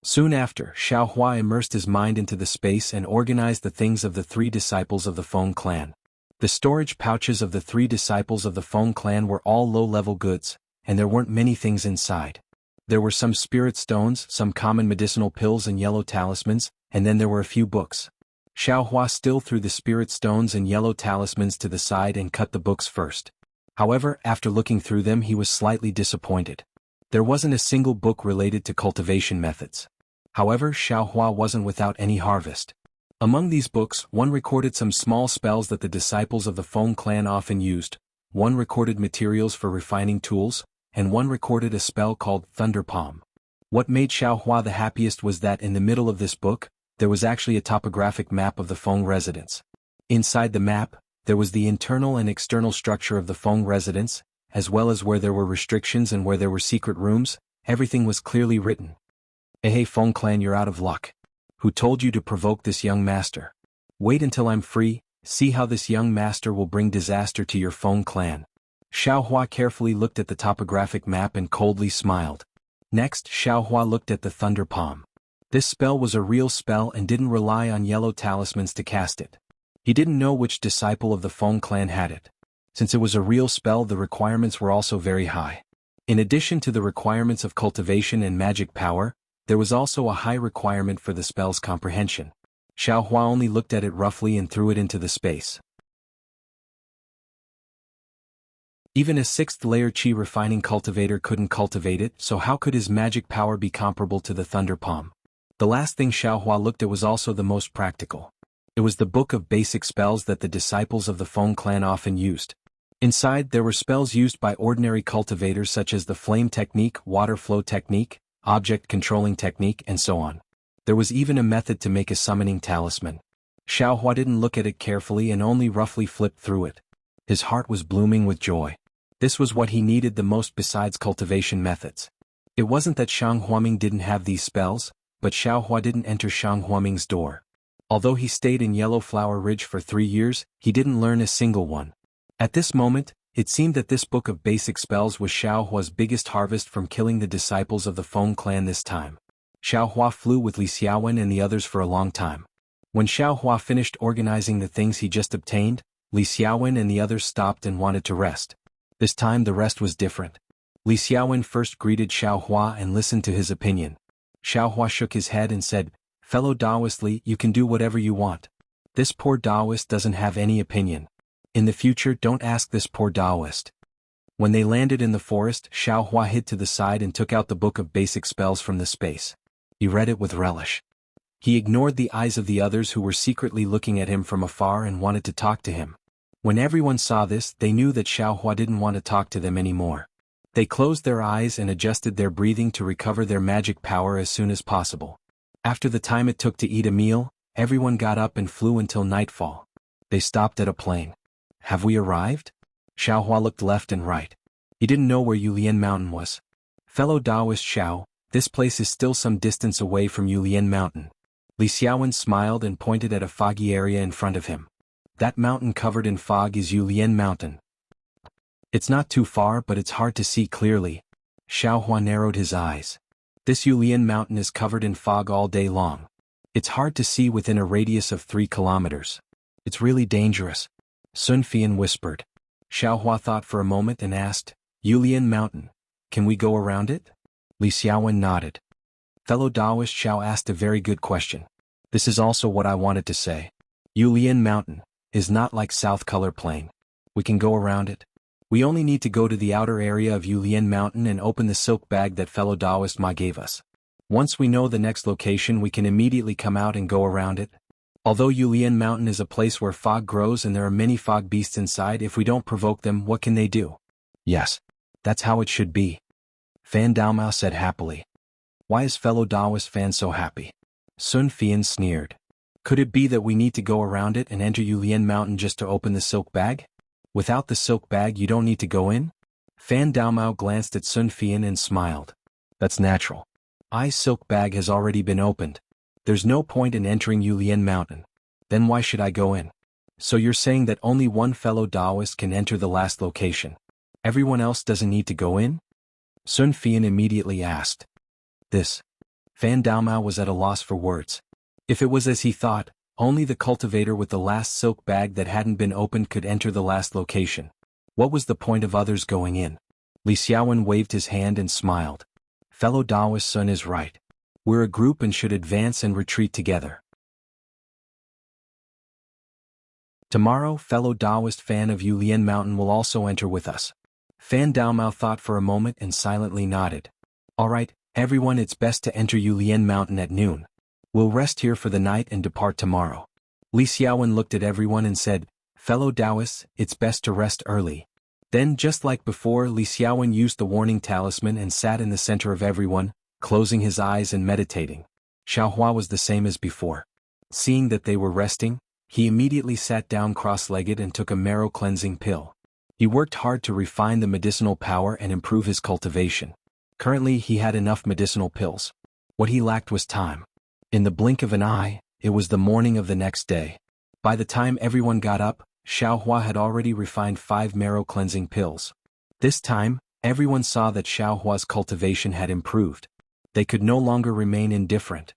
Soon after, Xiao Hua immersed his mind into the space and organized the things of the 3 disciples of the Feng clan. The storage pouches of the 3 disciples of the Feng clan were all low-level goods, and there weren't many things inside. There were some spirit stones, some common medicinal pills and yellow talismans, and then there were a few books. Xiao Hua still threw the spirit stones and yellow talismans to the side and cut the books first. However, after looking through them he was slightly disappointed. There wasn't a single book related to cultivation methods. However, Xiao Hua wasn't without any harvest. Among these books, one recorded some small spells that the disciples of the Feng clan often used, one recorded materials for refining tools, and one recorded a spell called Thunder Palm. What made Xiao Hua the happiest was that in the middle of this book, there was actually a topographic map of the Feng residence. Inside the map, there was the internal and external structure of the Feng residence, as well as where there were restrictions and where there were secret rooms. Everything was clearly written. Hey Feng clan, you're out of luck. Who told you to provoke this young master? Wait until I'm free, see how this young master will bring disaster to your Feng clan. Xiao Hua carefully looked at the topographic map and coldly smiled. Next, Xiao Hua looked at the Thunder Palm. This spell was a real spell and didn't rely on yellow talismans to cast it. He didn't know which disciple of the Feng clan had it. Since it was a real spell, the requirements were also very high. In addition to the requirements of cultivation and magic power, there was also a high requirement for the spell's comprehension. Xiao Hua only looked at it roughly and threw it into the space. Even a 6th layer Qi refining cultivator couldn't cultivate it, so how could his magic power be comparable to the Thunder Palm? The last thing Xiao Hua looked at was also the most practical. It was the book of basic spells that the disciples of the Feng clan often used. Inside there were spells used by ordinary cultivators such as the flame technique, water flow technique, object controlling technique, and so on. There was even a method to make a summoning talisman. Xiao Hua didn't look at it carefully and only roughly flipped through it. His heart was blooming with joy. This was what he needed the most besides cultivation methods. It wasn't that Shang Huaming didn't have these spells, but Xiao Hua didn't enter Shang Huaming's door. Although he stayed in Yellow Flower Ridge for 3 years, he didn't learn a single one. At this moment, it seemed that this book of basic spells was Xiao Hua's biggest harvest from killing the disciples of the Feng clan this time. Xiao Hua flew with Li Xiaowen and the others for a long time. When Xiao Hua finished organizing the things he just obtained, Li Xiaowen and the others stopped and wanted to rest. This time the rest was different. Li Xiaowen first greeted Xiao Hua and listened to his opinion. Xiao Hua shook his head and said, "Fellow Taoist Li, you can do whatever you want. This poor Taoist doesn't have any opinion. In the future, don't ask this poor Taoist." When they landed in the forest, Xiao Hua hid to the side and took out the book of basic spells from the space. He read it with relish. He ignored the eyes of the others who were secretly looking at him from afar and wanted to talk to him. When everyone saw this, they knew that Xiao Hua didn't want to talk to them anymore. They closed their eyes and adjusted their breathing to recover their magic power as soon as possible. After the time it took to eat a meal, everyone got up and flew until nightfall. They stopped at a plain. "Have we arrived?" Xiao Hua looked left and right. He didn't know where Yulian Mountain was. "Fellow Taoist Xiao, this place is still some distance away from Yulian Mountain." Li Xiaowen smiled and pointed at a foggy area in front of him. "That mountain covered in fog is Yulian Mountain. It's not too far, but it's hard to see clearly." Xiao Hua narrowed his eyes. "This Yulian Mountain is covered in fog all day long. It's hard to see within a radius of 3 kilometers. It's really dangerous." Sun Fian whispered. Xiao Hua thought for a moment and asked, "Yulian Mountain, can we go around it?" Li Xiaowen nodded. Fellow Taoist Xiao asked a very good question. This is also what I wanted to say. Yulian Mountain is not like South Color Plain. We can go around it. We only need to go to the outer area of Yulian Mountain and open the silk bag that fellow Taoist Ma gave us. Once we know the next location, we can immediately come out and go around it. Although Yulian Mountain is a place where fog grows and there are many fog beasts inside, if we don't provoke them, what can they do? Yes. That's how it should be. Fan Daomao said happily. Why is fellow Daoist Fan so happy? Sun Fian sneered. Could it be that we need to go around it and enter Yulian Mountain just to open the silk bag? Without the silk bag you don't need to go in? Fan Daomao glanced at Sun Fian and smiled. That's natural. Silk bag has already been opened. There's no point in entering Yulian Mountain. Then why should I go in? So you're saying that only one fellow Daoist can enter the last location. Everyone else doesn't need to go in? Sun Fian immediately asked. This. Fan Daomao was at a loss for words. If it was as he thought, only the cultivator with the last silk bag that hadn't been opened could enter the last location. What was the point of others going in? Li Xiaowen waved his hand and smiled. Fellow Daoist Sun is right. We're a group and should advance and retreat together. Tomorrow, fellow Daoist Fan of Yulian Mountain will also enter with us. Fan Daomao thought for a moment and silently nodded. All right, everyone, it's best to enter Yulian Mountain at noon. We'll rest here for the night and depart tomorrow. Li Xiaowen looked at everyone and said, Fellow Daoists, it's best to rest early. Then, just like before, Li Xiaowen used the warning talisman and sat in the center of everyone, closing his eyes and meditating. Xiaohua was the same as before. Seeing that they were resting, he immediately sat down cross-legged and took a marrow cleansing pill. He worked hard to refine the medicinal power and improve his cultivation. Currently he had enough medicinal pills. What he lacked was time. In the blink of an eye, it was the morning of the next day. By the time everyone got up, Xiaohua had already refined 5 marrow cleansing pills. This time, everyone saw that Xiaohua's cultivation had improved. They could no longer remain indifferent.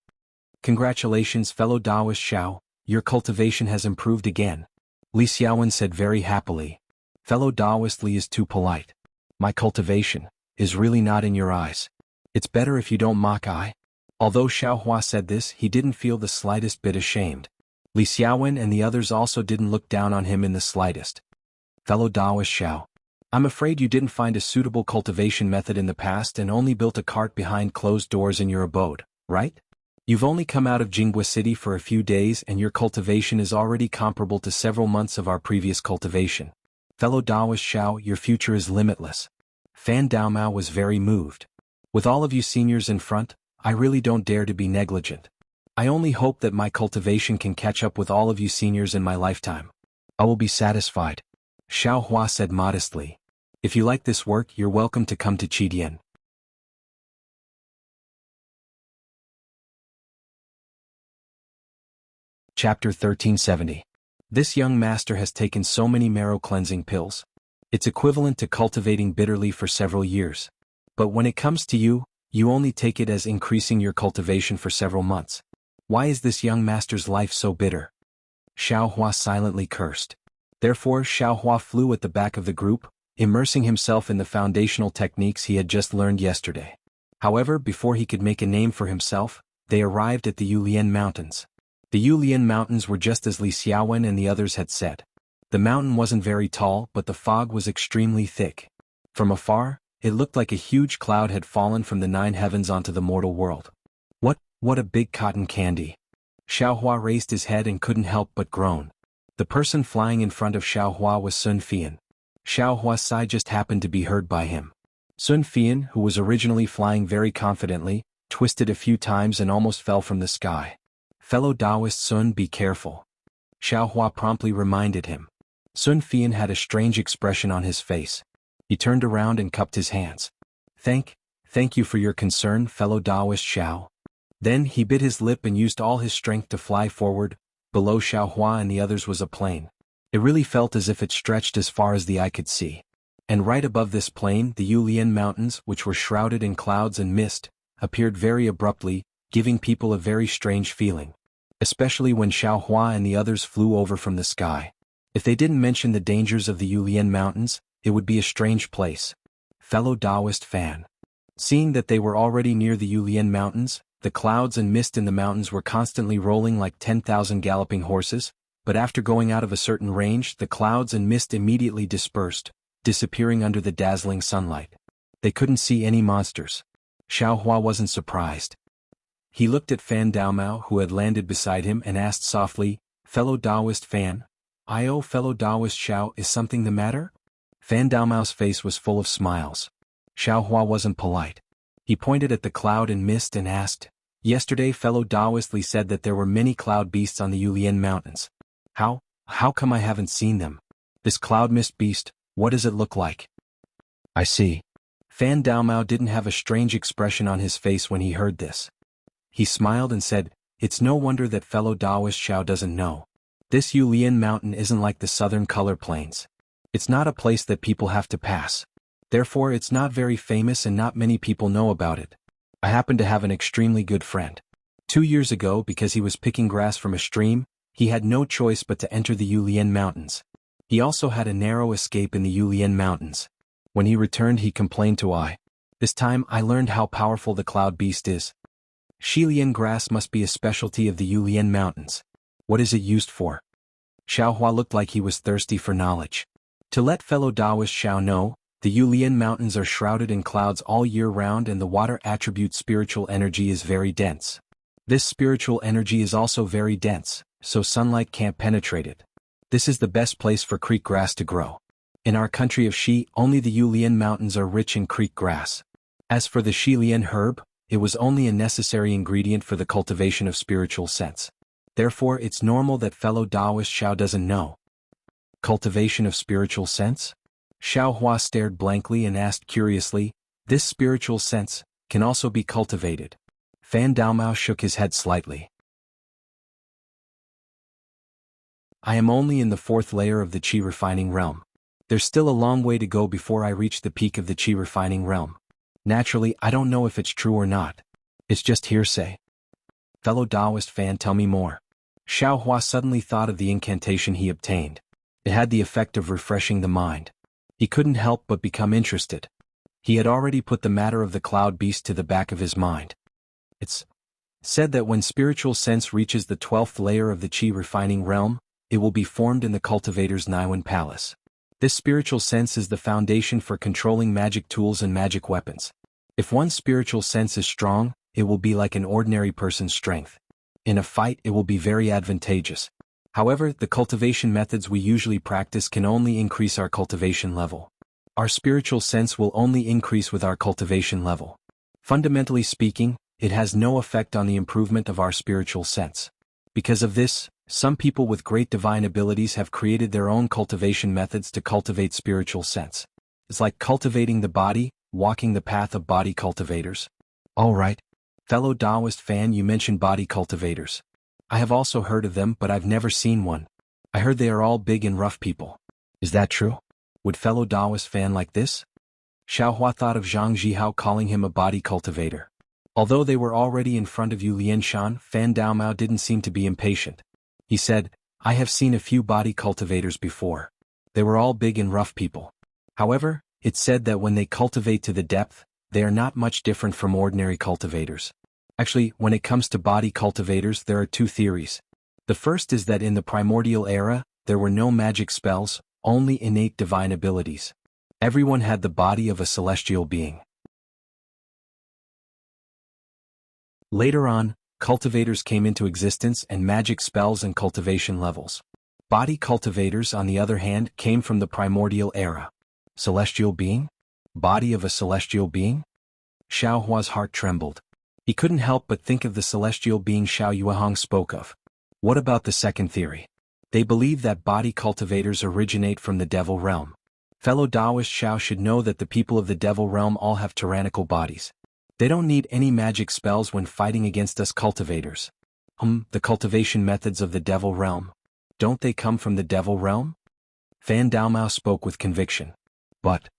Congratulations, fellow Daoist Xiao, your cultivation has improved again. Li Xiaowen said very happily. Fellow Daoist Li is too polite. My cultivation is really not in your eyes. It's better if you don't mock I. Although Xiaohua said this, he didn't feel the slightest bit ashamed. Li Xiaowen and the others also didn't look down on him in the slightest. Fellow Daoist Xiao, I'm afraid you didn't find a suitable cultivation method in the past and only built a cart behind closed doors in your abode, right? You've only come out of Jianghu City for a few days and your cultivation is already comparable to several months of our previous cultivation. Fellow Daoist Xiao, your future is limitless. Fan Daomao was very moved. With all of you seniors in front, I really don't dare to be negligent. I only hope that my cultivation can catch up with all of you seniors in my lifetime. I will be satisfied. Xiaohua said modestly. If you like this work, you're welcome to come to Qidian. Chapter 1370. This young master has taken so many marrow cleansing pills. It's equivalent to cultivating bitterly for several years. But when it comes to you, you only take it as increasing your cultivation for several months. Why is this young master's life so bitter? Xiaohua silently cursed. Therefore Xiaohua flew at the back of the group, immersing himself in the foundational techniques he had just learned yesterday. However, before he could make a name for himself, they arrived at the Yulian Mountains. The Yulian Mountains were just as Li Xiaowen and the others had said. The mountain wasn't very tall, but the fog was extremely thick. From afar, it looked like a huge cloud had fallen from the 9 heavens onto the mortal world. What a big cotton candy. Xiaohua raised his head and couldn't help but groan. The person flying in front of Xiaohua was Sun Fian. Xiaohua's sigh just happened to be heard by him. Sun Fian, who was originally flying very confidently, twisted a few times and almost fell from the sky. Fellow Daoist Sun, be careful. Xiaohua promptly reminded him. Sun Fian had a strange expression on his face. He turned around and cupped his hands. Thank you for your concern, fellow Daoist Xiao. Then he bit his lip and used all his strength to fly forward. Below Xiaohua and the others was a plain. It really felt as if it stretched as far as the eye could see. And right above this plain, the Yulian Mountains, which were shrouded in clouds and mist, appeared very abruptly, giving people a very strange feeling. Especially when Xiaohua and the others flew over from the sky. If they didn't mention the dangers of the Yulian Mountains, it would be a strange place. Fellow Daoist Fan. Seeing that they were already near the Yulian Mountains, the clouds and mist in the mountains were constantly rolling like 10,000 galloping horses, but after going out of a certain range, the clouds and mist immediately dispersed, disappearing under the dazzling sunlight. They couldn't see any monsters. Xiaohua wasn't surprised. He looked at Fan Daomao who had landed beside him and asked softly, "Fellow Taoist Fan? Fellow Taoist Xiao, is something the matter?" Fan Daomao's face was full of smiles. Xiaohua wasn't polite. He pointed at the cloud and mist and asked, "Yesterday fellow Taoist Li said that there were many cloud beasts on the Yulian Mountains. How come I haven't seen them? This cloud mist beast, what does it look like?" "I see." Fan Daomao didn't have a strange expression on his face when he heard this. He smiled and said, "It's no wonder that fellow Taoist Xiao doesn't know. This Yulian mountain isn't like the southern color plains. It's not a place that people have to pass. Therefore it's not very famous and not many people know about it. I happen to have an extremely good friend. 2 years ago, because he was picking grass from a stream, he had no choice but to enter the Yulian Mountains. He also had a narrow escape in the Yulian Mountains. When he returned he complained to I. This time I learned how powerful the cloud beast is. Shilian grass must be a specialty of the Yulian Mountains. What is it used for?" Xiaohua looked like he was thirsty for knowledge. "To let fellow Taoist Xiao know, the Yulian Mountains are shrouded in clouds all year round and the water attribute spiritual energy is very dense. This spiritual energy is also very dense, so sunlight can't penetrate it. This is the best place for creek grass to grow. In our country of Shi, only the Yulian Mountains are rich in creek grass. As for the Shilian herb, it was only a necessary ingredient for the cultivation of spiritual sense. Therefore it's normal that fellow Taoist Xiao doesn't know." "Cultivation of spiritual sense?" Xiaohua stared blankly and asked curiously, "This spiritual sense can also be cultivated?" Fan Daomao shook his head slightly. "I am only in the 4th layer of the Qi refining realm. There's still a long way to go before I reach the peak of the Qi refining realm. Naturally, I don't know if it's true or not. It's just hearsay." "Fellow Taoist Fan, tell me more." Xiaohua suddenly thought of the incantation he obtained. It had the effect of refreshing the mind. He couldn't help but become interested. He had already put the matter of the cloud beast to the back of his mind. It's said that when spiritual sense reaches the 12th layer of the Qi refining realm, it will be formed in the Cultivator's Niwen Palace. This spiritual sense is the foundation for controlling magic tools and magic weapons. If one's spiritual sense is strong, it will be like an ordinary person's strength. In a fight it will be very advantageous. However, the cultivation methods we usually practice can only increase our cultivation level. Our spiritual sense will only increase with our cultivation level. Fundamentally speaking, it has no effect on the improvement of our spiritual sense. Because of this, some people with great divine abilities have created their own cultivation methods to cultivate spiritual sense. It's like cultivating the body, walking the path of body cultivators. All right. Fellow Taoist Fan, you mentioned body cultivators. I have also heard of them, but I've never seen one. I heard they are all big and rough people. Is that true? Would fellow Taoist Fan like this? Xiaohua thought of Zhang Zhihao calling him a body cultivator. Although they were already in front of Yu Lianshan, Fan Daomao didn't seem to be impatient. He said, "I have seen a few body cultivators before. They were all big and rough people. However, it's said that when they cultivate to the depth, they are not much different from ordinary cultivators. Actually, when it comes to body cultivators, there are 2 theories. The first is that in the primordial era, there were no magic spells, only innate divine abilities. Everyone had the body of a celestial being. Later on, cultivators came into existence and magic spells and cultivation levels. Body cultivators, on the other hand, came from the primordial era. Celestial being? Body of a celestial being? Xiaohua's heart trembled. He couldn't help but think of the celestial being Xiao Yuehong spoke of. What about the second theory? They believe that body cultivators originate from the devil realm. Fellow Taoist Xiao should know that the people of the devil realm all have tyrannical bodies. They don't need any magic spells when fighting against us cultivators. The cultivation methods of the devil realm. Don't they come from the devil realm? Fan Daomao spoke with conviction. But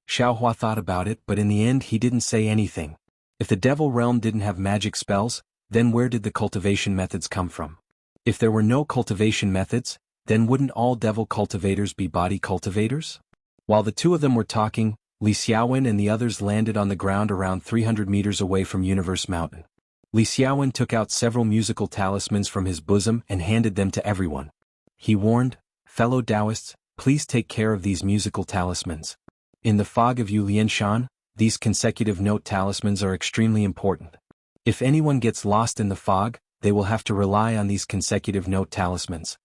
Xiaohua thought about it, but in the end he didn't say anything. If the devil realm didn't have magic spells, then where did the cultivation methods come from? If there were no cultivation methods, then wouldn't all devil cultivators be body cultivators? While the 2 of them were talking, Li Xiaowen and the others landed on the ground around 300 meters away from Universe Mountain. Li Xiaowen took out several musical talismans from his bosom and handed them to everyone. He warned, "Fellow Taoists, please take care of these musical talismans. In the fog of Yu Lianshan, these consecutive note talismans are extremely important. If anyone gets lost in the fog, they will have to rely on these consecutive note talismans.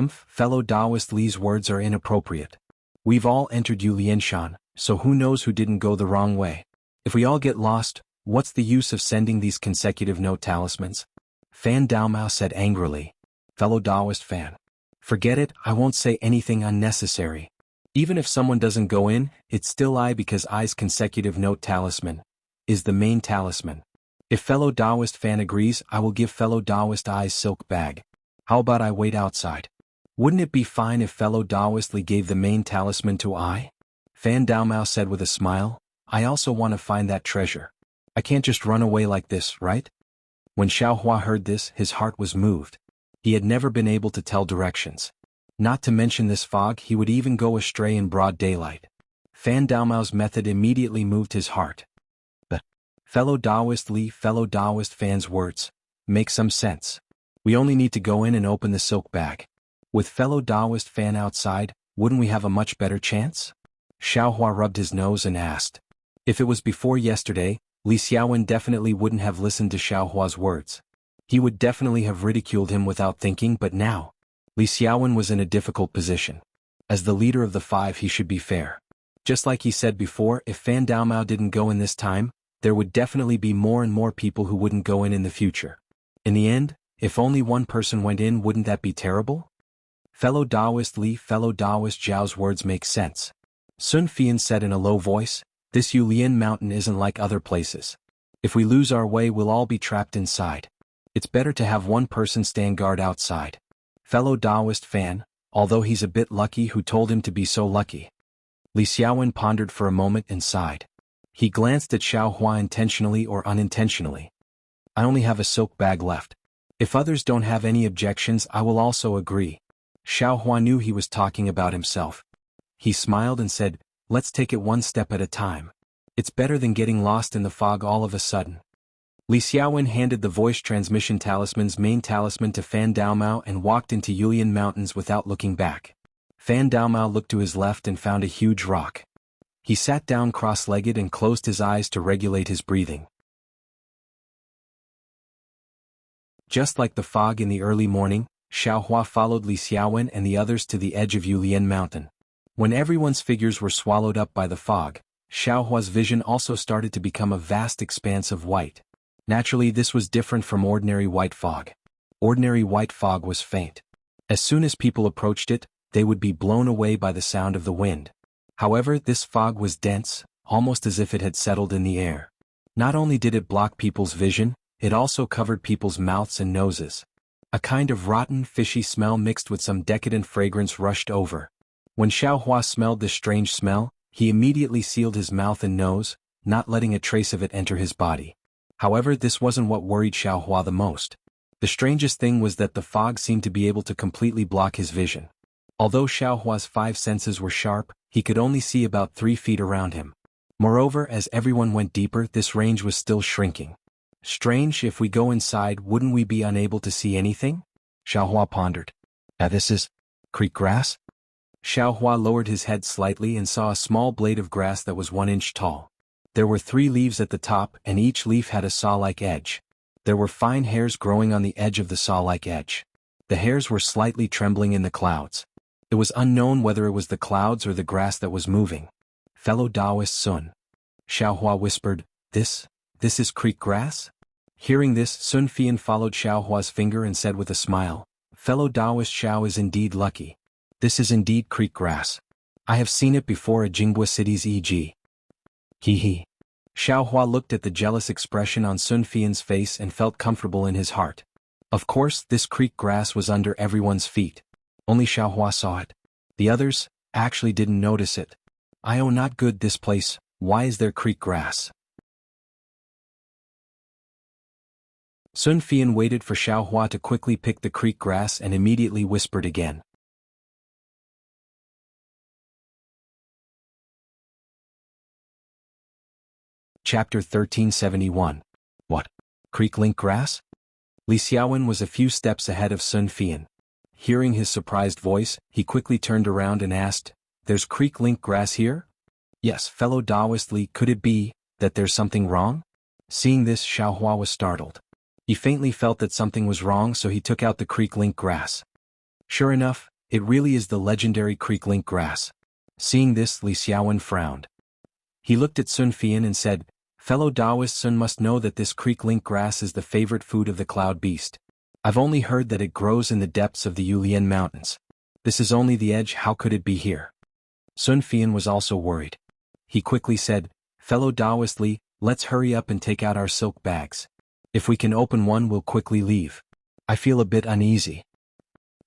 Fellow Taoist Li's words are inappropriate. We've all entered Yulianshan, so who knows who didn't go the wrong way. If we all get lost, what's the use of sending these consecutive note talismans? Fan Daomao said angrily. Fellow Taoist fan. Forget it, I won't say anything unnecessary. Even if someone doesn't go in, it's still I because I's consecutive note talisman is the main talisman. If fellow Taoist fan agrees, I will give fellow Taoist I's silk bag. How about I wait outside? Wouldn't it be fine if fellow Taoist Li gave the main talisman to I? Fan Daomao said with a smile, I also want to find that treasure. I can't just run away like this, right? When Xiaohua heard this, his heart was moved. He had never been able to tell directions. Not to mention this fog, he would even go astray in broad daylight. Fan Daomao's method immediately moved his heart. But fellow Taoist Li, fellow Taoist fan's words make some sense. We only need to go in and open the silk bag. With fellow Taoist fan outside, wouldn't we have a much better chance? Xiaohua rubbed his nose and asked. If it was before yesterday, Li Xiaowen definitely wouldn't have listened to Xiaohua's words. He would definitely have ridiculed him without thinking, but now, Li Xiaowen was in a difficult position. As the leader of the five, he should be fair. Just like he said before, if Fan Daomao didn't go in this time, there would definitely be more and more people who wouldn't go in the future. In the end, if only one person went in, wouldn't that be terrible? Fellow Taoist Li, fellow Taoist Zhao's words make sense. Sun Fian said in a low voice, this Yulian mountain isn't like other places. If we lose our way, we'll all be trapped inside. It's better to have one person stand guard outside. Fellow Taoist fan, although he's a bit lucky, who told him to be so lucky? Li Xiaowen pondered for a moment and sighed. He glanced at Xiaohua intentionally or unintentionally. I only have a silk bag left. If others don't have any objections, I will also agree. Xiaohua knew he was talking about himself. He smiled and said, let's take it one step at a time. It's better than getting lost in the fog all of a sudden. Li Xiaowen handed the voice transmission talisman's main talisman to Fan Daomao and walked into Yulian Mountains without looking back. Fan Daomao looked to his left and found a huge rock. He sat down cross-legged and closed his eyes to regulate his breathing. Just like the fog in the early morning, Xiaohua followed Li Xiaowen and the others to the edge of Yulian Mountain. When everyone's figures were swallowed up by the fog, Xiaohua's vision also started to become a vast expanse of white. Naturally, this was different from ordinary white fog. Ordinary white fog was faint. As soon as people approached it, they would be blown away by the sound of the wind. However, this fog was dense, almost as if it had settled in the air. Not only did it block people's vision, it also covered people's mouths and noses. A kind of rotten, fishy smell mixed with some decadent fragrance rushed over. When Xiaohua smelled this strange smell, he immediately sealed his mouth and nose, not letting a trace of it enter his body. However, this wasn't what worried Xiaohua the most. The strangest thing was that the fog seemed to be able to completely block his vision. Although Xiaohua's five senses were sharp, he could only see about 3 feet around him. Moreover, as everyone went deeper, this range was still shrinking. Strange, if we go inside, wouldn't we be unable to see anything? Xiaohua pondered. This is creek grass? Xiaohua lowered his head slightly and saw a small blade of grass that was 1 inch tall. There were 3 leaves at the top, and each leaf had a saw-like edge. There were fine hairs growing on the edge of the saw-like edge. The hairs were slightly trembling in the clouds. It was unknown whether it was the clouds or the grass that was moving. Fellow Taoist Sun. Xiaohua whispered, This is creek grass? Hearing this, Sun Fian followed Xiaohua's finger and said with a smile, Fellow Taoist Xiao is indeed lucky. This is indeed creek grass. I have seen it before at Jinghua City's e.g. He. Xiaohua looked at the jealous expression on Sun Fian's face and felt comfortable in his heart. Of course, this creek grass was under everyone's feet. Only Xiaohua saw it. The others actually didn't notice it. Not good this place, why is there creek grass? Sun Fian waited for Xiaohua to quickly pick the creek grass and immediately whispered again. Chapter 1371. What? Creek link grass? Li Xiaowen was a few steps ahead of Sun Fian. Hearing his surprised voice, he quickly turned around and asked, There's creek link grass here? Yes, fellow Taoist Li, could it be that there's something wrong? Seeing this, Xiaohua was startled. He faintly felt that something was wrong, so he took out the creek link grass. Sure enough, it really is the legendary creek link grass. Seeing this, Li Xiaowen frowned. He looked at Sun Fian and said, "Fellow Taoist Sun must know that this creek link grass is the favorite food of the cloud beast. I've only heard that it grows in the depths of the Yulian Mountains. This is only the edge, how could it be here?" Sun Fian was also worried. He quickly said, "Fellow Taoist Li, let's hurry up and take out our silk bags. If we can open one, we'll quickly leave. I feel a bit uneasy."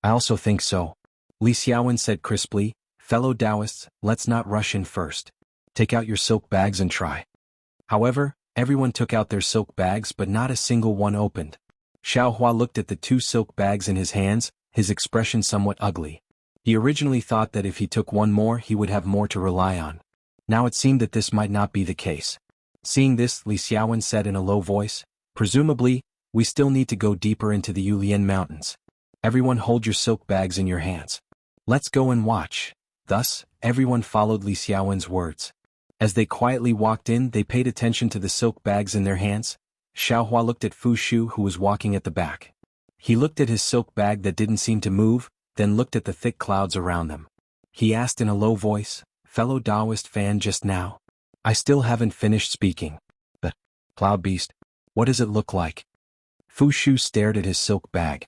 "I also think so," Li Xiaowen said crisply. "Fellow Taoists, let's not rush in first. Take out your silk bags and try." However, everyone took out their silk bags, but not a single one opened. Xiaohua looked at the 2 silk bags in his hands, his expression somewhat ugly. He originally thought that if he took one more, he would have more to rely on. Now it seemed that this might not be the case. Seeing this, Li Xiaowen said in a low voice, "Presumably, we still need to go deeper into the Yulian Mountains. Everyone hold your silk bags in your hands. Let's go and watch." Thus, everyone followed Li Xiaowen's words. As they quietly walked in, they paid attention to the silk bags in their hands. Xiaohua looked at Fu Shu, who was walking at the back. He looked at his silk bag that didn't seem to move, then looked at the thick clouds around them. He asked in a low voice, "Fellow Taoist fan just now? I still haven't finished speaking. The cloud beast, what does it look like?" Fu Shu stared at his silk bag.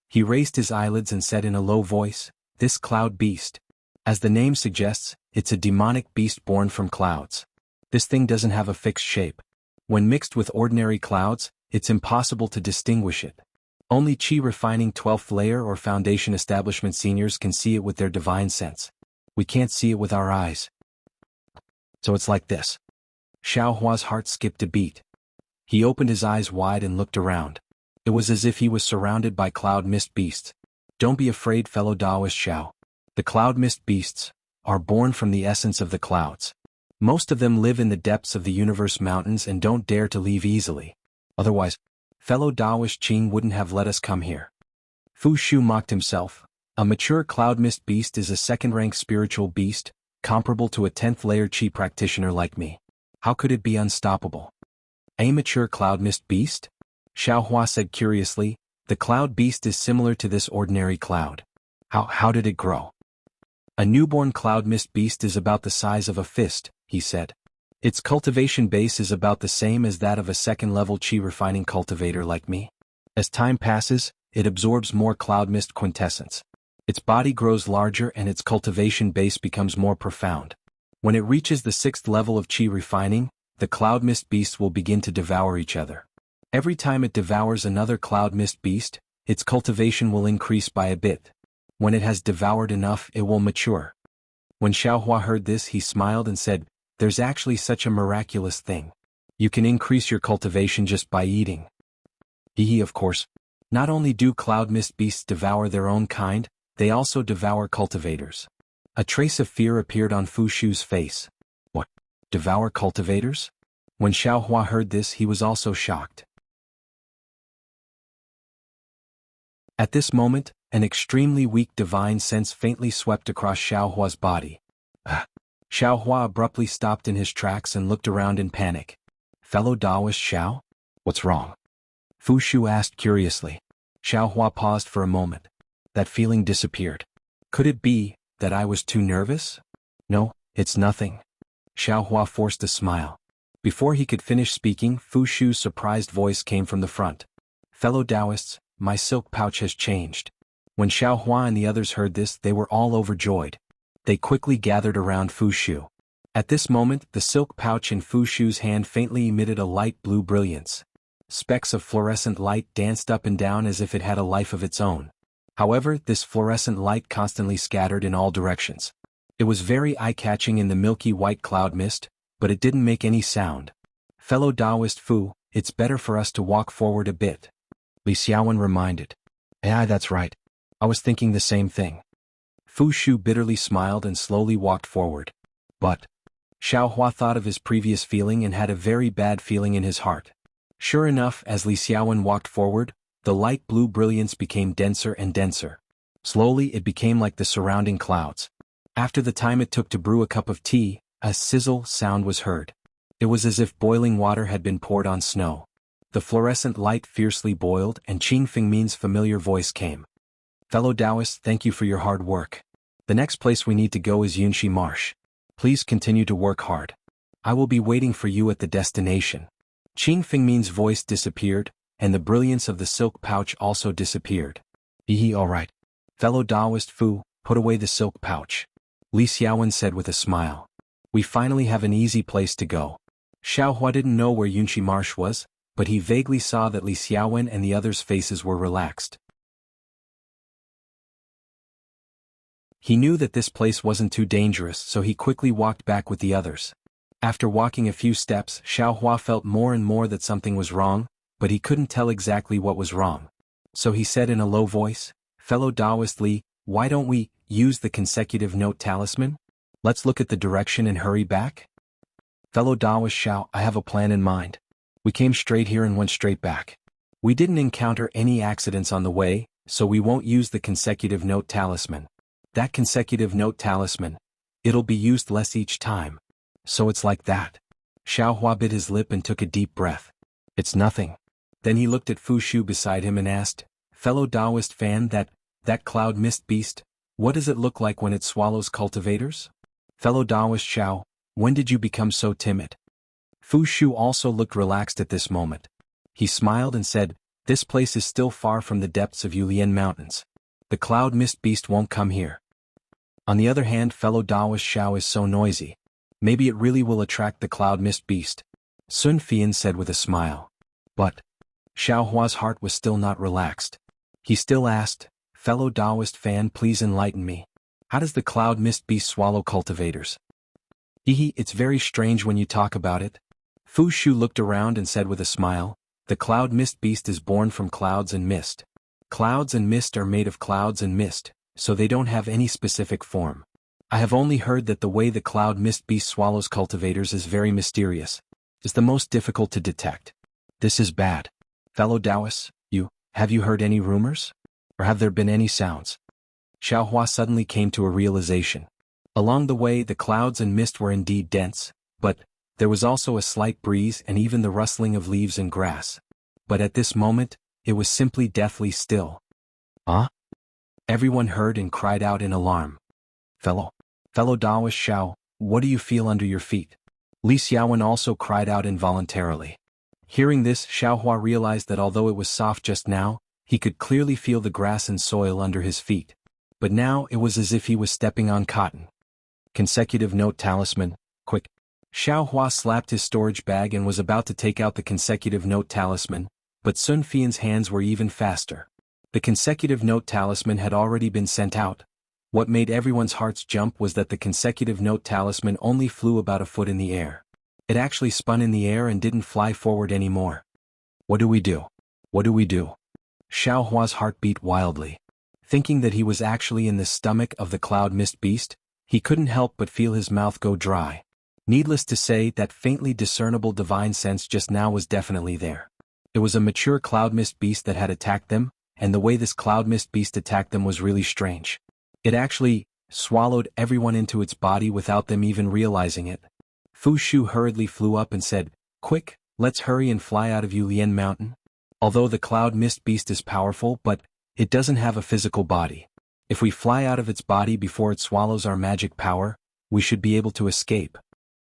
He raised his eyelids and said in a low voice, "This cloud beast. As the name suggests, it's a demonic beast born from clouds. This thing doesn't have a fixed shape. When mixed with ordinary clouds, it's impossible to distinguish it. Only Qi refining 12th layer or foundation establishment seniors can see it with their divine sense. We can't see it with our eyes. So it's like this." Xiaohua's heart skipped a beat. He opened his eyes wide and looked around. It was as if he was surrounded by cloud mist beasts. "Don't be afraid, fellow Taoist Xiao. The cloud mist beasts are born from the essence of the clouds. Most of them live in the depths of the universe mountains and don't dare to leave easily. Otherwise, fellow Taoist Qing wouldn't have let us come here." Fu Shu mocked himself. A mature cloud mist beast is a second-rank spiritual beast, comparable to a 10th layer Qi practitioner like me. How could it be unstoppable? "A mature cloud mist beast?" Xiaohua said curiously. "The cloud beast is similar to this ordinary cloud. How did it grow?" "A newborn cloud mist beast is about the size of a fist," he said. "Its cultivation base is about the same as that of a second-level Qi refining cultivator like me. As time passes, it absorbs more cloud mist quintessence. Its body grows larger and its cultivation base becomes more profound. When it reaches the 6th level of Qi refining, the cloud mist beasts will begin to devour each other. Every time it devours another cloud mist beast, its cultivation will increase by a bit. When it has devoured enough, it will mature." When Xiaohua heard this, he smiled and said, "There's actually such a miraculous thing. You can increase your cultivation just by eating." Of course. Not only do cloud mist beasts devour their own kind, they also devour cultivators. A trace of fear appeared on Fu Shu's face. "What? Devour cultivators?" When Xiaohua heard this, he was also shocked. At this moment, an extremely weak divine sense faintly swept across Xiaohua's body. Xiaohua abruptly stopped in his tracks and looked around in panic. "Fellow Taoist Xiao? What's wrong?" Fu Shu asked curiously. Xiaohua paused for a moment. That feeling disappeared. "Could it be that I was too nervous?" "No, it's nothing." Xiaohua forced a smile. Before he could finish speaking, Fu Shu's surprised voice came from the front. "Fellow Taoists, my silk pouch has changed." When Xiaohua and the others heard this, they were all overjoyed. They quickly gathered around Fu Shu. At this moment, the silk pouch in Fu Shu's hand faintly emitted a light blue brilliance. Specks of fluorescent light danced up and down as if it had a life of its own. However, this fluorescent light constantly scattered in all directions. It was very eye-catching in the milky white cloud mist, but it didn't make any sound. "Fellow Taoist Fu, it's better for us to walk forward a bit," Li Xiaowen reminded. "Yeah, that's right. I was thinking the same thing." Fu Shu bitterly smiled and slowly walked forward. But Xiaohua thought of his previous feeling and had a very bad feeling in his heart. Sure enough, as Li Xiaowen walked forward, the light blue brilliance became denser and denser. Slowly it became like the surrounding clouds. After the time it took to brew a cup of tea, a sizzle sound was heard. It was as if boiling water had been poured on snow. The fluorescent light fiercely boiled and Qing Fengmin's familiar voice came. Fellow Taoists, thank you for your hard work. The next place we need to go is Yunshi Marsh. Please continue to work hard. I will be waiting for you at the destination. Qing Fengmin's voice disappeared, and the brilliance of the silk pouch also disappeared. All right. Fellow Taoist Fu, put away the silk pouch. Li Xiaowen said with a smile. We finally have an easy place to go. Xiaohua didn't know where Yunshi Marsh was, but he vaguely saw that Li Xiaowen and the others' faces were relaxed. He knew that this place wasn't too dangerous, so he quickly walked back with the others. After walking a few steps, Xiaohua felt more and more that something was wrong, but he couldn't tell exactly what was wrong. So he said in a low voice, Fellow Taoist Li, why don't we use the consecutive note talisman? Let's look at the direction and hurry back. Fellow Taoist Xiao, I have a plan in mind. We came straight here and went straight back. We didn't encounter any accidents on the way, so we won't use the consecutive note talisman. That consecutive note talisman, it'll be used less each time. So it's like that. Xiaohua bit his lip and took a deep breath. It's nothing. Then he looked at Fu Shu beside him and asked, Fellow Taoist fan, that cloud mist beast, what does it look like when it swallows cultivators? Fellow Taoist Xiao, when did you become so timid? Fu Shu also looked relaxed at this moment. He smiled and said, this place is still far from the depths of Yulian Mountains. The cloud mist beast won't come here. On the other hand, fellow Taoist Xiao is so noisy. Maybe it really will attract the cloud mist beast. Sun Fian said with a smile. But Xiaohua's heart was still not relaxed. He still asked, fellow Taoist fan, please enlighten me. How does the cloud mist beast swallow cultivators? It's very strange when you talk about it. Fu Shu looked around and said with a smile, the cloud mist beast is born from clouds and mist. Clouds and mist are made of clouds and mist, so they don't have any specific form. I have only heard that the way the cloud mist beast swallows cultivators is very mysterious. It's the most difficult to detect. This is bad. Fellow Taoists, have you heard any rumors? Or have there been any sounds? Xiaohua suddenly came to a realization. Along the way the clouds and mist were indeed dense, but there was also a slight breeze and even the rustling of leaves and grass. But at this moment, it was simply deathly still. Everyone heard and cried out in alarm. Fellow Taoist Xiao, what do you feel under your feet? Li Xiaowen also cried out involuntarily. Hearing this, Xiaohua realized that although it was soft just now, he could clearly feel the grass and soil under his feet. But now it was as if he was stepping on cotton. Consecutive note talisman, quick. Xiaohua slapped his storage bag and was about to take out the consecutive note talisman, but Sun Fian's hands were even faster. The consecutive note talisman had already been sent out. What made everyone's hearts jump was that the consecutive note talisman only flew about a foot in the air. It actually spun in the air and didn't fly forward anymore. What do we do? What do we do? Xiaohua's heart beat wildly. Thinking that he was actually in the stomach of the cloud mist beast, he couldn't help but feel his mouth go dry. Needless to say, that faintly discernible divine sense just now was definitely there. It was a mature cloud mist beast that had attacked them, and the way this cloud mist beast attacked them was really strange. It actually swallowed everyone into its body without them even realizing it. Fu Shu hurriedly flew up and said, quick, let's hurry and fly out of Yulian Mountain. Although the cloud mist beast is powerful, but it doesn't have a physical body. If we fly out of its body before it swallows our magic power, we should be able to escape.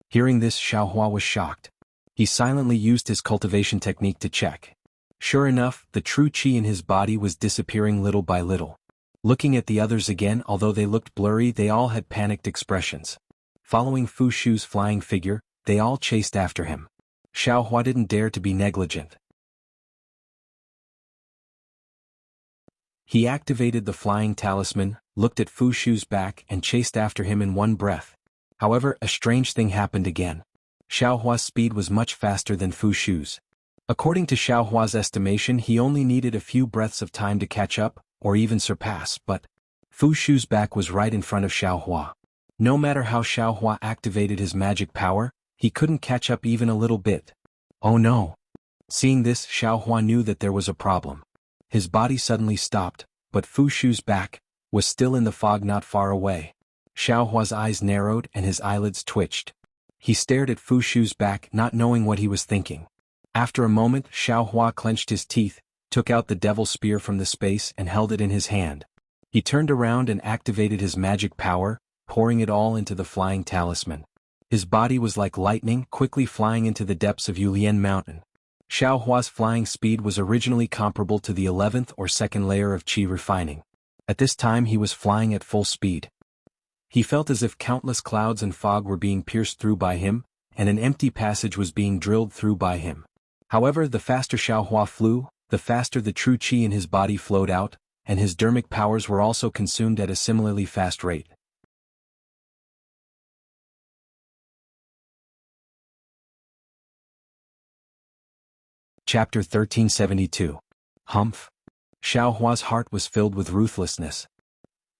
Hearing this, Xiaohua was shocked. He silently used his cultivation technique to check. Sure enough, the true qi in his body was disappearing little by little. Looking at the others again, although they looked blurry, they all had panicked expressions. Following Fu Shu's flying figure, they all chased after him. Xiaohua didn't dare to be negligent. He activated the flying talisman, looked at Fu Shu's back and chased after him in one breath. However, a strange thing happened again. Xiaohua's speed was much faster than Fu Shu's. According to Xiaohua's estimation, he only needed a few breaths of time to catch up, or even surpass, but Fu Shu's back was right in front of Xiaohua. No matter how Xiaohua activated his magic power, he couldn't catch up even a little bit. Oh no! Seeing this, Xiaohua knew that there was a problem. His body suddenly stopped, but Fu Shu's back was still in the fog not far away. Xiaohua's eyes narrowed and his eyelids twitched. He stared at Fu Shu's back, not knowing what he was thinking. After a moment, Xiao Hua clenched his teeth, took out the devil spear from the space and held it in his hand. He turned around and activated his magic power, pouring it all into the flying talisman. His body was like lightning, quickly flying into the depths of Yulian Mountain. Xiao Hua's flying speed was originally comparable to the 11th or 2nd layer of qi refining. At this time he was flying at full speed. He felt as if countless clouds and fog were being pierced through by him, and an empty passage was being drilled through by him. However, the faster Xiao Hua flew, the faster the true qi in his body flowed out, and his dermic powers were also consumed at a similarly fast rate. Chapter 1372. Humph. Xiao Hua's heart was filled with ruthlessness.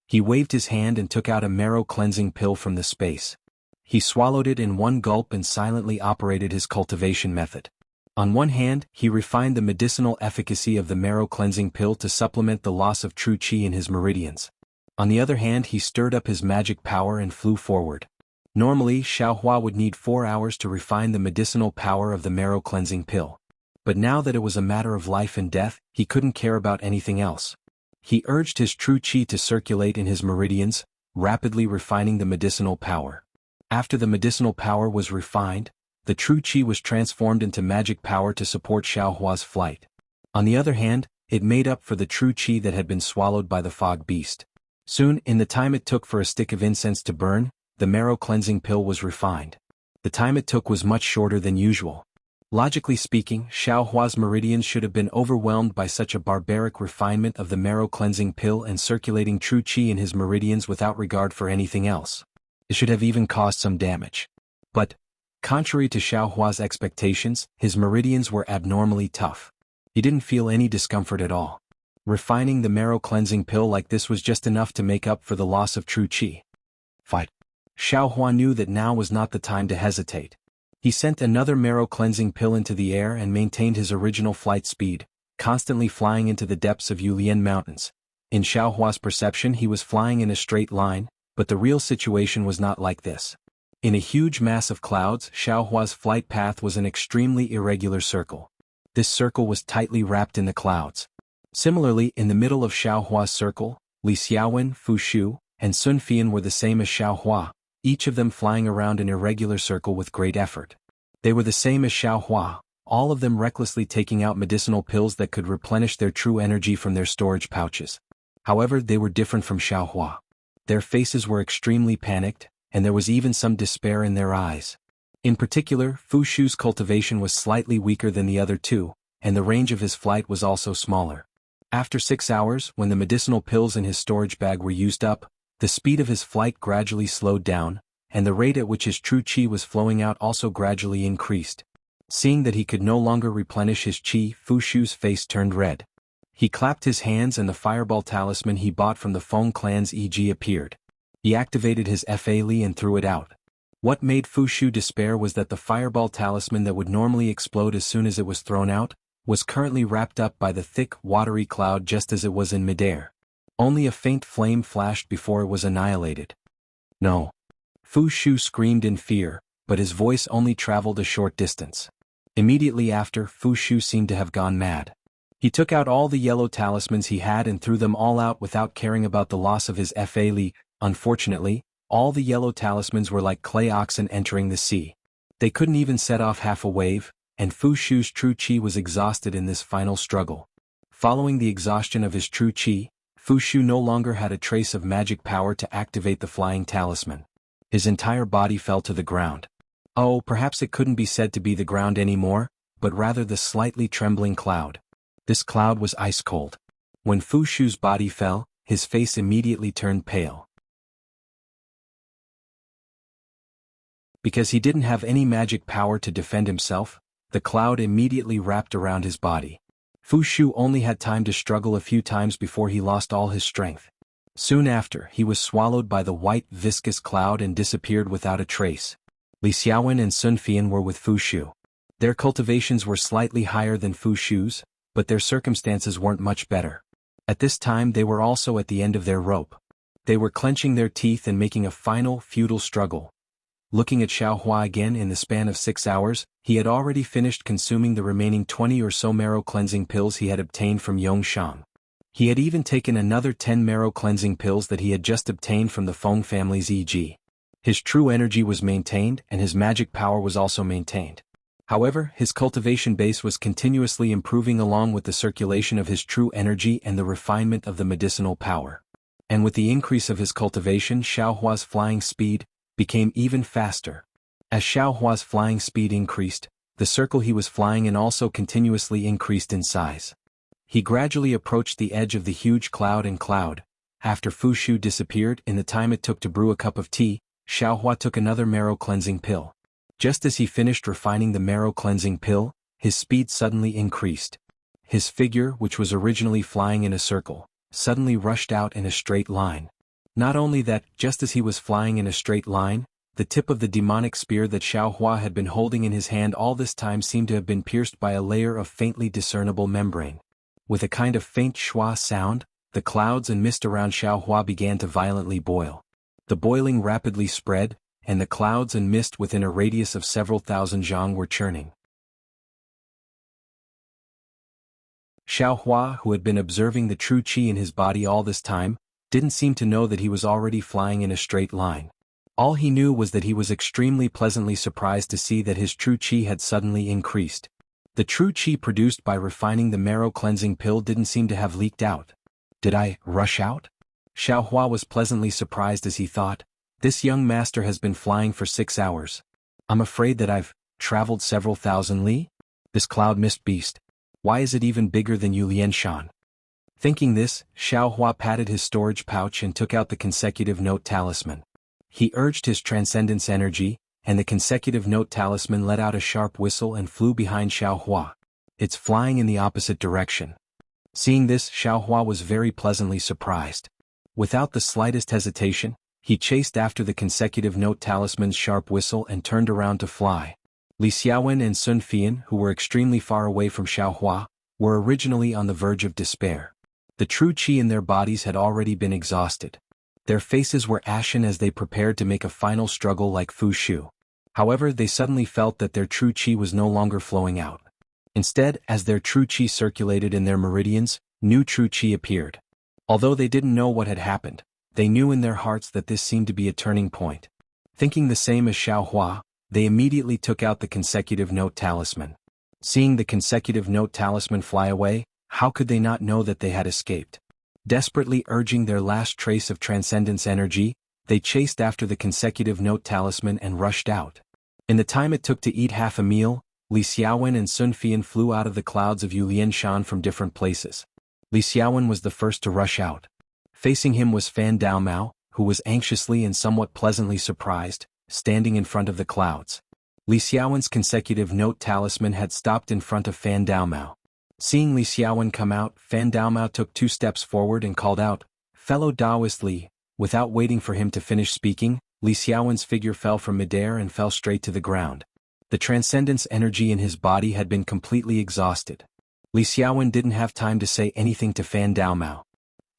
He waved his hand and took out a marrow-cleansing pill from the space. He swallowed it in one gulp and silently operated his cultivation method. On one hand, he refined the medicinal efficacy of the marrow-cleansing pill to supplement the loss of true qi in his meridians. On the other hand, he stirred up his magic power and flew forward. Normally, Xiao Hua would need 4 hours to refine the medicinal power of the marrow-cleansing pill. But now that it was a matter of life and death, he couldn't care about anything else. He urged his true qi to circulate in his meridians, rapidly refining the medicinal power. After the medicinal power was refined, the true qi was transformed into magic power to support Xiao Hua's flight. On the other hand, it made up for the true qi that had been swallowed by the fog beast. Soon, in the time it took for a stick of incense to burn, the marrow-cleansing pill was refined. The time it took was much shorter than usual. Logically speaking, Xiao Hua's meridians should have been overwhelmed by such a barbaric refinement of the marrow-cleansing pill and circulating true qi in his meridians without regard for anything else. It should have even caused some damage. But, contrary to Xiao Hua's expectations, his meridians were abnormally tough. He didn't feel any discomfort at all. Refining the marrow-cleansing pill like this was just enough to make up for the loss of true qi. Fight. Xiao Hua knew that now was not the time to hesitate. He sent another marrow-cleansing pill into the air and maintained his original flight speed, constantly flying into the depths of Yulian Mountains. In Xiao Hua's perception he was flying in a straight line, but the real situation was not like this. In a huge mass of clouds, Xiao Hua's flight path was an extremely irregular circle. This circle was tightly wrapped in the clouds. Similarly, in the middle of Xiao Hua's circle, Li Xiaowen, Fu Shu, and Sun Fian were the same as Xiao Hua, each of them flying around an irregular circle with great effort. They were the same as Xiao Hua, all of them recklessly taking out medicinal pills that could replenish their true energy from their storage pouches. However, they were different from Xiao Hua. Their faces were extremely panicked, and there was even some despair in their eyes. In particular, Fu Shu's cultivation was slightly weaker than the other two, and the range of his flight was also smaller. After 6 hours, when the medicinal pills in his storage bag were used up, the speed of his flight gradually slowed down, and the rate at which his true qi was flowing out also gradually increased. Seeing that he could no longer replenish his qi, Fu Shu's face turned red. He clapped his hands and the fireball talisman he bought from the Feng clan's EG appeared. He activated his Fa Li and threw it out. What made Fu Shu despair was that the fireball talisman that would normally explode as soon as it was thrown out, was currently wrapped up by the thick, watery cloud just as it was in midair. Only a faint flame flashed before it was annihilated. No. Fu Shu screamed in fear, but his voice only traveled a short distance. Immediately after, Fu Shu seemed to have gone mad. He took out all the yellow talismans he had and threw them all out without caring about the loss of his Fa Li. Unfortunately, all the yellow talismans were like clay oxen entering the sea. They couldn't even set off half a wave, and Fu Shu's true qi was exhausted in this final struggle. Following the exhaustion of his true qi, Fu Shu no longer had a trace of magic power to activate the flying talisman. His entire body fell to the ground. Oh, perhaps it couldn't be said to be the ground anymore, but rather the slightly trembling cloud. This cloud was ice cold. When Fu Shu's body fell, his face immediately turned pale. Because he didn't have any magic power to defend himself, the cloud immediately wrapped around his body. Fu Shu only had time to struggle a few times before he lost all his strength. Soon after, he was swallowed by the white, viscous cloud and disappeared without a trace. Li Xiaowen and Sun Fian were with Fu Shu. Their cultivations were slightly higher than Fu Shu's, but their circumstances weren't much better. At this time they were also at the end of their rope. They were clenching their teeth and making a final, futile struggle. Looking at Xiaohua again in the span of 6 hours, he had already finished consuming the remaining 20 or so marrow cleansing pills he had obtained from Yongshang. He had even taken another 10 marrow cleansing pills that he had just obtained from the Feng family's e.g. His true energy was maintained and his magic power was also maintained. However, his cultivation base was continuously improving along with the circulation of his true energy and the refinement of the medicinal power. And with the increase of his cultivation, Xiaohua's flying speed became even faster. As Xiaohua's flying speed increased, the circle he was flying in also continuously increased in size. He gradually approached the edge of the huge cloud and cloud. After Fu Shu disappeared in the time it took to brew a cup of tea, Xiaohua took another marrow cleansing pill. Just as he finished refining the marrow cleansing pill, his speed suddenly increased. His figure, which was originally flying in a circle, suddenly rushed out in a straight line. Not only that, just as he was flying in a straight line, the tip of the demonic spear that Xiaohua had been holding in his hand all this time seemed to have been pierced by a layer of faintly discernible membrane. With a kind of faint schwa sound, the clouds and mist around Xiaohua began to violently boil. The boiling rapidly spread, and the clouds and mist within a radius of several thousand zhang were churning. Xiaohua, who had been observing the true qi in his body all this time, didn't seem to know that he was already flying in a straight line. All he knew was that he was extremely pleasantly surprised to see that his true qi had suddenly increased. The true qi produced by refining the marrow cleansing pill didn't seem to have leaked out. Did I rush out? Xiaohua was pleasantly surprised as he thought, this young master has been flying for 6 hours. I'm afraid that I've traveled several thousand li? This cloud mist beast. Why is it even bigger than Yulianshan? Thinking this, Xiaohua patted his storage pouch and took out the consecutive note talisman. He urged his transcendence energy, and the consecutive note talisman let out a sharp whistle and flew behind Xiaohua. It's flying in the opposite direction. Seeing this, Xiaohua was very pleasantly surprised. Without the slightest hesitation, he chased after the consecutive note talisman's sharp whistle and turned around to fly. Li Xiaowen and Sun Fian, who were extremely far away from Xiaohua, were originally on the verge of despair. The true qi in their bodies had already been exhausted. Their faces were ashen as they prepared to make a final struggle like Fu Shu. However, they suddenly felt that their true qi was no longer flowing out. Instead, as their true qi circulated in their meridians, new true qi appeared. Although they didn't know what had happened, they knew in their hearts that this seemed to be a turning point. Thinking the same as Xiaohua, they immediately took out the consecutive note talisman. Seeing the consecutive note talisman fly away, how could they not know that they had escaped? Desperately urging their last trace of transcendence energy, they chased after the consecutive note talisman and rushed out. In the time it took to eat half a meal, Li Xiaowen and Sun Fian flew out of the clouds of Yulianshan from different places. Li Xiaowen was the first to rush out. Facing him was Fan Daomao, who was anxiously and somewhat pleasantly surprised, standing in front of the clouds. Li Xiaowen's consecutive note talisman had stopped in front of Fan Daomao. Seeing Li Xiaowen come out, Fan Daomao took 2 steps forward and called out, "Fellow Taoist Li." Without waiting for him to finish speaking, Li Xiaowen's figure fell from midair and fell straight to the ground. The transcendence energy in his body had been completely exhausted. Li Xiaowen didn't have time to say anything to Fan Daomao.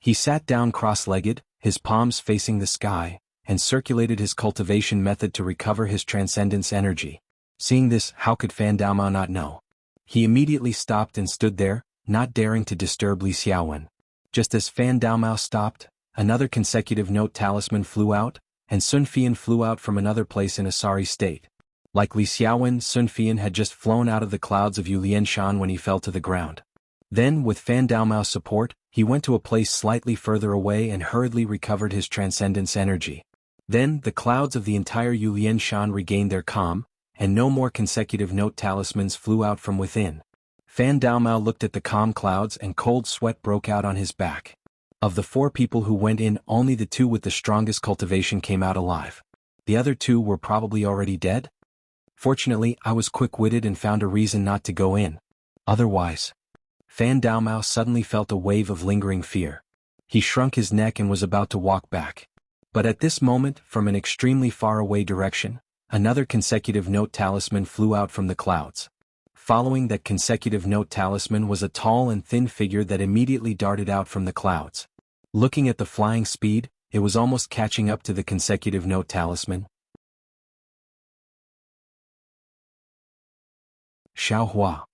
He sat down cross-legged, his palms facing the sky, and circulated his cultivation method to recover his transcendence energy. Seeing this, how could Fan Daomao not know? He immediately stopped and stood there, not daring to disturb Li Xiaowen. Just as Fan Daomao stopped, another consecutive note talisman flew out, and Sun Fian flew out from another place in a sorry state. Like Li Xiaowen, Sun Fian had just flown out of the clouds of Yulianshan when he fell to the ground. Then, with Fan Daomao's support, he went to a place slightly further away and hurriedly recovered his transcendence energy. Then, the clouds of the entire Yulianshan regained their calm, and no more consecutive note talismans flew out from within. Fan Daomao looked at the calm clouds and cold sweat broke out on his back. Of the 4 people who went in, only the 2 with the strongest cultivation came out alive. The other 2 were probably already dead? Fortunately, I was quick-witted and found a reason not to go in. Otherwise... Fan Daomao suddenly felt a wave of lingering fear. He shrunk his neck and was about to walk back. But at this moment, from an extremely far-away direction, another consecutive note talisman flew out from the clouds. Following that consecutive note talisman was a tall and thin figure that immediately darted out from the clouds. Looking at the flying speed, it was almost catching up to the consecutive note talisman. Xiao Hua.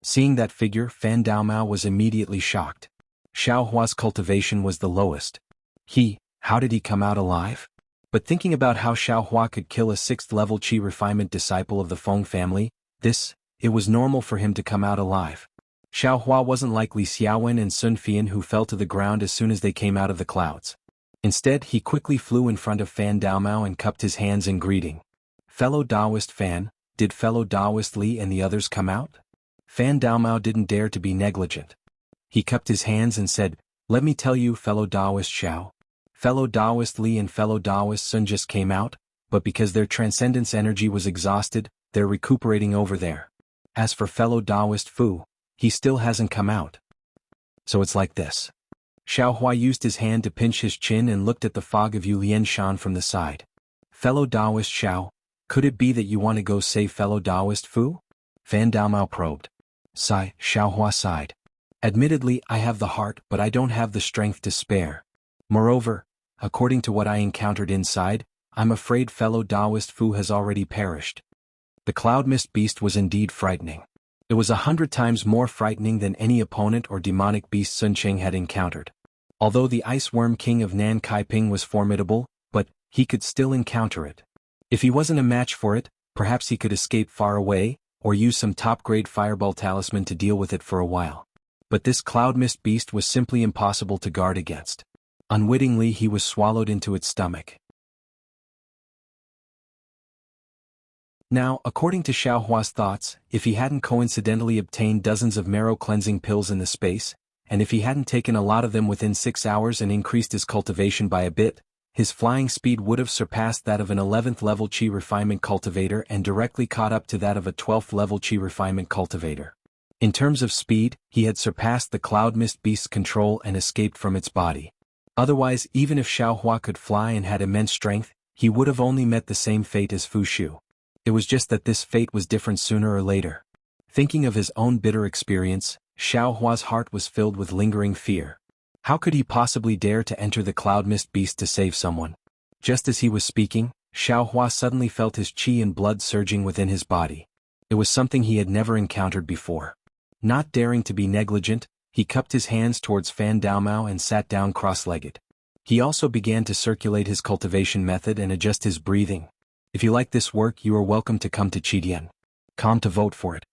Seeing that figure, Fan Daomao was immediately shocked. Xiao Hua's cultivation was the lowest. How did he come out alive? But thinking about how Xiao Hua could kill a 6th-level Qi refinement disciple of the Feng family, it was normal for him to come out alive. Xiao Hua wasn't like Li Xiaowen and Sun Fian who fell to the ground as soon as they came out of the clouds. Instead, he quickly flew in front of Fan Daomao and cupped his hands in greeting. Fellow Daoist Fan, did fellow Daoist Li and the others come out? Fan Daomao didn't dare to be negligent. He cupped his hands and said, "Let me tell you, fellow Daoist Xiao. Fellow Daoist Li and fellow Daoist Sun just came out, but because their transcendence energy was exhausted, they're recuperating over there. As for fellow Daoist Fu, he still hasn't come out. So it's like this." Xiao Hua used his hand to pinch his chin and looked at the fog of Yulian Shan from the side. "Fellow Daoist Xiao, could it be that you want to go save fellow Daoist Fu?" Fan Daomao probed. Xiao Hua sighed. "Admittedly, I have the heart, but I don't have the strength to spare. Moreover, according to what I encountered inside, I'm afraid fellow Daoist Fu has already perished." The cloud mist beast was indeed frightening. It was 100 times more frightening than any opponent or demonic beast Sun Qing had encountered. Although the Ice Worm King of Nan Kaiping was formidable, but he could still encounter it. If he wasn't a match for it, perhaps he could escape far away, or use some top-grade fireball talisman to deal with it for a while. But this cloud mist beast was simply impossible to guard against. Unwittingly he was swallowed into its stomach. Now, according to Xiao Hua's thoughts, if he hadn't coincidentally obtained dozens of marrow-cleansing pills in the space, and if he hadn't taken a lot of them within 6 hours and increased his cultivation by a bit, his flying speed would have surpassed that of an 11th-level Qi refinement cultivator and directly caught up to that of a 12th-level Qi refinement cultivator. In terms of speed, he had surpassed the cloud mist beast's control and escaped from its body. Otherwise, even if Xiao Hua could fly and had immense strength, he would have only met the same fate as Fu Shu. It was just that this fate was different sooner or later. Thinking of his own bitter experience, Xiao Hua's heart was filled with lingering fear. How could he possibly dare to enter the cloud mist beast to save someone? Just as he was speaking, Xiao Hua suddenly felt his qi and blood surging within his body. It was something he had never encountered before. Not daring to be negligent, he cupped his hands towards Fan Daomao and sat down cross-legged. He also began to circulate his cultivation method and adjust his breathing. If you like this work, you are welcome to come to Qidian.com to vote for it.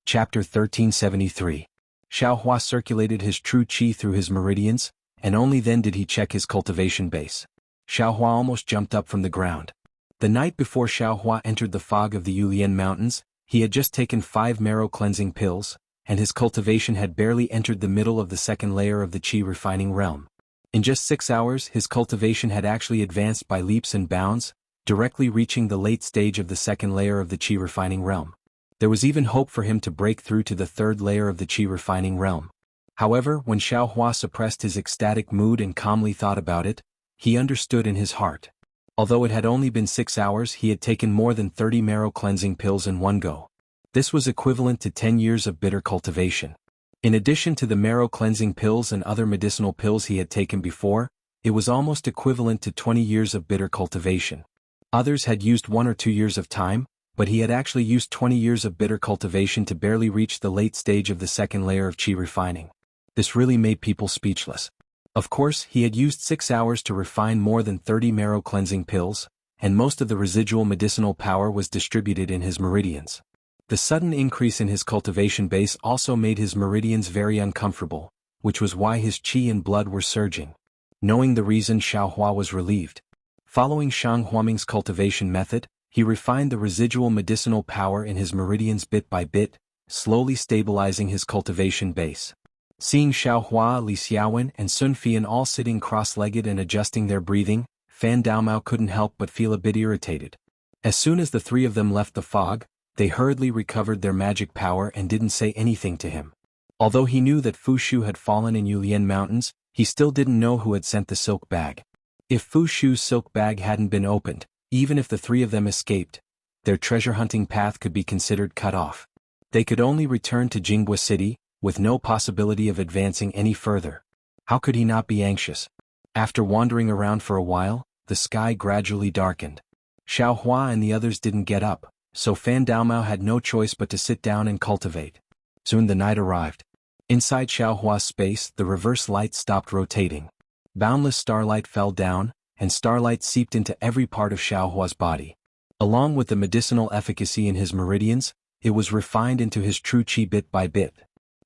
Chapter 1373. Xiao Hua circulated his true qi through his meridians, and only then did he check his cultivation base. Xiao Hua almost jumped up from the ground. The night before Xiao Hua entered the fog of the Yulian Mountains, he had just taken 5 marrow-cleansing pills, and his cultivation had barely entered the middle of the second layer of the qi refining realm. In just 6 hours, his cultivation had actually advanced by leaps and bounds, directly reaching the late stage of the second layer of the qi refining realm. There was even hope for him to break through to the third layer of the qi refining realm. However, when Xiao Hua suppressed his ecstatic mood and calmly thought about it, he understood in his heart. Although it had only been 6 hours, he had taken more than 30 marrow-cleansing pills in one go. This was equivalent to 10 years of bitter cultivation. In addition to the marrow-cleansing pills and other medicinal pills he had taken before, it was almost equivalent to 20 years of bitter cultivation. Others had used 1 or 2 years of time, but he had actually used 20 years of bitter cultivation to barely reach the late stage of the second layer of qi refining. This really made people speechless. Of course, he had used 6 hours to refine more than 30 marrow-cleansing pills, and most of the residual medicinal power was distributed in his meridians. The sudden increase in his cultivation base also made his meridians very uncomfortable, which was why his qi and blood were surging. Knowing the reason, Xiao Hua was relieved. Following Shang Huaming's cultivation method, he refined the residual medicinal power in his meridians bit by bit, slowly stabilizing his cultivation base. Seeing Xiao Hua, Li Xiaowen, and Sun Fian all sitting cross-legged and adjusting their breathing, Fan Daomao couldn't help but feel a bit irritated. As soon as the 3 of them left the fog, they hurriedly recovered their magic power and didn't say anything to him. Although he knew that Fu Shu had fallen in Yulian Mountains, he still didn't know who had sent the silk bag. If Fu Shu's silk bag hadn't been opened, even if the 3 of them escaped, their treasure-hunting path could be considered cut off. They could only return to Jianghu City, with no possibility of advancing any further. How could he not be anxious? After wandering around for a while, the sky gradually darkened. Xiao Hua and the others didn't get up, so Fan Daomao had no choice but to sit down and cultivate. Soon the night arrived. Inside Xiao Hua's space, the reverse light stopped rotating. Boundless starlight fell down, and starlight seeped into every part of Xiao Hua's body. Along with the medicinal efficacy in his meridians, it was refined into his true qi bit by bit.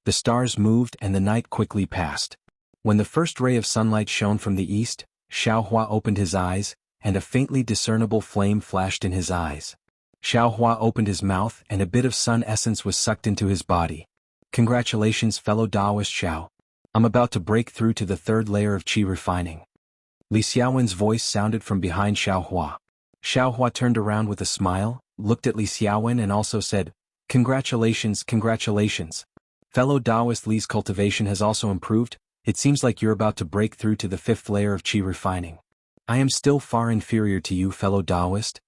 The stars moved and the night quickly passed. When the first ray of sunlight shone from the east, Xiao Hua opened his eyes, and a faintly discernible flame flashed in his eyes. Xiao Hua opened his mouth and a bit of sun essence was sucked into his body. Congratulations, fellow Taoist Xiao. I'm about to break through to the third layer of qi refining. Li Xiaowen's voice sounded from behind Xiao Hua. Xiao Hua turned around with a smile, looked at Li Xiaowen and also said, Congratulations, congratulations. Fellow Taoist Li's cultivation has also improved. It seems like you're about to break through to the fifth layer of qi refining. I am still far inferior to you, fellow Taoist.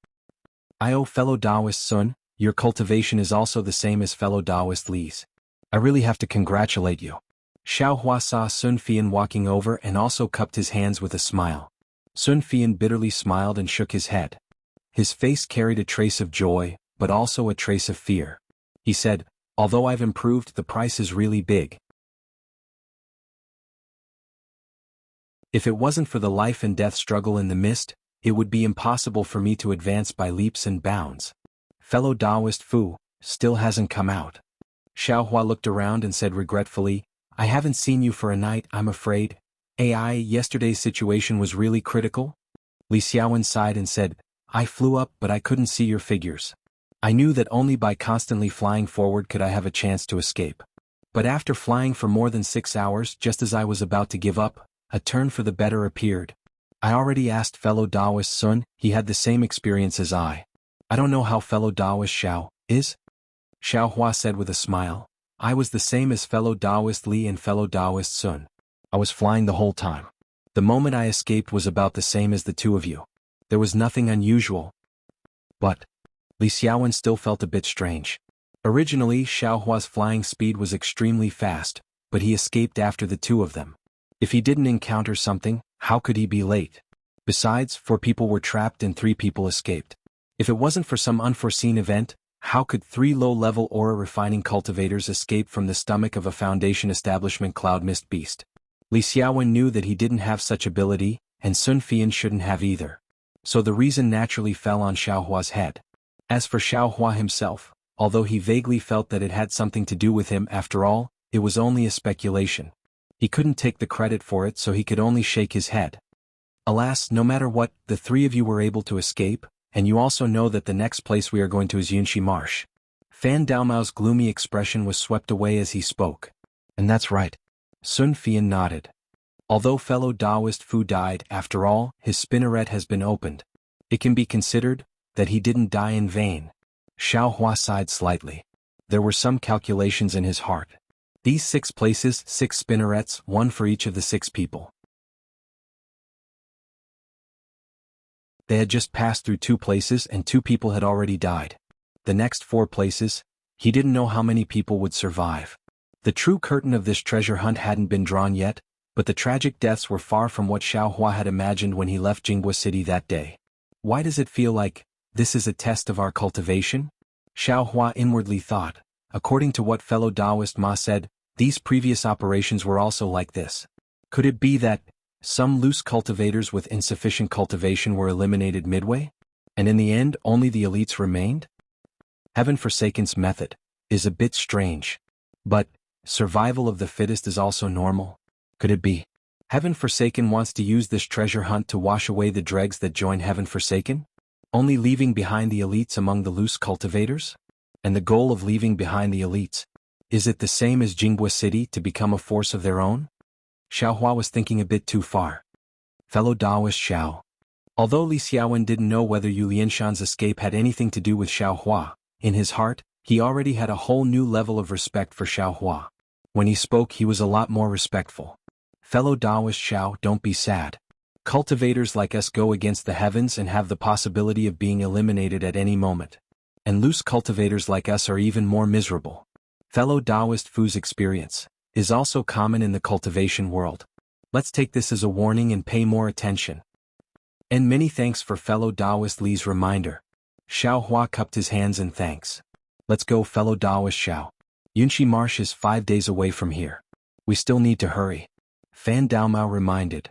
Fellow Taoist Sun, your cultivation is also the same as fellow Taoist Li's. I really have to congratulate you. Xiao Hua saw Sun Fian walking over and also cupped his hands with a smile. Sun Fian bitterly smiled and shook his head. His face carried a trace of joy, but also a trace of fear. He said, although I've improved, the price is really big. If it wasn't for the life and death struggle in the mist, it would be impossible for me to advance by leaps and bounds. Fellow Taoist Fu still hasn't come out. Xiao Hua looked around and said regretfully, I haven't seen you for a night, I'm afraid. Yesterday's situation was really critical? Li Xiaowen sighed and said, I flew up but I couldn't see your figures. I knew that only by constantly flying forward could I have a chance to escape. But after flying for more than 6 hours, just as I was about to give up, a turn for the better appeared. I already asked fellow Taoist Sun, he had the same experience as I. I don't know how fellow Taoist Xiao is. Xiao Hua said with a smile, I was the same as fellow Taoist Li and fellow Taoist Sun. I was flying the whole time. The moment I escaped was about the same as the two of you. There was nothing unusual. But Li Xiaowen still felt a bit strange. Originally, Xiao Hua's flying speed was extremely fast, but he escaped after the two of them. If he didn't encounter something, how could he be late? Besides, 4 people were trapped and 3 people escaped. If it wasn't for some unforeseen event, how could 3 low-level aura refining cultivators escape from the stomach of a Foundation establishment cloud mist beast? Li Xiaowen knew that he didn't have such ability, and Sun Fian shouldn't have either. So the reason naturally fell on Xiao Hua's head. As for Xiao Hua himself, although he vaguely felt that it had something to do with him after all, it was only a speculation. He couldn't take the credit for it, so he could only shake his head. Alas, no matter what, the 3 of you were able to escape, and you also know that the next place we are going to is Yunxi Marsh. Fan Daomao's gloomy expression was swept away as he spoke. And that's right. Sun Fian nodded. Although fellow Taoist Fu died, after all, his spinneret has been opened. It can be considered that he didn't die in vain. Xiao Hua sighed slightly. There were some calculations in his heart. These 6 places, 6 spinnerets, 1 for each of the 6 people. They had just passed through 2 places and 2 people had already died. The next 4 places, he didn't know how many people would survive. The true curtain of this treasure hunt hadn't been drawn yet, but the tragic deaths were far from what Xiao Hua had imagined when he left Jianghu City that day. Why does it feel like this is a test of our cultivation? Xiao Hua inwardly thought. According to what fellow Taoist Ma said, these previous operations were also like this. Could it be that some loose cultivators with insufficient cultivation were eliminated midway? And in the end, only the elites remained? Heaven Forsaken's method is a bit strange. But survival of the fittest is also normal. Could it be? Heaven Forsaken wants to use this treasure hunt to wash away the dregs that join Heaven Forsaken? Only leaving behind the elites among the loose cultivators? And the goal of leaving behind the elites, is it the same as Jianghu City to become a force of their own? Xiao Hua was thinking a bit too far. Fellow Taoist Xiao. Although Li Xiaowen didn't know whether Yu Lianshan's escape had anything to do with Xiao Hua, in his heart, he already had a whole new level of respect for Xiao Hua. When he spoke, he was a lot more respectful. Fellow Taoist Xiao, don't be sad. Cultivators like us go against the heavens and have the possibility of being eliminated at any moment. And loose cultivators like us are even more miserable. Fellow Taoist Fu's experience is also common in the cultivation world. Let's take this as a warning and pay more attention. And many thanks for fellow Taoist Li's reminder. Xiao Hua cupped his hands in thanks. Let's go, fellow Taoist Xiao. Yunshi Marsh is 5 days away from here. We still need to hurry. Fan Daomao reminded.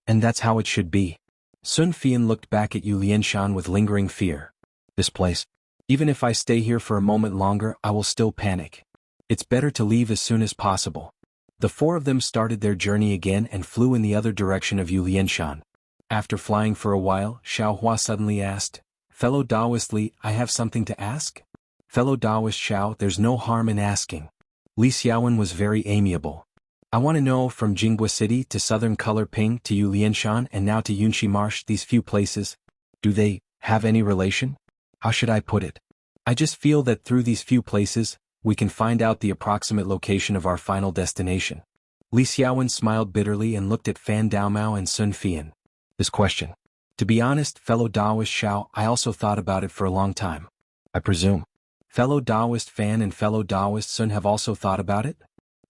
And that's how it should be. Sun Fian looked back at Yu Lianshan with lingering fear. This place. Even if I stay here for a moment longer, I will still panic. It's better to leave as soon as possible. The four of them started their journey again and flew in the other direction of Yu Lianshan. After flying for a while, Xiao Hua suddenly asked, Fellow Taoist Li, I have something to ask? Fellow Taoist Xiao, there's no harm in asking. Li Xiaowen was very amiable. I want to know, from Jianghu City to Southern Color Ping to Yu Lianshan and now to Yunshi Marsh, these few places, do they have any relation? How should I put it? I just feel that through these few places, we can find out the approximate location of our final destination. Li Xiaowen smiled bitterly and looked at Fan Daomao and Sun Fian. This question. To be honest, fellow Taoist Xiao, I also thought about it for a long time. I presume. Fellow Taoist Fan and fellow Taoist Sun have also thought about it?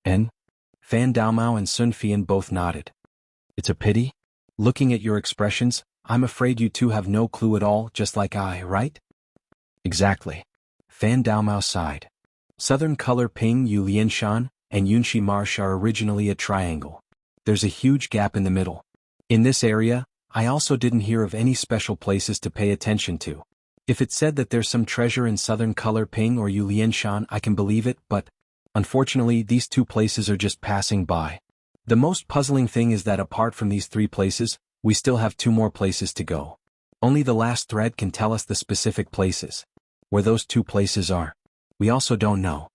And? Fan Daomao and Sun Fian both nodded. It's a pity? Looking at your expressions, I'm afraid you two have no clue at all, just like I, right? Exactly. Fan Daomao sighed. Southern Color Ping, Yu Lianshan, and Yunshi Marsh are originally a triangle. There's a huge gap in the middle. In this area, I also didn't hear of any special places to pay attention to. If it said that there's some treasure in Southern Color Ping or Yu Lianshan, I can believe it, but unfortunately these two places are just passing by. The most puzzling thing is that apart from these 3 places, we still have 2 more places to go. Only the last thread can tell us the specific places. Where those 2 places are, we also don't know.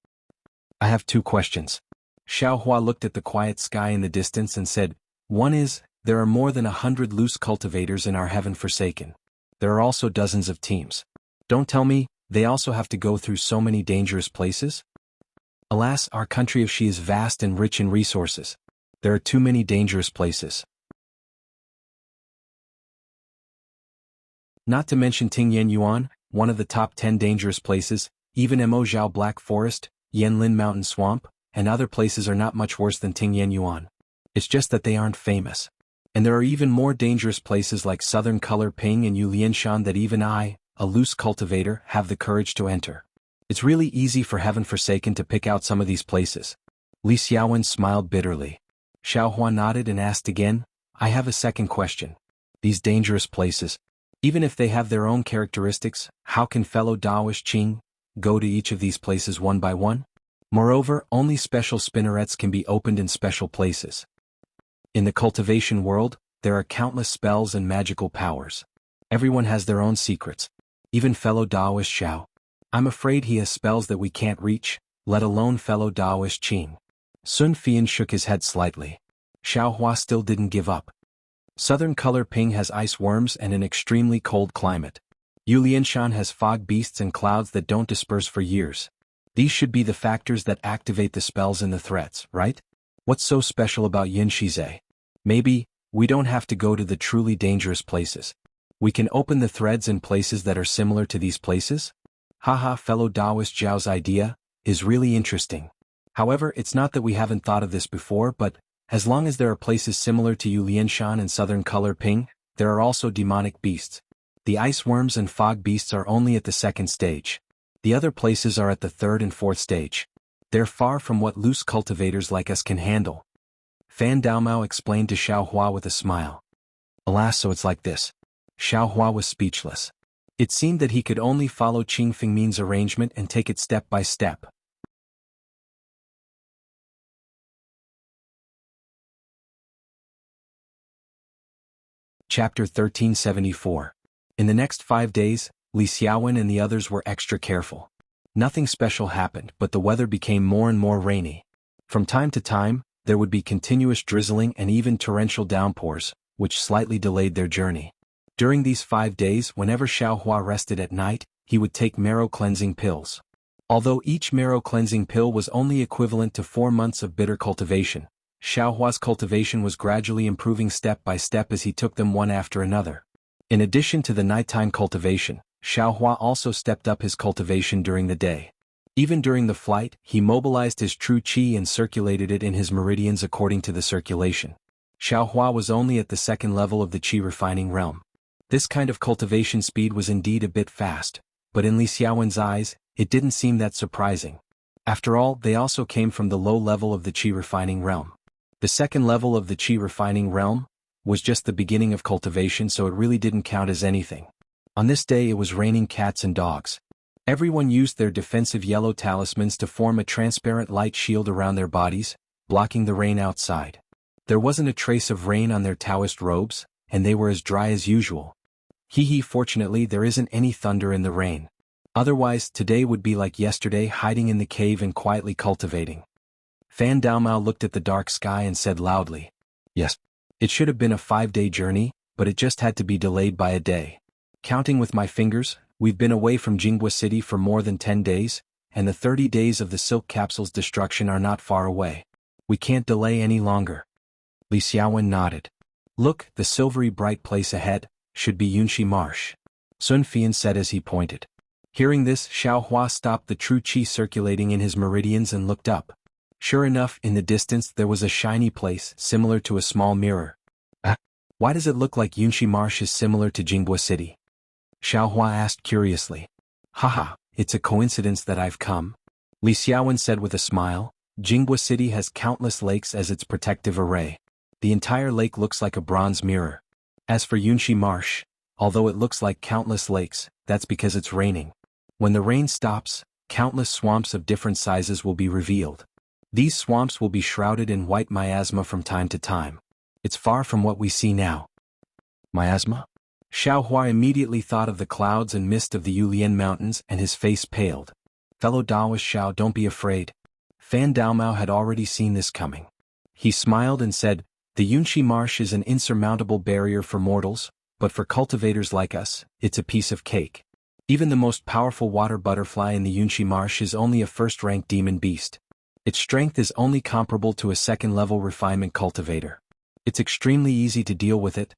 I have 2 questions. Xiao Hua looked at the quiet sky in the distance and said, one is, there are more than 100 loose cultivators in our heaven forsaken. There are also dozens of teams. Don't tell me, they also have to go through so many dangerous places? Alas, our country of Xi is vast and rich in resources. There are too many dangerous places. Not to mention Tingyan Yuan, one of the top 10 dangerous places, even Mo Zhao Black Forest, Yanlin Mountain Swamp, and other places are not much worse than Tingyan Yuan. It's just that they aren't famous. And there are even more dangerous places like Southern Color Ping and Yu Lianshan that even I, a loose cultivator, have the courage to enter. It's really easy for Heaven Forsaken to pick out some of these places. Li Xiaowen smiled bitterly. Xiao Hua nodded and asked again, I have a second question. These dangerous places, even if they have their own characteristics, how can fellow Taoist Qing go to each of these places one by one? Moreover, only special spinnerets can be opened in special places. In the cultivation world, there are countless spells and magical powers. Everyone has their own secrets. Even fellow Taoist Xiao. I'm afraid he has spells that we can't reach, let alone fellow Taoist Qing. Sun Fian shook his head slightly. Xiao Hua still didn't give up. Southern Color Ping has ice worms and an extremely cold climate. Yu Lianshan has fog beasts and clouds that don't disperse for years. These should be the factors that activate the spells and the threats, right? What's so special about Yinshizhe? Maybe, we don't have to go to the truly dangerous places. We can open the threads in places that are similar to these places? Haha, fellow Taoist Zhao's idea is really interesting. However, it's not that we haven't thought of this before, but as long as there are places similar to Yu Lianshan and Southern Color Ping, there are also demonic beasts. The ice worms and fog beasts are only at the 2nd stage. The other places are at the 3rd and 4th stage. They're far from what loose cultivators like us can handle. Fan Daomao explained to Xiao Hua with a smile. Alas, so it's like this. Xiao Hua was speechless. It seemed that he could only follow Qing Fengmin's arrangement and take it step by step. Chapter 1374. In the next 5 days, Li Xiaowen and the others were extra careful. Nothing special happened, but the weather became more and more rainy. From time to time, there would be continuous drizzling and even torrential downpours, which slightly delayed their journey. During these 5 days, whenever Xiao Hua rested at night, he would take marrow cleansing pills. Although each marrow cleansing pill was only equivalent to 4 months of bitter cultivation, Xiao Hua's cultivation was gradually improving step by step as he took them one after another. In addition to the nighttime cultivation, Xiao Hua also stepped up his cultivation during the day. Even during the flight, he mobilized his true qi and circulated it in his meridians according to the circulation. Xiaohua was only at the second level of the qi refining realm. This kind of cultivation speed was indeed a bit fast, but in Li Xiaowen's eyes, it didn't seem that surprising. After all, they also came from the low level of the qi refining realm. The second level of the qi refining realm was just the beginning of cultivation, so it really didn't count as anything. On this day it was raining cats and dogs. Everyone used their defensive yellow talismans to form a transparent light shield around their bodies, blocking the rain outside. There wasn't a trace of rain on their Taoist robes, and they were as dry as usual. Fortunately there isn't any thunder in the rain. Otherwise, today would be like yesterday, hiding in the cave and quietly cultivating. Fan Daomao looked at the dark sky and said loudly, "Yes. It should have been a 5-day journey, but it just had to be delayed by a day. Counting with my fingers, we've been away from Jianghu City for more than 10 days, and the 30 days of the silk capsule's destruction are not far away. We can't delay any longer." Li Xiaowen nodded. "Look, the silvery bright place ahead should be Yunxi Marsh," Sun Fian said as he pointed. Hearing this, Xiaohua stopped the true qi circulating in his meridians and looked up. Sure enough, in the distance there was a shiny place similar to a small mirror. Why does it look like Yunxi Marsh is similar to Jianghu City?" Xiaohua asked curiously. "Haha, it's a coincidence that I've come," Li Xiaowen said with a smile. "Jianghu City has countless lakes as its protective array. The entire lake looks like a bronze mirror. As for Yunxi Marsh, although it looks like countless lakes, that's because it's raining. When the rain stops, countless swamps of different sizes will be revealed. These swamps will be shrouded in white miasma from time to time. It's far from what we see now." Miasma? Xiaohua immediately thought of the clouds and mist of the Yulian Mountains and his face paled. "Fellow Daoist Xiao, don't be afraid." Fan Daomao had already seen this coming. He smiled and said, "The Yunxi Marsh is an insurmountable barrier for mortals, but for cultivators like us, it's a piece of cake. Even the most powerful water butterfly in the Yunxi Marsh is only a first-rank demon beast. Its strength is only comparable to a second-level refinement cultivator. It's extremely easy to deal with it."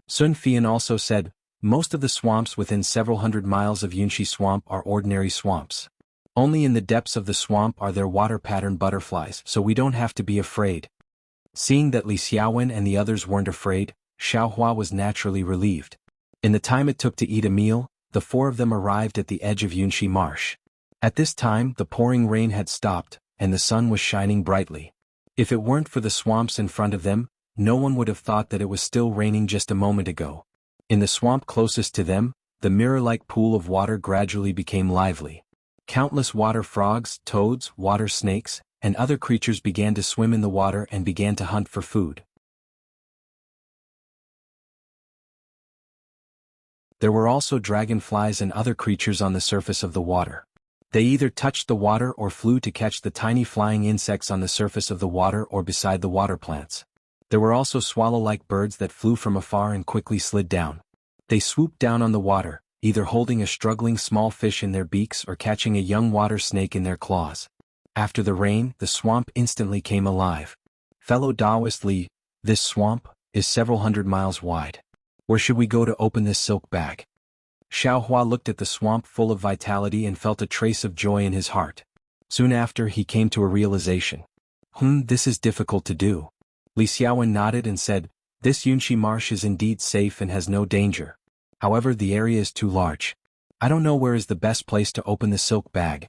Sun Fian also said, "Most of the swamps within several hundred miles of Yunxi Swamp are ordinary swamps. Only in the depths of the swamp are there water-pattern butterflies, so we don't have to be afraid." Seeing that Li Xiaowen and the others weren't afraid, Xiaohua was naturally relieved. In the time it took to eat a meal, the 4 of them arrived at the edge of Yunxi Marsh. At this time, the pouring rain had stopped, and the sun was shining brightly. If it weren't for the swamps in front of them, no one would have thought that it was still raining just a moment ago. In the swamp closest to them, the mirror-like pool of water gradually became lively. Countless water frogs, toads, water snakes, and other creatures began to swim in the water and began to hunt for food. There were also dragonflies and other creatures on the surface of the water. They either touched the water or flew to catch the tiny flying insects on the surface of the water or beside the water plants. There were also swallow-like birds that flew from afar and quickly slid down. They swooped down on the water, either holding a struggling small fish in their beaks or catching a young water snake in their claws. After the rain, the swamp instantly came alive. "Fellow Daoist Li, this swamp is several hundred miles wide. Where should we go to open this silk bag?" Xiaohua looked at the swamp full of vitality and felt a trace of joy in his heart. Soon after, he came to a realization. This is difficult to do." Li Xiaowen nodded and said, "This Yunxi Marsh is indeed safe and has no danger. However, the area is too large. I don't know where is the best place to open the silk bag.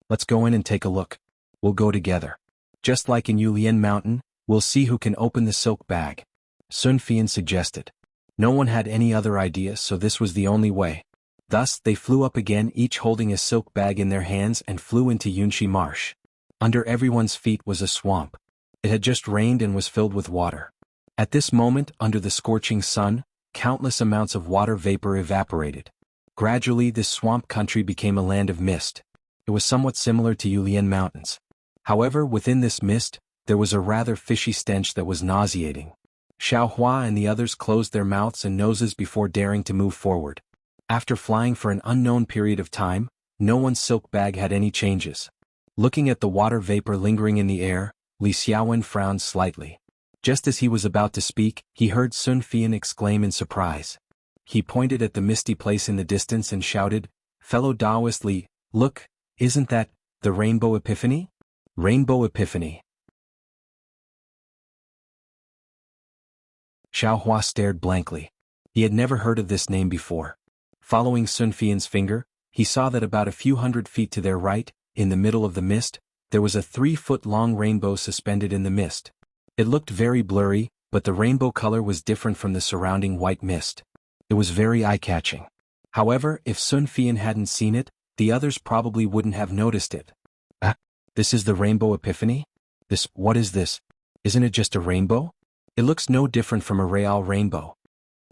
Let's go in and take a look. We'll go together. Just like in Yulian Mountain, we'll see who can open the silk bag," Sun Fian suggested. No one had any other idea, so this was the only way. Thus, they flew up again, each holding a silk bag in their hands, and flew into Yunxi Marsh. Under everyone's feet was a swamp. It had just rained and was filled with water. At this moment, under the scorching sun, countless amounts of water vapor evaporated. Gradually, this swamp country became a land of mist. It was somewhat similar to Yulian Mountains. However, within this mist, there was a rather fishy stench that was nauseating. Xiaohua and the others closed their mouths and noses before daring to move forward. After flying for an unknown period of time, no one's silk bag had any changes. Looking at the water vapor lingering in the air, Li Xiaowen frowned slightly. Just as he was about to speak, he heard Sun Fian exclaim in surprise. He pointed at the misty place in the distance and shouted, "Fellow Daoist Li, look, isn't that the Rainbow Epiphany?" Rainbow Epiphany. Xiaohua stared blankly. He had never heard of this name before. Following Sun Fian's finger, he saw that about a few hundred feet to their right, in the middle of the mist, there was a 3-foot-long rainbow suspended in the mist. It looked very blurry, but the rainbow color was different from the surrounding white mist. It was very eye-catching. However, if Sun Fian hadn't seen it, the others probably wouldn't have noticed it. This is the rainbow epiphany? What is this? Isn't it just a rainbow? It looks no different from a real rainbow.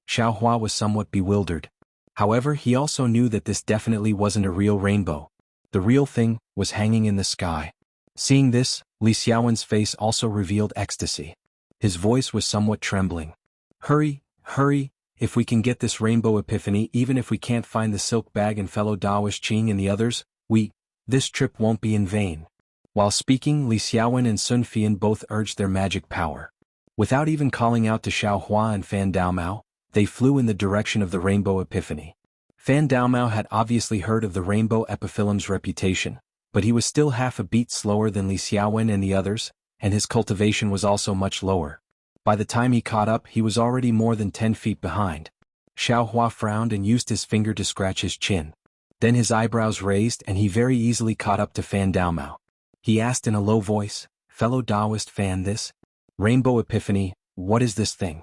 Xiaohua was somewhat bewildered. However, he also knew that this definitely wasn't a real rainbow. The real thing was hanging in the sky. Seeing this, Li Xiaowen's face also revealed ecstasy. His voice was somewhat trembling. Hurry, hurry, if we can get this rainbow epiphany, even if we can't find the silk bag and fellow Daoist Qing and the others, this trip won't be in vain. While speaking, Li Xiaowen and Sun Fian both urged their magic power. Without even calling out to Xiaohua and Fan Daomao, they flew in the direction of the rainbow epiphany. Fan Daomao had obviously heard of the rainbow epiphyllum's reputation, but he was still half a beat slower than Li Xiaowen and the others, and his cultivation was also much lower. By the time he caught up, he was already more than 10 feet behind. Xiaohua frowned and used his finger to scratch his chin. Then his eyebrows raised and he very easily caught up to Fan Daomao. He asked in a low voice, "Fellow Daoist Fan, this rainbow epiphany, what is this thing?"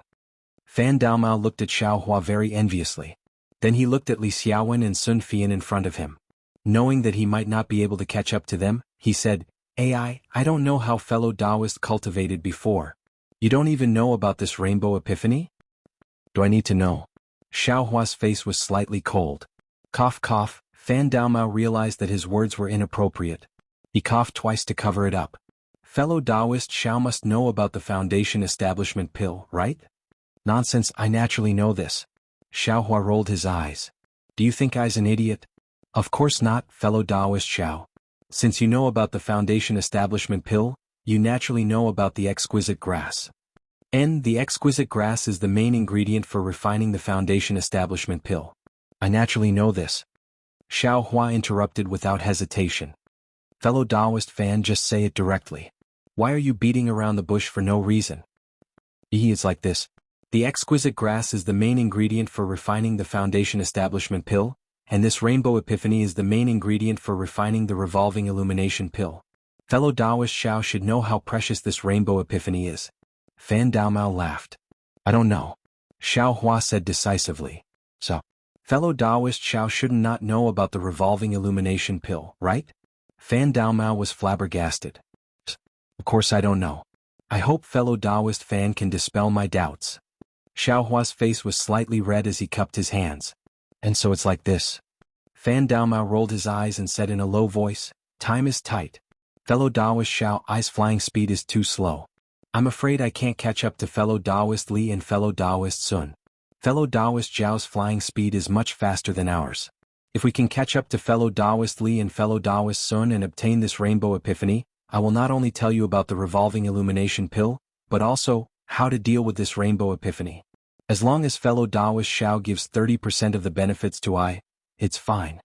Fan Daomao looked at Xiaohua very enviously. Then he looked at Li Xiaowen and Sun Fian in front of him. Knowing that he might not be able to catch up to them, he said, I don't know how fellow Daoist cultivated before. You don't even know about this rainbow epiphany? Do I need to know? Xiaohua's face was slightly cold. Cough cough, Fan Daomao realized that his words were inappropriate. He coughed twice to cover it up. Fellow Daoist Xiao must know about the Foundation Establishment pill, right? Nonsense, I naturally know this. Xiaohua rolled his eyes. Do you think I's an idiot? Of course not, fellow Daoist Xiao. Since you know about the Foundation Establishment pill, you naturally know about the exquisite grass. The exquisite grass is the main ingredient for refining the Foundation Establishment pill. I naturally know this. Xiaohua interrupted without hesitation. Fellow Daoist Fan, just say it directly. Why are you beating around the bush for no reason? It's like this. The exquisite grass is the main ingredient for refining the Foundation Establishment pill, and this rainbow epiphany is the main ingredient for refining the revolving illumination pill. Fellow Daoist Xiao should know how precious this rainbow epiphany is. Fan Daomao laughed. I don't know. Xiaohua said decisively. So, fellow Daoist Xiao should not know about the revolving illumination pill, right? Fan Daomao was flabbergasted. Of course I don't know. I hope fellow Daoist Fan can dispel my doubts. Xiaohua's face was slightly red as he cupped his hands. And so it's like this. Fan Daomao rolled his eyes and said in a low voice, time is tight. Fellow Daoist Xiao, I's flying speed is too slow. I'm afraid I can't catch up to fellow Daoist Li and fellow Daoist Sun. Fellow Daoist Zhao's flying speed is much faster than ours. If we can catch up to fellow Daoist Li and fellow Daoist Sun and obtain this rainbow epiphany, I will not only tell you about the revolving illumination pill, but also how to deal with this rainbow epiphany. As long as fellow Daoist Xiao gives 30% of the benefits to it's fine.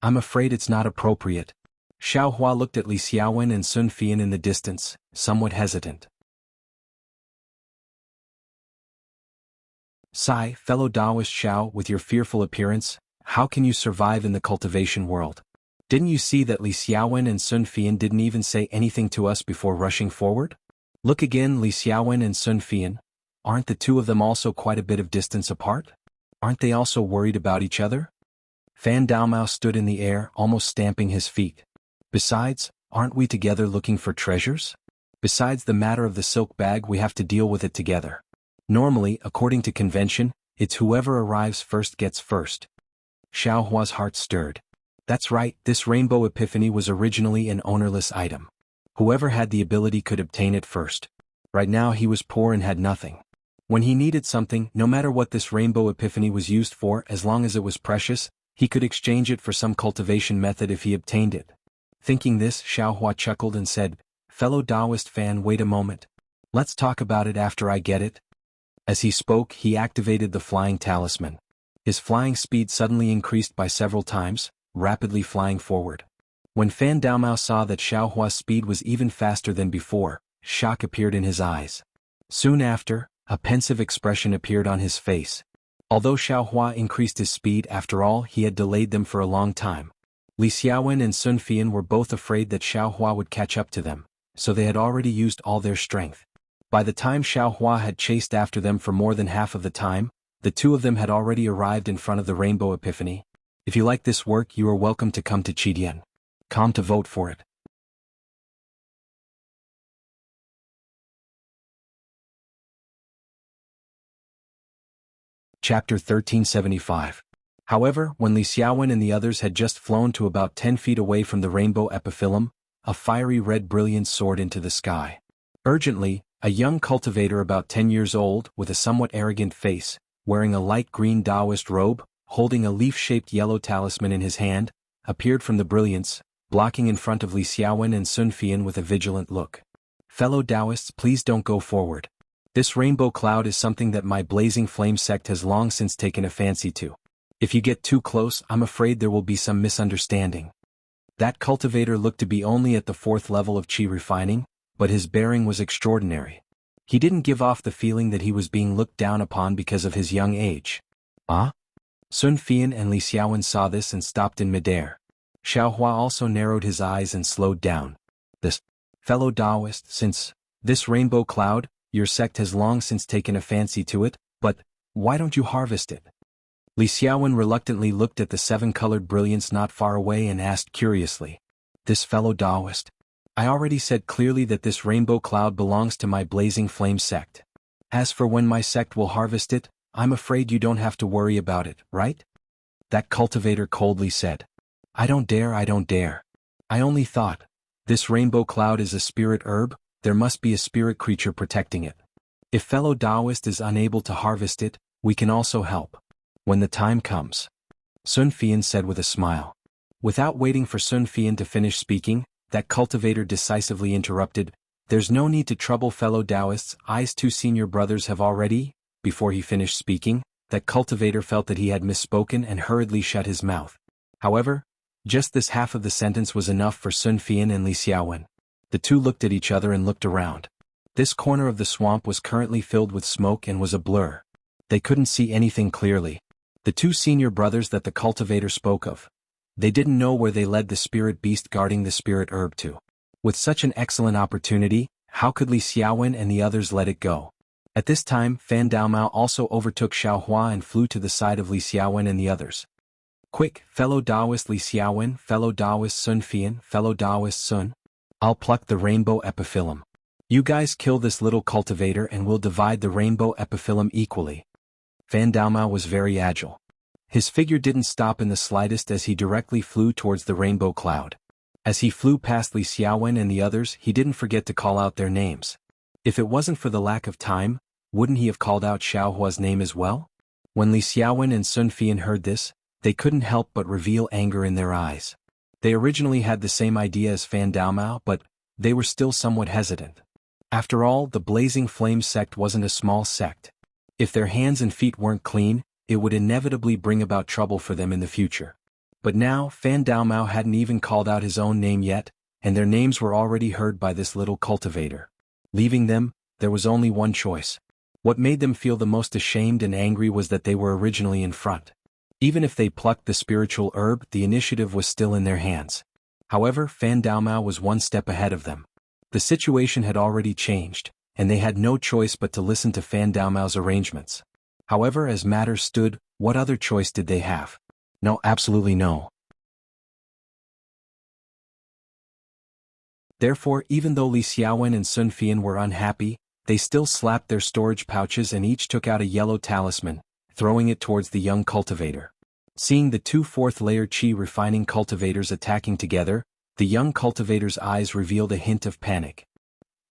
I'm afraid it's not appropriate. Xiaohua looked at Li Xiaowen and Sun Fian in the distance, somewhat hesitant. Sigh, fellow Daoist Xiao, with your fearful appearance, how can you survive in the cultivation world? Didn't you see that Li Xiaowen and Sun Fian didn't even say anything to us before rushing forward? Look again, Li Xiaowen and Sun Fian. Aren't the two of them also quite a bit of distance apart? Aren't they also worried about each other? Fan Daomao stood in the air, almost stamping his feet. Besides, aren't we together looking for treasures? Besides the matter of the silk bag, we have to deal with it together. Normally, according to convention, it's whoever arrives first gets first. Xiaohua's heart stirred. That's right, this rainbow epiphany was originally an ownerless item. Whoever had the ability could obtain it first. Right now he was poor and had nothing. When he needed something, no matter what this rainbow epiphany was used for, as long as it was precious, he could exchange it for some cultivation method if he obtained it. Thinking this, Xiaohua chuckled and said, fellow Daoist Fan, wait a moment. Let's talk about it after I get it. As he spoke, he activated the flying talisman. His flying speed suddenly increased by several times, rapidly flying forward. When Fan Daomao saw that Xiaohua's speed was even faster than before, shock appeared in his eyes. Soon after, A pensive expression appeared on his face. Although Xiaohua increased his speed, after all, he had delayed them for a long time. Li Xiaowen and Sun Fian were both afraid that Xiaohua would catch up to them, so they had already used all their strength. By the time Xiaohua had chased after them for more than half of the time, the two of them had already arrived in front of the Rainbow Epiphany. If you like this work, you are welcome to come to Chidian.com to vote for it. Chapter 1375. However, when Li Xiaowen and the others had just flown to about 10 feet away from the Rainbow Epiphyllum, a fiery red brilliance soared into the sky. Urgently, a young cultivator about 10 years old, with a somewhat arrogant face, wearing a light green Taoist robe, holding a leaf-shaped yellow talisman in his hand, appeared from the brilliance, blocking in front of Li Xiaowen and Sun Fian with a vigilant look. Fellow Taoists, please don't go forward. This rainbow cloud is something that my blazing flame sect has long since taken a fancy to. If you get too close, I'm afraid there will be some misunderstanding. That cultivator looked to be only at the 4th level of qi refining, but his bearing was extraordinary. He didn't give off the feeling that he was being looked down upon because of his young age. Ah? Sun Fian and Li Xiaowen saw this and stopped in midair. Xiaohua also narrowed his eyes and slowed down. This fellow Taoist, since this rainbow cloud, your sect has long since taken a fancy to it, but why don't you harvest it? Li Xiaowen reluctantly looked at the 7-colored brilliance not far away and asked curiously. This fellow Taoist? I already said clearly that this rainbow cloud belongs to my blazing flame sect. As for when my sect will harvest it, I'm afraid you don't have to worry about it, right? That cultivator coldly said. I don't dare. I only thought. This rainbow cloud is a spirit herb, there must be a spirit creature protecting it. If fellow Taoist is unable to harvest it, we can also help. When the time comes. Sun Fian said with a smile. Without waiting for Sun Fian to finish speaking, that cultivator decisively interrupted. There's no need to trouble fellow Taoists, I's 2 senior brothers have already. Before he finished speaking, that cultivator felt that he had misspoken and hurriedly shut his mouth. However, just this half of the sentence was enough for Sun Fian and Li Xiaowen. The two looked at each other and looked around. This corner of the swamp was currently filled with smoke and was a blur. They couldn't see anything clearly. The 2 senior brothers that the cultivator spoke of. They didn't know where they led the spirit beast guarding the spirit herb to. With such an excellent opportunity, how could Li Xiaowen and the others let it go? At this time, Fan Daomao also overtook Xiaohua and flew to the side of Li Xiaowen and the others. Quick, fellow Taoist Li Xiaowen, fellow Taoist Sun Fian, fellow Taoist Sun. I'll pluck the rainbow epiphyllum. You guys kill this little cultivator and we'll divide the rainbow epiphyllum equally. Fan Daomao was very agile. His figure didn't stop in the slightest as he directly flew towards the rainbow cloud. As he flew past Li Xiaowen and the others, he didn't forget to call out their names. If it wasn't for the lack of time, wouldn't he have called out Xiaohua's name as well? When Li Xiaowen and Sun Fian heard this, they couldn't help but reveal anger in their eyes. They originally had the same idea as Fan Daomao, but they were still somewhat hesitant. After all, the Blazing Flame sect wasn't a small sect. If their hands and feet weren't clean, it would inevitably bring about trouble for them in the future. But now, Fan Daomao hadn't even called out his own name yet, and their names were already heard by this little cultivator. Leaving them, there was only one choice. What made them feel the most ashamed and angry was that they were originally in front. Even if they plucked the spiritual herb, the initiative was still in their hands. However, Fan Daomao was one step ahead of them. The situation had already changed, and they had no choice but to listen to Fan Daomao's arrangements. However, as matters stood, what other choice did they have? No, absolutely no. Therefore, even though Li Xiaowen and Sun Fian were unhappy, they still slapped their storage pouches and each took out a yellow talisman, throwing it towards the young cultivator. Seeing the 2 4th-layer qi refining cultivators attacking together, the young cultivator's eyes revealed a hint of panic.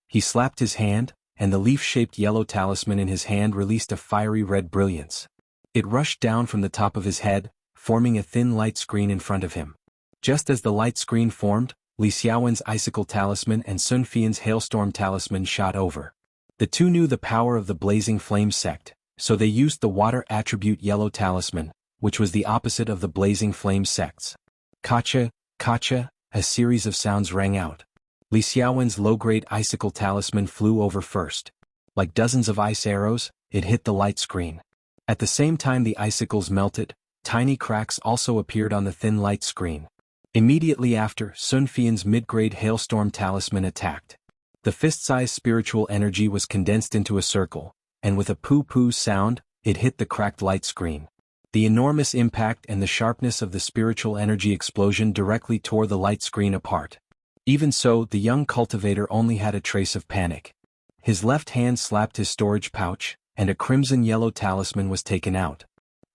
He slapped his hand, and the leaf-shaped yellow talisman in his hand released a fiery red brilliance. It rushed down from the top of his head, forming a thin light screen in front of him. Just as the light screen formed, Li Xiaowen's icicle talisman and Sun Fian's hailstorm talisman shot over. The two knew the power of the Blazing Flame sect, so they used the water attribute yellow talisman, which was the opposite of the Blazing Flame sects. Kacha, kacha, a series of sounds rang out. Li Xiaowen's low-grade icicle talisman flew over first. Like dozens of ice arrows, it hit the light screen. At the same time the icicles melted, tiny cracks also appeared on the thin light screen. Immediately after, Sun Fian's mid-grade hailstorm talisman attacked. The fist-sized spiritual energy was condensed into a circle, and with a poo-poo sound, it hit the cracked light screen. The enormous impact and the sharpness of the spiritual energy explosion directly tore the light screen apart. Even so, the young cultivator only had a trace of panic. His left hand slapped his storage pouch, and a crimson-yellow talisman was taken out.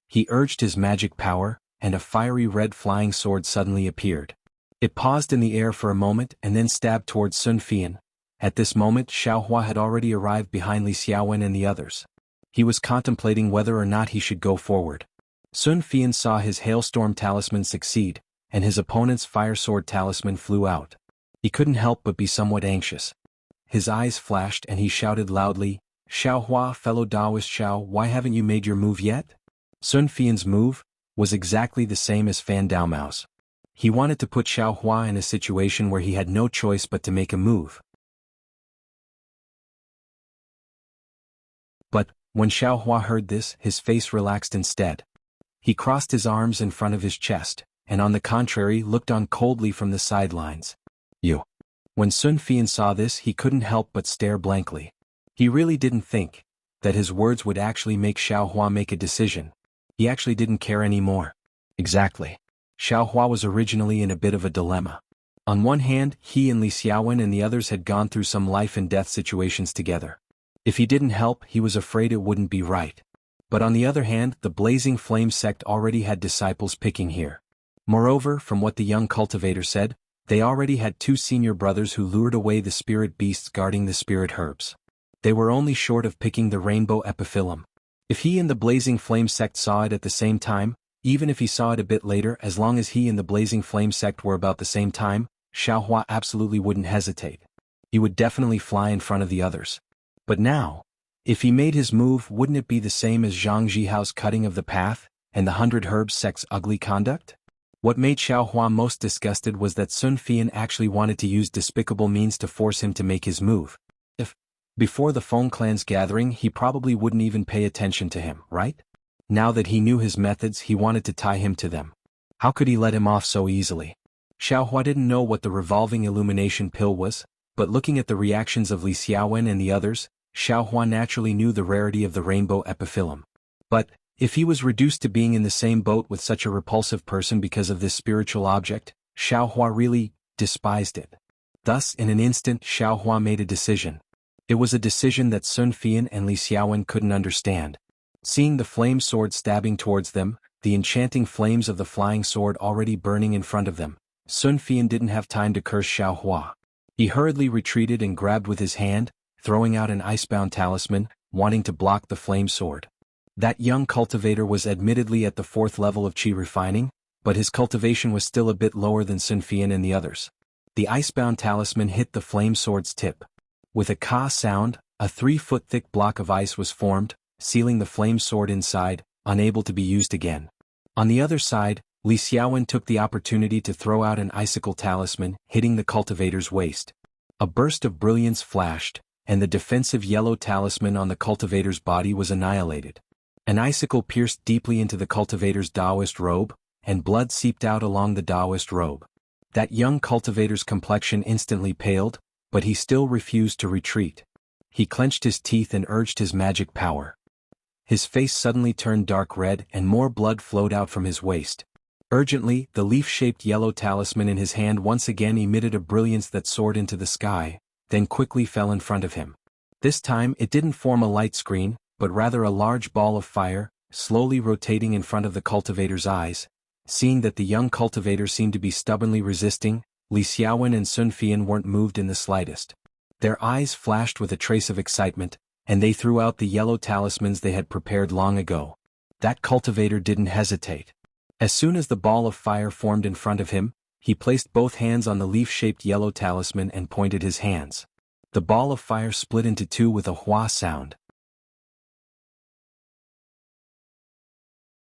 He urged his magic power, and a fiery red flying sword suddenly appeared. It paused in the air for a moment and then stabbed towards Sun Fian. At this moment Xiaohua had already arrived behind Li Xiaowen and the others. He was contemplating whether or not he should go forward. Sun Fian saw his hailstorm talisman succeed, and his opponent's fire sword talisman flew out. He couldn't help but be somewhat anxious. His eyes flashed and he shouted loudly, "Xiaohua, fellow Taoist Xiao, why haven't you made your move yet?" Sun Fian's move was exactly the same as Fan Daomao's. He wanted to put Xiaohua in a situation where he had no choice but to make a move. But, when Xiaohua heard this, his face relaxed instead. He crossed his arms in front of his chest, and on the contrary looked on coldly from the sidelines. "You." When Sun Fian saw this he couldn't help but stare blankly. He really didn't think that his words would actually make Xiaohua make a decision. He actually didn't care anymore. Exactly. Xiaohua was originally in a bit of a dilemma. On one hand, he and Li Xiaowen and the others had gone through some life and death situations together. If he didn't help, he was afraid it wouldn't be right. But on the other hand, the Blazing Flame sect already had disciples picking here. Moreover, from what the young cultivator said, they already had 2 senior brothers who lured away the spirit beasts guarding the spirit herbs. They were only short of picking the rainbow epiphyllum. If he and the Blazing Flame sect saw it at the same time, even if he saw it a bit later, as long as he and the Blazing Flame sect were about the same time, Xiaohua absolutely wouldn't hesitate. He would definitely fly in front of the others. But now, if he made his move, wouldn't it be the same as Zhang Jihao's cutting of the path, and the 100 Herbs sect's ugly conduct? What made Xiaohua most disgusted was that Sun Fian actually wanted to use despicable means to force him to make his move. Before the Feng clan's gathering he probably wouldn't even pay attention to him, right? Now that he knew his methods he wanted to tie him to them. How could he let him off so easily? Xiaohua didn't know what the revolving illumination pill was, but looking at the reactions of Li Xiaowen and the others, Xiaohua naturally knew the rarity of the rainbow epiphyllum. But, if he was reduced to being in the same boat with such a repulsive person because of this spiritual object, Xiaohua really despised it. Thus in an instant Xiaohua made a decision. It was a decision that Sun Fian and Li Xiaowen couldn't understand. Seeing the flame sword stabbing towards them, the enchanting flames of the flying sword already burning in front of them, Sun Fian didn't have time to curse Xiaohua. He hurriedly retreated and grabbed with his hand, throwing out an icebound talisman, wanting to block the flame sword. That young cultivator was admittedly at the 4th level of Qi refining, but his cultivation was still a bit lower than Sun Fian and the others. The icebound talisman hit the flame sword's tip. With a ka sound, a 3-foot-thick block of ice was formed, sealing the flame sword inside, unable to be used again. On the other side, Li Xiaowen took the opportunity to throw out an icicle talisman, hitting the cultivator's waist. A burst of brilliance flashed, and the defensive yellow talisman on the cultivator's body was annihilated. An icicle pierced deeply into the cultivator's Taoist robe, and blood seeped out along the Taoist robe. That young cultivator's complexion instantly paled, but he still refused to retreat. He clenched his teeth and urged his magic power. His face suddenly turned dark red and more blood flowed out from his waist. Urgently, the leaf-shaped yellow talisman in his hand once again emitted a brilliance that soared into the sky, then quickly fell in front of him. This time it didn't form a light screen, but rather a large ball of fire, slowly rotating in front of the cultivator's eyes. Seeing that the young cultivator seemed to be stubbornly resisting, Li Xiaowen and Sun Fian weren't moved in the slightest. Their eyes flashed with a trace of excitement, and they threw out the yellow talismans they had prepared long ago. That cultivator didn't hesitate. As soon as the ball of fire formed in front of him, he placed both hands on the leaf-shaped yellow talisman and pointed his hands. The ball of fire split into 2 with a hua sound.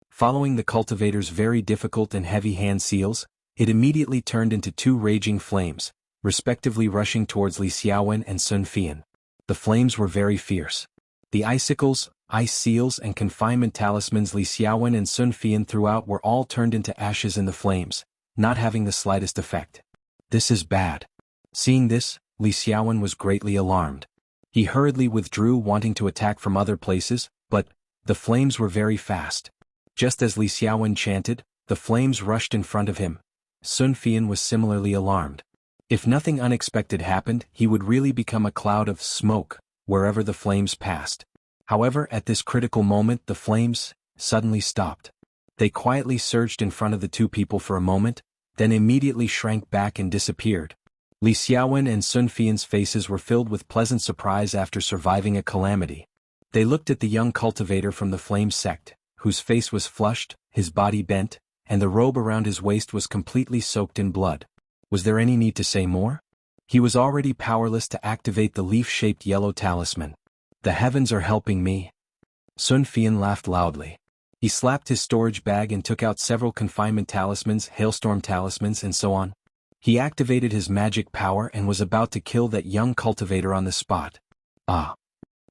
Following the cultivator's very difficult and heavy hand seals, it immediately turned into 2 raging flames, respectively rushing towards Li Xiaowen and Sun Fian. The flames were very fierce. The icicles, ice seals and confinement talismans Li Xiaowen and Sun Fian threw out were all turned into ashes in the flames, not having the slightest effect. This is bad. Seeing this, Li Xiaowen was greatly alarmed. He hurriedly withdrew, wanting to attack from other places, but the flames were very fast. Just as Li Xiaowen chanted, the flames rushed in front of him. Sun Fian was similarly alarmed. If nothing unexpected happened, he would really become a cloud of smoke wherever the flames passed. However, at this critical moment the flames suddenly stopped. They quietly surged in front of the two people for a moment, then immediately shrank back and disappeared. Li Xiaowen and Sun Fian's faces were filled with pleasant surprise after surviving a calamity. They looked at the young cultivator from the flame sect, whose face was flushed, his body bent, and the robe around his waist was completely soaked in blood. Was there any need to say more? He was already powerless to activate the leaf-shaped yellow talisman. The heavens are helping me. Sun Fian laughed loudly. He slapped his storage bag and took out several confinement talismans, hailstorm talismans and so on. He activated his magic power and was about to kill that young cultivator on the spot. Ah!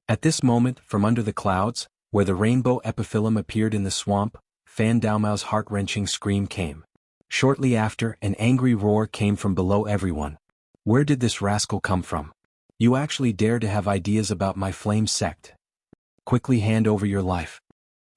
At this moment, from under the clouds, where the rainbow epiphyllum appeared in the swamp, Fan Daomao's heart-wrenching scream came. Shortly after, an angry roar came from below everyone. Where did this rascal come from? You actually dare to have ideas about my flame sect? Quickly hand over your life.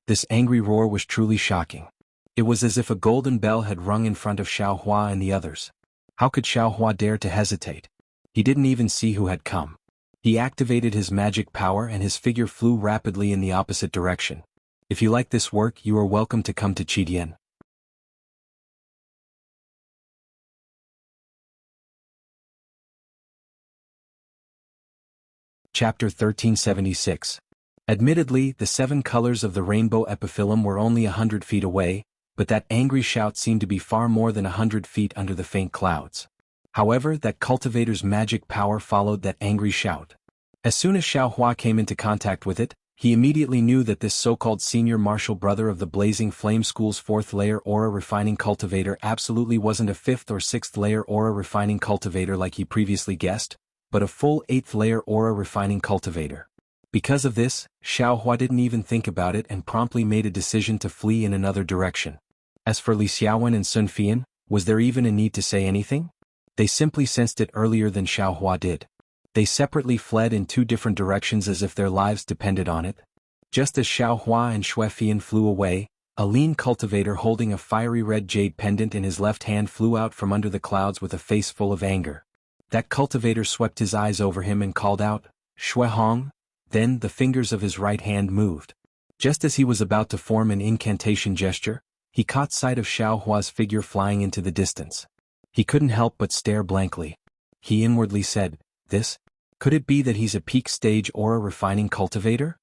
This angry roar was truly shocking. It was as if a golden bell had rung in front of Xiao Hua and the others. How could Xiao Hua dare to hesitate? He didn't even see who had come. He activated his magic power and his figure flew rapidly in the opposite direction. If you like this work, you are welcome to come to Qidian. Chapter 1376. Admittedly, the 7 colors of the rainbow epiphyllum were only 100 feet away, but that angry shout seemed to be far more than 100 feet under the faint clouds. However, that cultivator's magic power followed that angry shout. As soon as Xiao Hua came into contact with it, he immediately knew that this so-called senior martial brother of the Blazing Flame School's 4th layer aura refining cultivator absolutely wasn't a 5th or 6th layer aura refining cultivator like he previously guessed, but a full 8th layer aura refining cultivator. Because of this, Xiao Hua didn't even think about it and promptly made a decision to flee in another direction. As for Li Xiaowen and Sun Fian, was there even a need to say anything? They simply sensed it earlier than Xiao Hua did. They separately fled in 2 different directions as if their lives depended on it. Just as Xiao Hua and Xue Fian flew away, a lean cultivator holding a fiery red jade pendant in his left hand flew out from under the clouds with a face full of anger. That cultivator swept his eyes over him and called out, "Xue Hong." Then the fingers of his right hand moved. Just as he was about to form an incantation gesture, he caught sight of Xiao Hua's figure flying into the distance. He couldn't help but stare blankly. He inwardly said, could it be that he's a peak stage aura refining cultivator?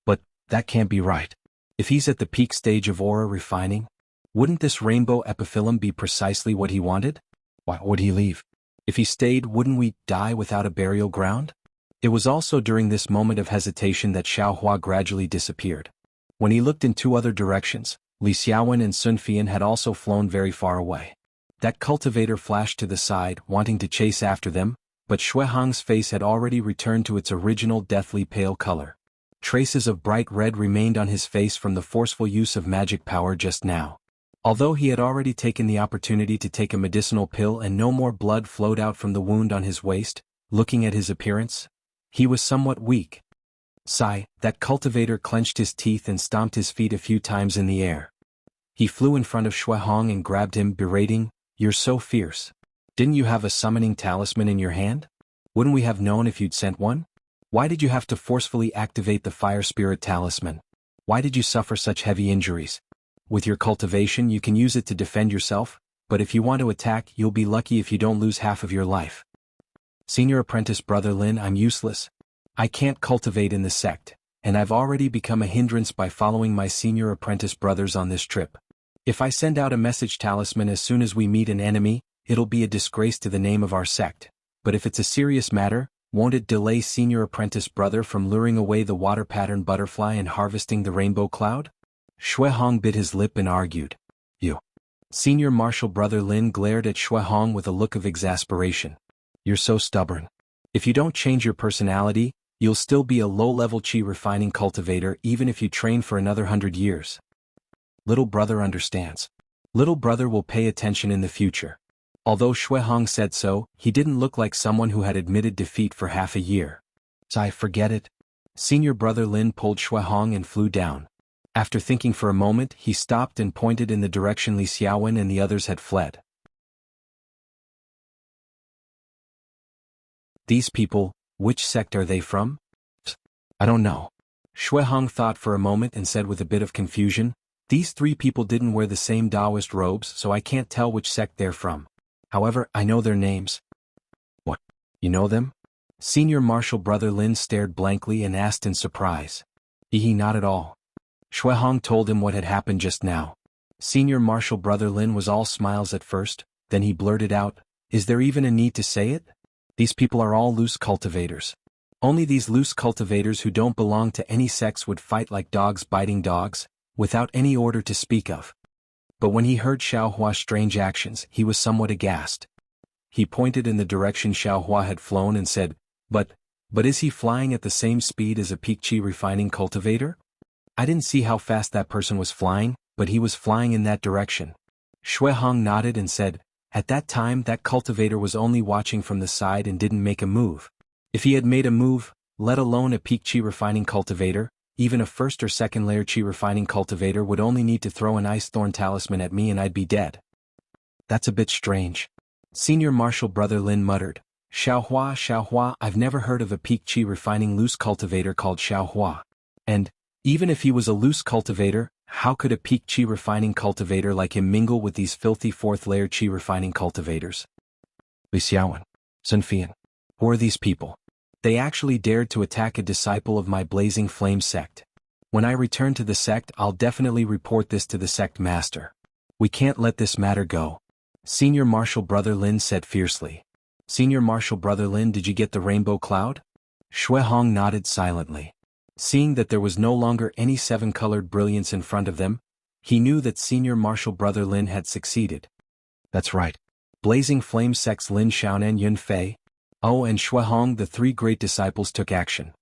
But that can't be right. If he's at the peak stage of aura refining, wouldn't this rainbow epiphyllum be precisely what he wanted? Why would he leave? If he stayed, wouldn't we die without a burial ground? It was also during this moment of hesitation that Xiao Hua gradually disappeared. When he looked in 2 other directions, Li Xiaowen and Sun Fian had also flown very far away. That cultivator flashed to the side, wanting to chase after them, but Xue Hong's face had already returned to its original deathly pale color. Traces of bright red remained on his face from the forceful use of magic power just now. Although he had already taken the opportunity to take a medicinal pill and no more blood flowed out from the wound on his waist, looking at his appearance, he was somewhat weak. Sigh, that cultivator clenched his teeth and stomped his feet a few times in the air. He flew in front of Xue Hong and grabbed him, berating, "You're so fierce. Didn't you have a summoning talisman in your hand? Wouldn't we have known if you'd sent one? Why did you have to forcefully activate the fire spirit talisman? Why did you suffer such heavy injuries? With your cultivation you can use it to defend yourself, but if you want to attack you'll be lucky if you don't lose half of your life." "Senior apprentice brother Lin, I'm useless. I can't cultivate in the sect, and I've already become a hindrance by following my senior apprentice brothers on this trip. If I send out a message talisman as soon as we meet an enemy, it'll be a disgrace to the name of our sect. But if it's a serious matter, won't it delay senior apprentice brother from luring away the water pattern butterfly and harvesting the rainbow cloud?" Xue Hong bit his lip and argued. "You." Senior martial brother Lin glared at Xue Hong with a look of exasperation. "You're so stubborn. If you don't change your personality, you'll still be a low-level qi refining cultivator even if you train for another 100 years. Little brother understands. Little brother will pay attention in the future. Although Shui Hong said so, he didn't look like someone who had admitted defeat for half a year. I forget it. Senior brother Lin pulled Shui Hong and flew down. After thinking for a moment, he stopped and pointed in the direction Li Xiaowen and the others had fled. These people, which sect are they from? I don't know. Shui Hong thought for a moment and said with a bit of confusion, these three people didn't wear the same Taoist robes, so I can't tell which sect they're from. However, I know their names. What? You know them? Senior Marshal Brother Lin stared blankly and asked in surprise. Not at all. Shui Hong told him what had happened just now. Senior Marshal Brother Lin was all smiles at first, then he blurted out, is there even a need to say it? These people are all loose cultivators. Only these loose cultivators who don't belong to any sects would fight like dogs biting dogs, without any order to speak of. But when he heard Xiaohua's strange actions, he was somewhat aghast. He pointed in the direction Xiaohua had flown and said, But is he flying at the same speed as a peak qi refining cultivator? I didn't see how fast that person was flying, but he was flying in that direction. Shui Hong nodded and said, at that time that cultivator was only watching from the side and didn't make a move. If he had made a move, let alone a peak qi refining cultivator, even a first or second layer qi refining cultivator would only need to throw an ice thorn talisman at me and I'd be dead. That's a bit strange. Senior Marshal Brother Lin muttered, Xiaohua, I've never heard of a peak qi refining loose cultivator called Xiaohua. And, even if he was a loose cultivator, how could a peak qi refining cultivator like him mingle with these filthy fourth layer qi refining cultivators? Li Xiaowen, Sun Fian. Who are these people? They actually dared to attack a disciple of my Blazing Flame sect. When I return to the sect, I'll definitely report this to the sect master. We can't let this matter go. Senior Marshal Brother Lin said fiercely. Senior Marshal Brother Lin, did you get the rainbow cloud? Shui Hong nodded silently. Seeing that there was no longer any seven-colored brilliance in front of them, he knew that Senior Marshal Brother Lin had succeeded. That's right. Blazing Flame sect's Lin Xiaonan Yun Fei, and Shui Hong, the three great disciples, took action.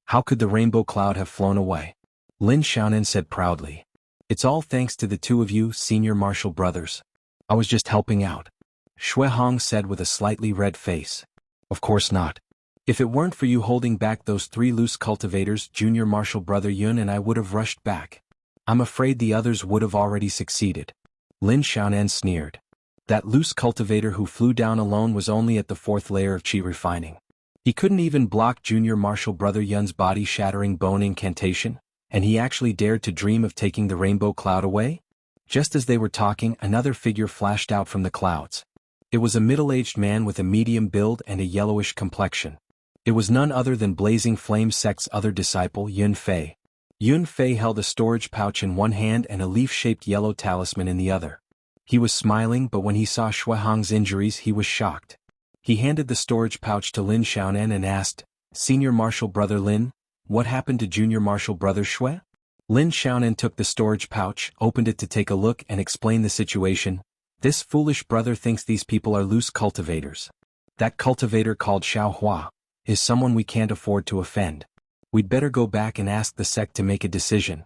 How could the rainbow cloud have flown away? Lin Xiaonan said proudly. It's all thanks to the two of you, Senior Marshal brothers. I was just helping out. Shui Hong said with a slightly red face. Of course not. If it weren't for you holding back those three loose cultivators, Junior Marshal Brother Yun and I would have rushed back. I'm afraid the others would have already succeeded. Lin Xiaonan sneered. That loose cultivator who flew down alone was only at the fourth layer of qi refining. He couldn't even block Junior Marshal Brother Yun's body-shattering bone incantation, and he actually dared to dream of taking the rainbow cloud away? Just as they were talking, another figure flashed out from the clouds. It was a middle-aged man with a medium build and a yellowish complexion. It was none other than Blazing Flame sect's other disciple, Yun Fei. Yun Fei held a storage pouch in one hand and a leaf-shaped yellow talisman in the other. He was smiling, but when he saw Shui Hong's injuries he was shocked. He handed the storage pouch to Lin Xiaonan and asked, Senior Marshal Brother Lin, what happened to Junior Marshal Brother Shui? Lin Xiaonan took the storage pouch, opened it to take a look and explained the situation. This foolish brother thinks these people are loose cultivators. That cultivator called Xiaohua is someone we can't afford to offend. We'd better go back and ask the sect to make a decision.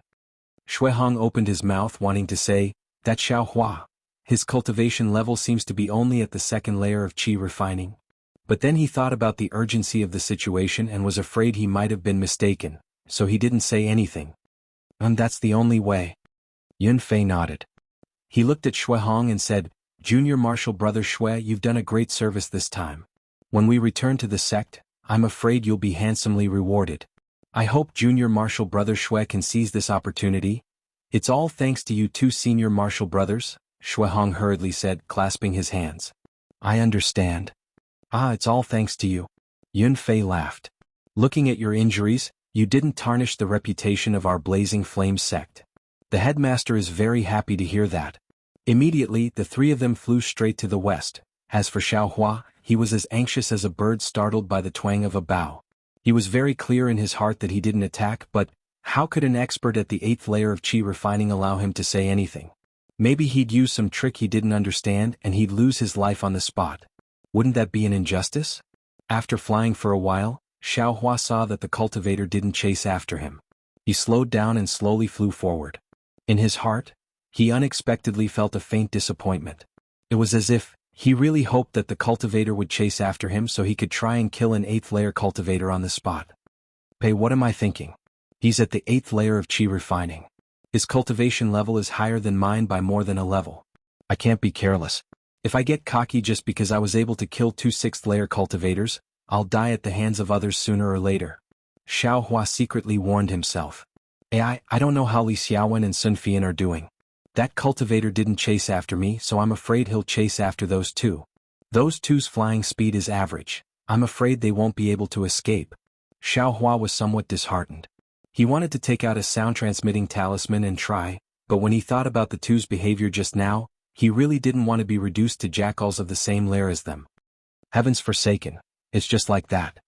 Shui Hong opened his mouth wanting to say, that Xiaohua. His cultivation level seems to be only at the second layer of qi refining. But then he thought about the urgency of the situation and was afraid he might have been mistaken, so he didn't say anything. That's the only way. Yun Fei nodded. He looked at Shui Hong and said, Junior Marshal Brother Shui, you've done a great service this time. When we return to the sect, I'm afraid you'll be handsomely rewarded. I hope Junior Marshal Brother Shui can seize this opportunity. It's all thanks to you two Senior Marshal brothers, Shui Hong hurriedly said, clasping his hands. I understand. It's all thanks to you. Yun Fei laughed. Looking at your injuries, you didn't tarnish the reputation of our Blazing Flame sect. The headmaster is very happy to hear that. Immediately, the three of them flew straight to the west. As for Xiaohua, he was as anxious as a bird startled by the twang of a bow. He was very clear in his heart that he didn't attack, but how could an expert at the 8th layer of qi refining allow him to say anything? Maybe he'd use some trick he didn't understand and he'd lose his life on the spot. Wouldn't that be an injustice? After flying for a while, Xiaohua saw that the cultivator didn't chase after him. He slowed down and slowly flew forward. In his heart, he unexpectedly felt a faint disappointment. It was as if he really hoped that the cultivator would chase after him so he could try and kill an 8th layer cultivator on the spot. Hey, what am I thinking? He's at the 8th layer of chi refining. His cultivation level is higher than mine by more than a level. I can't be careless. If I get cocky just because I was able to kill 2 6th layer cultivators, I'll die at the hands of others sooner or later. Xiaohua secretly warned himself. I don't know how Li Xiaowen and Sun Fian are doing. That cultivator didn't chase after me, so I'm afraid he'll chase after those two. Those two's flying speed is average. I'm afraid they won't be able to escape. Xiaohua was somewhat disheartened. He wanted to take out a sound-transmitting talisman and try, but when he thought about the two's behavior just now, he really didn't want to be reduced to jackals of the same lair as them. Heavens forsaken, it's just like that.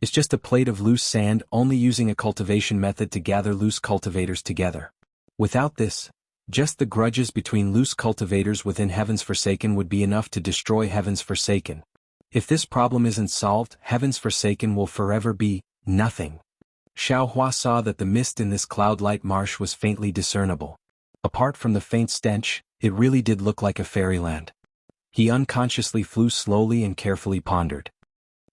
It's just a plate of loose sand, only using a cultivation method to gather loose cultivators together. Without this, just the grudges between loose cultivators within Heaven's Forsaken would be enough to destroy Heaven's Forsaken. If this problem isn't solved, Heaven's Forsaken will forever be nothing. Xiaohua saw that the mist in this cloud-light marsh was faintly discernible. Apart from the faint stench, it really did look like a fairyland. He unconsciously flew slowly and carefully pondered.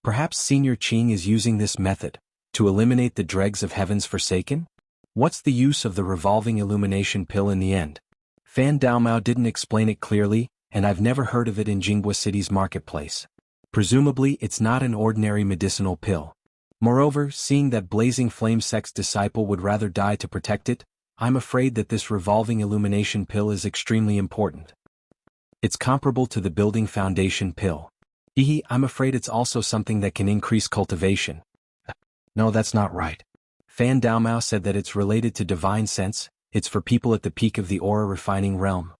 Perhaps Senior Qing is using this method to eliminate the dregs of Heaven's Forsaken? What's the use of the revolving illumination pill in the end? Fan Daomao didn't explain it clearly, and I've never heard of it in Jianghu City's marketplace. Presumably it's not an ordinary medicinal pill. Moreover, seeing that Blazing Flame Sect's disciple would rather die to protect it, I'm afraid that this revolving illumination pill is extremely important. It's comparable to the building foundation pill. I'm afraid it's also something that can increase cultivation. No, that's not right. Fan Daomao said that it's related to divine sense, it's for people at the peak of the aura refining realm.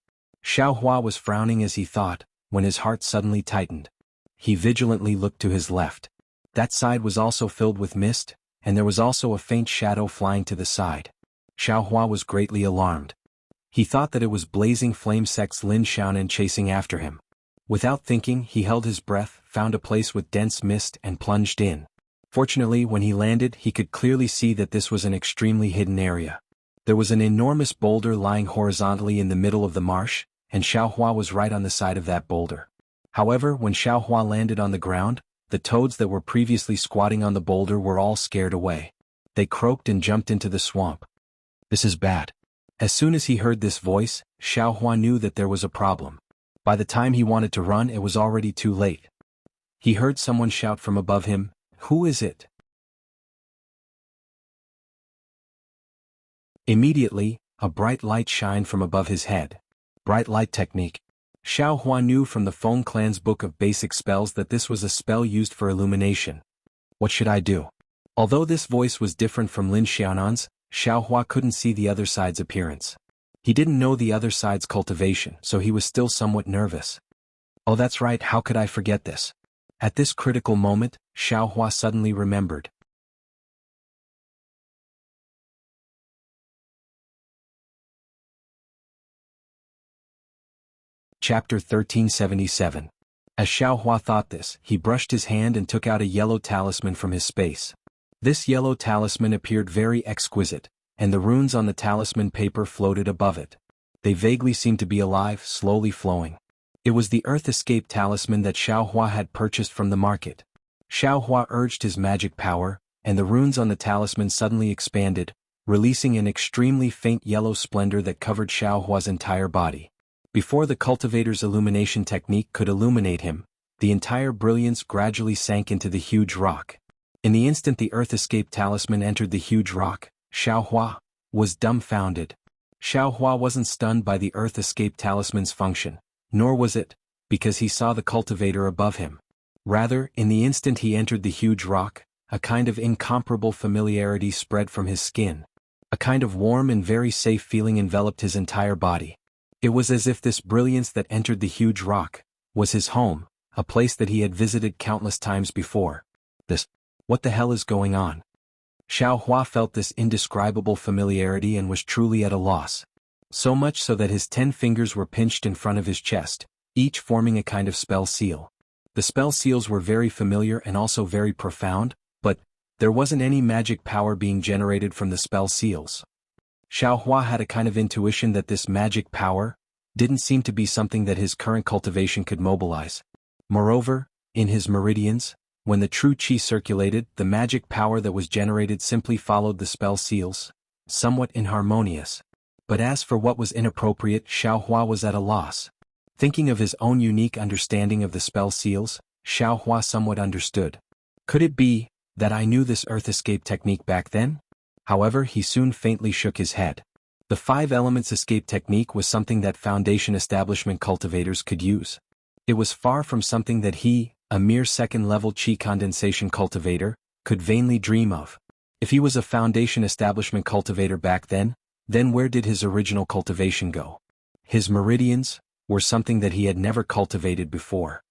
Xiaohua was frowning as he thought, when his heart suddenly tightened. He vigilantly looked to his left. That side was also filled with mist, and there was also a faint shadow flying to the side. Xiaohua was greatly alarmed. He thought that it was Blazing Flame Sect's Lin Xiaonan chasing after him. Without thinking, he held his breath, found a place with dense mist and plunged in. Fortunately, when he landed, he could clearly see that this was an extremely hidden area. There was an enormous boulder lying horizontally in the middle of the marsh, and Xiaohua was right on the side of that boulder. However, when Xiaohua landed on the ground, the toads that were previously squatting on the boulder were all scared away. They croaked and jumped into the swamp. This is bad. As soon as he heard this voice, Xiaohua knew that there was a problem. By the time he wanted to run, it was already too late. He heard someone shout from above him, "Who is it?" Immediately, a bright light shined from above his head. Bright light technique. Xiaohua knew from the Feng clan's book of basic spells that this was a spell used for illumination. What should I do? Although this voice was different from Lin Xiaonan's, Xiaohua couldn't see the other side's appearance. He didn't know the other side's cultivation, so he was still somewhat nervous. Oh, that's right, how could I forget this? At this critical moment, Xiaohua suddenly remembered. Chapter 1377. As Xiaohua thought this, he brushed his hand and took out a yellow talisman from his space. This yellow talisman appeared very exquisite, and the runes on the talisman paper floated above it. They vaguely seemed to be alive, slowly flowing. It was the Earth Escape talisman that Xiaohua had purchased from the market. Xiaohua urged his magic power, and the runes on the talisman suddenly expanded, releasing an extremely faint yellow splendor that covered Xiaohua's entire body. Before the cultivator's illumination technique could illuminate him, the entire brilliance gradually sank into the huge rock. In the instant the Earth Escape talisman entered the huge rock, Xiaohua was dumbfounded. Xiaohua wasn't stunned by the Earth Escape talisman's function, nor was it because he saw the cultivator above him. Rather, in the instant he entered the huge rock, a kind of incomparable familiarity spread from his skin. A kind of warm and very safe feeling enveloped his entire body. It was as if this brilliance that entered the huge rock was his home, a place that he had visited countless times before. What the hell is going on? Xiao Hua felt this indescribable familiarity and was truly at a loss. So much so that his 10 fingers were pinched in front of his chest, each forming a kind of spell seal. The spell seals were very familiar and also very profound, but there wasn't any magic power being generated from the spell seals. Xiao Hua had a kind of intuition that this magic power didn't seem to be something that his current cultivation could mobilize. Moreover, in his meridians, when the true qi circulated, the magic power that was generated simply followed the spell seals, somewhat inharmonious. But as for what was inappropriate, Xiao Hua was at a loss. Thinking of his own unique understanding of the spell seals, Xiao Hua somewhat understood. Could it be that I knew this earth escape technique back then? However, he soon faintly shook his head. The 5 elements escape technique was something that foundation establishment cultivators could use. It was far from something that he, a mere second-level qi condensation cultivator, could vainly dream of. If he was a foundation establishment cultivator back then where did his original cultivation go? His meridians were something that he had never cultivated before.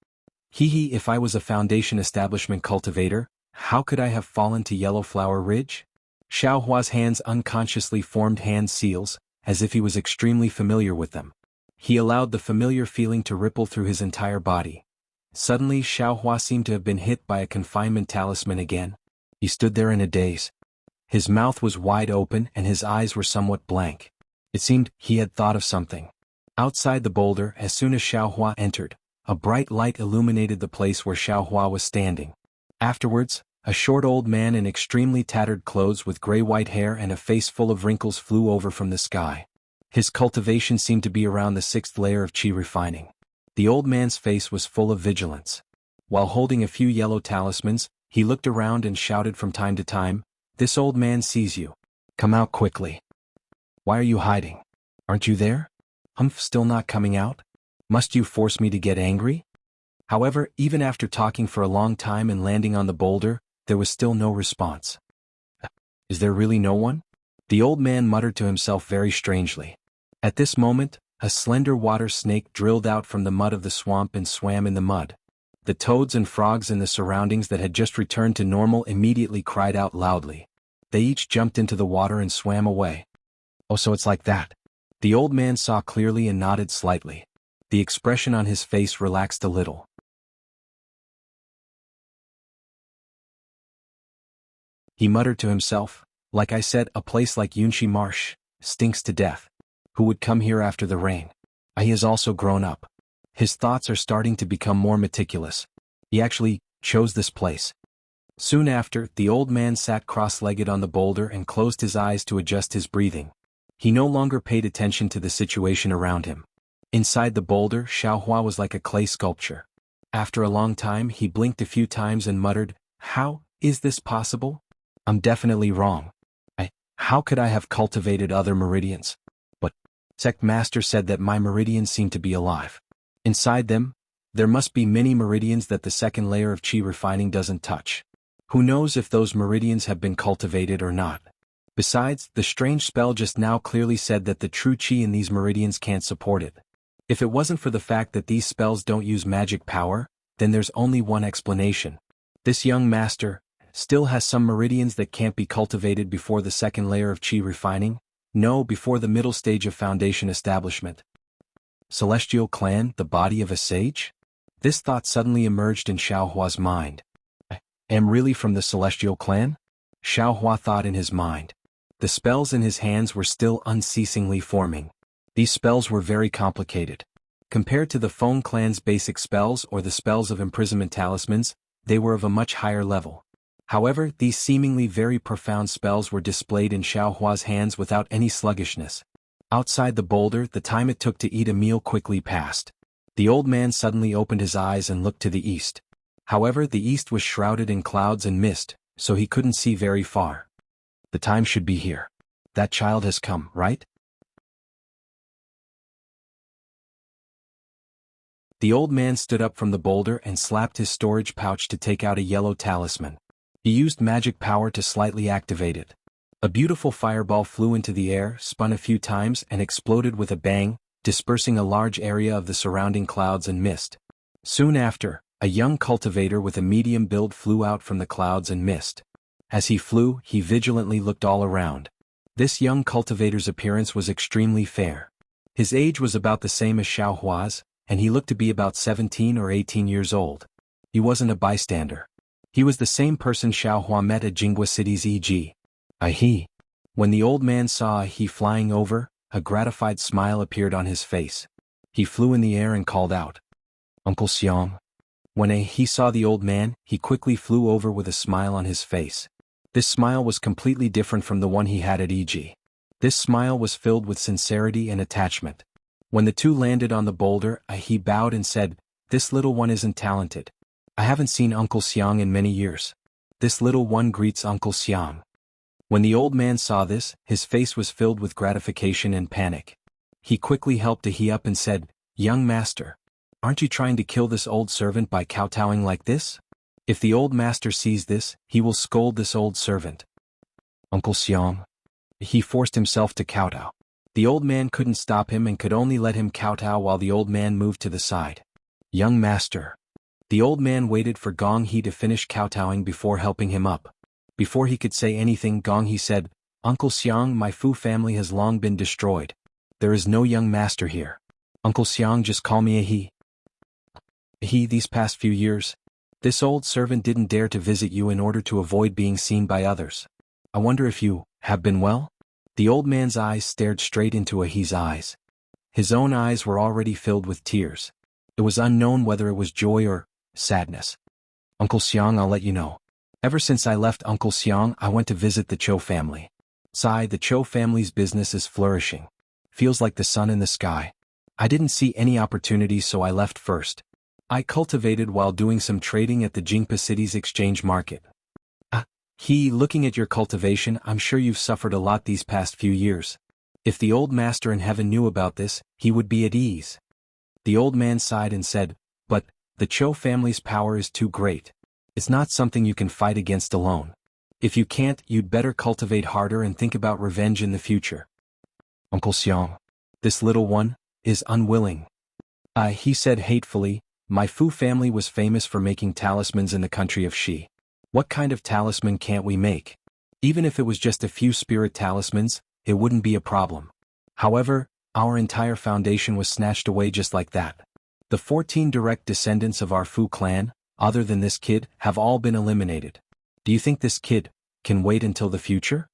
If I was a foundation establishment cultivator, how could I have fallen to Yellowflower Ridge? Xiao Hua's hands unconsciously formed hand seals, as if he was extremely familiar with them. He allowed the familiar feeling to ripple through his entire body. Suddenly Xiao Hua seemed to have been hit by a confinement talisman again. He stood there in a daze. His mouth was wide open and his eyes were somewhat blank. It seemed he had thought of something. Outside the boulder, as soon as Xiao Hua entered, a bright light illuminated the place where Xiao Hua was standing. Afterwards, a short old man in extremely tattered clothes with gray-white hair and a face full of wrinkles flew over from the sky. His cultivation seemed to be around the 6th layer of qi refining. The old man's face was full of vigilance. While holding a few yellow talismans, he looked around and shouted from time to time, "This old man sees you. Come out quickly." "Why are you hiding? Aren't you there? Humph, still not coming out? Must you force me to get angry?" However, even after talking for a long time and landing on the boulder, there was still no response. "Is there really no one?" The old man muttered to himself very strangely. At this moment, a slender water snake drilled out from the mud of the swamp and swam in the mud. The toads and frogs in the surroundings that had just returned to normal immediately cried out loudly. They each jumped into the water and swam away. "Oh, so it's like that." The old man saw clearly and nodded slightly. The expression on his face relaxed a little. He muttered to himself, "Like I said, a place like Yunshi Marsh stinks to death. Who would come here after the rain? He has also grown up. His thoughts are starting to become more meticulous. He actually chose this place." Soon after, the old man sat cross-legged on the boulder and closed his eyes to adjust his breathing. He no longer paid attention to the situation around him. Inside the boulder, Xiao Hua was like a clay sculpture. After a long time, he blinked a few times and muttered, "How is this possible? I'm definitely wrong. How could I have cultivated other meridians? But Sect Master said that my meridians seem to be alive. Inside them, there must be many meridians that the 2nd layer of qi refining doesn't touch. Who knows if those meridians have been cultivated or not? Besides, the strange spell just now clearly said that the true qi in these meridians can't support it. If it wasn't for the fact that these spells don't use magic power, then there's only one explanation. This young master still has some meridians that can't be cultivated before the 2nd layer of qi refining? No, before the middle stage of foundation establishment. Celestial clan, the body of a sage? This thought suddenly emerged in Xiao Hua's mind. I am really from the Celestial clan? Xiao Hua thought in his mind. The spells in his hands were still unceasingly forming. These spells were very complicated. Compared to the Feng clan's basic spells or the spells of imprisonment talismans, they were of a much higher level. However, these seemingly very profound spells were displayed in Xiao Hua's hands without any sluggishness. Outside the boulder, the time it took to eat a meal quickly passed. The old man suddenly opened his eyes and looked to the east. However, the east was shrouded in clouds and mist, so he couldn't see very far. The time should be here. That child has come, right? The old man stood up from the boulder and slapped his storage pouch to take out a yellow talisman. He used magic power to slightly activate it. A beautiful fireball flew into the air, spun a few times and exploded with a bang, dispersing a large area of the surrounding clouds and mist. Soon after, a young cultivator with a medium build flew out from the clouds and mist. As he flew, he vigilantly looked all around. This young cultivator's appearance was extremely fair. His age was about the same as Xiao Hua's, and he looked to be about 17 or 18 years old. He wasn't a bystander. He was the same person Xiao Hua met at Jianghu City's e.g. a he. When the old man saw a he flying over, a gratified smile appeared on his face. He flew in the air and called out, "Uncle Xiang." When a he saw the old man, he quickly flew over with a smile on his face. This smile was completely different from the one he had at e.g. This smile was filled with sincerity and attachment. When the two landed on the boulder, he bowed and said, "This little one isn't talented. I haven't seen Uncle Xiang in many years. This little one greets Uncle Xiang." When the old man saw this, his face was filled with gratification and panic. He quickly helped he up and said, "Young master, aren't you trying to kill this old servant by kowtowing like this? If the old master sees this, he will scold this old servant." "Uncle Xiang." He forced himself to kowtow. The old man couldn't stop him and could only let him kowtow while the old man moved to the side. "Young master." The old man waited for Gong He to finish kowtowing before helping him up. Before he could say anything, Gong He said, "Uncle Xiang, my Fu family has long been destroyed. There is no young master here. Uncle Xiang, just call me a he." These past few years, this old servant didn't dare to visit you in order to avoid being seen by others. I wonder if you have been well?" The old man's eyes stared straight into a he's eyes. His own eyes were already filled with tears. It was unknown whether it was joy or sadness. "Uncle Xiang, I'll let you know. Ever since I left Uncle Xiang, I went to visit the Cho family. The Cho family's business is flourishing. Feels like the sun in the sky. I didn't see any opportunities, so I left first. I cultivated while doing some trading at the Jianghu City's exchange market." Looking at your cultivation, I'm sure you've suffered a lot these past few years. If the old master in heaven knew about this, he would be at ease." The old man sighed and said, "But the Cho family's power is too great. It's not something you can fight against alone. If you can't, you'd better cultivate harder and think about revenge in the future." "Uncle Xiang, this little one is unwilling." He said hatefully, "My Fu family was famous for making talismans in the country of Shi. What kind of talisman can't we make? Even if it was just a few spirit talismans, it wouldn't be a problem. However, our entire foundation was snatched away just like that. The 14 direct descendants of our Fu clan, other than this kid, have all been eliminated. Do you think this kid can wait until the future?"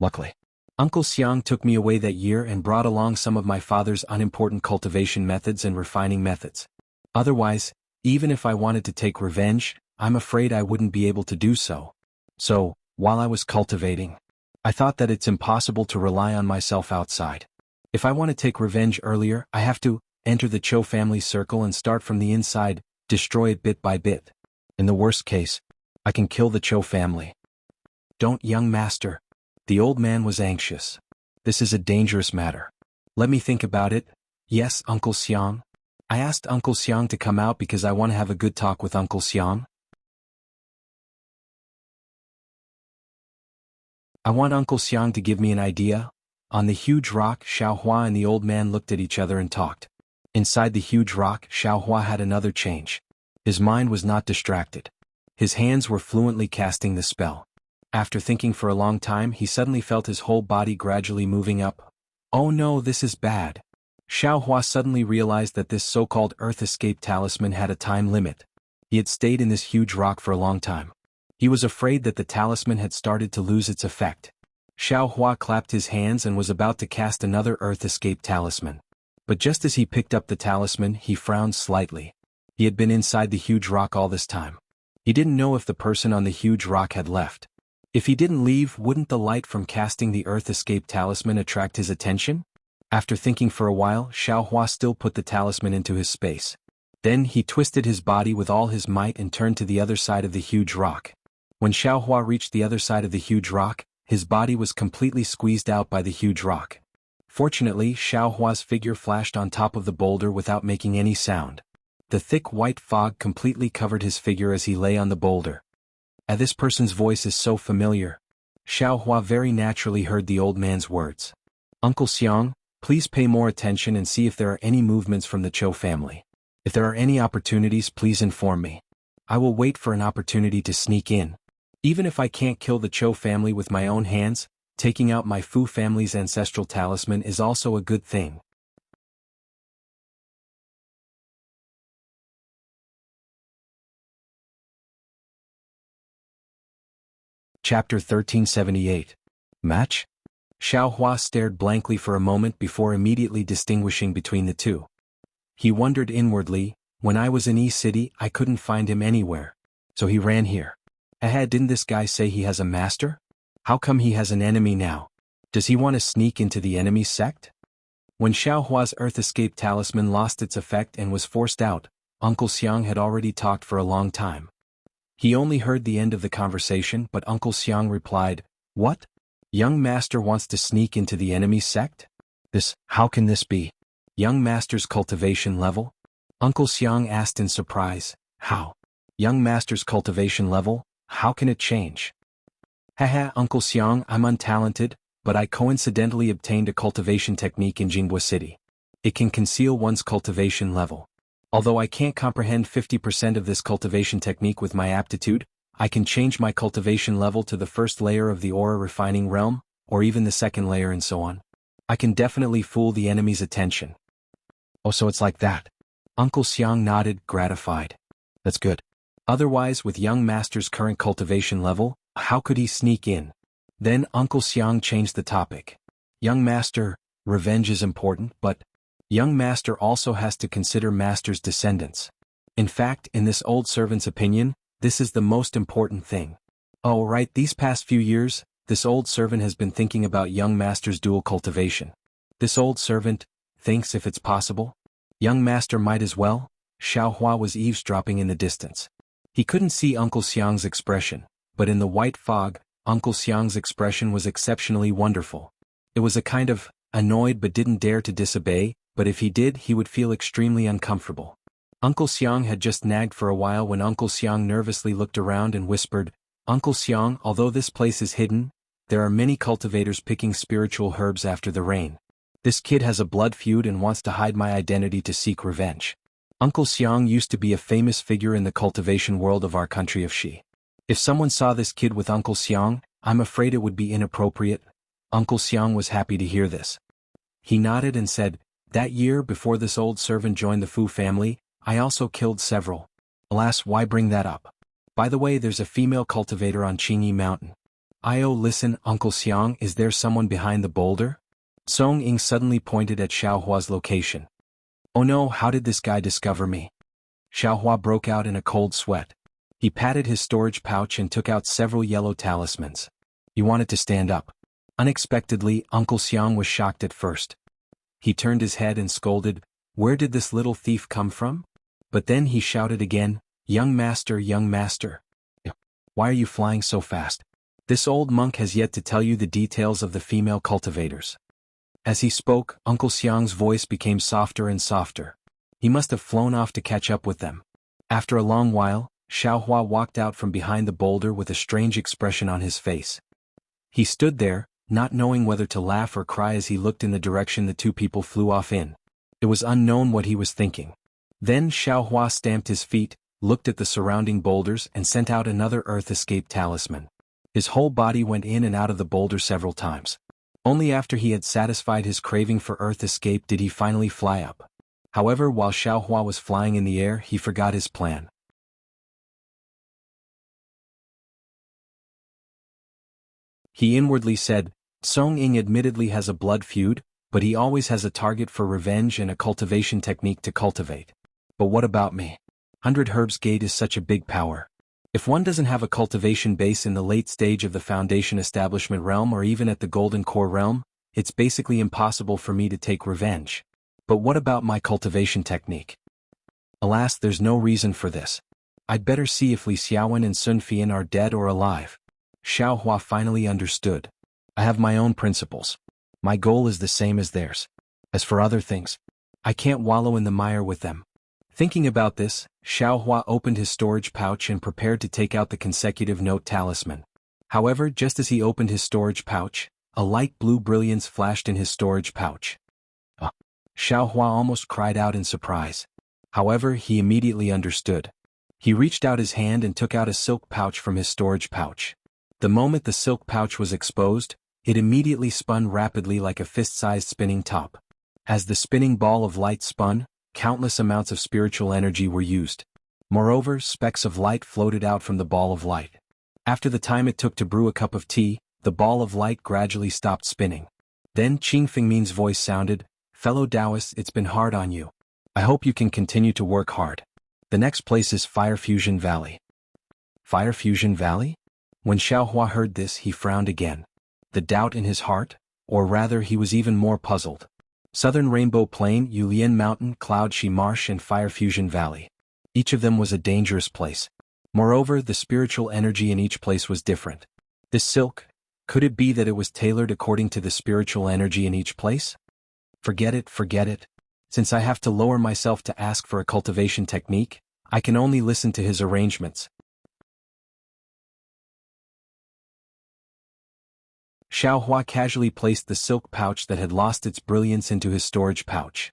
Luckily, Uncle Xiang took me away that year and brought along some of my father's unimportant cultivation methods and refining methods. Otherwise, even if I wanted to take revenge, I'm afraid I wouldn't be able to do so. So, while I was cultivating, I thought that it's impossible to rely on myself outside. If I want to take revenge earlier, I have to enter the Cho family circle and start from the inside, destroy it bit by bit. In the worst case, I can kill the Cho family." "Don't, young master." The old man was anxious. "This is a dangerous matter. Let me think about it." "Yes, Uncle Xiang. I asked Uncle Xiang to come out because I want to have a good talk with Uncle Xiang. I want Uncle Xiang to give me an idea." On the huge rock, Xiao Hua and the old man looked at each other and talked. Inside the huge rock, Xiao Hua had another change. His mind was not distracted. His hands were fluently casting the spell. After thinking for a long time, he suddenly felt his whole body gradually moving up. "Oh no, this is bad." Xiao Hua suddenly realized that this so-called Earth Escape talisman had a time limit. He had stayed in this huge rock for a long time. He was afraid that the talisman had started to lose its effect. Xiao Hua clapped his hands and was about to cast another Earth Escape talisman. But just as he picked up the talisman, he frowned slightly. He had been inside the huge rock all this time. He didn't know if the person on the huge rock had left. If he didn't leave, wouldn't the light from casting the Earth Escape talisman attract his attention? After thinking for a while, Xiao Hua still put the talisman into his space. Then he twisted his body with all his might and turned to the other side of the huge rock. When Xiao Hua reached the other side of the huge rock, his body was completely squeezed out by the huge rock. Fortunately, Xiao Hua's figure flashed on top of the boulder without making any sound. The thick white fog completely covered his figure as he lay on the boulder. This person's voice is so familiar. Xiao Hua very naturally heard the old man's words. "Uncle Xiang, please pay more attention and see if there are any movements from the Cho family. If there are any opportunities, please inform me. I will wait for an opportunity to sneak in." Even if I can't kill the Cho family with my own hands, taking out my Fu family's ancestral talisman is also a good thing. Chapter 1378. Match? Xiao Hua stared blankly for a moment before immediately distinguishing between the two. He wondered inwardly, when I was in E-City I couldn't find him anywhere. So he ran here. Didn't this guy say he has a master? How come he has an enemy now? Does he want to sneak into the enemy's sect? When Xiao Hua's Earth Escape talisman lost its effect and was forced out, Uncle Xiang had already talked for a long time. He only heard the end of the conversation, but Uncle Xiang replied, "What? Young Master wants to sneak into the enemy's sect? How can this be? Young Master's cultivation level?" Uncle Xiang asked in surprise, "How? Young Master's cultivation level? How can it change?" Haha, Uncle Xiang, I'm untalented, but I coincidentally obtained a cultivation technique in Jianghu City. It can conceal one's cultivation level. Although I can't comprehend 50% of this cultivation technique with my aptitude, I can change my cultivation level to the first layer of the aura refining realm, or even the second layer and so on. I can definitely fool the enemy's attention. Oh, so it's like that. Uncle Xiang nodded, gratified. That's good. Otherwise, with young Master's current cultivation level, how could he sneak in? Then Uncle Xiang changed the topic. Young Master, revenge is important, but young Master also has to consider Master's descendants. In fact, in this old servant's opinion, this is the most important thing. Oh right, these past few years, this old servant has been thinking about young Master's dual cultivation. This old servant thinks if it's possible, young Master might as well. Xiao Hua was eavesdropping in the distance. He couldn't see Uncle Xiang's expression, but in the white fog, Uncle Xiang's expression was exceptionally wonderful. It was a kind of annoyed but didn't dare to disobey, but if he did he would feel extremely uncomfortable. Uncle Xiang had just nagged for a while when Uncle Xiang nervously looked around and whispered, "Uncle Xiang, although this place is hidden, there are many cultivators picking spiritual herbs after the rain. This kid has a blood feud and wants to hide my identity to seek revenge." Uncle Xiang used to be a famous figure in the cultivation world of our country of Xi. If someone saw this kid with Uncle Xiang, I'm afraid it would be inappropriate. Uncle Xiang was happy to hear this. He nodded and said, "That year before this old servant joined the Fu family, I also killed several. Alas, why bring that up? By the way, there's a female cultivator on Qingyi Mountain." Listen, Uncle Xiang, is there someone behind the boulder? Song Ying suddenly pointed at Xiao Hua's location. Oh no, how did this guy discover me? Xiao Hua broke out in a cold sweat. He patted his storage pouch and took out several yellow talismans. He wanted to stand up. Unexpectedly, Uncle Xiang was shocked at first. He turned his head and scolded, "Where did this little thief come from?" But then he shouted again, young Master, why are you flying so fast? This old monk has yet to tell you the details of the female cultivators." As he spoke, Uncle Xiang's voice became softer and softer. He must have flown off to catch up with them. After a long while, Xiao Hua walked out from behind the boulder with a strange expression on his face. He stood there, not knowing whether to laugh or cry as he looked in the direction the two people flew off in. It was unknown what he was thinking. Then Xiao Hua stamped his feet, looked at the surrounding boulders and sent out another Earth Escape talisman. His whole body went in and out of the boulder several times. Only after he had satisfied his craving for Earth Escape did he finally fly up. However, while Xiao Hua was flying in the air, he forgot his plan. He inwardly said, "Song Ying admittedly has a blood feud, but he always has a target for revenge and a cultivation technique to cultivate. But what about me? 100 Herbs Gate is such a big power. If one doesn't have a cultivation base in the late stage of the Foundation Establishment realm or even at the Golden Core realm, it's basically impossible for me to take revenge. But what about my cultivation technique? Alas, there's no reason for this. I'd better see if Li Xiaowen and Sun Fian are dead or alive." Xiao Hua finally understood. "I have my own principles. My goal is the same as theirs. As for other things, I can't wallow in the mire with them." Thinking about this, Xiao Hua opened his storage pouch and prepared to take out the consecutive note talisman. However, just as he opened his storage pouch, a light blue brilliance flashed in his storage pouch. Xiao Hua almost cried out in surprise. However, he immediately understood. He reached out his hand and took out a silk pouch from his storage pouch. The moment the silk pouch was exposed, it immediately spun rapidly like a fist-sized spinning top. As the spinning ball of light spun, countless amounts of spiritual energy were used. Moreover, specks of light floated out from the ball of light. After the time it took to brew a cup of tea, the ball of light gradually stopped spinning. Then Qing Fengmin's voice sounded, "Fellow Taoists, it's been hard on you. I hope you can continue to work hard. The next place is Fire Fusion Valley." Fire Fusion Valley? When Xiaohua heard this, he frowned again. The doubt in his heart, or rather he was even more puzzled. Southern Rainbow Plain, Yulian Mountain, Cloud Shi Marsh and Fire Fusion Valley. Each of them was a dangerous place. Moreover, the spiritual energy in each place was different. This silk, could it be that it was tailored according to the spiritual energy in each place? Forget it. Since I have to lower myself to ask for a cultivation technique, I can only listen to his arrangements. Xiaohua casually placed the silk pouch that had lost its brilliance into his storage pouch.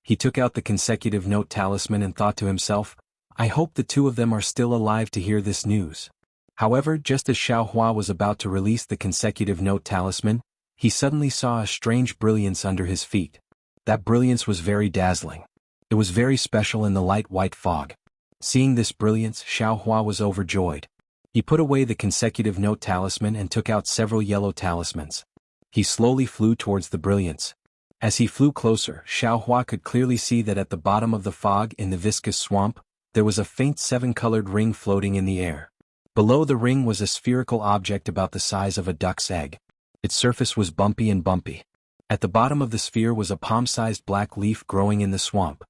He took out the consecutive note talisman and thought to himself, I hope the two of them are still alive to hear this news. However, just as Xiaohua was about to release the consecutive note talisman, he suddenly saw a strange brilliance under his feet. That brilliance was very dazzling. It was very special in the light white fog. Seeing this brilliance, Xiaohua was overjoyed. He put away the consecutive note talisman and took out several yellow talismans. He slowly flew towards the brilliance. As he flew closer, Xiaohua could clearly see that at the bottom of the fog in the viscous swamp, there was a faint seven-colored ring floating in the air. Below the ring was a spherical object about the size of a duck's egg. Its surface was bumpy. At the bottom of the sphere was a palm-sized black leaf growing in the swamp.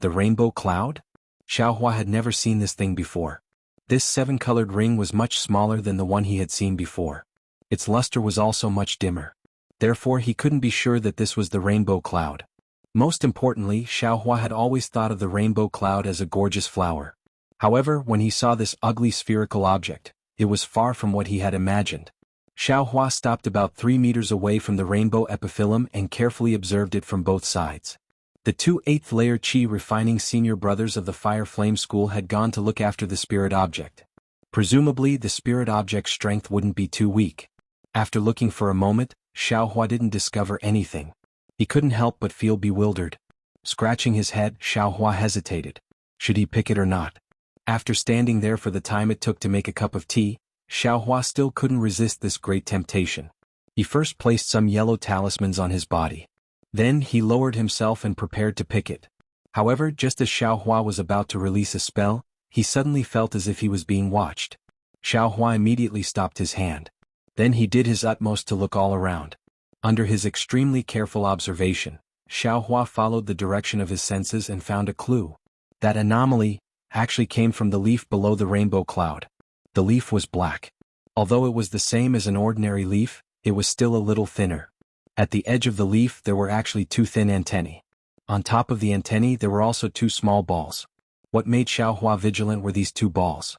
The rainbow cloud? Xiaohua had never seen this thing before. This seven-colored ring was much smaller than the one he had seen before. Its luster was also much dimmer. Therefore he couldn't be sure that this was the rainbow cloud. Most importantly, Xiaohua had always thought of the rainbow cloud as a gorgeous flower. However, when he saw this ugly spherical object, it was far from what he had imagined. Xiaohua stopped about 3 meters away from the rainbow epiphyllum and carefully observed it from both sides. The two 8th-layer Qi refining senior brothers of the Fire Flame School had gone to look after the spirit object. Presumably, the spirit object's strength wouldn't be too weak. After looking for a moment, Xiaohua didn't discover anything. He couldn't help but feel bewildered. Scratching his head, Xiaohua hesitated. Should he pick it or not? After standing there for the time it took to make a cup of tea, Xiaohua still couldn't resist this great temptation. He first placed some yellow talismans on his body. Then he lowered himself and prepared to pick it. However, just as Xiaohua was about to release a spell, he suddenly felt as if he was being watched. Xiaohua immediately stopped his hand. Then he did his utmost to look all around. Under his extremely careful observation, Xiaohua followed the direction of his senses and found a clue. That anomaly actually came from the leaf below the rainbow cloud. The leaf was black. Although it was the same as an ordinary leaf, it was still a little thinner. At the edge of the leaf there were actually 2 thin antennae. On top of the antennae there were also 2 small balls. What made Xiaohua vigilant were these 2 balls.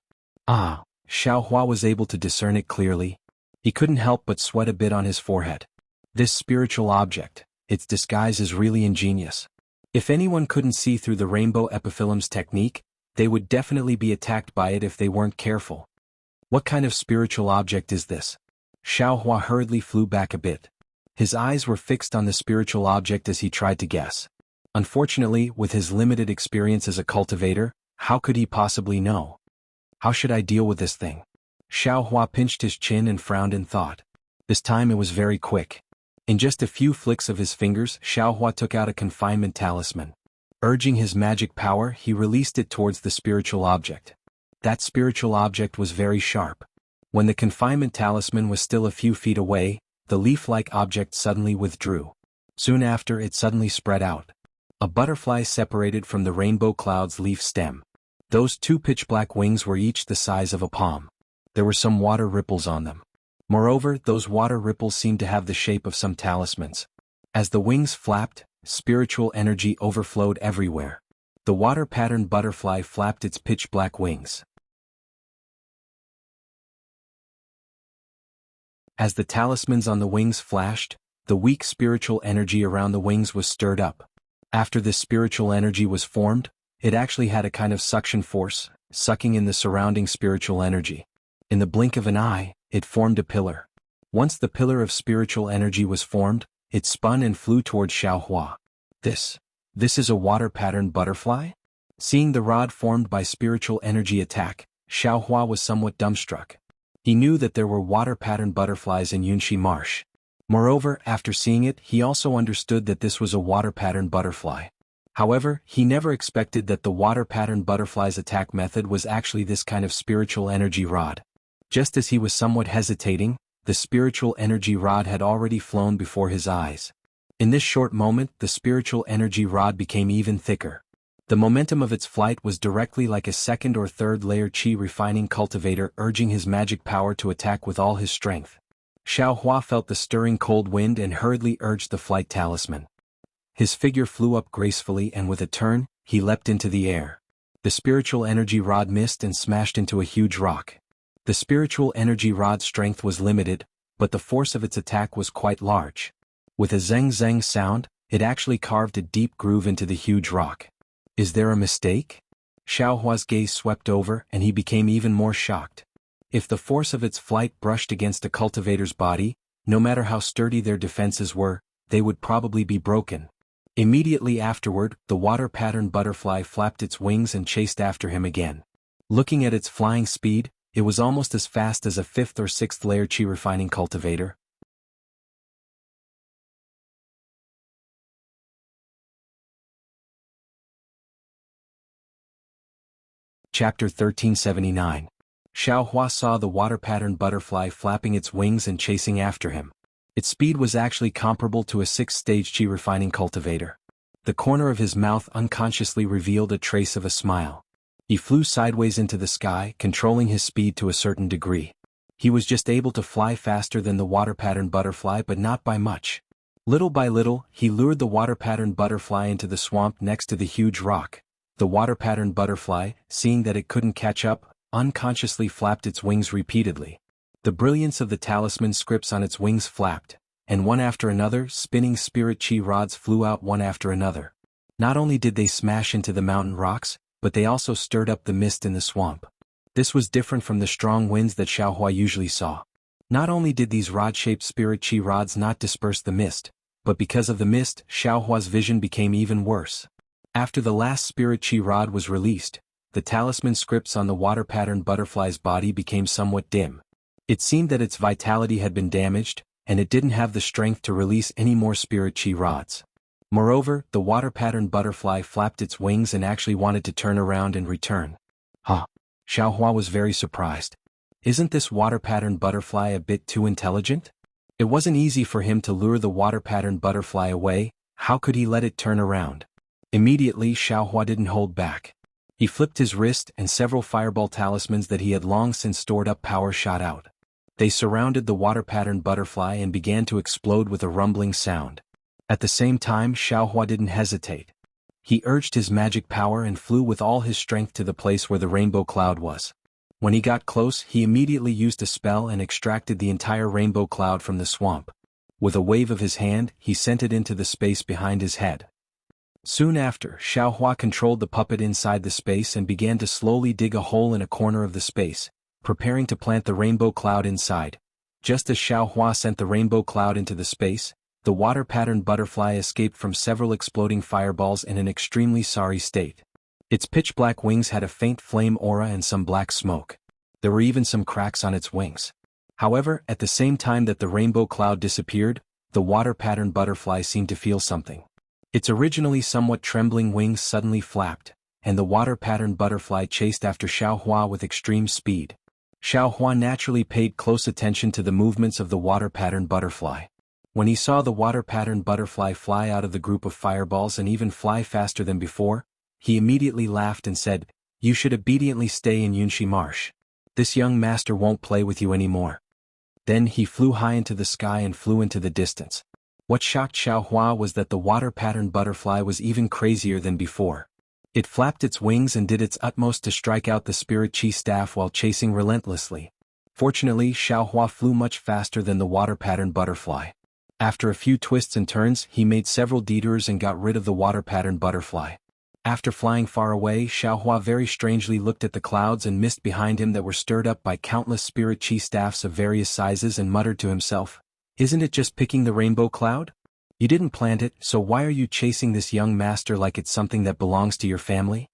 Xiaohua was able to discern it clearly. He couldn't help but sweat a bit on his forehead. This spiritual object, its disguise is really ingenious. If anyone couldn't see through the rainbow epiphyllum's technique, they would definitely be attacked by it if they weren't careful. What kind of spiritual object is this? Xiaohua hurriedly flew back a bit. His eyes were fixed on the spiritual object as he tried to guess. Unfortunately, with his limited experience as a cultivator, how could he possibly know? How should I deal with this thing? Xiaohua pinched his chin and frowned in thought. This time it was very quick. In just a few flicks of his fingers, Xiaohua took out a confinement talisman. Urging his magic power, he released it towards the spiritual object. That spiritual object was very sharp. When the confinement talisman was still a few feet away, the leaf-like object suddenly withdrew. Soon after, it suddenly spread out. A butterfly separated from the rainbow cloud's leaf stem. Those 2 pitch-black wings were each the size of a palm. There were some water ripples on them. Moreover, those water ripples seemed to have the shape of some talismans. As the wings flapped, spiritual energy overflowed everywhere. The water-patterned butterfly flapped its pitch-black wings. As the talismans on the wings flashed, the weak spiritual energy around the wings was stirred up. After this spiritual energy was formed, it actually had a kind of suction force, sucking in the surrounding spiritual energy. In the blink of an eye, it formed a pillar. Once the pillar of spiritual energy was formed, it spun and flew towards Xiaohua. This is a water-patterned butterfly? Seeing the rod formed by spiritual energy attack, Xiaohua was somewhat dumbstruck. He knew that there were water-patterned butterflies in Yunxi Marsh. Moreover, after seeing it, he also understood that this was a water-patterned butterfly. However, he never expected that the water-patterned butterfly's attack method was actually this kind of spiritual energy rod. Just as he was somewhat hesitating, the spiritual energy rod had already flown before his eyes. In this short moment, the spiritual energy rod became even thicker. The momentum of its flight was directly like a second or third layer qi refining cultivator urging his magic power to attack with all his strength. Xiaohua felt the stirring cold wind and hurriedly urged the flight talisman. His figure flew up gracefully and with a turn, he leapt into the air. The spiritual energy rod missed and smashed into a huge rock. The spiritual energy rod's strength was limited, but the force of its attack was quite large. With a zeng-zeng sound, it actually carved a deep groove into the huge rock. Is there a mistake? Xiaohua's gaze swept over and he became even more shocked. If the force of its flight brushed against a cultivator's body, no matter how sturdy their defenses were, they would probably be broken. Immediately afterward, the water-patterned butterfly flapped its wings and chased after him again. Looking at its flying speed, it was almost as fast as a 5th or 6th layer qi refining cultivator. Chapter 1379. Xiaohua saw the water-patterned butterfly flapping its wings and chasing after him. Its speed was actually comparable to a 6th-stage qi refining cultivator. The corner of his mouth unconsciously revealed a trace of a smile. He flew sideways into the sky, controlling his speed to a certain degree. He was just able to fly faster than the water-patterned butterfly but not by much. Little by little, he lured the water-patterned butterfly into the swamp next to the huge rock. The water-patterned butterfly, seeing that it couldn't catch up, unconsciously flapped its wings repeatedly. The brilliance of the talisman scripts on its wings flapped, and one after another, spinning spirit qi rods flew out one after another. Not only did they smash into the mountain rocks, but they also stirred up the mist in the swamp. This was different from the strong winds that Xiaohua usually saw. Not only did these rod-shaped spirit qi rods not disperse the mist, but because of the mist, Xiaohua's vision became even worse. After the last spirit qi rod was released, the talisman scripts on the water-patterned butterfly's body became somewhat dim. It seemed that its vitality had been damaged, and it didn't have the strength to release any more spirit qi rods. Moreover, the water-patterned butterfly flapped its wings and actually wanted to turn around and return. Xiaohua was very surprised. Isn't this water-patterned butterfly a bit too intelligent? It wasn't easy for him to lure the water-patterned butterfly away. How could he let it turn around? Immediately, Xiaohua didn't hold back. He flipped his wrist and several fireball talismans that he had long since stored up power shot out. They surrounded the water-patterned butterfly and began to explode with a rumbling sound. At the same time, Xiaohua didn't hesitate. He urged his magic power and flew with all his strength to the place where the rainbow cloud was. When he got close, he immediately used a spell and extracted the entire rainbow cloud from the swamp. With a wave of his hand, he sent it into the space behind his head. Soon after, Xiaohua controlled the puppet inside the space and began to slowly dig a hole in a corner of the space, preparing to plant the rainbow cloud inside. Just as Xiaohua sent the rainbow cloud into the space, the water-patterned butterfly escaped from several exploding fireballs in an extremely sorry state. Its pitch-black wings had a faint flame aura and some black smoke. There were even some cracks on its wings. However, at the same time that the rainbow cloud disappeared, the water-patterned butterfly seemed to feel something. Its originally somewhat trembling wings suddenly flapped, and the water-patterned butterfly chased after Xiaohua with extreme speed. Xiaohua naturally paid close attention to the movements of the water-patterned butterfly. When he saw the water-patterned butterfly fly out of the group of fireballs and even fly faster than before, he immediately laughed and said, "You should obediently stay in Yunxi Marsh. This young master won't play with you anymore." Then he flew high into the sky and flew into the distance. What shocked Xiaohua was that the water-patterned butterfly was even crazier than before. It flapped its wings and did its utmost to strike out the spirit qi staff while chasing relentlessly. Fortunately, Xiaohua flew much faster than the water-patterned butterfly. After a few twists and turns, he made several detours and got rid of the water-patterned butterfly. After flying far away, Xiaohua very strangely looked at the clouds and mist behind him that were stirred up by countless spirit chi staffs of various sizes and muttered to himself, "Isn't it just picking the rainbow cloud? You didn't plant it, so why are you chasing this young master like it's something that belongs to your family?"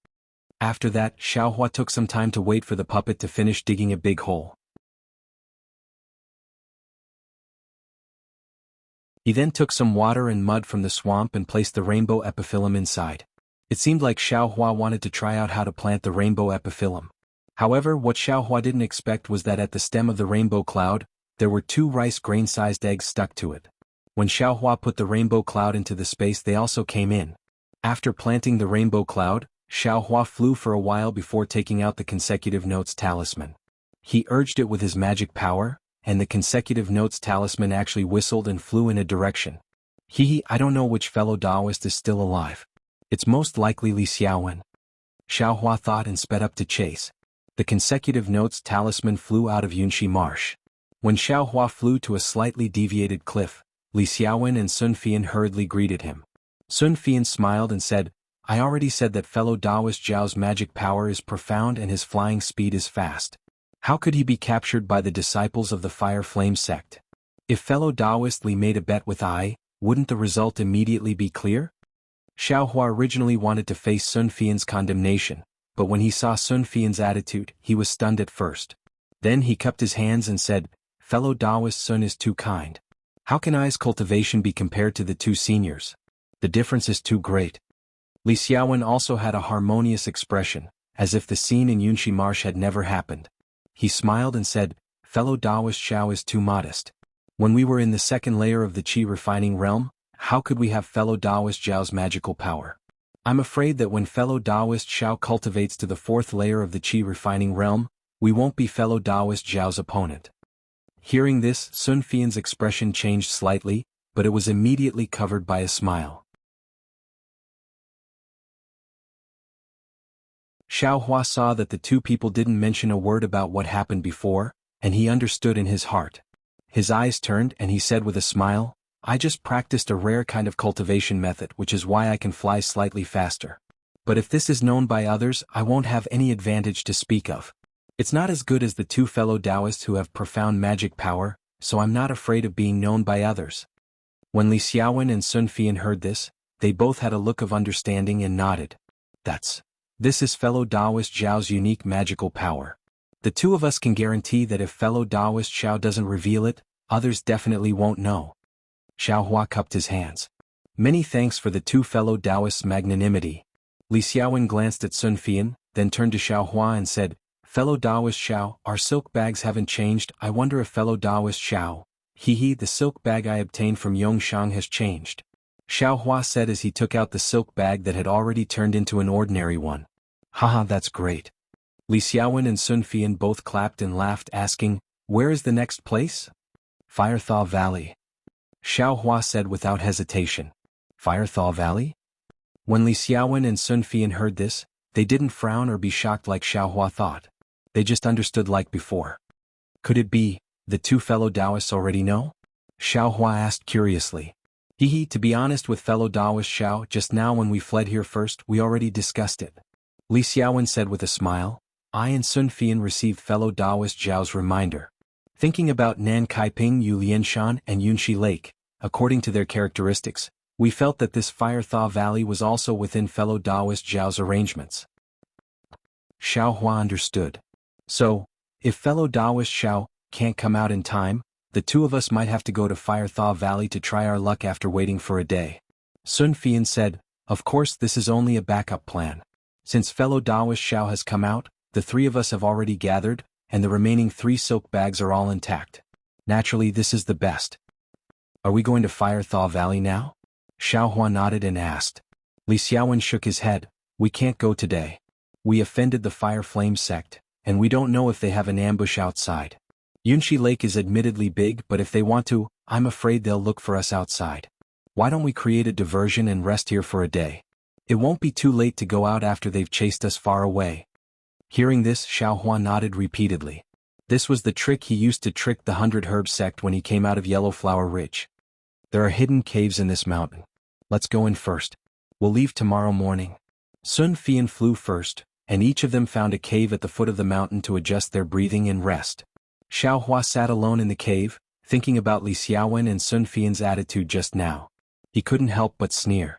After that, Xiaohua took some time to wait for the puppet to finish digging a big hole. He then took some water and mud from the swamp and placed the rainbow epiphyllum inside. It seemed like Xiaohua wanted to try out how to plant the rainbow epiphyllum. However, what Xiaohua didn't expect was that at the stem of the rainbow cloud, there were 2 rice grain-sized eggs stuck to it. When Xiaohua put the rainbow cloud into the space, they also came in. After planting the rainbow cloud, Xiaohua flew for a while before taking out the consecutive notes talisman. He urged it with his magic power, and the consecutive notes talisman actually whistled and flew in a direction. I don't know which fellow Taoist is still alive. It's most likely Li Xiaowen. Xiaohua thought and sped up to chase. The consecutive notes talisman flew out of Yunxi Marsh. When Xiaohua flew to a slightly deviated cliff, Li Xiaowen and Sun Fian hurriedly greeted him. Sun Fian smiled and said, "I already said that fellow Taoist Zhao's magic power is profound and his flying speed is fast. How could he be captured by the disciples of the Fire Flame sect? If fellow Taoist Li made a bet with I, wouldn't the result immediately be clear?" Xiaohua originally wanted to face Sun Fian's condemnation, but when he saw Sun Fian's attitude, he was stunned at first. Then he cupped his hands and said, "Fellow Taoist Sun is too kind. How can I's cultivation be compared to the 2 seniors? The difference is too great." Li Xiaowen also had a harmonious expression, as if the scene in Yunxi Marsh had never happened. He smiled and said, "Fellow Taoist Xiao is too modest. When we were in the 2nd layer of the Qi refining realm, how could we have fellow Taoist Zhao's magical power? I'm afraid that when fellow Taoist Xiao cultivates to the 4th layer of the Qi refining realm, we won't be fellow Taoist Zhao's opponent." Hearing this, Sun Fian's expression changed slightly, but it was immediately covered by a smile. Xiaohua saw that the 2 people didn't mention a word about what happened before, and he understood in his heart. His eyes turned and he said with a smile, "I just practiced a rare kind of cultivation method, which is why I can fly slightly faster. But if this is known by others, I won't have any advantage to speak of. It's not as good as the 2 fellow Taoists who have profound magic power, so I'm not afraid of being known by others." When Li Xiaowen and Sun Fian heard this, they both had a look of understanding and nodded. This is fellow Taoist Zhao's unique magical power. The 2 of us can guarantee that if fellow Taoist Xiao doesn't reveal it, others definitely won't know. Xiaohua cupped his hands. "Many thanks for the 2 fellow Taoists' magnanimity." Li Xiaowen glanced at Sun Fian, then turned to Xiaohua and said, "Fellow Taoist Xiao, our silk bags haven't changed. I wonder if fellow Taoist Xiao, the silk bag I obtained from Yongshang has changed." Xiaohua said as he took out the silk bag that had already turned into an ordinary one. "Haha, that's great." Li Xiaowen and Sun Fian both clapped and laughed, asking, "Where is the next place?" "Firethaw Valley." Xiaohua said without hesitation. "Firethaw Valley?" When Li Xiaowen and Sun Fian heard this, they didn't frown or be shocked like Xiaohua thought. They just understood like before. Could it be, the 2 fellow Taoists already know? Xiaohua asked curiously. To be honest with fellow Taoist Xiao, just now when we fled here first, we already discussed it." Li Xiaowen said with a smile. "I and Sun Fian received fellow Taoist Zhao's reminder. Thinking about Nan Kaiping, Yu Lianshan, and Yunxi Lake, according to their characteristics, we felt that this Firethaw Valley was also within fellow Taoist Zhao's arrangements." Xiaohua understood. "So, if fellow Taoist Xiao can't come out in time, the 2 of us might have to go to Firethaw Valley to try our luck after waiting for a day." Sun Fian said, "Of course this is only a backup plan. Since fellow Taoist Xiao has come out, the 3 of us have already gathered, and the remaining 3 silk bags are all intact. Naturally this is the best." "Are we going to Firethaw Valley now?" Xiaohua nodded and asked. Li Xiaowen shook his head. "We can't go today. We offended the Fire Flame sect, and we don't know if they have an ambush outside. Yunxi Lake is admittedly big, but if they want to, I'm afraid they'll look for us outside. Why don't we create a diversion and rest here for a day? It won't be too late to go out after they've chased us far away." Hearing this, Xiaohua nodded repeatedly. This was the trick he used to trick the 100 Herb sect when he came out of Yellowflower Ridge. "There are hidden caves in this mountain. Let's go in first. We'll leave tomorrow morning." Sun Fian flew first, and each of them found a cave at the foot of the mountain to adjust their breathing and rest. Xiaohua sat alone in the cave, thinking about Li Xiaowen and Sun Fian's attitude just now. He couldn't help but sneer.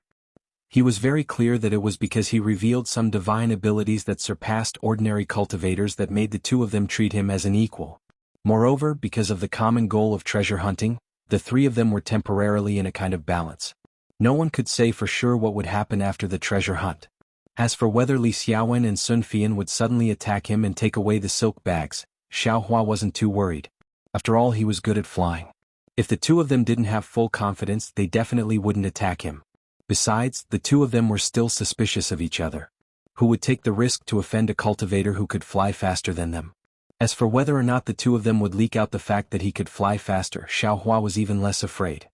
He was very clear that it was because he revealed some divine abilities that surpassed ordinary cultivators that made the two of them treat him as an equal. Moreover, because of the common goal of treasure hunting, the three of them were temporarily in a kind of balance. No one could say for sure what would happen after the treasure hunt. As for whether Li Xiaowen and Sun Fian would suddenly attack him and take away the silk bags, Xiaohua wasn't too worried. After all, he was good at flying. If the two of them didn't have full confidence, they definitely wouldn't attack him. Besides, the two of them were still suspicious of each other. Who would take the risk to offend a cultivator who could fly faster than them? As for whether or not the two of them would leak out the fact that he could fly faster, Xiaohua was even less afraid.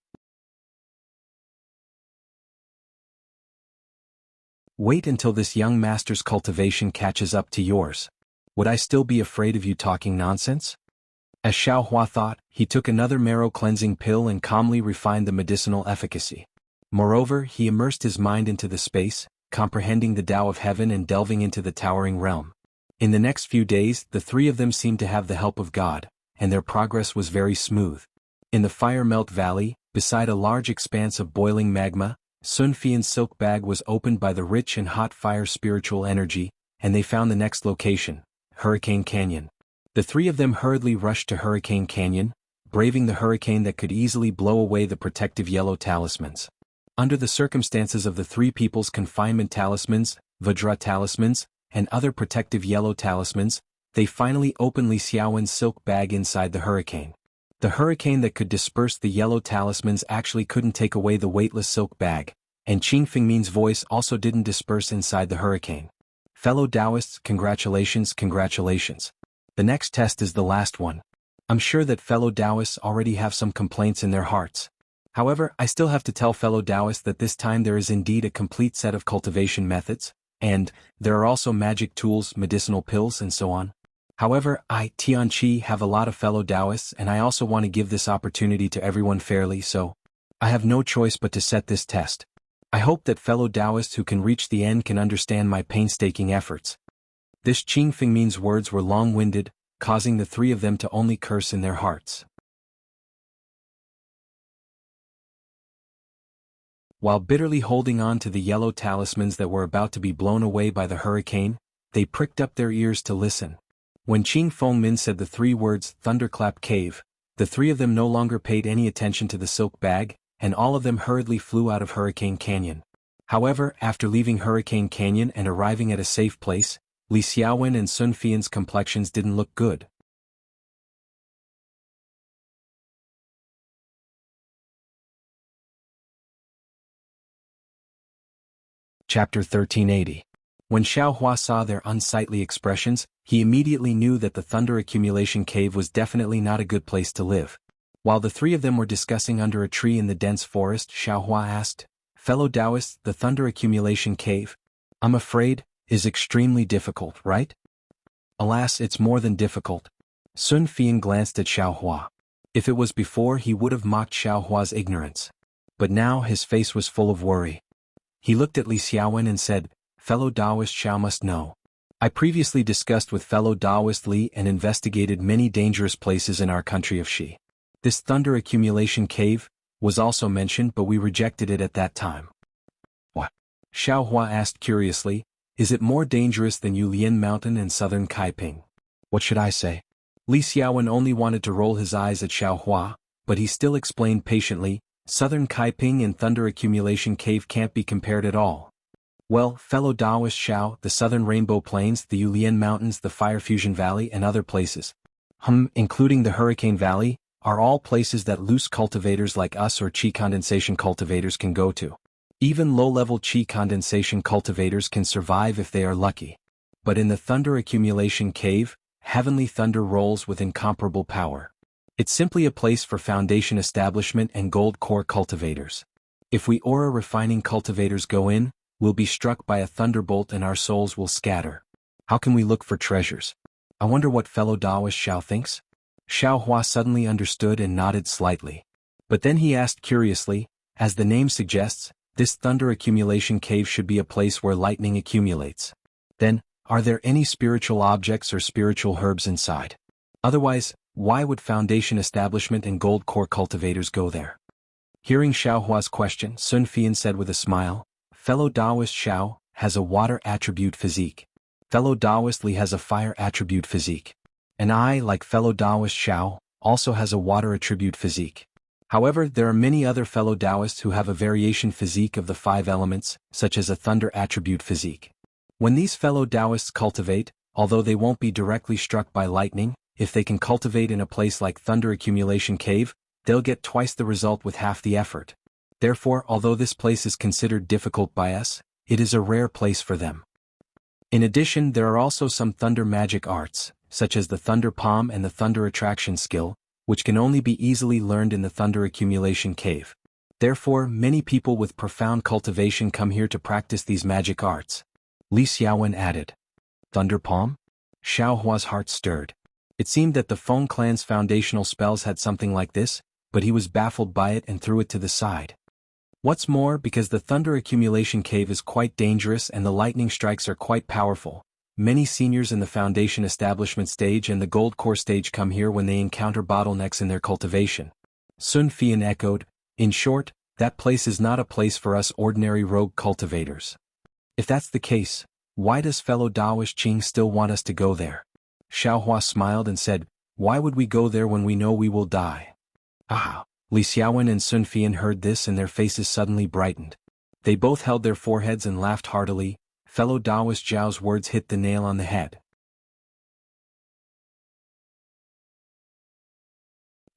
Wait until this young master's cultivation catches up to yours. Would I still be afraid of you talking nonsense? As Xiaohua thought, he took another marrow-cleansing pill and calmly refined the medicinal efficacy. Moreover, he immersed his mind into the space, comprehending the Tao of Heaven and delving into the towering realm. In the next few days, the three of them seemed to have the help of God, and their progress was very smooth. In the Fire Melt Valley, beside a large expanse of boiling magma, Sun Fian's silk bag was opened by the rich and hot fire spiritual energy, and they found the next location, Hurricane Canyon. The three of them hurriedly rushed to Hurricane Canyon, braving the hurricane that could easily blow away the protective yellow talismans. Under the circumstances of the three people's confinement talismans, Vajra talismans, and other protective yellow talismans, they finally opened Li Xiaowen's silk bag inside the hurricane. The hurricane that could disperse the yellow talismans actually couldn't take away the weightless silk bag, and Qing Fengmin's voice also didn't disperse inside the hurricane. Fellow Taoists, congratulations, congratulations. The next test is the last one. I'm sure that fellow Taoists already have some complaints in their hearts. However, I still have to tell fellow Taoists that this time there is indeed a complete set of cultivation methods, and there are also magic tools, medicinal pills, and so on. However, I, Tianqi, have a lot of fellow Taoists, and I also want to give this opportunity to everyone fairly, so I have no choice but to set this test. I hope that fellow Taoists who can reach the end can understand my painstaking efforts. This Qing Fengmin's words were long-winded, causing the three of them to only curse in their hearts. While bitterly holding on to the yellow talismans that were about to be blown away by the hurricane, they pricked up their ears to listen. When Qing Fengmin said the three words, Thunderclap Cave, the three of them no longer paid any attention to the silk bag, and all of them hurriedly flew out of Hurricane Canyon. However, after leaving Hurricane Canyon and arriving at a safe place, Li Xiaowen and Sun Fian's complexions didn't look good. Chapter 1380. When Xiaohua saw their unsightly expressions, he immediately knew that the Thunder Accumulation Cave was definitely not a good place to live. While the three of them were discussing under a tree in the dense forest, Xiaohua asked, "Fellow Taoists, the Thunder Accumulation Cave, I'm afraid, is extremely difficult, right?" "Alas, it's more than difficult." Sun Fian glanced at Xiaohua. If it was before, he would have mocked Xiaohua's ignorance. But now his face was full of worry. He looked at Li Xiaowen and said, "Fellow Taoist Xiao must know. I previously discussed with fellow Taoist Li and investigated many dangerous places in our country of Xi. This Thunder Accumulation Cave was also mentioned, but we rejected it at that time." "What?" Xiaohua asked curiously. "Is it more dangerous than Yulian Mountain and southern Kaiping?" "What should I say?" Li Xiaowen only wanted to roll his eyes at Xiaohua, but he still explained patiently, "Southern Kaiping and Thunder Accumulation Cave can't be compared at all." "Well, fellow Taoist Xiao, the southern Rainbow Plains, the Yulian Mountains, the Fire Fusion Valley, and other places, including the Hurricane Valley, are all places that loose cultivators like us or Qi condensation cultivators can go to. Even low-level Qi condensation cultivators can survive if they are lucky. But in the Thunder Accumulation Cave, heavenly thunder rolls with incomparable power. It's simply a place for foundation establishment and gold core cultivators. If we aura refining cultivators go in, we'll be struck by a thunderbolt and our souls will scatter. How can we look for treasures? I wonder what fellow Taoist Xiao thinks?" Xiaohua suddenly understood and nodded slightly. But then he asked curiously, "As the name suggests, This thunder accumulation cave should be a place where lightning accumulates. Then, are there any spiritual objects or spiritual herbs inside? Otherwise, why would Foundation Establishment and Gold Core cultivators go there? Hearing Xiaohua's question, Sun Fian said with a smile, "Fellow Taoist Xiao has a water attribute physique. Fellow Taoist Li has a fire attribute physique. And I, like fellow Taoist Xiao, also has a water attribute physique. However, there are many other fellow Taoists who have a variation physique of the 5 elements, such as a thunder attribute physique. When these fellow Taoists cultivate, although they won't be directly struck by lightning, if they can cultivate in a place like Thunder Accumulation Cave, they'll get twice the result with half the effort. Therefore, although this place is considered difficult by us, it is a rare place for them. In addition, there are also some thunder magic arts, such as the Thunder Palm and the Thunder Attraction skill, which can only be easily learned in the Thunder Accumulation Cave. Therefore, many people with profound cultivation come here to practice these magic arts." Li Xiaowen added. Thunder Palm? Xiaohua's heart stirred. It seemed that the Feng clan's foundational spells had something like this, but he was baffled by it and threw it to the side. What's more, because the Thunder Accumulation Cave is quite dangerous and the lightning strikes are quite powerful, many seniors in the Foundation Establishment stage and the Gold Core stage come here when they encounter bottlenecks in their cultivation. Sun Fian echoed, "In short, that place is not a place for us ordinary rogue cultivators." If that's the case, why does fellow Taoist Qing still want us to go there? Xiaohua smiled and said, "Why would we go there when we know we will die?" Ah! Li Xiaowen and Sun Fian heard this and their faces suddenly brightened. They both held their foreheads and laughed heartily. Fellow Taoist Zhao's words hit the nail on the head.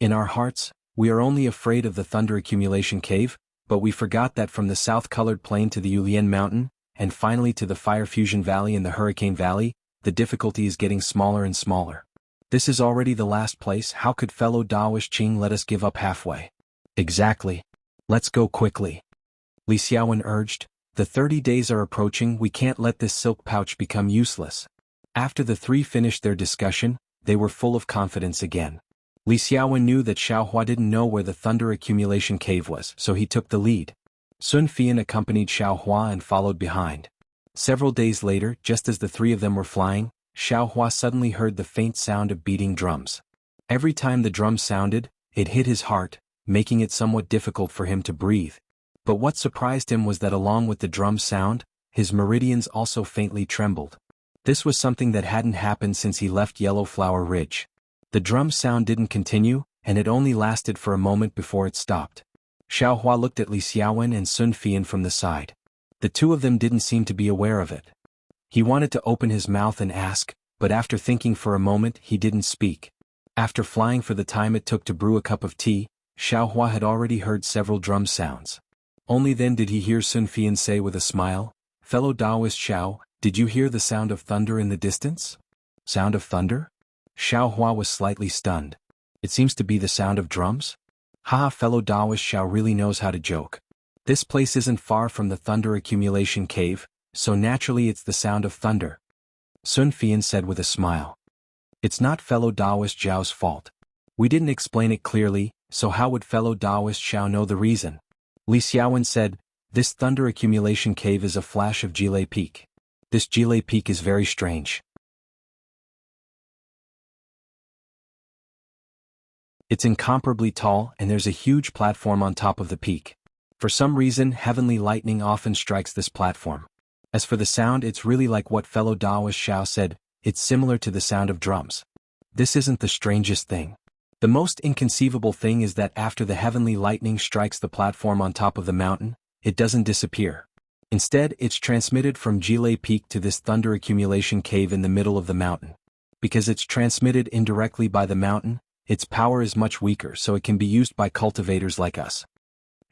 In our hearts, we are only afraid of the Thunder Accumulation Cave, but we forgot that from the south-colored plain to the Yulian Mountain, and finally to the Fire Fusion Valley and the Hurricane Valley, the difficulty is getting smaller and smaller. This is already the last place. How could fellow Taoist Qing let us give up halfway? Exactly. Let's go quickly. Li Xiaowen urged. The 30 days are approaching. We can't let this silk pouch become useless. After the 3 finished their discussion, they were full of confidence again. Li Xiaowen knew that Xiaohua didn't know where the Thunder Accumulation Cave was, so he took the lead. Sun Fian accompanied Xiaohua and followed behind. Several days later, just as the 3 of them were flying, Xiaohua suddenly heard the faint sound of beating drums. Every time the drum sounded, it hit his heart, making it somewhat difficult for him to breathe. But what surprised him was that along with the drum sound, his meridians also faintly trembled. This was something that hadn't happened since he left Yellow Flower Ridge. The drum sound didn't continue, and it only lasted for a moment before it stopped. Xiaohua looked at Li Xiaowen and Sun Fian from the side. The 2 of them didn't seem to be aware of it. He wanted to open his mouth and ask, but after thinking for a moment he didn't speak. After flying for the time it took to brew a cup of tea, Xiaohua had already heard several drum sounds. Only then did he hear Sun Fian say with a smile, "Fellow Taoist Xiao, did you hear the sound of thunder in the distance?" Sound of thunder? Xiaohua was slightly stunned. It seems to be the sound of drums? Haha, fellow Taoist Xiao really knows how to joke. This place isn't far from the Thunder Accumulation Cave, so naturally it's the sound of thunder. Sun Fian said with a smile. It's not fellow Taoist Zhao's fault. We didn't explain it clearly, so how would fellow Taoist Xiao know the reason? Li Xiaowen said, "This Thunder Accumulation Cave is a flash of Jile Peak. This Jile Peak is very strange. It's incomparably tall and there's a huge platform on top of the peak. For some reason, heavenly lightning often strikes this platform. As for the sound, it's really like what fellow Taoist Xiao said, it's similar to the sound of drums. This isn't the strangest thing. The most inconceivable thing is that after the heavenly lightning strikes the platform on top of the mountain, it doesn't disappear. Instead, it's transmitted from Jile Peak to this Thunder Accumulation Cave in the middle of the mountain. Because it's transmitted indirectly by the mountain, its power is much weaker, so it can be used by cultivators like us."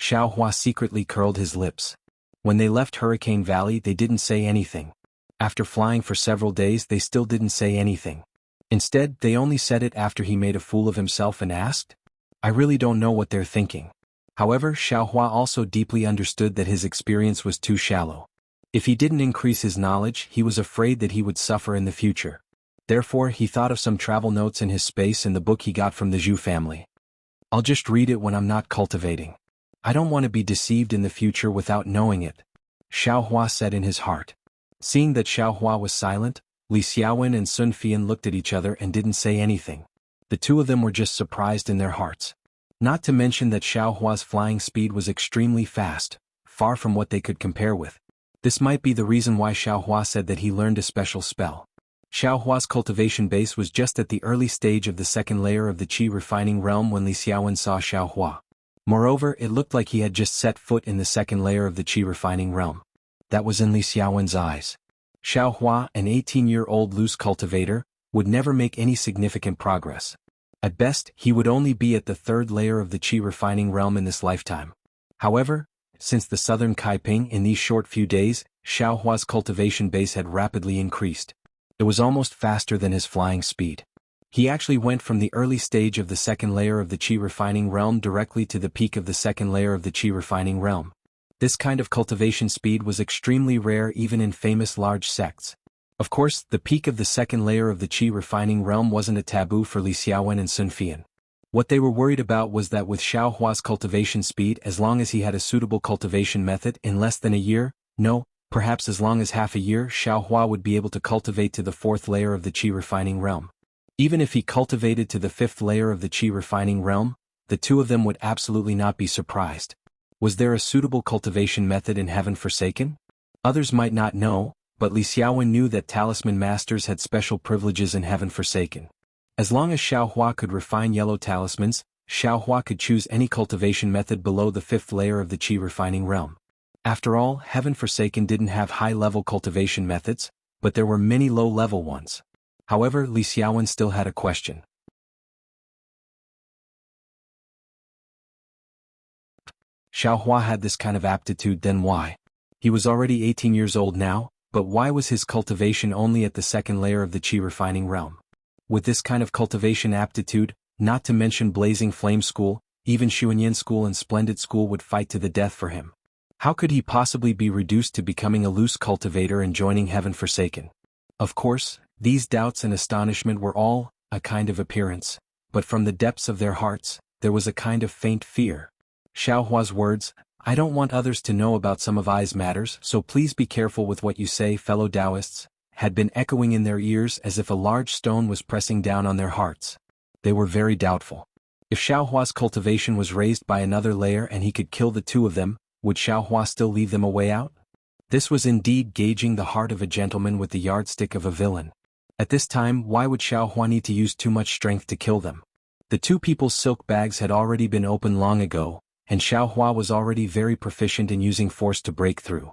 Xiaohua secretly curled his lips. When they left Hurricane Valley, they didn't say anything. After flying for several days, they still didn't say anything. Instead, they only said it after he made a fool of himself and asked, "I really don't know what they're thinking." However, Xiaohua also deeply understood that his experience was too shallow. If he didn't increase his knowledge, he was afraid that he would suffer in the future. Therefore, he thought of some travel notes in his space and the book he got from the Zhu family. "I'll just read it when I'm not cultivating." I don't want to be deceived in the future without knowing it, Xiaohua said in his heart. Seeing that Xiaohua was silent, Li Xiaowen and Sun Fian looked at each other and didn't say anything. The two of them were just surprised in their hearts. Not to mention that Xiaohua's flying speed was extremely fast, far from what they could compare with. This might be the reason why Xiaohua said that he learned a special spell. Xiaohua's cultivation base was just at the early stage of the second layer of the qi refining realm when Li Xiaowen saw Xiaohua. Moreover, it looked like he had just set foot in the second layer of the qi refining realm. That was in Li Xiaowen's eyes. Xiaohua, an 18-year-old loose cultivator, would never make any significant progress. At best, he would only be at the third layer of the qi refining realm in this lifetime. However, since the southern Kaiping in these short few days, Xiaohua's cultivation base had rapidly increased. It was almost faster than his flying speed. He actually went from the early stage of the second layer of the qi refining realm directly to the peak of the second layer of the qi refining realm. This kind of cultivation speed was extremely rare even in famous large sects. Of course, the peak of the second layer of the qi refining realm wasn't a taboo for Li Xiaowen and Sun Fian. What they were worried about was that with Xiaohua's cultivation speed, as long as he had a suitable cultivation method, in less than a year, no, perhaps as long as half a year, Xiaohua would be able to cultivate to the fourth layer of the qi refining realm. Even if he cultivated to the fifth layer of the qi refining realm, the two of them would absolutely not be surprised. Was there a suitable cultivation method in Heaven Forsaken? Others might not know, but Li Xiaowen knew that talisman masters had special privileges in Heaven Forsaken. As long as Xiaohua could refine yellow talismans, Xiaohua could choose any cultivation method below the fifth layer of the qi refining realm. After all, Heaven Forsaken didn't have high-level cultivation methods, but there were many low-level ones. However, Li Xiaowen still had a question. Xiaohua had this kind of aptitude, then why? He was already 18 years old now, but why was his cultivation only at the second layer of the qi refining realm? With this kind of cultivation aptitude, not to mention Blazing Flame School, even Xuanyan School and Splendid School would fight to the death for him. How could he possibly be reduced to becoming a loose cultivator and joining Heaven Forsaken? Of course, these doubts and astonishment were all a kind of appearance, but from the depths of their hearts, there was a kind of faint fear. Xiaohua's words, "I don't want others to know about some of I's matters, so please be careful with what you say, fellow Taoists," had been echoing in their ears as if a large stone was pressing down on their hearts. They were very doubtful. If Xiaohua's cultivation was raised by another layer and he could kill the two of them, would Xiaohua still leave them a way out? This was indeed gauging the heart of a gentleman with the yardstick of a villain. At this time, why would Xiaohua need to use too much strength to kill them? The two people's silk bags had already been opened long ago, and Xiaohua was already very proficient in using force to break through.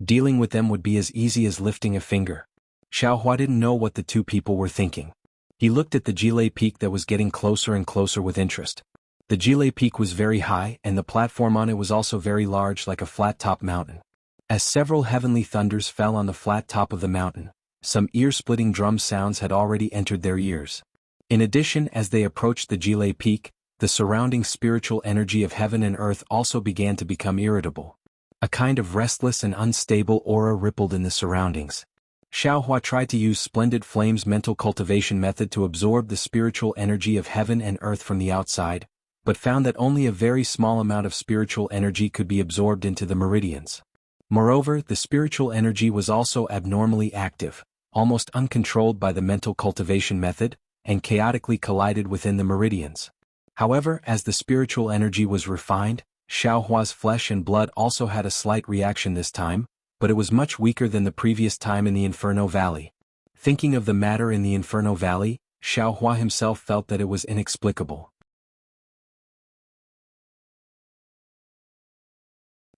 Dealing with them would be as easy as lifting a finger. Xiaohua didn't know what the two people were thinking. He looked at the Jilei Peak that was getting closer and closer with interest. The Jilei Peak was very high, and the platform on it was also very large, like a flat-top mountain. As several heavenly thunders fell on the flat top of the mountain, some ear-splitting drum sounds had already entered their ears. In addition, as they approached the Jilei Peak, the surrounding spiritual energy of heaven and earth also began to become irritable. A kind of restless and unstable aura rippled in the surroundings. Xiaohua tried to use Splendid Flame's mental cultivation method to absorb the spiritual energy of heaven and earth from the outside, but found that only a very small amount of spiritual energy could be absorbed into the meridians. Moreover, the spiritual energy was also abnormally active, almost uncontrolled by the mental cultivation method, and chaotically collided within the meridians. However, as the spiritual energy was refined, Xiaohua's flesh and blood also had a slight reaction this time, but it was much weaker than the previous time in the Inferno Valley. Thinking of the matter in the Inferno Valley, Xiaohua himself felt that it was inexplicable.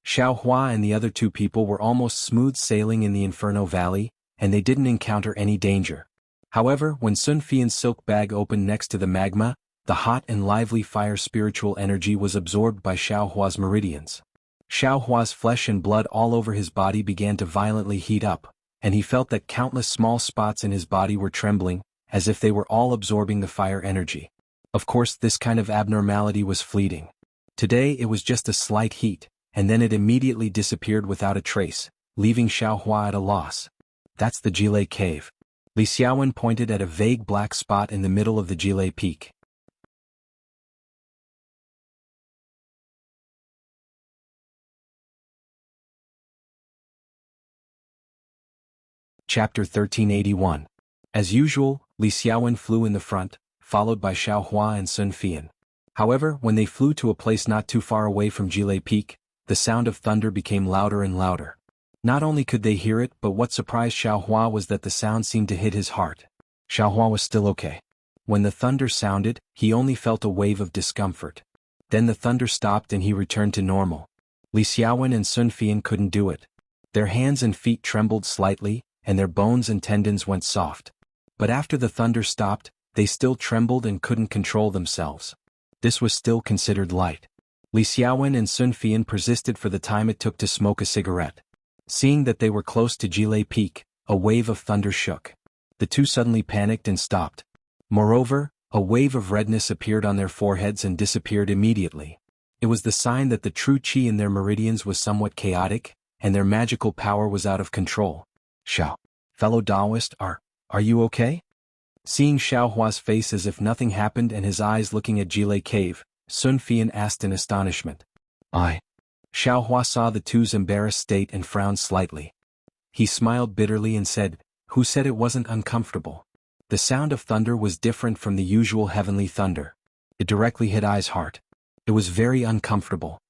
Xiaohua and the other two people were almost smooth sailing in the Inferno Valley, and they didn't encounter any danger. However, when Sun Fian's silk bag opened next to the magma, the hot and lively fire spiritual energy was absorbed by Xiaohua's meridians. Xiaohua's flesh and blood all over his body began to violently heat up, and he felt that countless small spots in his body were trembling, as if they were all absorbing the fire energy. Of course, this kind of abnormality was fleeting. Today it was just a slight heat, and then it immediately disappeared without a trace, leaving Xiaohua at a loss. That's the Jilei Cave. Li Xiaowen pointed at a vague black spot in the middle of the Jilei Peak. Chapter 1381. As usual, Li Xiaowen flew in the front, followed by Xiao Hua and Sun Fian. However, when they flew to a place not too far away from Jilei Peak, the sound of thunder became louder and louder. Not only could they hear it, but what surprised Xiao Hua was that the sound seemed to hit his heart. Xiao Hua was still okay. When the thunder sounded, he only felt a wave of discomfort. Then the thunder stopped and he returned to normal. Li Xiaowen and Sun Fian couldn't do it. Their hands and feet trembled slightly, and their bones and tendons went soft. But after the thunder stopped, they still trembled and couldn't control themselves. This was still considered light. Li Xiaowen and Sun Fian persisted for the time it took to smoke a cigarette. Seeing that they were close to Jilei Peak, a wave of thunder shook. The two suddenly panicked and stopped. Moreover, a wave of redness appeared on their foreheads and disappeared immediately. It was the sign that the true qi in their meridians was somewhat chaotic, and their magical power was out of control. Xiao, fellow Taoist, are you okay? Seeing Xiao Hua's face as if nothing happened and his eyes looking at Jilei Cave, Sun Fian asked in astonishment. Xiao Hua saw the two's embarrassed state and frowned slightly. He smiled bitterly and said, "Who said it wasn't uncomfortable?" The sound of thunder was different from the usual heavenly thunder. It directly hit Ai's heart. It was very uncomfortable.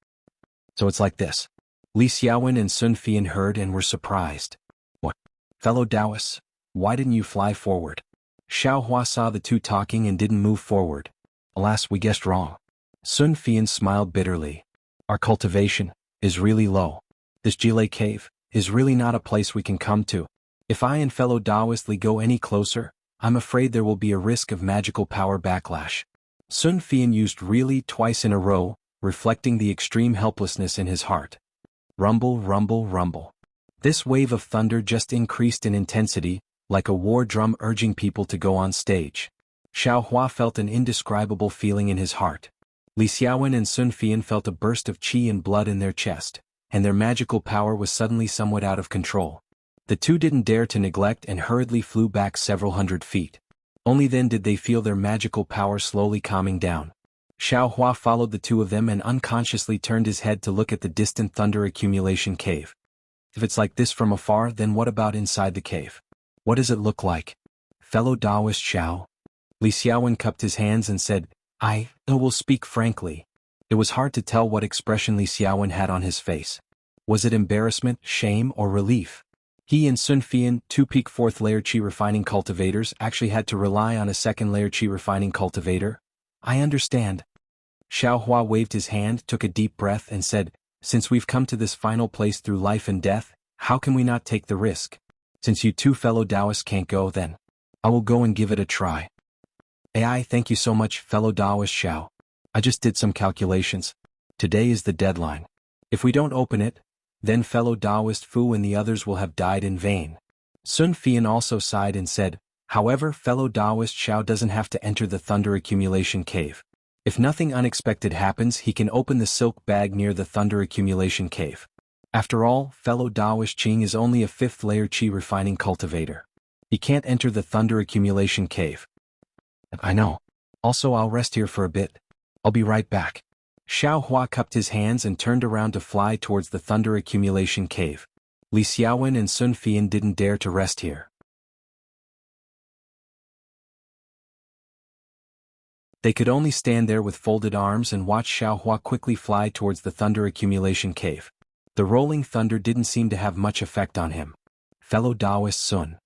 So it's like this. Li Xiaowen and Sun Fian heard and were surprised. What? Fellow Taoists, why didn't you fly forward? Xiao Hua saw the two talking and didn't move forward. Alas, we guessed wrong. Sun Fian smiled bitterly. Our cultivation is really low. This Jilei Cave is really not a place we can come to. If I and fellow Taoist Li go any closer, I'm afraid there will be a risk of magical power backlash. Sun Fian used really twice in a row, reflecting the extreme helplessness in his heart. Rumble, rumble, rumble. This wave of thunder just increased in intensity, like a war drum urging people to go on stage. Xiao Hua felt an indescribable feeling in his heart. Li Xiaowen and Sun Fian felt a burst of qi and blood in their chest, and their magical power was suddenly somewhat out of control. The two didn't dare to neglect and hurriedly flew back several hundred feet. Only then did they feel their magical power slowly calming down. Xiao Hua followed the two of them and unconsciously turned his head to look at the distant thunder accumulation cave. If it's like this from afar, then what about inside the cave? What does it look like? Fellow Taoist Xiao. Li Xiaowen cupped his hands and said, I will speak frankly. It was hard to tell what expression Li Xiaowen had on his face. Was it embarrassment, shame, or relief? He and Sun Fian, two peak 4th layer qi refining cultivators, actually had to rely on a 2nd layer qi refining cultivator. I understand. Xiao Hua waved his hand, took a deep breath and said, since we've come to this final place through life and death, how can we not take the risk? Since you two fellow Taoists can't go, then I will go and give it a try. AI, thank you so much, fellow Taoist Xiao. I just did some calculations. Today is the deadline. If we don't open it, then fellow Taoist Fu and the others will have died in vain. Sun Fian also sighed and said, however, fellow Taoist Xiao doesn't have to enter the thunder accumulation cave. If nothing unexpected happens, he can open the silk bag near the thunder accumulation cave. After all, fellow Taoist Qing is only a 5th layer qi refining cultivator. He can't enter the thunder accumulation cave. I know. Also, I'll rest here for a bit. I'll be right back. Xiao Hua cupped his hands and turned around to fly towards the thunder accumulation cave. Li Xiaowen and Sun Fian didn't dare to rest here. They could only stand there with folded arms and watch Xiao Hua quickly fly towards the thunder accumulation cave. The rolling thunder didn't seem to have much effect on him. Fellow Taoist Sun.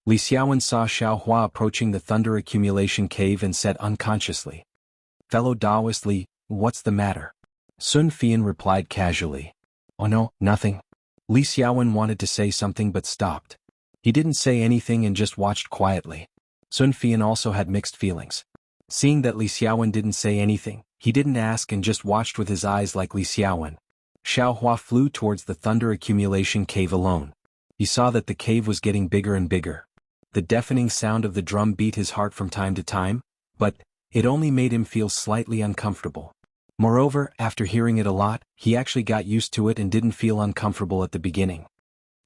Li Xiaowen saw Xiao Hua approaching the thunder accumulation cave and said unconsciously, fellow Taoist Li, what's the matter? Sun Fian replied casually, oh no, nothing. Li Xiaowen wanted to say something but stopped. He didn't say anything and just watched quietly. Sun Fian also had mixed feelings. Seeing that Li Xiaowen didn't say anything, he didn't ask and just watched with his eyes like Li Xiaowen. Xiao Hua flew towards the thunder accumulation cave alone. He saw that the cave was getting bigger and bigger. The deafening sound of the drum beat his heart from time to time, but it only made him feel slightly uncomfortable. Moreover, after hearing it a lot, he actually got used to it and didn't feel uncomfortable at the beginning.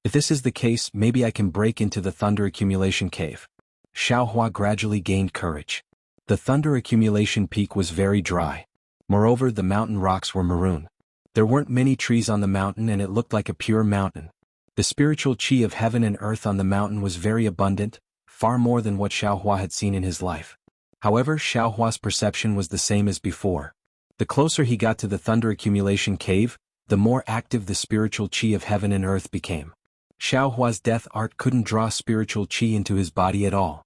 If this is the case, maybe I can break into the thunder accumulation cave. Xiao Hua gradually gained courage. The thunder accumulation peak was very dry. Moreover, the mountain rocks were maroon. There weren't many trees on the mountain and it looked like a pure mountain. The spiritual qi of heaven and earth on the mountain was very abundant, far more than what Xiaohua had seen in his life. However, Xiaohua's perception was the same as before. The closer he got to the thunder accumulation cave, the more active the spiritual qi of heaven and earth became. Xiaohua's death art couldn't draw spiritual qi into his body at all.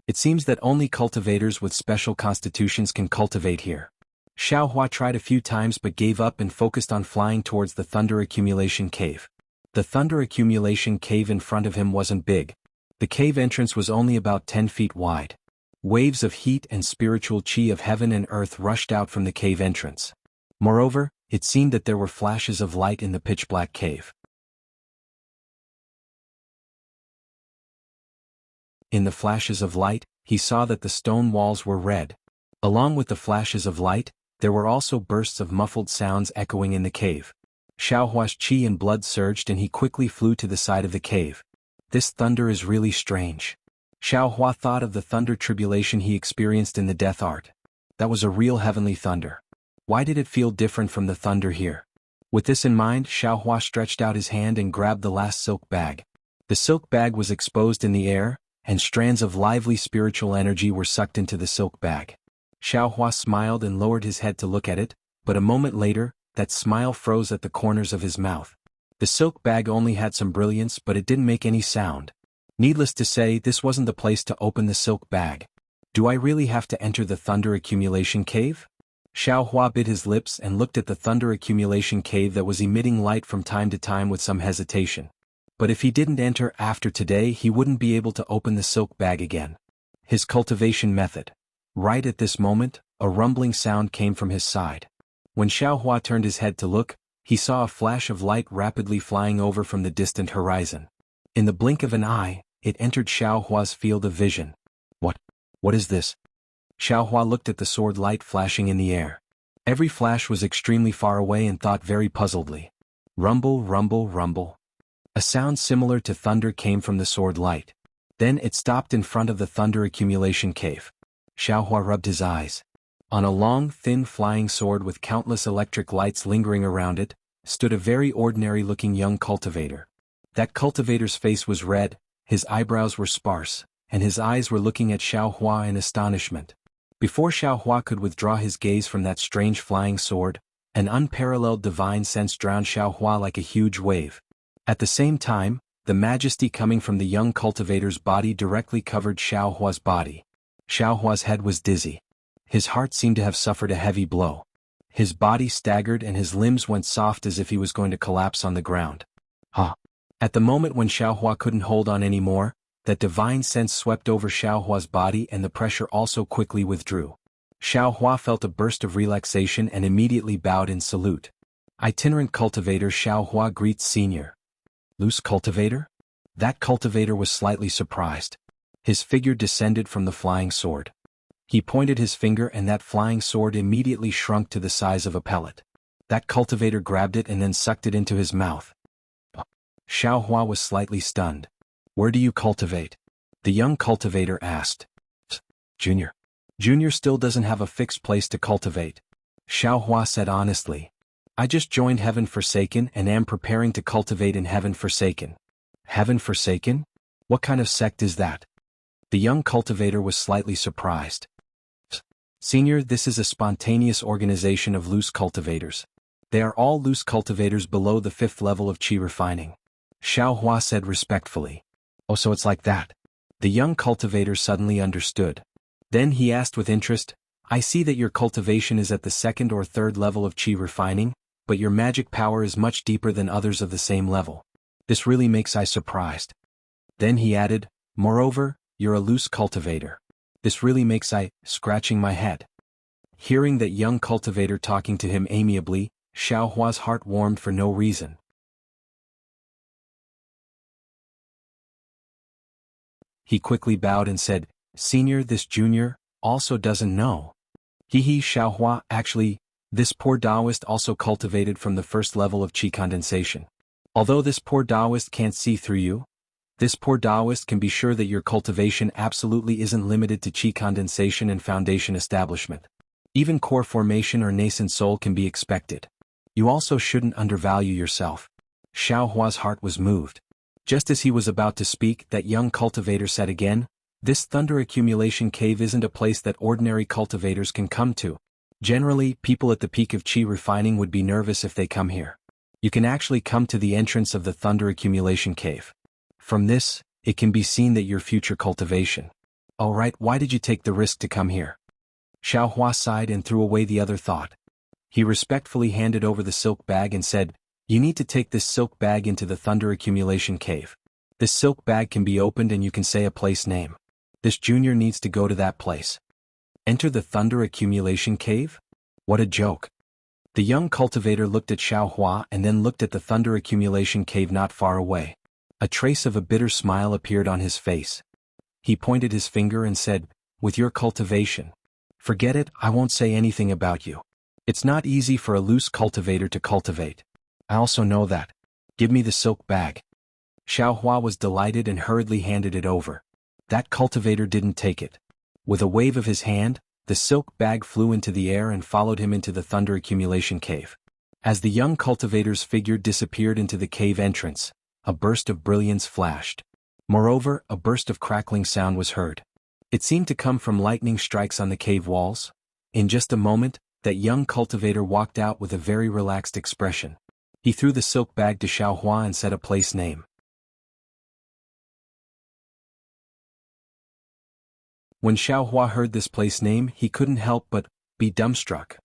It seems that only cultivators with special constitutions can cultivate here. Xiaohua tried a few times but gave up and focused on flying towards the thunder accumulation cave. The thunder accumulation cave in front of him wasn't big. The cave entrance was only about 10 feet wide. Waves of heat and spiritual qi of heaven and earth rushed out from the cave entrance. Moreover, it seemed that there were flashes of light in the pitch-black cave. In the flashes of light, he saw that the stone walls were red. Along with the flashes of light, there were also bursts of muffled sounds echoing in the cave. Xiaohua's qi and blood surged and he quickly flew to the side of the cave. This thunder is really strange. Xiaohua thought of the thunder tribulation he experienced in the death art. That was a real heavenly thunder. Why did it feel different from the thunder here? With this in mind, Xiaohua stretched out his hand and grabbed the last silk bag. The silk bag was exposed in the air, and strands of lively spiritual energy were sucked into the silk bag. Xiaohua smiled and lowered his head to look at it, but a moment later, that smile froze at the corners of his mouth. The silk bag only had some brilliance but it didn't make any sound. Needless to say, this wasn't the place to open the silk bag. Do I really have to enter the thunder accumulation cave? Xiaohua bit his lips and looked at the thunder accumulation cave that was emitting light from time to time with some hesitation. But if he didn't enter after today, he wouldn't be able to open the silk bag again. His cultivation method. Right at this moment, a rumbling sound came from his side. When Xiaohua turned his head to look, he saw a flash of light rapidly flying over from the distant horizon. In the blink of an eye, it entered Xiaohua's field of vision. What is this? Xiaohua looked at the sword light flashing in the air. Every flash was extremely far away and thought very puzzledly. Rumble, rumble, rumble. A sound similar to thunder came from the sword light. Then it stopped in front of the thunder accumulation cave. Xiaohua rubbed his eyes. On a long, thin flying sword with countless electric lights lingering around it, stood a very ordinary-looking young cultivator. That cultivator's face was red, his eyebrows were sparse, and his eyes were looking at Xiaohua in astonishment. Before Xiaohua could withdraw his gaze from that strange flying sword, an unparalleled divine sense drowned Xiaohua like a huge wave. At the same time, the majesty coming from the young cultivator's body directly covered Xiaohua's body. Xiaohua's head was dizzy. His heart seemed to have suffered a heavy blow. His body staggered and his limbs went soft as if he was going to collapse on the ground. At the moment when Xiaohua couldn't hold on anymore, that divine sense swept over Xiaohua's body and the pressure also quickly withdrew. Xiaohua felt a burst of relaxation and immediately bowed in salute. Itinerant cultivator Xiaohua greets senior. Loose cultivator? That cultivator was slightly surprised. His figure descended from the flying sword. He pointed his finger and that flying sword immediately shrunk to the size of a pellet. That cultivator grabbed it and then sucked it into his mouth. Xiaohua was slightly stunned. Where do you cultivate? The young cultivator asked. Junior. Junior still doesn't have a fixed place to cultivate. Xiaohua said honestly. I just joined Heaven Forsaken and am preparing to cultivate in Heaven Forsaken. Heaven Forsaken? What kind of sect is that? The young cultivator was slightly surprised. Senior, this is a spontaneous organization of loose cultivators. They are all loose cultivators below the 5th level of qi refining. Xiaohua said respectfully. Oh, so it's like that. The young cultivator suddenly understood. Then he asked with interest, I see that your cultivation is at the 2nd or 3rd level of qi refining, but your magic power is much deeper than others of the same level. This really makes I surprised. Then he added, moreover, you're a loose cultivator. This really makes I, scratching my head. Hearing that young cultivator talking to him amiably, Xiaohua's heart warmed for no reason. He quickly bowed and said, Senior, this junior, also doesn't know. Xiaohua, actually, this poor Taoist also cultivated from the 1st level of qi condensation. Although this poor Taoist can't see through you, this poor Taoist can be sure that your cultivation absolutely isn't limited to qi condensation and foundation establishment. Even core formation or nascent soul can be expected. You also shouldn't undervalue yourself. Xiao Hua's heart was moved. Just as he was about to speak, that young cultivator said again, "This thunder accumulation cave isn't a place that ordinary cultivators can come to. Generally, people at the peak of Qi refining would be nervous if they come here. You can actually come to the entrance of the thunder accumulation cave. From this, it can be seen that your future cultivation. Alright, why did you take the risk to come here?" Xiao Hua sighed and threw away the other thought. He respectfully handed over the silk bag and said, "You need to take this silk bag into the thunder accumulation cave. This silk bag can be opened and you can say a place name. This junior needs to go to that place." Enter the thunder accumulation cave? What a joke. The young cultivator looked at Xiao Hua and then looked at the thunder accumulation cave not far away. A trace of a bitter smile appeared on his face. He pointed his finger and said, "With your cultivation. Forget it, I won't say anything about you. It's not easy for a loose cultivator to cultivate. I also know that. Give me the silk bag." Xiao Hua was delighted and hurriedly handed it over. That cultivator didn't take it. With a wave of his hand, the silk bag flew into the air and followed him into the thunder accumulation cave. As the young cultivator's figure disappeared into the cave entrance, a burst of brilliance flashed. Moreover, a burst of crackling sound was heard. It seemed to come from lightning strikes on the cave walls. In just a moment, that young cultivator walked out with a very relaxed expression. He threw the silk bag to Xiao Hua and said a place name. When Xiao Hua heard this place name, he couldn't help but be dumbstruck.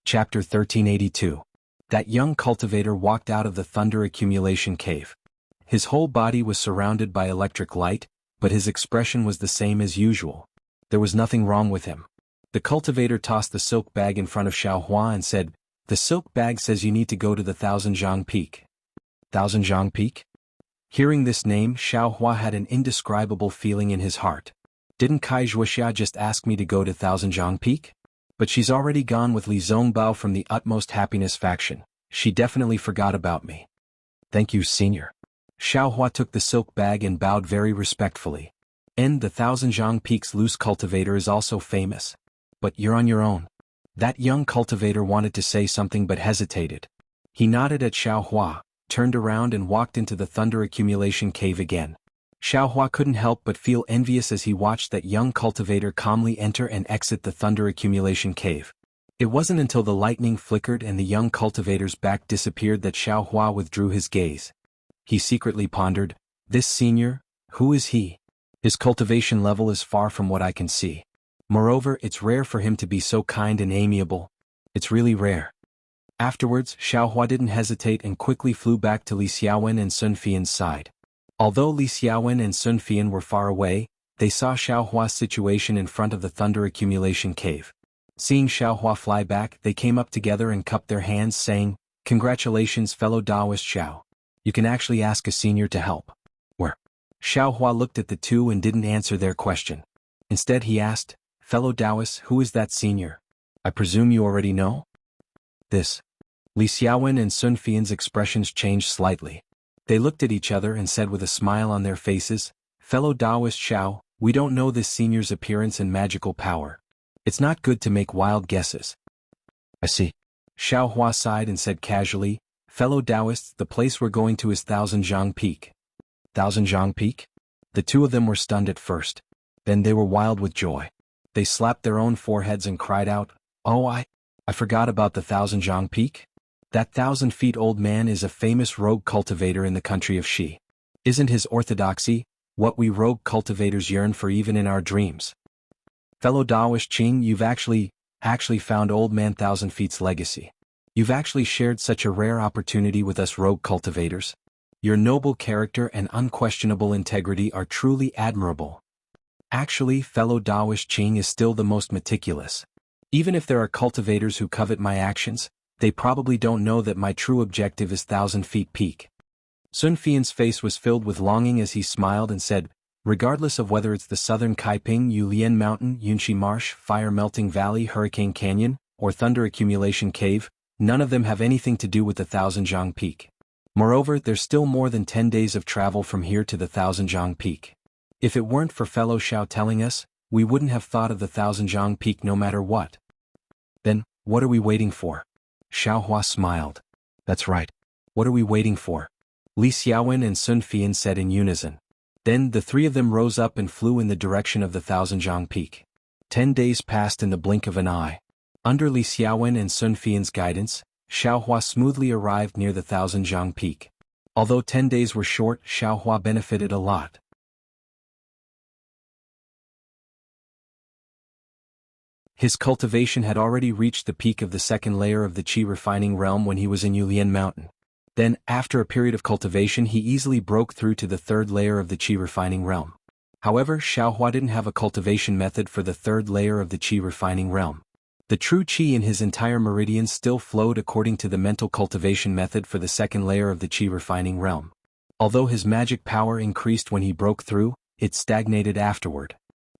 Chapter 1382. That young cultivator walked out of the thunder accumulation cave. His whole body was surrounded by electric light, but his expression was the same as usual. There was nothing wrong with him. The cultivator tossed the silk bag in front of Xiao Hua and said, "The silk bag says you need to go to the Thousand-Zhang Peak." Thousand-Zhang Peak? Hearing this name, Xiao Hua had an indescribable feeling in his heart. Didn't Wuxia just ask me to go to Thousand-Zhang Peak? But she's already gone with Li Zongbao from the Utmost Happiness faction. She definitely forgot about me. "Thank you, senior." Xiao Hua took the silk bag and bowed very respectfully. "And the Thousand-Zhang Peak's loose cultivator is also famous. But you're on your own." That young cultivator wanted to say something but hesitated. He nodded at Xiao Hua, turned around and walked into the thunder accumulation cave again. Xiao Hua couldn't help but feel envious as he watched that young cultivator calmly enter and exit the thunder accumulation cave. It wasn't until the lightning flickered and the young cultivator's back disappeared that Xiao Hua withdrew his gaze. He secretly pondered, "This senior, who is he? His cultivation level is far from what I can see. Moreover, it's rare for him to be so kind and amiable. It's really rare." Afterwards, Xiao Hua didn't hesitate and quickly flew back to Li Xiaowen and Sun Fian's side. Although Li Xiaowen and Sun Fian were far away, they saw Xiao Hua's situation in front of the thunder accumulation cave. Seeing Xiao Hua fly back, they came up together and cupped their hands, saying, "Congratulations, fellow Taoist Xiao. You can actually ask a senior to help." "Where?" Xiao Hua looked at the two and didn't answer their question. Instead he asked, "Fellow Taoist, who is that senior? I presume you already know?" "This." Li Xiaowen and Sun Fian's expressions changed slightly. They looked at each other and said with a smile on their faces, "Fellow Taoist Xiao, we don't know this senior's appearance and magical power. It's not good to make wild guesses." "I see." Xiao Hua sighed and said casually, "Fellow Taoists, the place we're going to is Thousand-Zhang Peak." Thousand-Zhang Peak? The two of them were stunned at first. Then they were wild with joy. They slapped their own foreheads and cried out, "Oh, I forgot about the Thousand-Zhang Peak? That 1,000-feet-old man is a famous rogue cultivator in the country of Xi. Isn't his orthodoxy what we rogue cultivators yearn for even in our dreams? Fellow Taoist Qing, you've actually found Old Man 1,000 Feet's legacy. You've actually shared such a rare opportunity with us rogue cultivators. Your noble character and unquestionable integrity are truly admirable. Actually, fellow Taoist Qing is still the most meticulous. Even if there are cultivators who covet my actions, they probably don't know that my true objective is 1,000 Feet Peak." Sun Fian's face was filled with longing as he smiled and said, "Regardless of whether it's the southern Kaiping Yulien Mountain, Yunshi Marsh, Fire Melting Valley, Hurricane Canyon, or Thunder Accumulation Cave, none of them have anything to do with the Thousand-Zhang Peak. Moreover, there's still more than 10 days of travel from here to the Thousand-Zhang Peak. If it weren't for fellow Xiao telling us, we wouldn't have thought of the Thousand Zhang Peak no matter what. Then, what are we waiting for? Xiaohua smiled. That's right. What are we waiting for? Li Xiaowen and Sun Fian said in unison. Then the three of them rose up and flew in the direction of the Thousand Zhang Peak. 10 days passed in the blink of an eye. Under Li Xiaowen and Sun Fian's guidance, Xiaohua smoothly arrived near the Thousand Zhang Peak. Although 10 days were short, Xiaohua benefited a lot. His cultivation had already reached the peak of the second layer of the qi refining realm when he was in Yulian Mountain. Then, after a period of cultivation, he easily broke through to the third layer of the qi refining realm. However, Xiaohua didn't have a cultivation method for the third layer of the qi refining realm. The true qi in his entire meridian still flowed according to the mental cultivation method for the second layer of the qi refining realm. Although his magic power increased when he broke through, it stagnated afterward.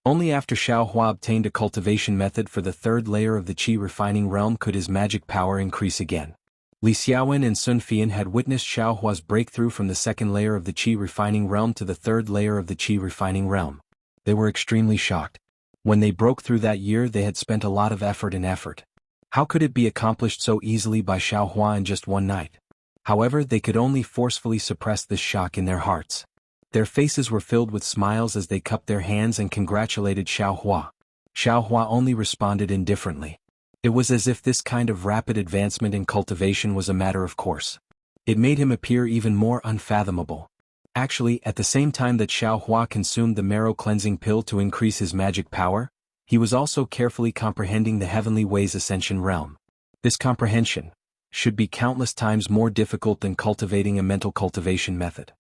Only after Xiaohua obtained a cultivation method for the third layer of the qi refining realm could his magic power increase again. Li Xiaowen and Sun Fian had witnessed Xiaohua's breakthrough from the second layer of the qi refining realm to the third layer of the qi refining realm. They were extremely shocked. When they broke through that year, they had spent a lot of effort. How could it be accomplished so easily by Xiaohua in just one night? However, they could only forcefully suppress this shock in their hearts. Their faces were filled with smiles as they cupped their hands and congratulated Xiaohua. Xiaohua only responded indifferently. It was as if this kind of rapid advancement in cultivation was a matter of course. It made him appear even more unfathomable. Actually, at the same time that Xiaohua consumed the marrow cleansing pill to increase his magic power, he was also carefully comprehending the Heavenly Way's ascension realm. This comprehension should be countless times more difficult than cultivating a mental cultivation method.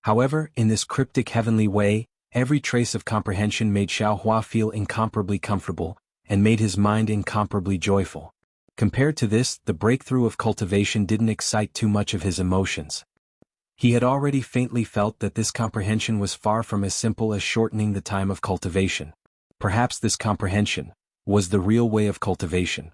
However, in this cryptic Heavenly Way, every trace of comprehension made Xiaohua feel incomparably comfortable, and made his mind incomparably joyful. Compared to this, the breakthrough of cultivation didn't excite too much of his emotions. He had already faintly felt that this comprehension was far from as simple as shortening the time of cultivation. Perhaps this comprehension was the real way of cultivation.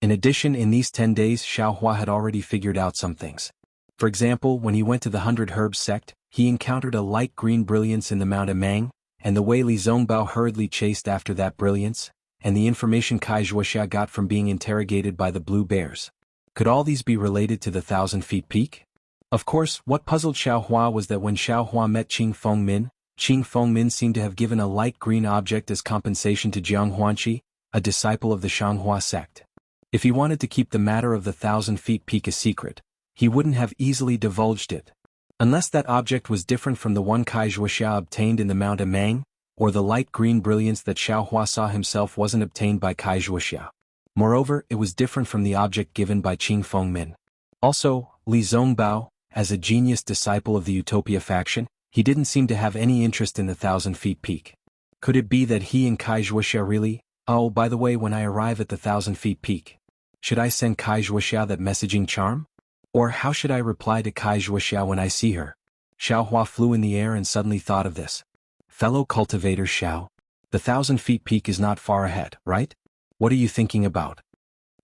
In addition, in these 10 days, Xiaohua had already figured out some things. For example, when he went to the 100 Herbs sect, he encountered a light green brilliance in the Mount Amang, and the way Li Zongbao hurriedly chased after that brilliance, and the information Kai Wuxia got from being interrogated by the blue bears. Could all these be related to the 1,000 feet peak? Of course, what puzzled Xiaohua was that when Xiaohua met Qing Fengmin seemed to have given a light green object as compensation to Jianghu, a disciple of the Shanghua sect. If he wanted to keep the matter of the 1,000 feet peak a secret, he wouldn't have easily divulged it. Unless that object was different from the one Kai Wuxia obtained in the Mount Amang, or the light green brilliance that Xiaohua saw himself wasn't obtained by Kai Wuxia. Moreover, it was different from the object given by Qing Fengmin. Also, Li Zongbao, as a genius disciple of the Utopia faction, he didn't seem to have any interest in the 1,000 feet peak. Could it be that he and Kai Wuxia really— Oh, by the way, when I arrive at the 1,000 feet peak, should I send Kai Wuxia that messaging charm? Or how should I reply to Kai Wuxia when I see her? Xiaohua flew in the air and suddenly thought of this. Fellow cultivator Xiao, the 1,000 feet peak is not far ahead, right? What are you thinking about?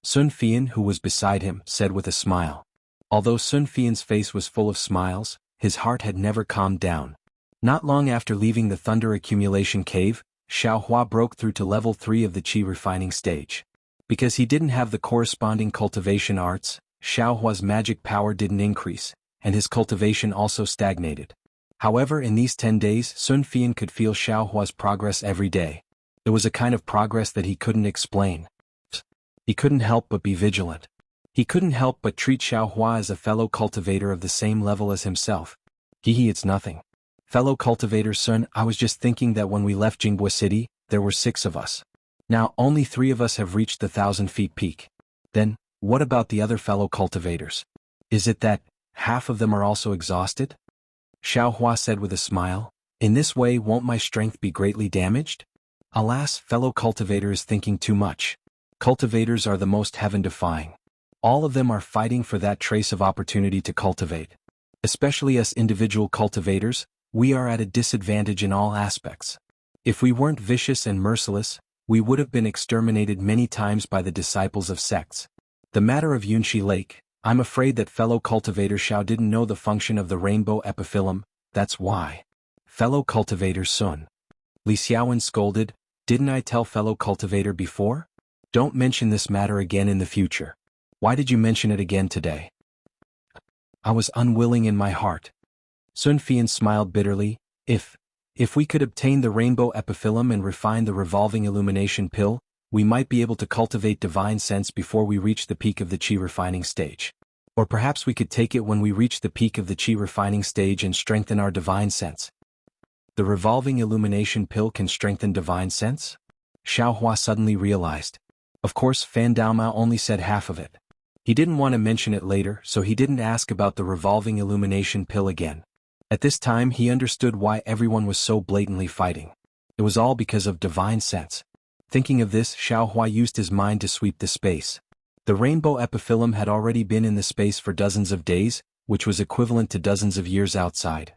Sun Fian, who was beside him, said with a smile. Although Sun Fian's face was full of smiles, his heart had never calmed down. Not long after leaving the Thunder Accumulation Cave, Xiaohua broke through to level 3 of the Qi refining stage. Because he didn't have the corresponding cultivation arts, Xiaohua's magic power didn't increase, and his cultivation also stagnated. However, in these 10 days, Sun Fian could feel Xiaohua's progress every day. It was a kind of progress that he couldn't explain. He couldn't help but be vigilant. He couldn't help but treat Xiaohua as a fellow cultivator of the same level as himself. It's nothing. Fellow cultivator Sun, I was just thinking that when we left Jianghu City, there were 6 of us. Now, only 3 of us have reached the 1,000 feet peak. Then, what about the other fellow cultivators? Is it that half of them are also exhausted? Xiaohua said with a smile. In this way, won't my strength be greatly damaged? Alas, fellow cultivator is thinking too much. Cultivators are the most heaven-defying. All of them are fighting for that trace of opportunity to cultivate. Especially us individual cultivators, we are at a disadvantage in all aspects. If we weren't vicious and merciless, we would have been exterminated many times by the disciples of sects. The matter of Yunshi Lake, I'm afraid that fellow cultivator Xiao didn't know the function of the rainbow epiphyllum, that's why. Fellow cultivator Sun. Li Xiaowen scolded, didn't I tell fellow cultivator before? Don't mention this matter again in the future. Why did you mention it again today? I was unwilling in my heart. Sun Fian smiled bitterly, if we could obtain the rainbow epiphyllum and refine the revolving illumination pill, we might be able to cultivate divine sense before we reach the peak of the qi refining stage. Or perhaps we could take it when we reach the peak of the qi refining stage and strengthen our divine sense. The revolving illumination pill can strengthen divine sense? Xiao Hua suddenly realized. Of course, Fan Daomao only said half of it. He didn't want to mention it later, so he didn't ask about the revolving illumination pill again. At this time he understood why everyone was so blatantly fighting. It was all because of divine sense. Thinking of this, Xiao Hua used his mind to sweep the space. The rainbow epiphyllum had already been in the space for dozens of days, which was equivalent to dozens of years outside.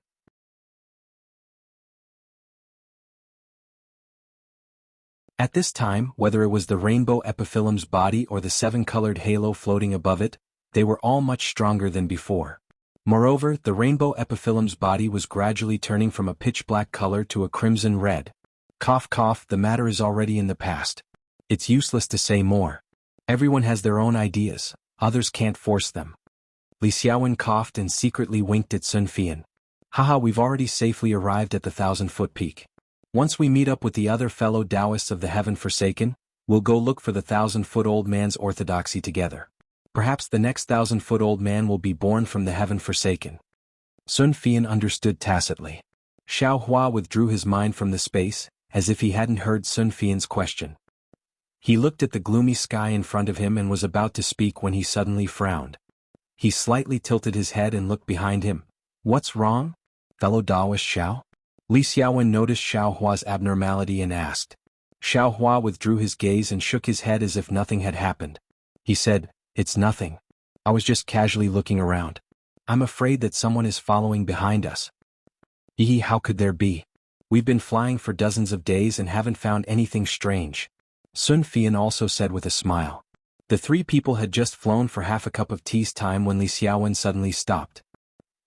At this time, whether it was the rainbow epiphyllum's body or the seven-colored halo floating above it, they were all much stronger than before. Moreover, the rainbow epiphyllum's body was gradually turning from a pitch-black color to a crimson red. Cough cough, the matter is already in the past. It's useless to say more. Everyone has their own ideas, others can't force them. Li Xiaowen coughed and secretly winked at Sun Fian. Haha, we've already safely arrived at the 1,000-foot peak. Once we meet up with the other fellow Taoists of the Heaven Forsaken, we'll go look for the 1,000-foot old man's orthodoxy together. Perhaps the next 1,000-foot old man will be born from the Heaven Forsaken. Sun Fian understood tacitly. Xiao Hua withdrew his mind from the space, as if he hadn't heard Sun Fian's question. He looked at the gloomy sky in front of him and was about to speak when he suddenly frowned. He slightly tilted his head and looked behind him. What's wrong? Fellow Taoist Xiao? Li Xiaowen noticed Xiao Hua's abnormality and asked. Xiao Hua withdrew his gaze and shook his head as if nothing had happened. He said, It's nothing. I was just casually looking around. I'm afraid that someone is following behind us. Hee, how could there be? We've been flying for dozens of days and haven't found anything strange. Sun Fian also said with a smile. The three people had just flown for half a cup of tea's time when Li Xiaowen suddenly stopped.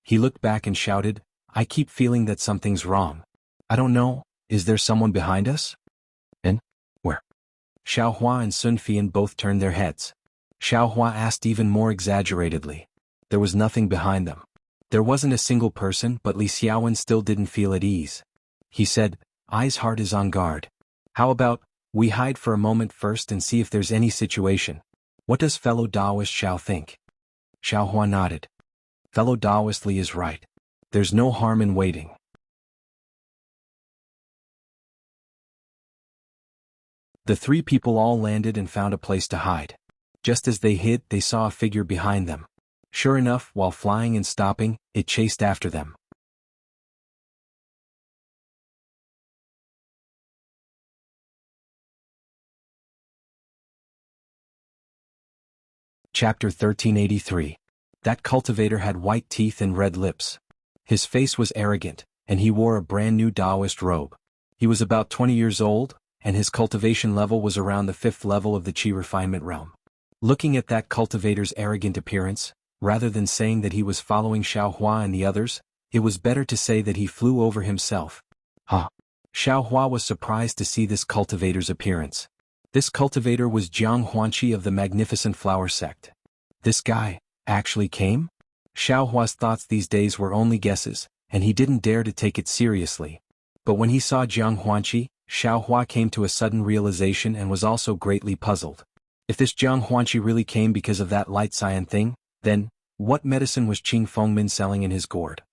He looked back and shouted, I keep feeling that something's wrong. I don't know, is there someone behind us? And? Where? Xiao Hua and Sun Fian both turned their heads. Xiao Hua asked even more exaggeratedly. There was nothing behind them. There wasn't a single person, but Li Xiaowen still didn't feel at ease. He said, Ai's heart is on guard. How about, we hide for a moment first and see if there's any situation. What does fellow Taoist Xiao think? Xiao Hua nodded. Fellow Taoist Li is right. There's no harm in waiting. The three people all landed and found a place to hide. Just as they hid, they saw a figure behind them. Sure enough, while flying and stopping, it chased after them. Chapter 1383. That cultivator had white teeth and red lips. His face was arrogant, and he wore a brand new Taoist robe. He was about 20 years old, and his cultivation level was around the 5th level of the Qi refinement realm. Looking at that cultivator's arrogant appearance, rather than saying that he was following Xiao Hua and the others, it was better to say that he flew over himself. Xiao Hua was surprised to see this cultivator's appearance. This cultivator was Jianghu of the Magnificent Flower Sect. This guy actually came? Xiao Hua's thoughts these days were only guesses, and he didn't dare to take it seriously. But when he saw Jianghu, Xiao Hua came to a sudden realization and was also greatly puzzled. If this Jianghu really came because of that light cyan thing, then, what medicine was Qing Fengmin selling in his gourd?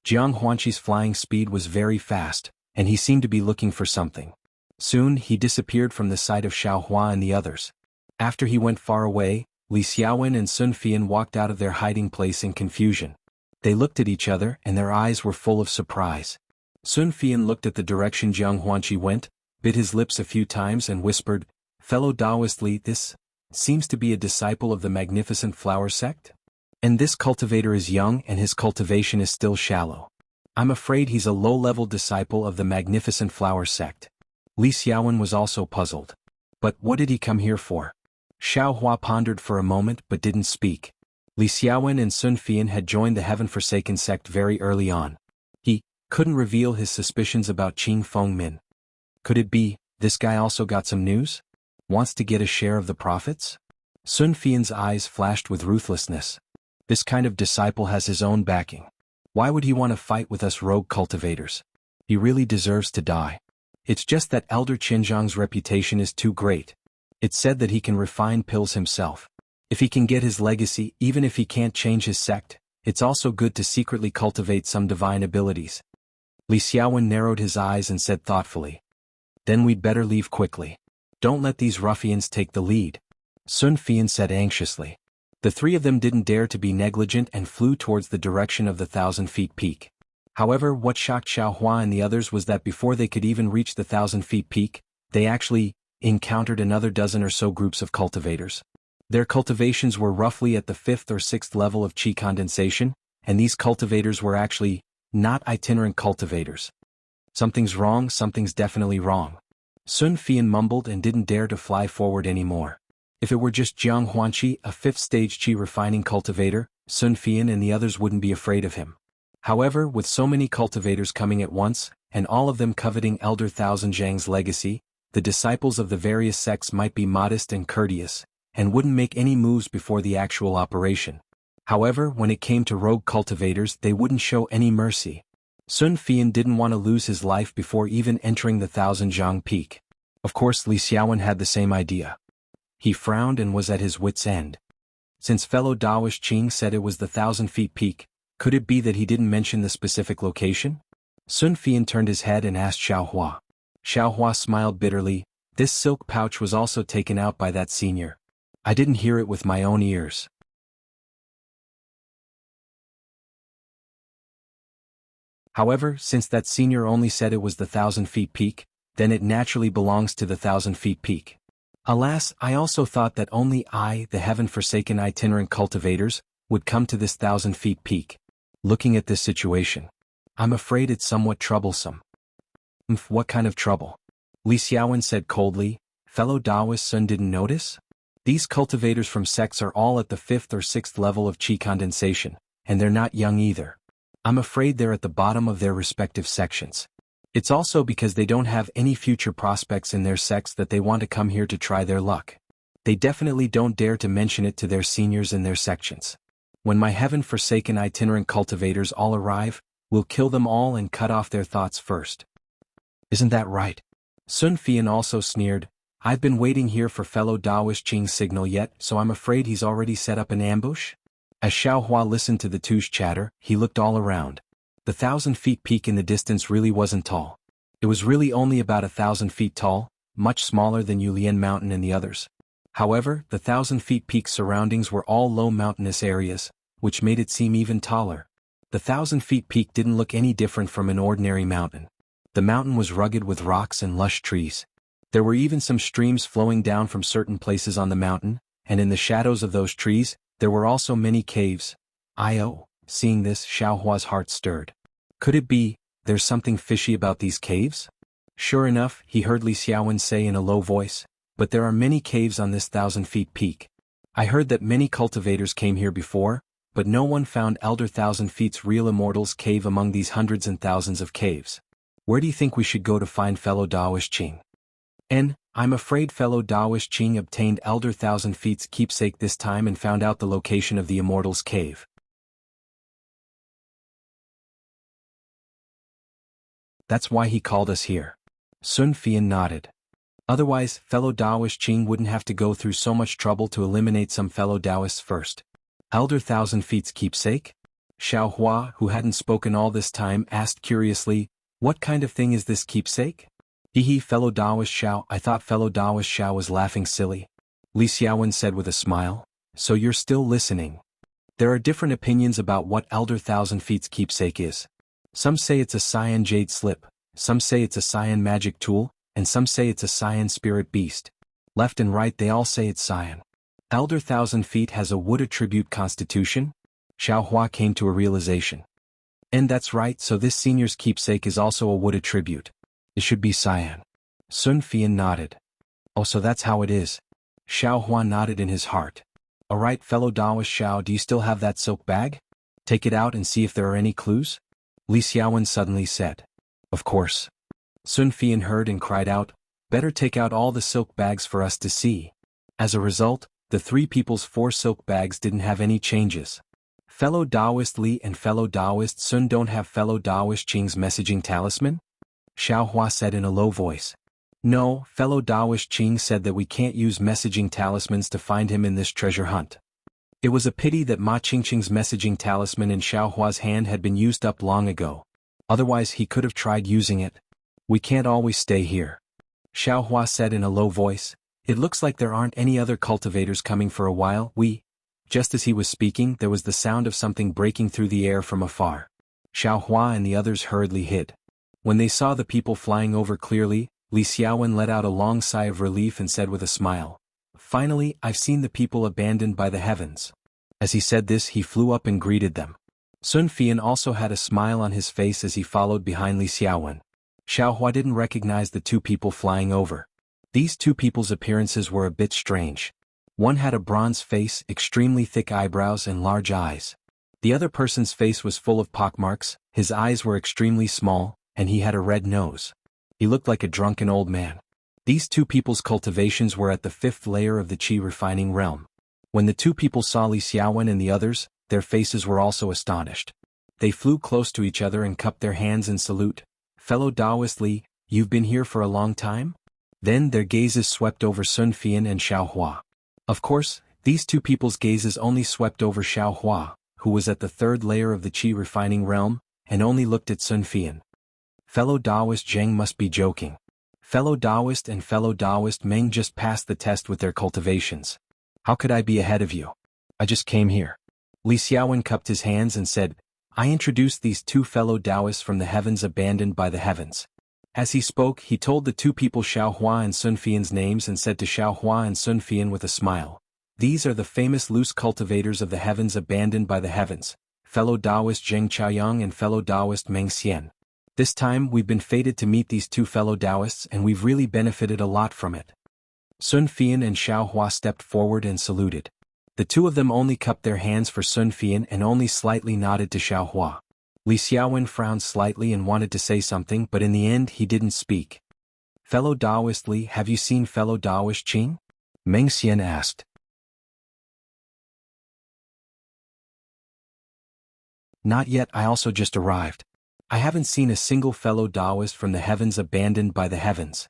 Jianghu's flying speed was very fast, and he seemed to be looking for something. Soon he disappeared from the sight of Xiao Hua and the others. After he went far away, Li Xiaowen and Sun Fian walked out of their hiding place in confusion. They looked at each other and their eyes were full of surprise. Sun Fian looked at the direction Jianghu went, bit his lips a few times and whispered, Fellow Taoist Li, this seems to be a disciple of the Magnificent Flower Sect? And this cultivator is young and his cultivation is still shallow. I'm afraid he's a low-level disciple of the Magnificent Flower Sect. Li Xiaowen was also puzzled. But what did he come here for? Xiao Hua pondered for a moment but didn't speak. Li Xiaowen and Sun Fian had joined the Heaven-Forsaken sect very early on. He couldn't reveal his suspicions about Qing Fengmin. Could it be, this guy also got some news? Wants to get a share of the profits? Sun Fian's eyes flashed with ruthlessness. This kind of disciple has his own backing. Why would he want to fight with us rogue cultivators? He really deserves to die. It's just that Elder Qinzhang's reputation is too great. It's said that he can refine pills himself. If he can get his legacy, even if he can't change his sect, it's also good to secretly cultivate some divine abilities. Li Xiaowen narrowed his eyes and said thoughtfully. Then we'd better leave quickly. Don't let these ruffians take the lead. Sun Fian said anxiously. The three of them didn't dare to be negligent and flew towards the direction of the 1,000-feet peak. However, what shocked Xiaohua and the others was that before they could even reach the 1,000-feet peak, they actually encountered another dozen or so groups of cultivators. Their cultivations were roughly at the 5th or 6th level of qi condensation, and these cultivators were actually not itinerant cultivators. Something's wrong, something's definitely wrong. Sun Fian mumbled and didn't dare to fly forward anymore. If it were just Jiang Huanqi, a 5th-stage qi refining cultivator, Sun Fian and the others wouldn't be afraid of him. However, with so many cultivators coming at once, and all of them coveting Elder Thousand Zhang's legacy, the disciples of the various sects might be modest and courteous, and wouldn't make any moves before the actual operation. However, when it came to rogue cultivators, they wouldn't show any mercy. Sun Fian didn't want to lose his life before even entering the 1,000 Zhang peak. Of course, Li Xiaowen had the same idea. He frowned and was at his wit's end. Since fellow Daoist Qing said it was the 1,000-feet peak, could it be that he didn't mention the specific location? Sun Fian turned his head and asked Xiaohua. Xiaohua smiled bitterly. This silk pouch was also taken out by that senior. I didn't hear it with my own ears. However, since that senior only said it was the 1,000-feet peak, then it naturally belongs to the 1,000-feet peak. Alas, I also thought that only I, the heaven-forsaken itinerant cultivators, would come to this 1,000-feet peak. Looking at this situation, I'm afraid it's somewhat troublesome. What kind of trouble? Li Xiaowen said coldly. Fellow Taoist Sun didn't notice? These cultivators from sects are all at the 5th or 6th level of qi condensation, and they're not young either. I'm afraid they're at the bottom of their respective sections. It's also because they don't have any future prospects in their sects that they want to come here to try their luck. They definitely don't dare to mention it to their seniors in their sections. When my heaven-forsaken itinerant cultivators all arrive, we'll kill them all and cut off their thoughts first. Isn't that right? Sun Fian also sneered. I've been waiting here for fellow Daoist Qing's signal yet, so I'm afraid he's already set up an ambush? As Xiaohua listened to the two's chatter, he looked all around. The 1,000-feet peak in the distance really wasn't tall. It was really only about 1,000 feet tall, much smaller than Yulian Mountain and the others. However, the 1,000-feet peak's surroundings were all low mountainous areas, which made it seem even taller. The 1,000-feet peak didn't look any different from an ordinary mountain. The mountain was rugged with rocks and lush trees. There were even some streams flowing down from certain places on the mountain, and in the shadows of those trees, there were also many caves. Seeing this, Xiaohua's heart stirred. Could it be, there's something fishy about these caves? Sure enough, he heard Li Xiaowen say in a low voice, but there are many caves on this 1,000-feet peak. I heard that many cultivators came here before, but no one found Elder 1,000 Feet's real immortal's cave among these hundreds and thousands of caves. Where do you think we should go to find fellow Daoist Qing? I'm afraid fellow Daoist Qing obtained Elder 1,000 Feet's keepsake this time and found out the location of the immortal's cave. That's why he called us here. Sun Fian nodded. Otherwise, fellow Daoist Qing wouldn't have to go through so much trouble to eliminate some fellow Daoists first. Elder 1,000 Feet's keepsake? Xiaohua, who hadn't spoken all this time, asked curiously, what kind of thing is this keepsake? Fellow Daoist Xiao, I thought fellow Daoist Xiao was laughing silly. Li Xiaowen said with a smile. So you're still listening. There are different opinions about what Elder 1,000 Feet's keepsake is. Some say it's a cyan jade slip, some say it's a cyan magic tool, and some say it's a cyan spirit beast. Left and right they all say it's cyan. Elder 1,000 Feet has a wood attribute constitution? Xiaohua came to a realization. And that's right, so this senior's keepsake is also a wood attribute. It should be cyan. Sun Fian nodded. Oh, so that's how it is. Xiaohua nodded in his heart. Alright, fellow Daoist Xiao, do you still have that silk bag? Take it out and see if there are any clues? Li Xiaowen suddenly said. Of course. Sun Fian heard and cried out, better take out all the silk bags for us to see. As a result, the three people's 4 silk bags didn't have any changes. Fellow Daoist Li and fellow Daoist Sun don't have fellow Daoist Qing's messaging talisman? Xiao Hua said in a low voice. No, fellow Daoist Qing said that we can't use messaging talismans to find him in this treasure hunt. It was a pity that Ma Qingqing's messaging talisman in Xiao Hua's hand had been used up long ago. Otherwise he could have tried using it. We can't always stay here. Xiao Hua said in a low voice. It looks like there aren't any other cultivators coming for a while. Just as he was speaking, there was the sound of something breaking through the air from afar. Xiao Hua and the others hurriedly hid. When they saw the people flying over clearly, Li Xiaowen let out a long sigh of relief and said with a smile, finally, I've seen the people abandoned by the heavens. As he said this, he flew up and greeted them. Sun Fian also had a smile on his face as he followed behind Li Xiaowen. Xiao Hua didn't recognize the 2 people flying over. These 2 people's appearances were a bit strange. One had a bronze face, extremely thick eyebrows and large eyes. The other person's face was full of pockmarks, his eyes were extremely small, and he had a red nose. He looked like a drunken old man. These 2 people's cultivations were at the 5th layer of the qi refining realm. When the 2 people saw Li Xiaowen and the others, their faces were also astonished. They flew close to each other and cupped their hands in salute. Fellow Daoist Li, you've been here for a long time? Then their gazes swept over Sun Fian and Xiao Hua. Of course, these 2 people's gazes only swept over Xiao Hua, who was at the 3rd layer of the qi refining realm, and only looked at Sun Fian. Fellow Daoist Zheng must be joking. Fellow Daoist and fellow Daoist Meng just passed the test with their cultivations. How could I be ahead of you? I just came here. Li Xiaowen cupped his hands and said, I introduced these 2 fellow Daoists from the heavens abandoned by the heavens. As he spoke, he told the 2 people Xiao Hua and Sun Fian's names and said to Xiao Hua and Sun Fian with a smile, these are the famous loose cultivators of the heavens abandoned by the heavens, fellow Daoist Zheng Chaoyang and fellow Daoist Meng Xian. This time we've been fated to meet these 2 fellow Daoists and we've really benefited a lot from it. Sun Fian and Xiao Hua stepped forward and saluted. The 2 of them only cupped their hands for Sun Fian and only slightly nodded to Xiao Hua. Li Xiaowen frowned slightly and wanted to say something, but in the end he didn't speak. Fellow Daoist Li, have you seen fellow Daoist Qing? Meng Xian asked. Not yet, I also just arrived. I haven't seen a single fellow Daoist from the heavens abandoned by the heavens.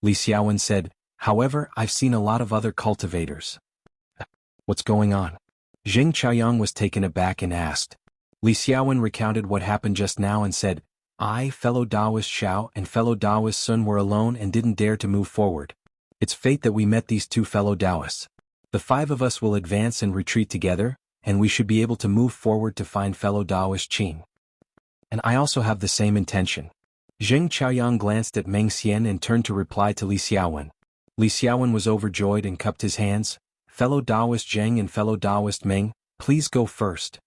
Li Xiaowen said, however, I've seen a lot of other cultivators. What's going on? Zheng Chaoyang was taken aback and asked. Li Xiaowen recounted what happened just now and said, I, fellow Daoist Xiao and fellow Daoist Sun were alone and didn't dare to move forward. It's fate that we met these 2 fellow Daoists. The 5 of us will advance and retreat together, and we should be able to move forward to find fellow Daoist Qing. And I also have the same intention. Zheng Chaoyang glanced at Meng Xian and turned to reply to Li Xiaowen. Li Xiaowen was overjoyed and cupped his hands. Fellow Daoist Zheng and fellow Daoist Meng, please go first.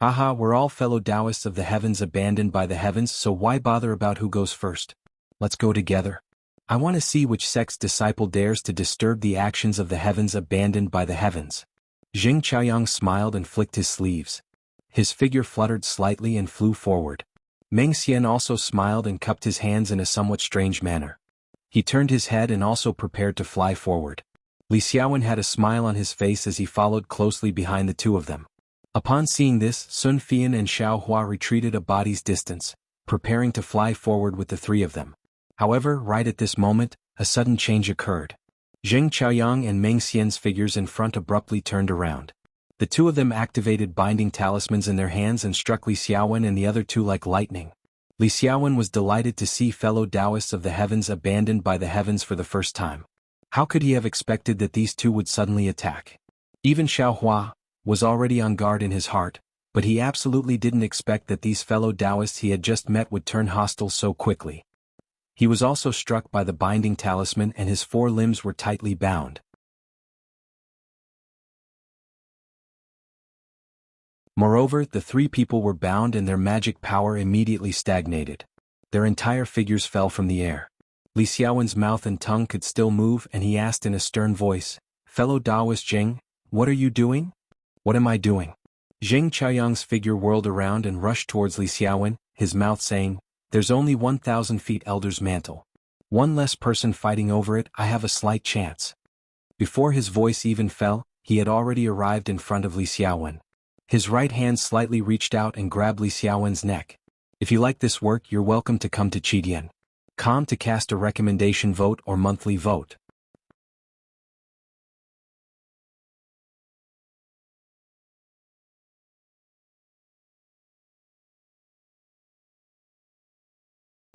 Haha, we're all fellow Daoists of the heavens abandoned by the heavens, so why bother about who goes first? Let's go together. I want to see which sect's disciple dares to disturb the actions of the heavens abandoned by the heavens. Zheng Chaoyang smiled and flicked his sleeves. His figure fluttered slightly and flew forward. Meng Xian also smiled and cupped his hands in a somewhat strange manner. He turned his head and also prepared to fly forward. Li Xiaowen had a smile on his face as he followed closely behind the 2 of them. Upon seeing this, Sun Fian and Xiao Hua retreated a body's distance, preparing to fly forward with the 3 of them. However, right at this moment, a sudden change occurred. Zheng Chaoyang and Meng Xian's figures in front abruptly turned around. The 2 of them activated binding talismans in their hands and struck Li Xiaowen and the other 2 like lightning. Li Xiaowen was delighted to see fellow Daoists of the heavens abandoned by the heavens for the first time. How could he have expected that these 2 would suddenly attack? Even Xiao Hua was already on guard in his heart, but he absolutely didn't expect that these fellow Daoists he had just met would turn hostile so quickly. He was also struck by the binding talisman and his 4 limbs were tightly bound. Moreover, the 3 people were bound and their magic power immediately stagnated. Their entire figures fell from the air. Li Xiaowen's mouth and tongue could still move and he asked in a stern voice, fellow Daoist Zheng, What are you doing? What am I doing? Zheng Qiayang's figure whirled around and rushed towards Li Xiaowen, his mouth saying, "There's only 1,000 feet Elder's Mantle. One less person fighting over it, I have a slight chance." Before his voice even fell, he had already arrived in front of Li Xiaowen. His right hand slightly reached out and grabbed Li Xiaowen's neck. "If you like this work, you're welcome to come to Qidian.com to cast a recommendation vote or monthly vote."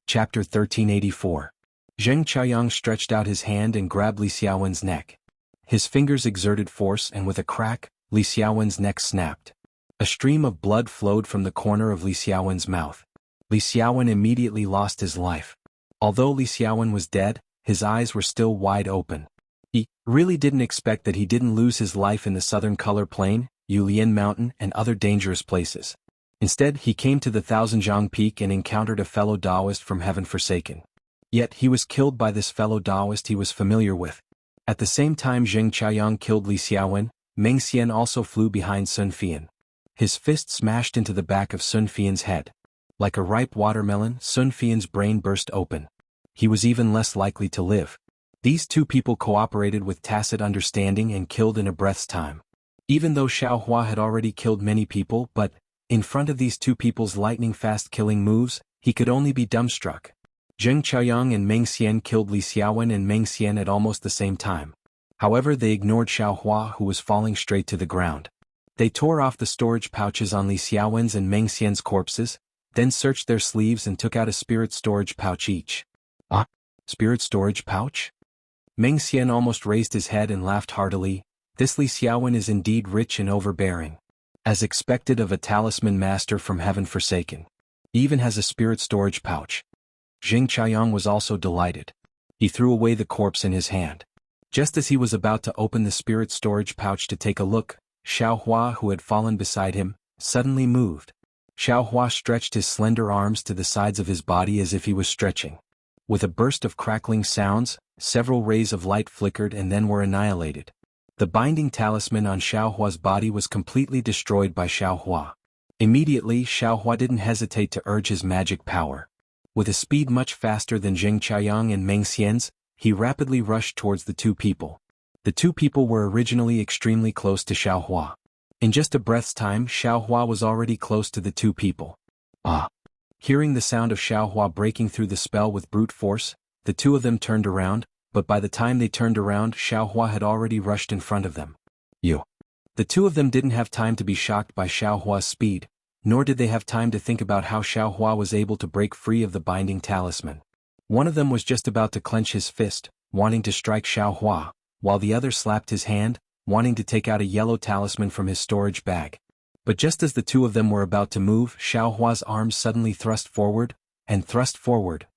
Chapter 1384. Zheng Qiayang stretched out his hand and grabbed Li Xiaowen's neck. His fingers exerted force and with a crack, Li Xiaowen's neck snapped. A stream of blood flowed from the corner of Li Xiaowen's mouth. Li Xiaowen immediately lost his life. Although Li Xiaowen was dead, his eyes were still wide open. He really didn't expect that he didn't lose his life in the southern color plain, Yulian Mountain and other dangerous places. Instead, he came to the Thousand-Jiang Peak and encountered a fellow Taoist from Heaven Forsaken. Yet he was killed by this fellow Taoist he was familiar with. At the same time Zheng Qiayang killed Li Xiaowen, Meng Xian also flew behind Sun Fian. His fist smashed into the back of Sun Fian's head. Like a ripe watermelon, Sun Fian's brain burst open. He was even less likely to live. These two people cooperated with tacit understanding and killed in a breath's time. Even though Xiaohua had already killed many people, but, in front of these two people's lightning-fast killing moves, he could only be dumbstruck. Zheng Qiayang and Meng Xian killed Li Xiaowen and Meng Xian at almost the same time. However, they ignored Xiaohua, who was falling straight to the ground. They tore off the storage pouches on Li Xiaowen's and Meng Xian's corpses, then searched their sleeves and took out a spirit storage pouch each. "Ah, spirit storage pouch?" Meng Xian almost raised his head and laughed heartily. "This Li Xiaowen is indeed rich and overbearing. As expected of a talisman master from Heaven Forsaken. He even has a spirit storage pouch." Zheng Qiayang was also delighted. He threw away the corpse in his hand. Just as he was about to open the spirit storage pouch to take a look, Xiaohua, who had fallen beside him, suddenly moved. Xiaohua stretched his slender arms to the sides of his body as if he was stretching. With a burst of crackling sounds, several rays of light flickered and then were annihilated. The binding talisman on Xiaohua's body was completely destroyed by Xiaohua. Immediately, Xiaohua didn't hesitate to urge his magic power. With a speed much faster than Zheng Qiayang and Meng Xian's, he rapidly rushed towards the two people. The two people were originally extremely close to Xiaohua. In just a breath's time, Xiaohua was already close to the two people. "Ah!" Hearing the sound of Xiaohua breaking through the spell with brute force, the two of them turned around, but by the time they turned around, Xiaohua had already rushed in front of them. "You!" The two of them didn't have time to be shocked by Xiaohua's speed, nor did they have time to think about how Xiaohua was able to break free of the binding talisman. One of them was just about to clench his fist, wanting to strike Xiaohua, while the other slapped his hand, wanting to take out a yellow talisman from his storage bag. But just as the two of them were about to move, Xiaohua's arms suddenly thrust forward, and thrust forward.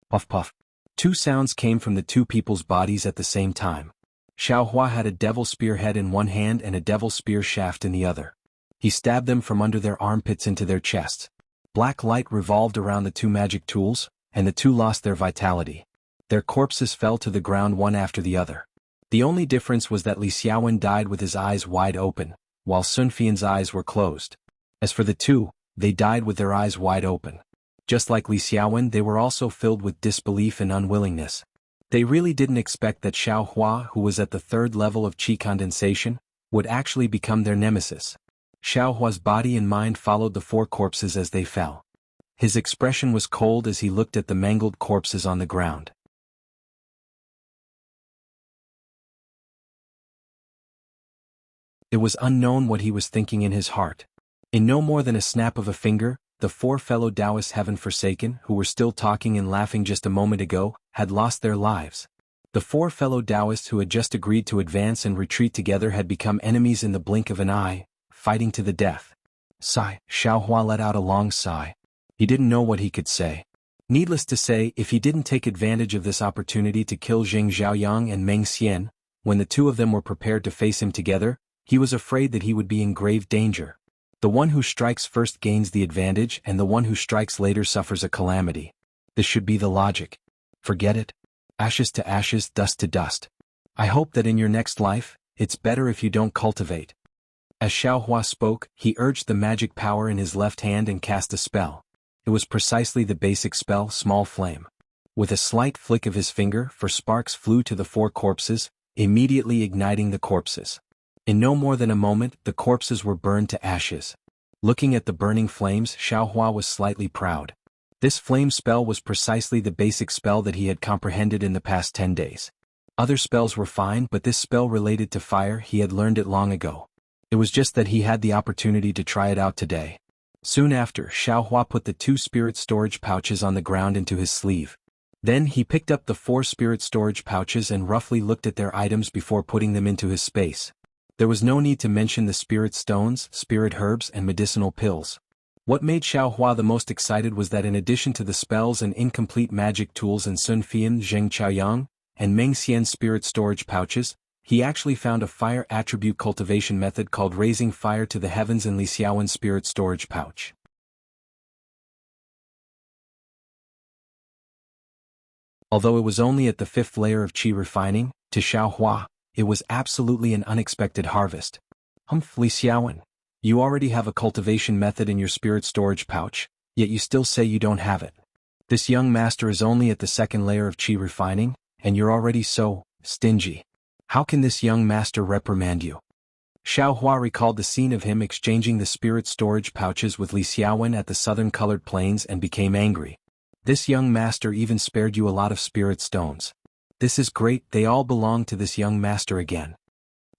Puff puff. Two sounds came from the two people's bodies at the same time. Xiaohua had a devil spear head in one hand and a devil spear shaft in the other. He stabbed them from under their armpits into their chests. Black light revolved around the two magic tools, and the two lost their vitality. Their corpses fell to the ground one after the other. The only difference was that Li Xiaowen died with his eyes wide open, while Sun Fian's eyes were closed. As for the two, they died with their eyes wide open. Just like Li Xiaowen, they were also filled with disbelief and unwillingness. They really didn't expect that Xiaohua, who was at the third level of qi condensation, would actually become their nemesis. Xiaohua's body and mind followed the four corpses as they fell. His expression was cold as he looked at the mangled corpses on the ground. It was unknown what he was thinking in his heart. In no more than a snap of a finger, the four fellow Taoists Heaven Forsaken, who were still talking and laughing just a moment ago, had lost their lives. The four fellow Taoists who had just agreed to advance and retreat together had become enemies in the blink of an eye, fighting to the death. Sigh. Xiaohua let out a long sigh. He didn't know what he could say. Needless to say, if he didn't take advantage of this opportunity to kill Zheng Xiaoyang and Meng Xian, when the two of them were prepared to face him together, he was afraid that he would be in grave danger. The one who strikes first gains the advantage and the one who strikes later suffers a calamity. This should be the logic. Forget it. Ashes to ashes, dust to dust. I hope that in your next life, it's better if you don't cultivate. As Xiaohua spoke, he urged the magic power in his left hand and cast a spell. It was precisely the basic spell, Small Flame. With a slight flick of his finger, sparks flew to the 4 corpses, immediately igniting the corpses. In no more than a moment, the corpses were burned to ashes. Looking at the burning flames, Xiaohua was slightly proud. This flame spell was precisely the basic spell that he had comprehended in the past 10 days. Other spells were fine, but this spell related to fire, he had learned it long ago. It was just that he had the opportunity to try it out today. Soon after, Xiaohua put the 2 spirit storage pouches on the ground into his sleeve. Then he picked up the 4 spirit storage pouches and roughly looked at their items before putting them into his space. There was no need to mention the spirit stones, spirit herbs, and medicinal pills. What made Xiaohua the most excited was that in addition to the spells and incomplete magic tools in Sun Fian, Zheng Chaoyang, and Meng Xian's spirit storage pouches, he actually found a fire attribute cultivation method called Raising Fire to the Heavens in Li Xiaowen's spirit storage pouch. Although it was only at the 5th layer of qi refining, to Xiaohua, it was absolutely an unexpected harvest. Li Xiaowen, you already have a cultivation method in your spirit storage pouch, yet you still say you don't have it. This young master is only at the 2nd layer of qi refining, and you're already so stingy. How can this young master reprimand you? Xiaohua recalled the scene of him exchanging the spirit storage pouches with Li Xiaowen at the southern colored plains and became angry. This young master even spared you a lot of spirit stones. This is great, they all belong to this young master again.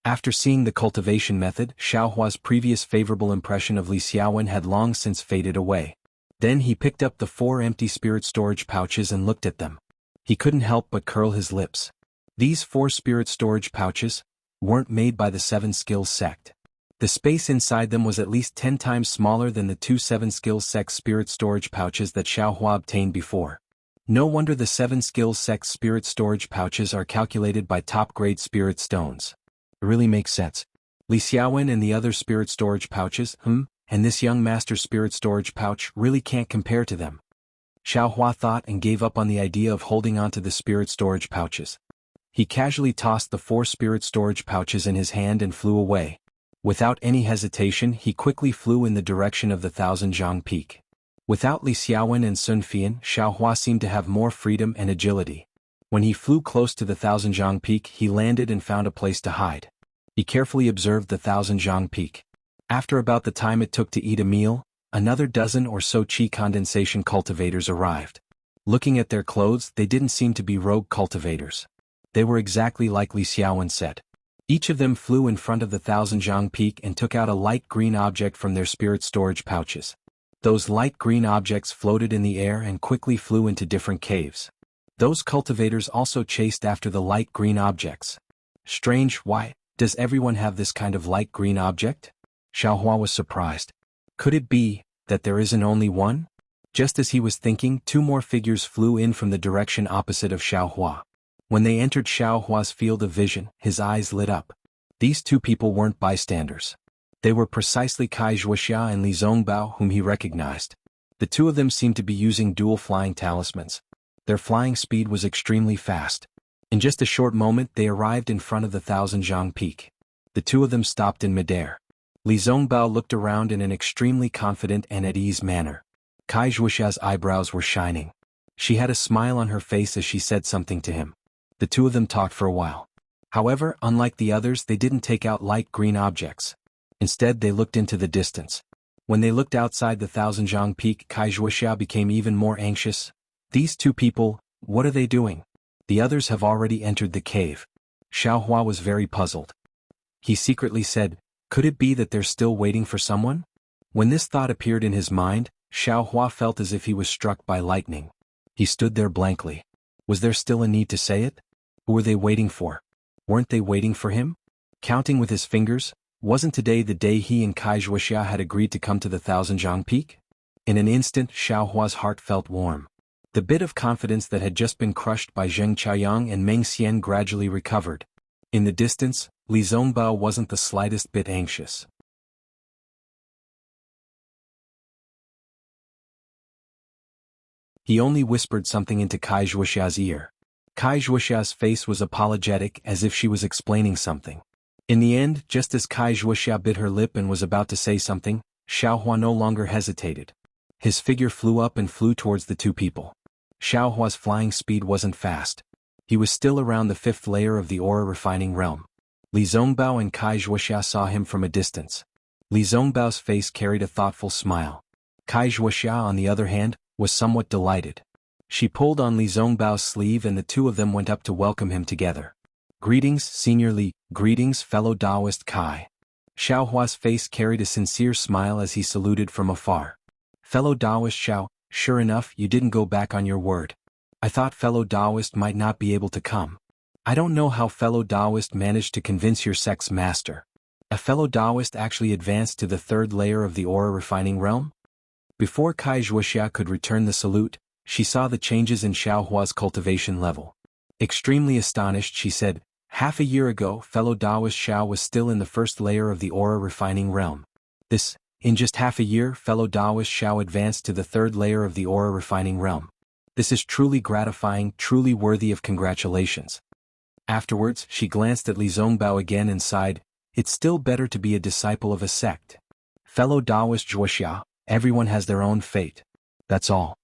After seeing the cultivation method, Xiaohua's previous favorable impression of Li Xiaowen had long since faded away. Then he picked up the 4 empty spirit storage pouches and looked at them. He couldn't help but curl his lips. These 4 spirit storage pouches weren't made by the 7 Skills sect. The space inside them was at least 10 times smaller than the 2 7 Skills sect spirit storage pouches that Xiaohua obtained before. No wonder the 7 Skills sect spirit storage pouches are calculated by top-grade spirit stones. It really makes sense. Li Xiaowen and the other spirit storage pouches, and this young master's spirit storage pouch really can't compare to them. Xiaohua thought and gave up on the idea of holding onto the spirit storage pouches. He casually tossed the 4 spirit storage pouches in his hand and flew away. Without any hesitation, he quickly flew in the direction of the Thousand Zhang Peak. Without Li Xiaowen and Sun Fian, Xiaohua seemed to have more freedom and agility. When he flew close to the Thousand Zhang Peak, he landed and found a place to hide. He carefully observed the Thousand Zhang Peak. After about the time it took to eat a meal, another dozen or so qi condensation cultivators arrived. Looking at their clothes, they didn't seem to be rogue cultivators. They were exactly like Li Xiaowen said. Each of them flew in front of the Thousand Zhang Peak and took out a light green object from their spirit storage pouches. Those light green objects floated in the air and quickly flew into different caves. Those cultivators also chased after the light green objects. Strange, why does everyone have this kind of light green object? Xiaohua was surprised. Could it be that there isn't only one? Just as he was thinking, 2 more figures flew in from the direction opposite of Xiaohua. When they entered Xiaohua's field of vision, his eyes lit up. These 2 people weren't bystanders. They were precisely Kai Wuxia and Li Zongbao, whom he recognized. The 2 of them seemed to be using dual flying talismans. Their flying speed was extremely fast. In just a short moment they arrived in front of the Thousand Zhang Peak. The 2 of them stopped in midair. Li Zongbao looked around in an extremely confident and at ease manner. Kai Wuxia's eyebrows were shining. She had a smile on her face as she said something to him. The 2 of them talked for a while. However, unlike the others, they didn't take out light green objects. Instead, they looked into the distance. When they looked outside the Thousand Zhang Peak, Kai Wuxia became even more anxious. These 2 people, what are they doing? The others have already entered the cave. Xiaohua was very puzzled. He secretly said, could it be that they're still waiting for someone? When this thought appeared in his mind, Xiaohua felt as if he was struck by lightning. He stood there blankly. Was there still a need to say it? Who were they waiting for? Weren't they waiting for him? Counting with his fingers, wasn't today the day he and Kai Wuxia had agreed to come to the Thousand Zhang Peak? In an instant, Xiaohua's heart felt warm. The bit of confidence that had just been crushed by Zheng Chaoyang and Meng Xian gradually recovered. In the distance, Li Zongbao wasn't the slightest bit anxious. He only whispered something into Kai Wuxia's ear. Kai Wuxia's face was apologetic as if she was explaining something. In the end, just as Kai Wuxia bit her lip and was about to say something, Xiaohua no longer hesitated. His figure flew up and flew towards the two people. Xiaohua's flying speed wasn't fast. He was still around the 5th layer of the aura refining realm. Li Zongbao and Kai Wuxia saw him from a distance. Li Zongbao's face carried a thoughtful smile. Kai Wuxia, on the other hand, was somewhat delighted. She pulled on Li Zongbao's sleeve and the two of them went up to welcome him together. "Greetings, Senior Li, greetings, fellow Taoist Kai." Xiaohua's face carried a sincere smile as he saluted from afar. "Fellow Taoist Xiao, sure enough you didn't go back on your word. I thought fellow Taoist might not be able to come. I don't know how fellow Taoist managed to convince your sect's master. A fellow Taoist actually advanced to the 3rd layer of the aura refining realm?" Before Kai Wuxia could return the salute, she saw the changes in Xiaohua's cultivation level. Extremely astonished, she said, "Half a year ago, fellow Taoist Xiao was still in the 1st layer of the aura refining realm. In just half a year, fellow Taoist Xiao advanced to the 3rd layer of the aura refining realm. This is truly gratifying, truly worthy of congratulations." Afterwards, she glanced at Li Zongbao again and sighed, "It's still better to be a disciple of a sect. Fellow Taoist Zhuoxia, everyone has their own fate. That's all."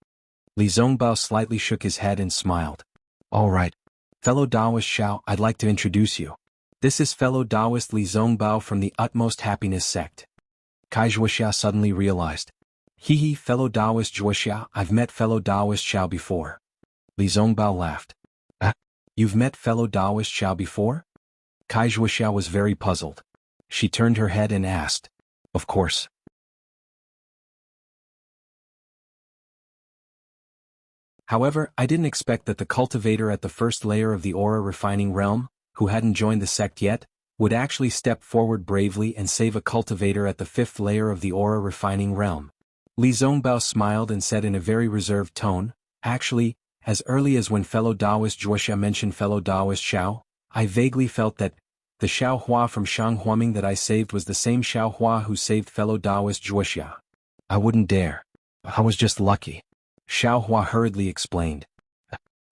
Li Zongbao slightly shook his head and smiled. "All right. Fellow Taoist Xiao, I'd like to introduce you. This is fellow Taoist Li Zongbao from the Utmost Happiness sect." Kai Wuxia suddenly realized. "Hee, fellow Taoist Zhuoxia, I've met fellow Taoist Xiao before." Li Zongbao laughed. You've met fellow Taoist Xiao before?" Kai Wuxia was very puzzled. She turned her head and asked, "Of course." However, I didn't expect that the cultivator at the 1st layer of the aura refining realm, who hadn't joined the sect yet, would actually step forward bravely and save a cultivator at the 5th layer of the aura refining realm. Li Zongbao smiled and said in a very reserved tone, "Actually, as early as when fellow Taoist Zhuoxia mentioned fellow Taoist Xiao, I vaguely felt that the Xiaohua from Shanghuaming that I saved was the same Xiaohua who saved fellow Taoist Zhuoxia. I wouldn't dare. I was just lucky." Xiaohua hurriedly explained.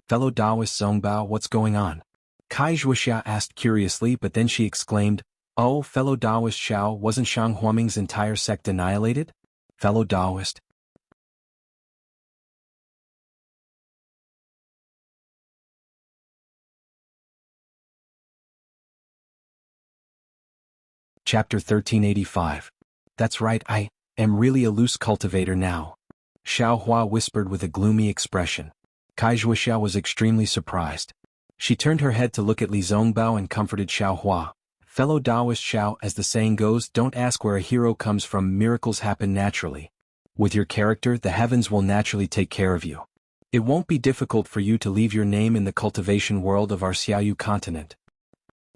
"Fellow Taoist Zongbao, what's going on?" Kai Wuxia asked curiously, but then she exclaimed, "Oh, fellow Taoist Xiao, wasn't Shanghuaming's entire sect annihilated? Fellow Taoist." Chapter 1385. That's right, I am really a loose cultivator now. Xiaohua whispered with a gloomy expression. Kai Wuxia was extremely surprised. She turned her head to look at Li Zongbao and comforted Xiaohua. "Fellow Taoist Xiao, as the saying goes, don't ask where a hero comes from, miracles happen naturally. With your character, the heavens will naturally take care of you. It won't be difficult for you to leave your name in the cultivation world of our Xiaoyu continent."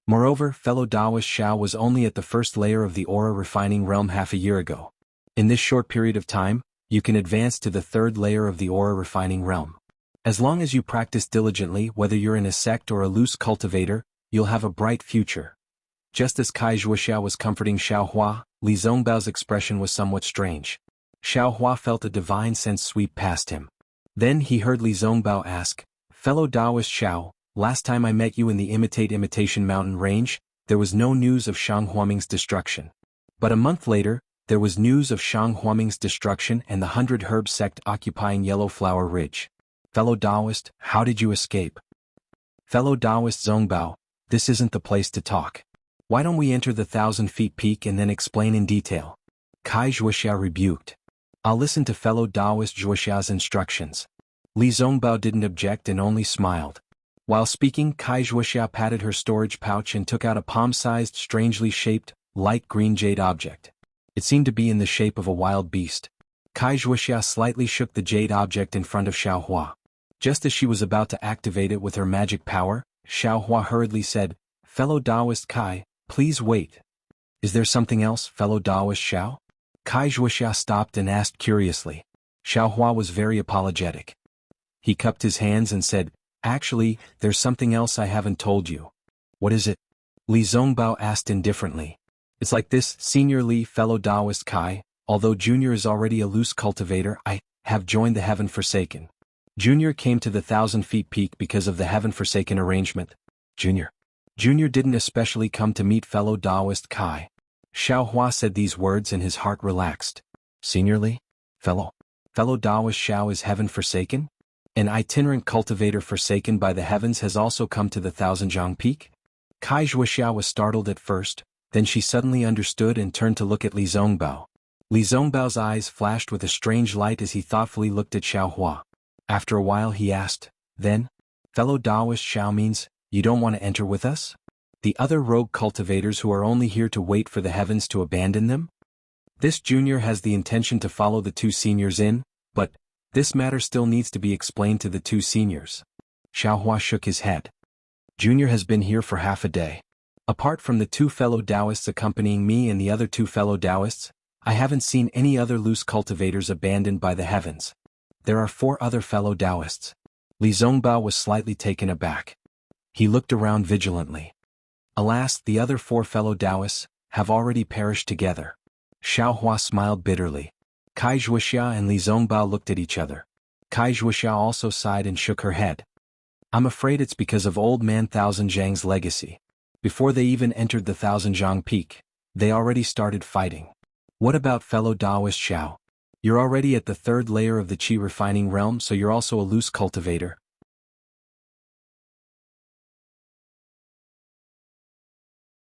Moreover, fellow Taoist Xiao was only at the 1st layer of the aura refining realm half a year ago. In this short period of time, you can advance to the 3rd layer of the aura refining realm. As long as you practice diligently, whether you're in a sect or a loose cultivator, you'll have a bright future. Just as Kai Wuxia was comforting Xiaohua, Li Zongbao's expression was somewhat strange. Xiaohua felt a divine sense sweep past him. Then he heard Li Zongbao ask, "Fellow Taoist Xiao, last time I met you in the Imitation Mountain range, there was no news of Shanghuaming's destruction. But a month later, there was news of Shanghuaming's destruction and the 100 Herb sect occupying Yellowflower Ridge. Fellow Taoist, how did you escape?" "Fellow Taoist Zongbao, this isn't the place to talk. Why don't we enter the 1,000 feet peak and then explain in detail?" Kai Wuxia rebuked. "I'll listen to fellow Taoist Zhuoxia's instructions." Li Zongbao didn't object and only smiled. While speaking, Kai Wuxia patted her storage pouch and took out a palm-sized, strangely shaped, light green jade object. It seemed to be in the shape of a wild beast. Kai Wuxia slightly shook the jade object in front of Xiaohua. Just as she was about to activate it with her magic power, Xiaohua hurriedly said, "Fellow Taoist Kai, please wait. Is there something else, fellow Taoist Xiao?" Kai Wuxia stopped and asked curiously. Xiaohua was very apologetic. He cupped his hands and said, "Actually, there's something else I haven't told you." "What is it?" Li Zongbao asked indifferently. "It's like this, Senior Li, fellow Taoist Kai, although Junior is already a loose cultivator, I have joined the Heaven Forsaken. Junior came to the 1,000 feet peak because of the Heaven Forsaken arrangement." "Junior? Junior didn't especially come to meet fellow Taoist Kai. Xiao Hua said these words and his heart relaxed. Seniorly? Fellow Taoist Xiao is heaven forsaken? An itinerant cultivator forsaken by the heavens has also come to the Thousand-Jiang Peak? Kai Zhuoxiao was startled at first, then she suddenly understood and turned to look at Li Zongbao. Li Zongbao's eyes flashed with a strange light as he thoughtfully looked at Xiao Hua. After a while he asked, then? Fellow Taoist Xiao means, you don't want to enter with us? The other rogue cultivators who are only here to wait for the heavens to abandon them? This junior has the intention to follow the two seniors in, but this matter still needs to be explained to the two seniors. Xiao Hua shook his head. Junior has been here for half a day. Apart from the two fellow Taoists accompanying me and the other two fellow Taoists, I haven't seen any other loose cultivators abandoned by the heavens. There are 4 other fellow Taoists. Li Zongbao was slightly taken aback. He looked around vigilantly. Alas, the other 4 fellow Taoists have already perished together. Xiao Hua smiled bitterly. Kai Zhuoxia and Li Zongbao looked at each other. Kai Zhuoxia also sighed and shook her head. I'm afraid it's because of old man Thousand-Jiang's legacy. Before they even entered the Thousand-Jiang Peak, they already started fighting. What about fellow Taoist Xiao? You're already at the 3rd layer of the qi refining realm, so you're also a loose cultivator.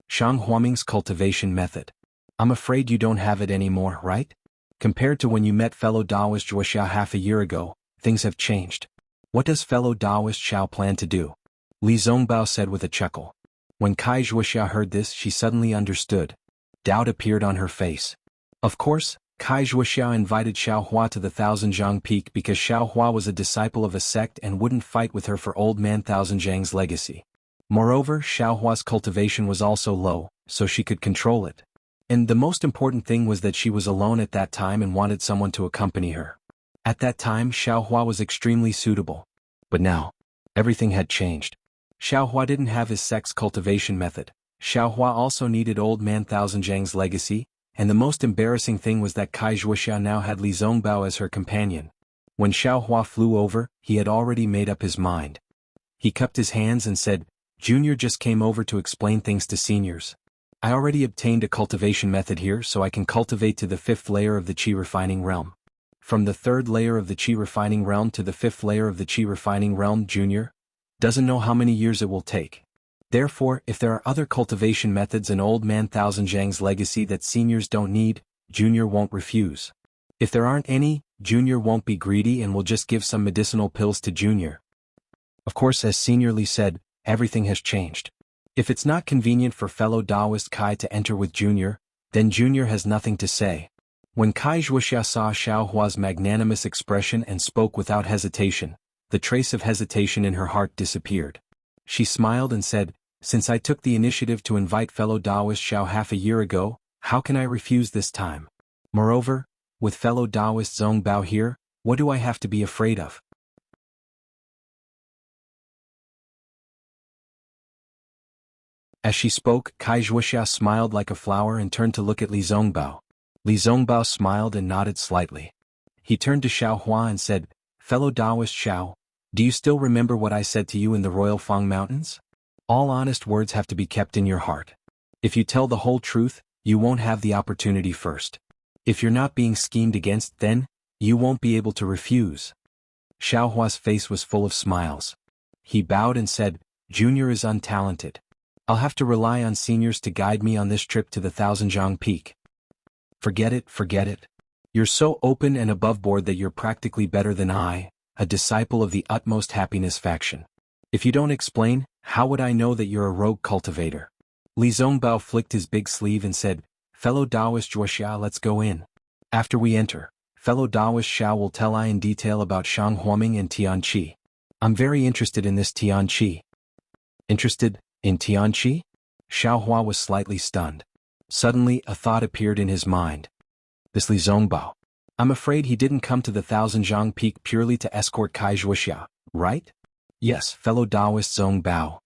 Shang Huaming's cultivation method. I'm afraid you don't have it anymore, right? Compared to when you met fellow Taoist Zhuoxia half a year ago, things have changed. What does fellow Taoist Xiao plan to do? Li Zongbao said with a chuckle. When Kai Zhuoxia heard this, she suddenly understood. Doubt appeared on her face. Of course, Kai Zhuoxia invited Xiao Hua to the Thousand-Jiang Peak because Xiao Hua was a disciple of a sect and wouldn't fight with her for old man Thousand-Jiang's legacy. Moreover, Xiao Hua's cultivation was also low, so she could control it. And the most important thing was that she was alone at that time and wanted someone to accompany her. At that time, Xiao Hua was extremely suitable. But now, everything had changed. Xiao Hua didn't have his sect's cultivation method. Xiao Hua also needed old man Thousand-Jiang's legacy, and the most embarrassing thing was that Kai Zhuoxia now had Li Zongbao as her companion. When Xiao Hua flew over, he had already made up his mind. He cupped his hands and said, Junior just came over to explain things to seniors. I already obtained a cultivation method here so I can cultivate to the 5th layer of the qi refining realm. From the 3rd layer of the qi refining realm to the 5th layer of the qi refining realm, Junior doesn't know how many years it will take. Therefore, if there are other cultivation methods in old man Thousand-Jiang's legacy that seniors don't need, Junior won't refuse. If there aren't any, Junior won't be greedy and will just give some medicinal pills to Junior. Of course, as Seniorly said, everything has changed. If it's not convenient for fellow Taoist Kai to enter with Junior, then Junior has nothing to say. When Kai Zhuoxia saw Xiao Hua's magnanimous expression and spoke without hesitation, the trace of hesitation in her heart disappeared. She smiled and said, since I took the initiative to invite fellow Taoist Xiao half a year ago, how can I refuse this time? Moreover, with fellow Taoist Zongbao here, what do I have to be afraid of? As she spoke, Kai Zhuoxia smiled like a flower and turned to look at Li Zongbao. Li Zongbao smiled and nodded slightly. He turned to Xiao Hua and said, fellow Taoist Xiao, do you still remember what I said to you in the Royal Fang Mountains? All honest words have to be kept in your heart. If you tell the whole truth, you won't have the opportunity first. If you're not being schemed against, then you won't be able to refuse. Xiao Hua's face was full of smiles. He bowed and said, Junior is untalented. I'll have to rely on seniors to guide me on this trip to the Thousand-Jiang Peak. Forget it, forget it. You're so open and above board that you're practically better than I, a disciple of the utmost happiness faction. If you don't explain, how would I know that you're a rogue cultivator? Li Zongbao flicked his big sleeve and said, fellow Taoist Zhuoxia, let's go in. After we enter, fellow Taoist Xiao will tell I in detail about Shang Huaming and Tianqi. I'm very interested in this Tianqi. Interested in Tianqi? Xiao Hua was slightly stunned. Suddenly, a thought appeared in his mind. This Li Zongbao. I'm afraid he didn't come to the Thousand-Jiang Peak purely to escort Kai Zhuoxia, right? Yes, fellow Taoist Zongbao.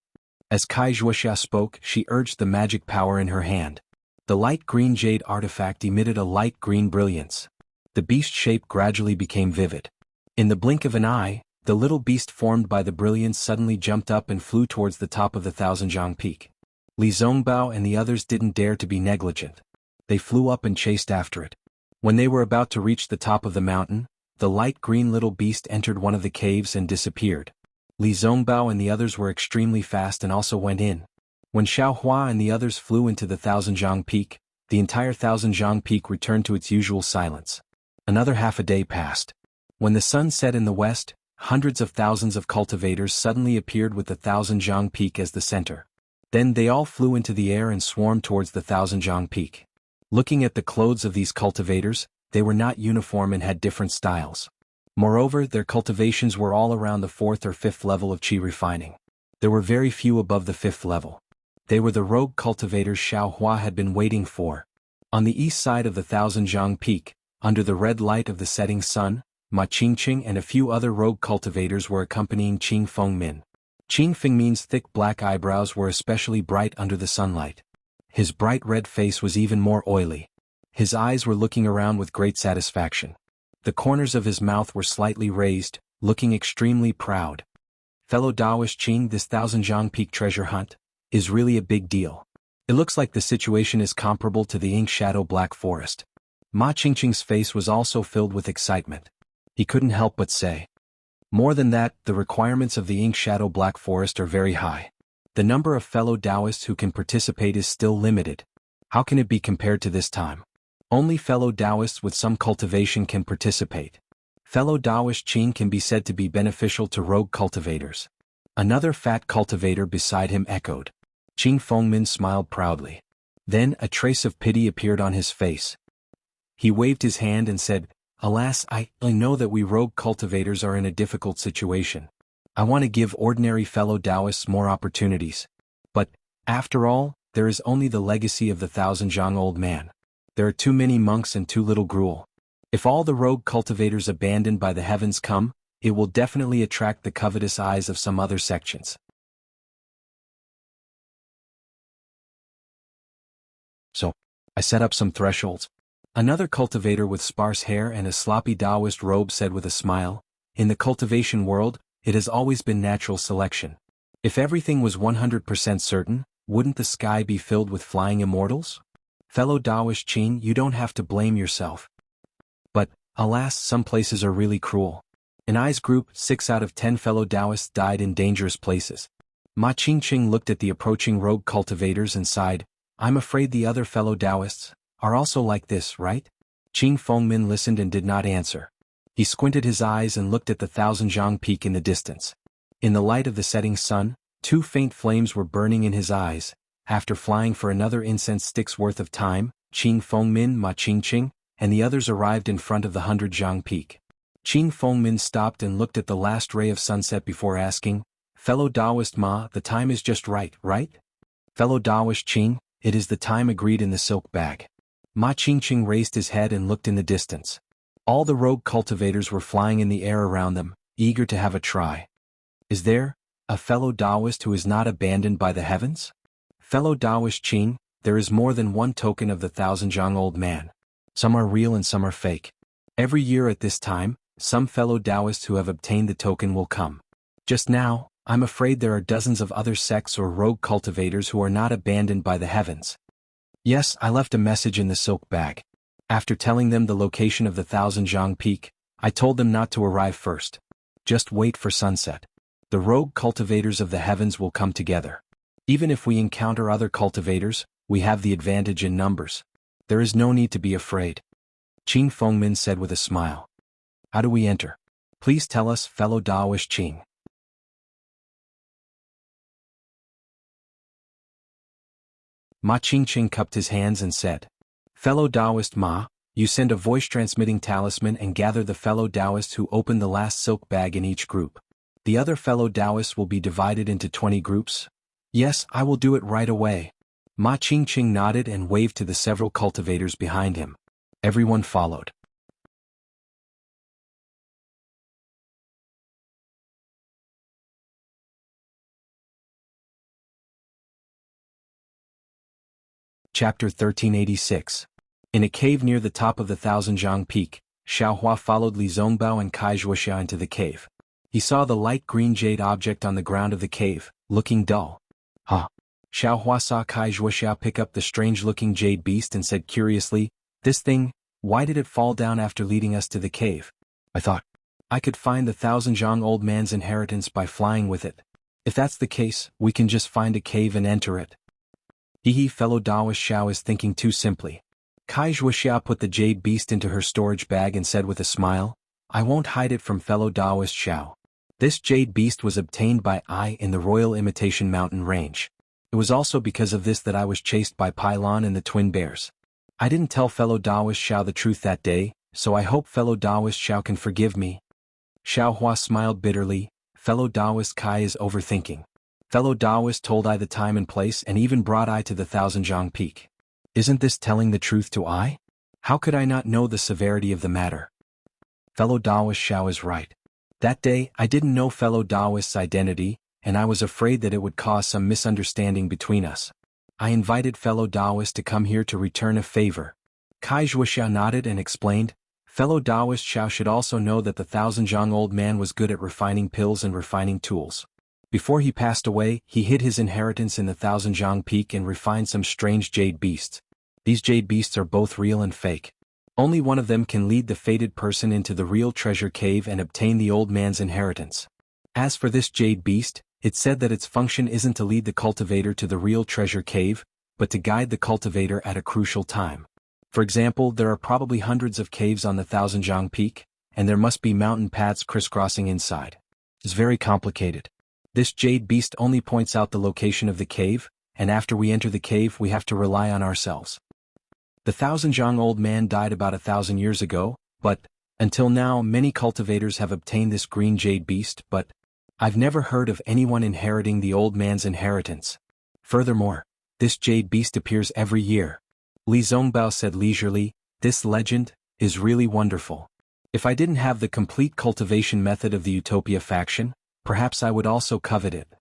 As Kai Zhuoxia spoke, she urged the magic power in her hand. The light green jade artifact emitted a light green brilliance. The beast shape gradually became vivid. In the blink of an eye, The little beast formed by the brilliance suddenly jumped up and flew towards the top of the Thousand-Jiang Peak. Li Zongbao and the others didn't dare to be negligent. They flew up and chased after it. When they were about to reach the top of the mountain, the light green little beast entered one of the caves and disappeared. Li Zongbao and the others were extremely fast and also went in. When Xiaohua and the others flew into the Thousand-Jiang Peak, the entire Thousand-Jiang Peak returned to its usual silence. Another half a day passed. When the sun set in the west, hundreds of thousands of cultivators suddenly appeared with the Thousand-Jiang Peak as the center. Then they all flew into the air and swarmed towards the Thousand-Jiang Peak. Looking at the clothes of these cultivators, they were not uniform and had different styles. Moreover, their cultivations were all around the 4th or 5th level of qi refining. There were very few above the 5th level. They were the rogue cultivators Xiaohua had been waiting for. On the east side of the Thousand-Jiang Peak, under the red light of the setting sun, Ma Qingqing and a few other rogue cultivators were accompanying Qing Fengmin. Qing Fengmin's thick black eyebrows were especially bright under the sunlight. His bright red face was even more oily. His eyes were looking around with great satisfaction. The corners of his mouth were slightly raised, looking extremely proud. Fellow Taoist Qing, this Thousand-Jiang Peak treasure hunt is really a big deal. It looks like the situation is comparable to the ink shadow Black Forest. Ma Qingqing's face was also filled with excitement. He couldn't help but say, more than that, the requirements of the ink shadow Black Forest are very high. The number of fellow Taoists who can participate is still limited. How can it be compared to this time? Only fellow Taoists with some cultivation can participate. Fellow Taoist Qing can be said to be beneficial to rogue cultivators. Another fat cultivator beside him echoed. Qing Fengmin smiled proudly. Then a trace of pity appeared on his face. He waved his hand and said, "Alas, I know that we rogue cultivators are in a difficult situation. I want to give ordinary fellow Taoists more opportunities. But, after all, there is only the legacy of the Thousand-Jiang old man. There are too many monks and too little gruel. If all the rogue cultivators abandoned by the heavens come, it will definitely attract the covetous eyes of some other sections. So, I set up some thresholds." Another cultivator with sparse hair and a sloppy Taoist robe said with a smile, "In the cultivation world, it has always been natural selection. If everything was 100% certain, wouldn't the sky be filled with flying immortals? Fellow Taoist Qing, you don't have to blame yourself. But, alas, some places are really cruel. In I's group, 6 out of 10 fellow Taoists died in dangerous places." Ma Qingqing looked at the approaching rogue cultivators and sighed, "I'm afraid the other fellow Taoists are also like this, right?" Qing Fengmin listened and did not answer. He squinted his eyes and looked at the Thousand-Jiang Peak in the distance. In the light of the setting sun, 2 faint flames were burning in his eyes. After flying for another incense stick's worth of time, Qing Fengmin, Ma Qingqing, and the others arrived in front of the 100-Jiang Peak. Qing Fengmin stopped and looked at the last ray of sunset before asking, "Fellow Taoist Ma, the time is just right, right?" "Fellow Taoist Qing, it is the time agreed in the silk bag." Ma Qingqing raised his head and looked in the distance. All the rogue cultivators were flying in the air around them, eager to have a try. "Is there a fellow Taoist who is not abandoned by the heavens?" "Fellow Taoist Qing, there is more than one token of the Thousand-Jiang old man. Some are real and some are fake. Every year at this time, some fellow Taoists who have obtained the token will come. Just now, I'm afraid there are dozens of other sects or rogue cultivators who are not abandoned by the heavens. Yes, I left a message in the silk bag. After telling them the location of the Thousand-Jiang Peak, I told them not to arrive first. Just wait for sunset. The rogue cultivators of the heavens will come together. Even if we encounter other cultivators, we have the advantage in numbers. There is no need to be afraid." Qing Fengmin said with a smile. "How do we enter? Please tell us, fellow Taoist Qing." Ma Qingqing cupped his hands and said, "Fellow Taoist Ma, you send a voice-transmitting talisman and gather the fellow Taoists who open the last silk bag in each group. The other fellow Taoists will be divided into 20 groups?" "Yes, I will do it right away." Ma Qingqing nodded and waved to the several cultivators behind him. Everyone followed. Chapter 1386. In a cave near the top of the Thousand-Jiang Peak, Xiaohua followed Li Zongbao and Kai Wuxia into the cave. He saw the light green jade object on the ground of the cave, looking dull. Huh. Xiao Hua saw Kai Zhuoxiao pick up the strange-looking jade beast and said curiously, "This thing, why did it fall down after leading us to the cave? I thought I could find the 1,000 old man's inheritance by flying with it. If that's the case, we can just find a cave and enter it." Hee, fellow Taoist Xiao is thinking too simply. Kai Zhuoxiao put the jade beast into her storage bag and said with a smile, "I won't hide it from fellow Taoist Xiao. This jade beast was obtained by I in the Royal Imitation Mountain Range. It was also because of this that I was chased by Pylon and the twin bears. I didn't tell fellow Taoist Xiao the truth that day, so I hope fellow Taoist Xiao can forgive me." Xiao Hua smiled bitterly. Fellow Taoist Kai is overthinking. Fellow Taoist told I the time and place and even brought I to the 1,000 peak. Isn't this telling the truth to I? How could I not know the severity of the matter? Fellow Taoist Xiao is right. That day, I didn't know fellow Taoist's identity, and I was afraid that it would cause some misunderstanding between us. I invited fellow Taoist to come here to return a favor. Kai Zhuoxiao nodded and explained, "Fellow Taoist Xiao should also know that the 1,000 old man was good at refining pills and refining tools. Before he passed away, he hid his inheritance in the 1,000 peak and refined some strange jade beasts. These jade beasts are both real and fake. Only one of them can lead the fated person into the real treasure cave and obtain the old man's inheritance. As for this jade beast, it's said that its function isn't to lead the cultivator to the real treasure cave, but to guide the cultivator at a crucial time. For example, there are probably hundreds of caves on the 1,000 peak, and there must be mountain paths crisscrossing inside. It's very complicated. This jade beast only points out the location of the cave, and after we enter the cave we have to rely on ourselves. The 1,000 old man died about 1,000 years ago, but, until now many cultivators have obtained this green jade beast, but I've never heard of anyone inheriting the old man's inheritance. Furthermore, this jade beast appears every year." Li Zongbao said leisurely, "This legend is really wonderful. If I didn't have the complete cultivation method of the Utopia faction, perhaps I would also covet it."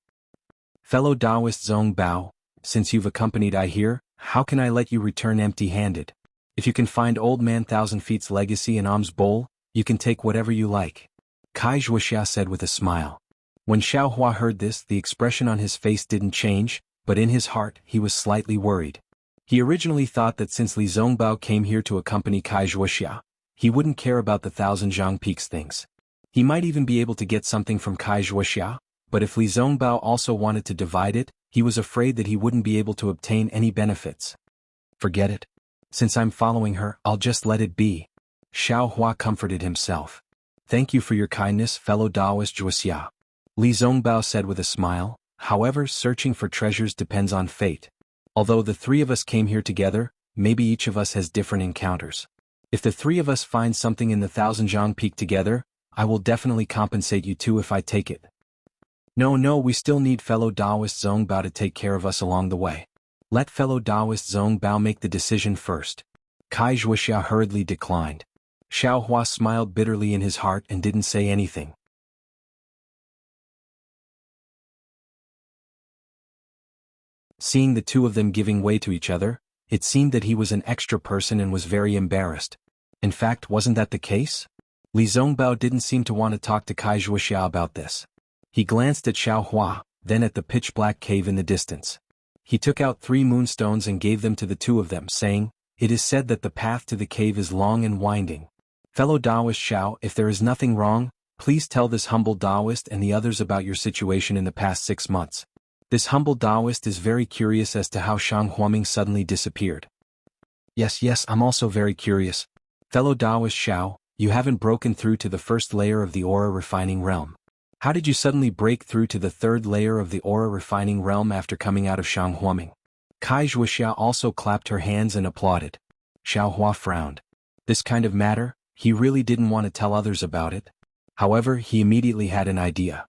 Fellow Taoist Zongbao, since you've accompanied I here, how can I let you return empty-handed? If you can find Old Man 1,000 Feet's legacy in Am's bowl, you can take whatever you like," Kai Zhuoxiao said with a smile. When Xiao Hua heard this, the expression on his face didn't change, but in his heart he was slightly worried. He originally thought that since Li Zongbao came here to accompany Kai Zhuoxiao, he wouldn't care about the 1,000 peaks things. He might even be able to get something from Kai Zhuoxiao, but if Li Zongbao also wanted to divide it, he was afraid that he wouldn't be able to obtain any benefits. "Forget it. Since I'm following her, I'll just let it be." Xiao Hua comforted himself. "Thank you for your kindness, fellow Taoist Zhuoxiao," Li Zongbao said with a smile. "However, searching for treasures depends on fate. Although the three of us came here together, maybe each of us has different encounters. If the three of us find something in the 1,000 peak together, I will definitely compensate you too if I take it." No, we still need fellow Taoist Zongbao to take care of us along the way. Let fellow Taoist Zongbao make the decision first." Kai Zhuoxiao hurriedly declined. Xiao Hua smiled bitterly in his heart and didn't say anything. Seeing the two of them giving way to each other, it seemed that he was an extra person and was very embarrassed. In fact, wasn't that the case? Li Zongbao didn't seem to want to talk to Kai Zhuoxiao about this. He glanced at Xiao Hua, then at the pitch-black cave in the distance. He took out 3 moonstones and gave them to the two of them, saying, "It is said that the path to the cave is long and winding. Fellow Taoist Xiao, if there is nothing wrong, please tell this humble Taoist and the others about your situation in the past 6 months. This humble Taoist is very curious as to how Shang Huaming suddenly disappeared." Yes, I'm also very curious. Fellow Taoist Xiao, you haven't broken through to the first layer of the aura refining realm. How did you suddenly break through to the 3rd layer of the aura refining realm after coming out of Shang Huaming? Kai Zhuoxiao also clapped her hands and applauded. Xiao Hua frowned. This kind of matter, he really didn't want to tell others about it. However, he immediately had an idea.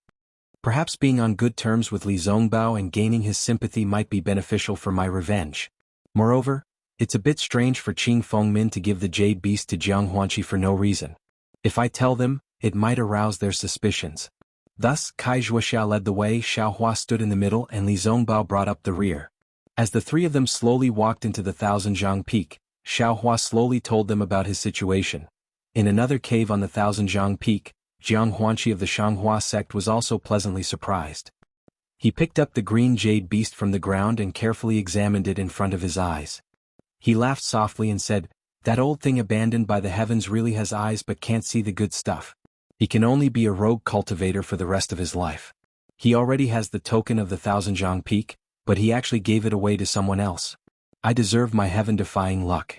Perhaps being on good terms with Li Zongbao and gaining his sympathy might be beneficial for my revenge. Moreover, it's a bit strange for Qing Fengmin to give the jade beast to Jiang Huanqi for no reason. If I tell them, it might arouse their suspicions. Thus, Kai Zhuoxiao led the way, Xiao Hua stood in the middle and Li Zongbao brought up the rear. As the three of them slowly walked into the 1,000 peak, Xiao Hua slowly told them about his situation. In another cave on the 1,000 peak, Jianghu of the Shanghua sect was also pleasantly surprised. He picked up the green jade beast from the ground and carefully examined it in front of his eyes. He laughed softly and said, "That old thing abandoned by the heavens really has eyes but can't see the good stuff. He can only be a rogue cultivator for the rest of his life. He already has the token of the Thousand-Jiang Peak, but he actually gave it away to someone else. I deserve my heaven-defying luck."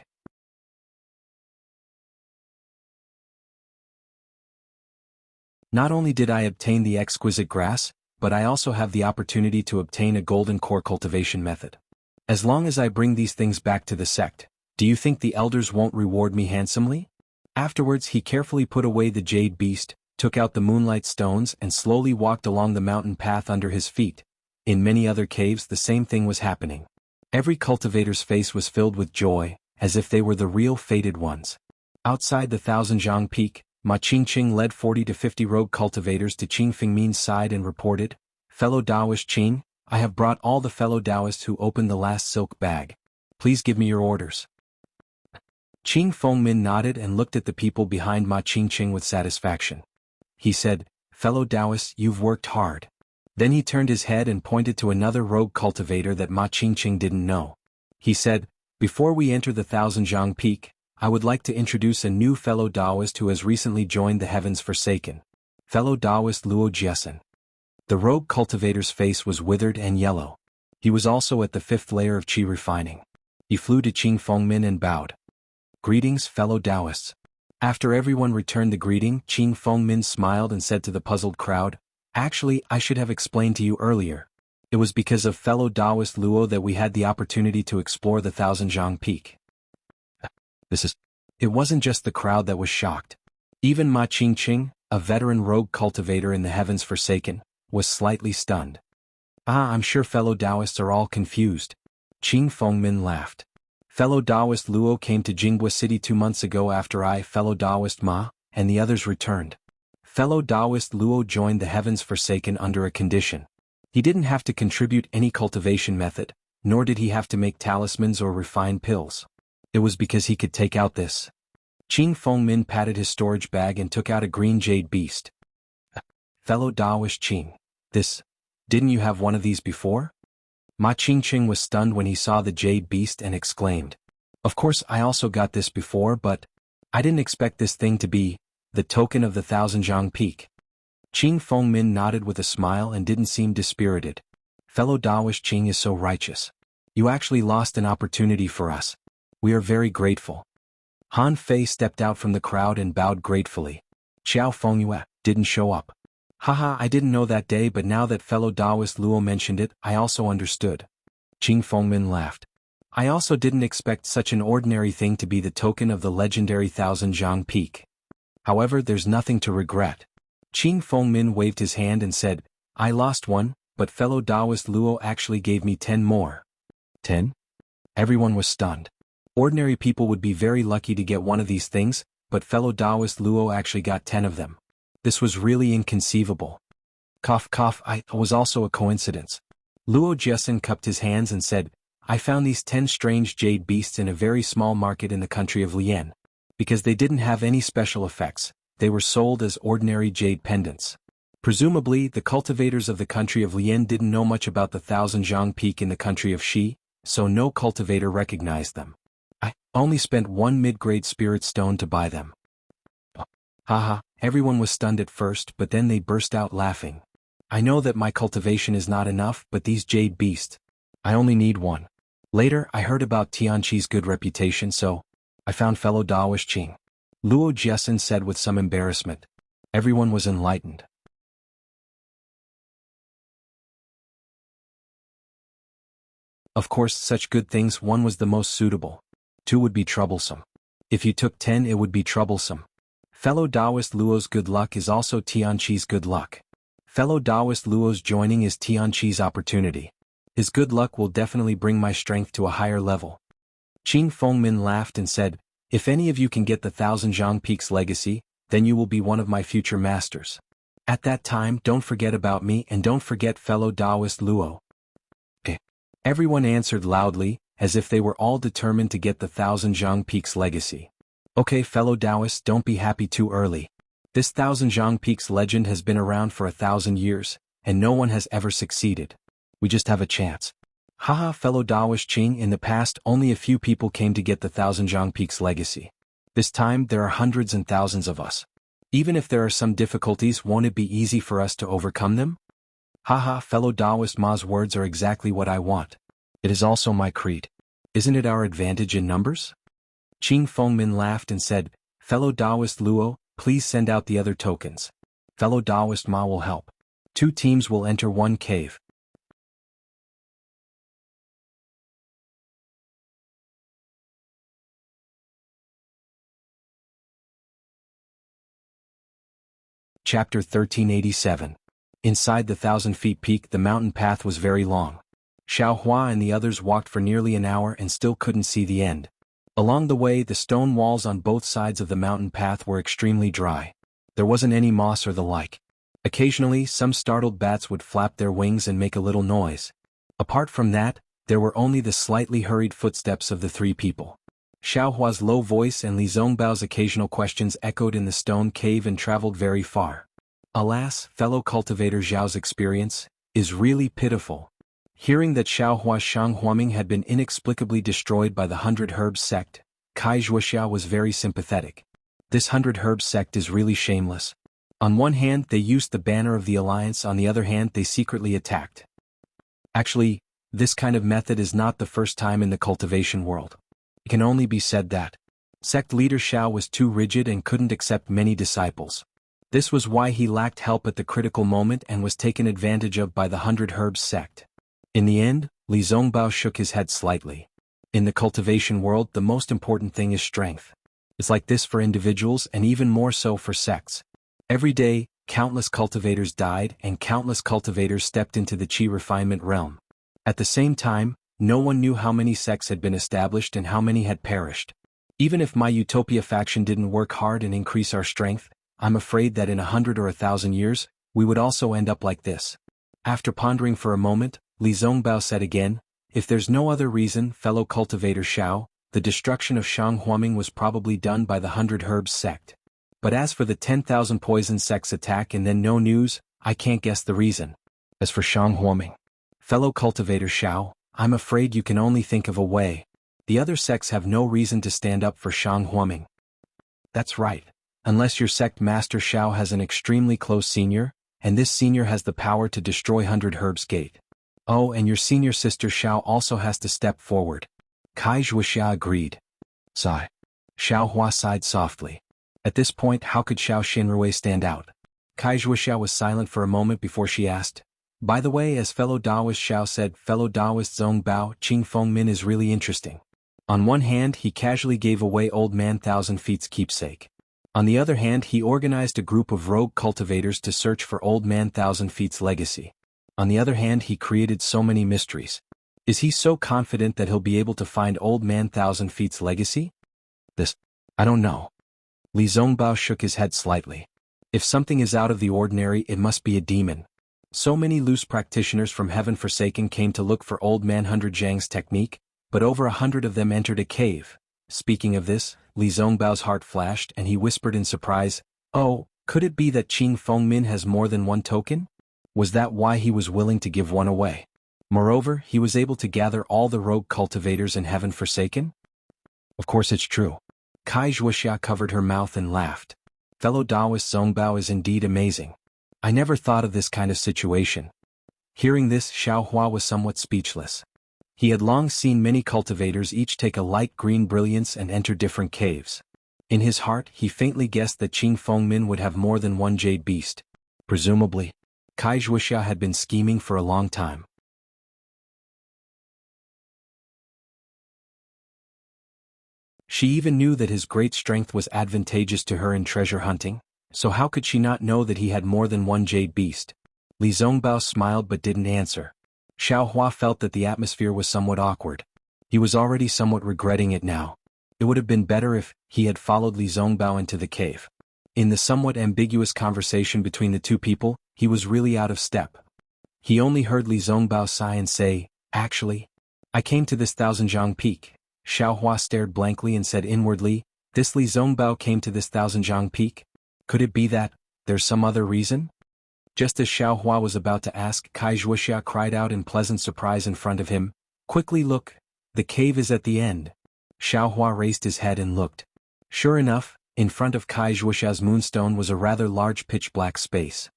Not only did I obtain the exquisite grass, but I also have the opportunity to obtain a golden core cultivation method. As long as I bring these things back to the sect, do you think the elders won't reward me handsomely? Afterwards he carefully put away the jade beast, took out the moonlight stones and slowly walked along the mountain path under his feet. In many other caves the same thing was happening. Every cultivator's face was filled with joy, as if they were the real fated ones. Outside the Thousand-Jiang Peak, Ma Qingqing led 40 to 50 rogue cultivators to Qing Fengmin's side and reported, "Fellow Taoist Qing, I have brought all the fellow Taoists who opened the last silk bag. Please give me your orders." Qing Fengmin nodded and looked at the people behind Ma Qingqing with satisfaction. He said, "Fellow Taoists, you've worked hard." Then he turned his head and pointed to another rogue cultivator that Ma Qingqing didn't know. He said, "Before we enter the Thousand-Jiang Peak, I would like to introduce a new fellow Taoist who has recently joined the Heavens Forsaken. Fellow Taoist Luo Jiesen." The rogue cultivator's face was withered and yellow. He was also at the 5th layer of qi refining. He flew to Qing Fengmin and bowed. "Greetings, fellow Taoists." After everyone returned the greeting, Qing Fengmin smiled and said to the puzzled crowd, "Actually, I should have explained to you earlier. It was because of fellow Taoist Luo that we had the opportunity to explore the Thousand-Jiang Peak." It wasn't just the crowd that was shocked. Even Ma Qingqing, a veteran rogue cultivator in the Heavens Forsaken, was slightly stunned. I'm sure fellow Taoists are all confused." Qing Fengmin laughed. "Fellow Taoist Luo came to Jinghu City 2 months ago after I, fellow Taoist Ma, and the others returned. Fellow Taoist Luo joined the Heavens Forsaken under a condition. He didn't have to contribute any cultivation method, nor did he have to make talismans or refine pills. It was because he could take out this." Qing Fengmin patted his storage bag and took out a green jade beast. "Fellow Taoist Qing, didn't you have one of these before?" Ma Qingqing was stunned when he saw the jade beast and exclaimed, "Of course I also got this before, but I didn't expect this thing to be the token of the Thousand-Jiang Peak." Qing Fengmin nodded with a smile and didn't seem dispirited. "Fellow Taoist Qing is so righteous. You actually lost an opportunity for us. We are very grateful." Han Fei stepped out from the crowd and bowed gratefully. "Xiao Fengyue didn't show up. Haha, I didn't know that day, but now that fellow Taoist Luo mentioned it, I also understood." Qing Fengmin laughed. "I also didn't expect such an ordinary thing to be the token of the legendary Thousand-Jiang Peak. However, there's nothing to regret." Qing Fengmin waved his hand and said, "I lost one, but fellow Taoist Luo actually gave me 10 more." 10? Everyone was stunned. Ordinary people would be very lucky to get one of these things, but fellow Taoist Luo actually got 10 of them. This was really inconceivable. Cough cough, it was also a coincidence. Luo Jiesen cupped his hands and said, "I found these 10 strange jade beasts in a very small market in the country of Lian. Because they didn't have any special effects, they were sold as ordinary jade pendants. Presumably, the cultivators of the country of Lian didn't know much about the Thousand-Jiang Peak in the country of Shi, so no cultivator recognized them. I only spent 1 mid-grade spirit stone to buy them." Haha, everyone was stunned at first, but then they burst out laughing. "I know that my cultivation is not enough, but these jade beasts, I only need one. Later, I heard about Tianqi's good reputation, so I found fellow Taoist Qing." Luo Jiesen said with some embarrassment. Everyone was enlightened. Of course, such good things, 1 was the most suitable. 2 would be troublesome. If you took 10, it would be troublesome. Fellow Taoist Luo's good luck is also Tianqi's good luck. Fellow Taoist Luo's joining is Tianqi's opportunity. His good luck will definitely bring my strength to a higher level." Qing Fengmin laughed and said, "If any of you can get the Thousand-Jiang Peak's legacy, then you will be one of my future masters. At that time, don't forget about me and don't forget fellow Taoist Luo." Everyone answered loudly, as if they were all determined to get the Thousand-Jiang Peak's legacy. "Okay, fellow Taoists, don't be happy too early. This Thousand Zhang Peaks legend has been around for 1,000 years, and no one has ever succeeded. We just have a chance. Haha, fellow Daoist Qing, in the past only a few people came to get the Thousand Zhang Peaks legacy. This time there are hundreds and thousands of us. Even if there are some difficulties, won't it be easy for us to overcome them? Haha, fellow Daoist Ma's words are exactly what I want. It is also my creed. Isn't it our advantage in numbers? Qing Fengmin laughed and said, fellow Daoist Luo, please send out the other tokens. Fellow Daoist Ma will help. 2 teams will enter one cave. Chapter 1387. Inside the 1,000-feet peak, the mountain path was very long. Xiao Hua and the others walked for nearly an hour and still couldn't see the end. Along the way, the stone walls on both sides of the mountain path were extremely dry. There wasn't any moss or the like. Occasionally, some startled bats would flap their wings and make a little noise. Apart from that, there were only the slightly hurried footsteps of the 3 people. Xiao Hua's low voice and Li Zongbao's occasional questions echoed in the stone cave and traveled very far. Alas, fellow cultivator Zhao's experience is really pitiful. Hearing that Xiao Hua's Shang Huaming had been inexplicably destroyed by the 100 Herbs sect, Wuxia was very sympathetic. This 100 Herbs sect is really shameless. On one hand, they used the banner of the Alliance, on the other hand, they secretly attacked. Actually, this kind of method is not the first time in the cultivation world. It can only be said that sect leader Xiao was too rigid and couldn't accept many disciples. This was why he lacked help at the critical moment and was taken advantage of by the 100 Herbs sect. In the end, Li Zongbao shook his head slightly. In the cultivation world, the most important thing is strength. It's like this for individuals and even more so for sects. Every day, countless cultivators died and countless cultivators stepped into the Qi refinement realm. At the same time, no one knew how many sects had been established and how many had perished. Even if my Utopia faction didn't work hard and increase our strength, I'm afraid that in 100 or 1,000 years, we would also end up like this. After pondering for a moment, Li Zongbao said again, if there's no other reason, fellow cultivator Xiao, the destruction of Shang Huaming was probably done by the 100 Herbs sect. But as for the 10,000 poison sects attack and then no news, I can't guess the reason. As for Shang Huaming, fellow cultivator Xiao, I'm afraid you can only think of a way. The other sects have no reason to stand up for Shang Huaming. That's right. Unless your sect master Xiao has an extremely close senior, and this senior has the power to destroy 100 Herbs Gate. Oh, and your senior sister Xiao also has to step forward. Wuxia agreed. Sigh. Xiao Hua sighed softly. At this point, how could Xiao Xinrui stand out? Wuxia was silent for a moment before she asked, by the way, as fellow Daoist Xiao said, fellow Daoist Zongbao, Qing Fengmin is really interesting. On one hand, he casually gave away Old Man 1,000 Feet's keepsake. On the other hand, he organized a group of rogue cultivators to search for Old Man 1,000 Feet's legacy. On the other hand, he created so many mysteries. Is he so confident that he'll be able to find Old Man 1,000 Feet's legacy? I don't know. Li Zongbao shook his head slightly. If something is out of the ordinary, it must be a demon. So many loose practitioners from Heaven Forsaken came to look for Old Man 100 Zhang's technique, but over 100 of them entered a cave. Speaking of this, Li Zongbao's heart flashed and he whispered in surprise, oh, could it be that Qing Fengmin has more than one token? Was that why he was willing to give one away? Moreover, he was able to gather all the rogue cultivators in Heaven Forsaken? Of course it's true. Wuxia covered her mouth and laughed. Fellow Daoist Zongbao is indeed amazing. I never thought of this kind of situation. Hearing this, Xiao Hua was somewhat speechless. He had long seen many cultivators each take a light green brilliance and enter different caves. In his heart, he faintly guessed that Qing Fengmin would have more than one jade beast. Presumably, Wuxia had been scheming for a long time. She even knew that his great strength was advantageous to her in treasure hunting, so how could she not know that he had more than one jade beast? Li Zongbao smiled but didn't answer. Xiao Hua felt that the atmosphere was somewhat awkward. He was already somewhat regretting it now. It would have been better if he had followed Li Zongbao into the cave. In the somewhat ambiguous conversation between the two people, he was really out of step. He only heard Li Zongbao sigh and say, actually, I came to this Thousand-Zhang Peak. Xiao Hua stared blankly and said inwardly, this Li Zongbao came to this Thousand-Zhang Peak? Could it be that there's some other reason? Just as Xiaohua was about to ask, Kai Wuxia cried out in pleasant surprise in front of him, "Quickly look! The cave is at the end." Xiaohua raised his head and looked. Sure enough, in front of Kai Wuxia's moonstone was a rather large pitch-black space.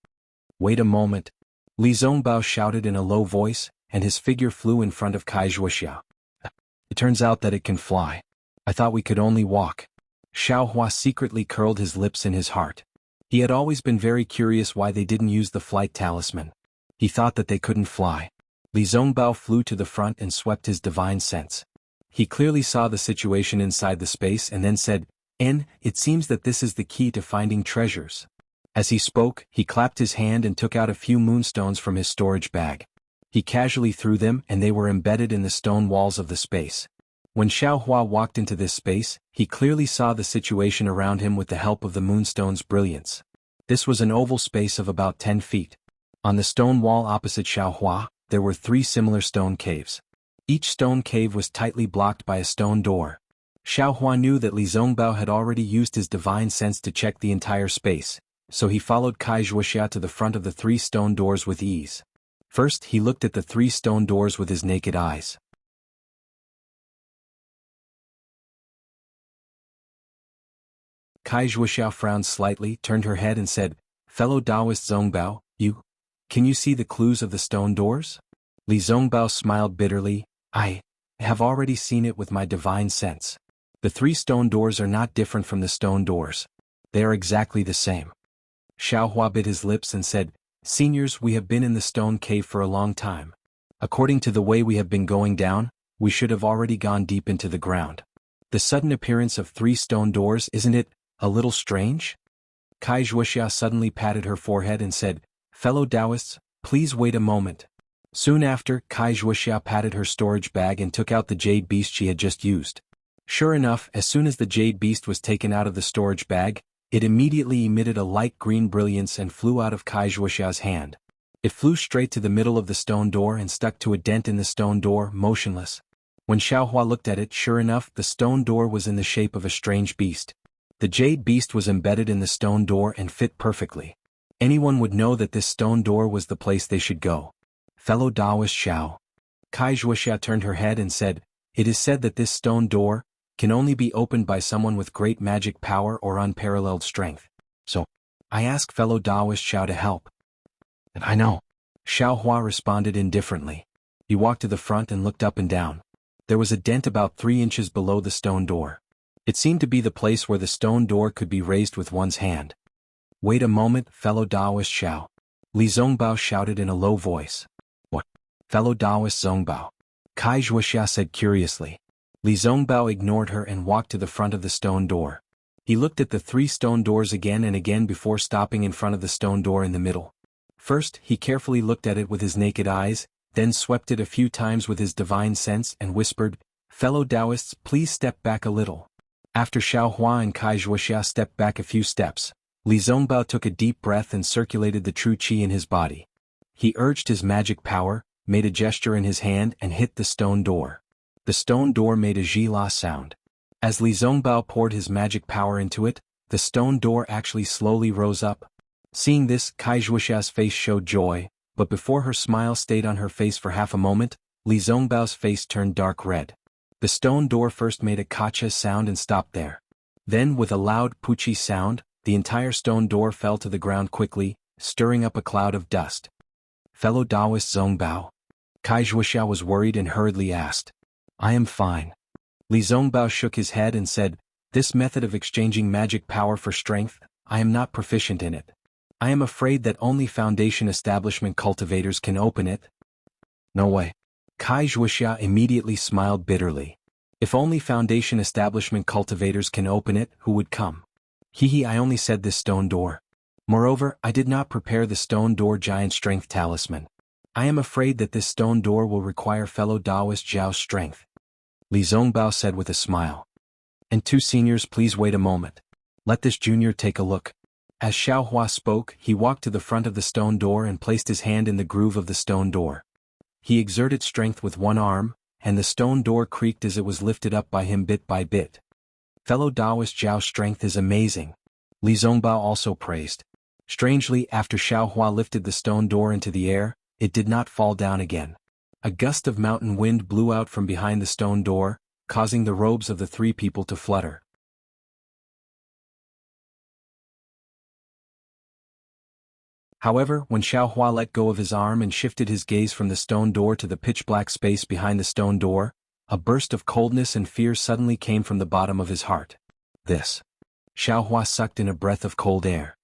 "Wait a moment!" Li Zongbao shouted in a low voice, and his figure flew in front of Kai Wuxia. "It turns out that it can fly. I thought we could only walk." Xiaohua secretly curled his lips in his heart. He had always been very curious why they didn't use the flight talisman. He thought that they couldn't fly. Li Zongbao flew to the front and swept his divine sense. He clearly saw the situation inside the space and then said, "It seems that this is the key to finding treasures." As he spoke, he clapped his hand and took out a few moonstones from his storage bag. He casually threw them and they were embedded in the stone walls of the space. When Xiaohua walked into this space, he clearly saw the situation around him with the help of the moonstone's brilliance. This was an oval space of about 10 feet. On the stone wall opposite Xiaohua, there were 3 similar stone caves. Each stone cave was tightly blocked by a stone door. Xiaohua knew that Li Zongbao had already used his divine sense to check the entire space, so he followed Kai Wuxia to the front of the 3 stone doors with ease. First, he looked at the 3 stone doors with his naked eyes. Kai Wuxia frowned slightly, turned her head and said, "Fellow Taoist Zongbao, can you see the clues of the stone doors?" Li Zongbao smiled bitterly, "I have already seen it with my divine sense. The 3 stone doors are not different from the stone doors. They are exactly the same." Xiaohua bit his lips and said, "Seniors, we have been in the stone cave for a long time. According to the way we have been going down, we should have already gone deep into the ground. The sudden appearance of 3 stone doors, isn't it a little strange?" Kai Wuxia suddenly patted her forehead and said, "Fellow Taoists, please wait a moment." Soon after, Kai Wuxia patted her storage bag and took out the jade beast she had just used. Sure enough, as soon as the jade beast was taken out of the storage bag, it immediately emitted a light green brilliance and flew out of Kai Wuxia's hand. It flew straight to the middle of the stone door and stuck to a dent in the stone door, motionless. When Xiaohua looked at it, sure enough, the stone door was in the shape of a strange beast. The jade beast was embedded in the stone door and fit perfectly. Anyone would know that this stone door was the place they should go. "Fellow Taoist Xiao." Kai Wuxia turned her head and said, "It is said that this stone door can only be opened by someone with great magic power or unparalleled strength. So, I ask fellow Taoist Xiao to help." "And I know." Xiaohua responded indifferently. He walked to the front and looked up and down. There was a dent about 3 inches below the stone door. It seemed to be the place where the stone door could be raised with one's hand. "Wait a moment, fellow Taoist Xiao." Li Zongbao shouted in a low voice. "What? Fellow Taoist Zongbao?" Kai Wuxia said curiously. Li Zongbao ignored her and walked to the front of the stone door. He looked at the 3 stone doors again and again before stopping in front of the stone door in the middle. First, he carefully looked at it with his naked eyes, then swept it a few times with his divine sense and whispered, "Fellow Taoists, please step back a little." After Xiaohua and Kai Wuxia stepped back a few steps, Li Zongbao took a deep breath and circulated the true qi in his body. He urged his magic power, made a gesture in his hand and hit the stone door. The stone door made a zhi-la sound. As Li Zongbao poured his magic power into it, the stone door actually slowly rose up. Seeing this, Kai Wuxia's face showed joy, but before her smile stayed on her face for half a moment, Li Zongbao's face turned dark red. The stone door first made a kacha sound and stopped there. Then, with a loud puchi sound, the entire stone door fell to the ground quickly, stirring up a cloud of dust. "Fellow Taoist Zongbao?" Kai Wuxia was worried and hurriedly asked. "I am fine." Li Zongbao shook his head and said, "This method of exchanging magic power for strength, I am not proficient in it. I am afraid that only Foundation establishment cultivators can open it." "No way." Kai Wuxia immediately smiled bitterly. "If only Foundation establishment cultivators can open it, who would come? Hehe, I only said this stone door. Moreover, I did not prepare the stone door giant strength talisman. I am afraid that this stone door will require fellow Taoist Zhao's strength." Li Zongbao said with a smile. "And 2 seniors, please wait a moment. Let this junior take a look." As Xiaohua spoke, he walked to the front of the stone door and placed his hand in the groove of the stone door. He exerted strength with one arm, and the stone door creaked as it was lifted up by him bit by bit. "Fellow Taoist Zhao's strength is amazing." Li Zongbao also praised. Strangely, after Xiaohua lifted the stone door into the air, it did not fall down again. A gust of mountain wind blew out from behind the stone door, causing the robes of the three people to flutter. However, when Xiaohua let go of his arm and shifted his gaze from the stone door to the pitch-black space behind the stone door, a burst of coldness and fear suddenly came from the bottom of his heart. This. Xiaohua sucked in a breath of cold air.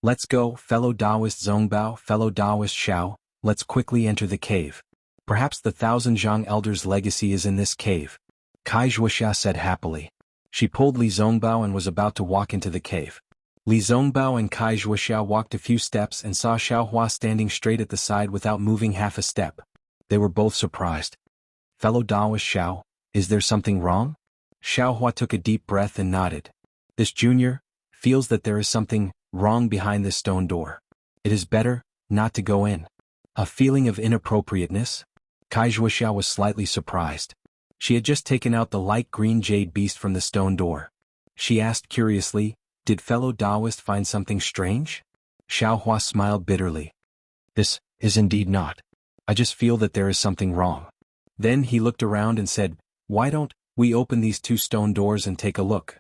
Let's go, fellow Taoist Zongbao, fellow Taoist Xiao, let's quickly enter the cave. Perhaps the Thousand Zhang Elders' legacy is in this cave. Wuxia said happily. She pulled Li Zongbao and was about to walk into the cave. Li Zongbao and Wuxia walked a few steps and saw Xiaohua standing straight at the side without moving half a step. They were both surprised. Fellow Taoist Xiao, is there something wrong? Xiaohua took a deep breath and nodded. This junior feels that there is something wrong behind this stone door. It is better not to go in. A feeling of inappropriateness? Wuxia was slightly surprised. She had just taken out the light green jade beast from the stone door. She asked curiously, did fellow Taoist find something strange? Xiaohua smiled bitterly. This is indeed not. I just feel that there is something wrong. Then he looked around and said, why don't we open these two stone doors and take a look?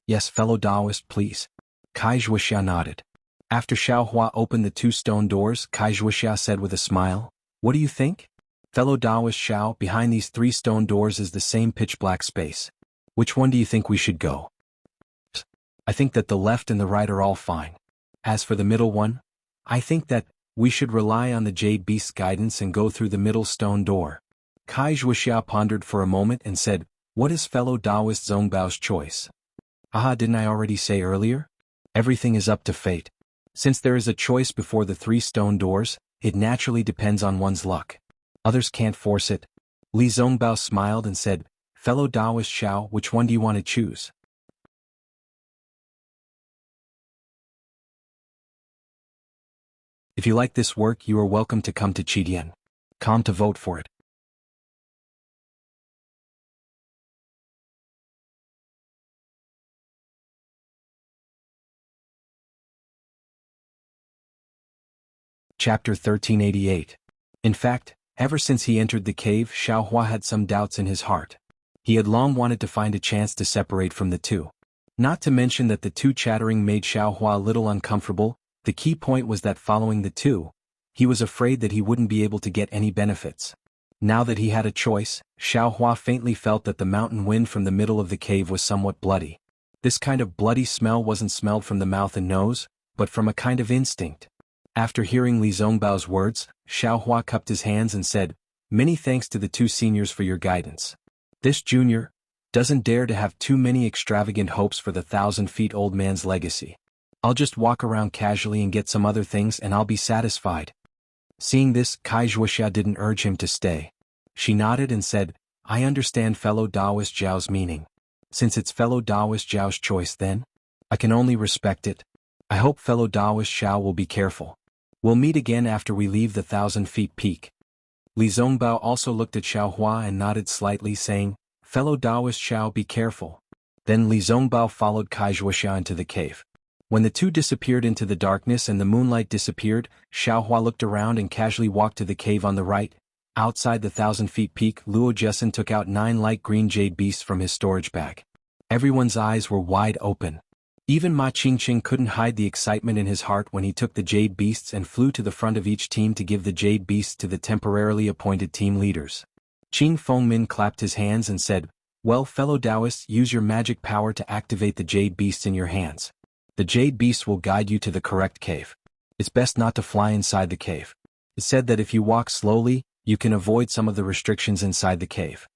Yes, fellow Taoist, please. Wuxia nodded. After Xiaohua opened the two stone doors, Wuxia said with a smile, what do you think? Fellow Taoist Xiao, behind these three stone doors is the same pitch-black space. Which one do you think we should go? I think that the left and the right are all fine. As for the middle one, I think that we should rely on the Jade Beast's guidance and go through the middle stone door. Wuxia pondered for a moment and said, what is fellow Taoist Zongbao's choice? Aha, didn't I already say earlier? Everything is up to fate. Since there is a choice before the three stone doors, it naturally depends on one's luck. Others can't force it. Li Zongbao smiled and said, fellow Taoist Xiao, which one do you want to choose? If you like this work, you are welcome to come to Chidian.com to vote for it. Chapter 1388. In fact, ever since he entered the cave, Xiaohua had some doubts in his heart. He had long wanted to find a chance to separate from the two. Not to mention that the two chattering made Xiaohua a little uncomfortable. The key point was that following the two, he was afraid that he wouldn't be able to get any benefits. Now that he had a choice, Xiaohua faintly felt that the mountain wind from the middle of the cave was somewhat bloody. This kind of bloody smell wasn't smelled from the mouth and nose, but from a kind of instinct. After hearing Li Zongbao's words, Xiaohua cupped his hands and said, many thanks to the two seniors for your guidance. This junior doesn't dare to have too many extravagant hopes for the 1,000-feet-old man's legacy. I'll just walk around casually and get some other things and I'll be satisfied. Seeing this, Wuxia didn't urge him to stay. She nodded and said, I understand fellow Taoist Zhao's meaning. Since it's fellow Taoist Zhao's choice then, I can only respect it. I hope fellow Taoist Xiao will be careful. We'll meet again after we leave the 1,000-feet peak. Li Zongbao also looked at Xiaohua and nodded slightly, saying, fellow Taoist Xiao, be careful. Then Li Zongbao followed Wuxia into the cave. When the two disappeared into the darkness and the moonlight disappeared, Xiaohua looked around and casually walked to the cave on the right. Outside the 1,000-feet peak, Luo Jessen took out 9 light green jade beasts from his storage bag. Everyone's eyes were wide open. Even Ma Qingqing couldn't hide the excitement in his heart when he took the jade beasts and flew to the front of each team to give the jade beasts to the temporarily appointed team leaders. Qing Fengmin clapped his hands and said, well, fellow Taoists, use your magic power to activate the jade beasts in your hands. The jade beasts will guide you to the correct cave. It's best not to fly inside the cave. It's said that if you walk slowly, you can avoid some of the restrictions inside the cave.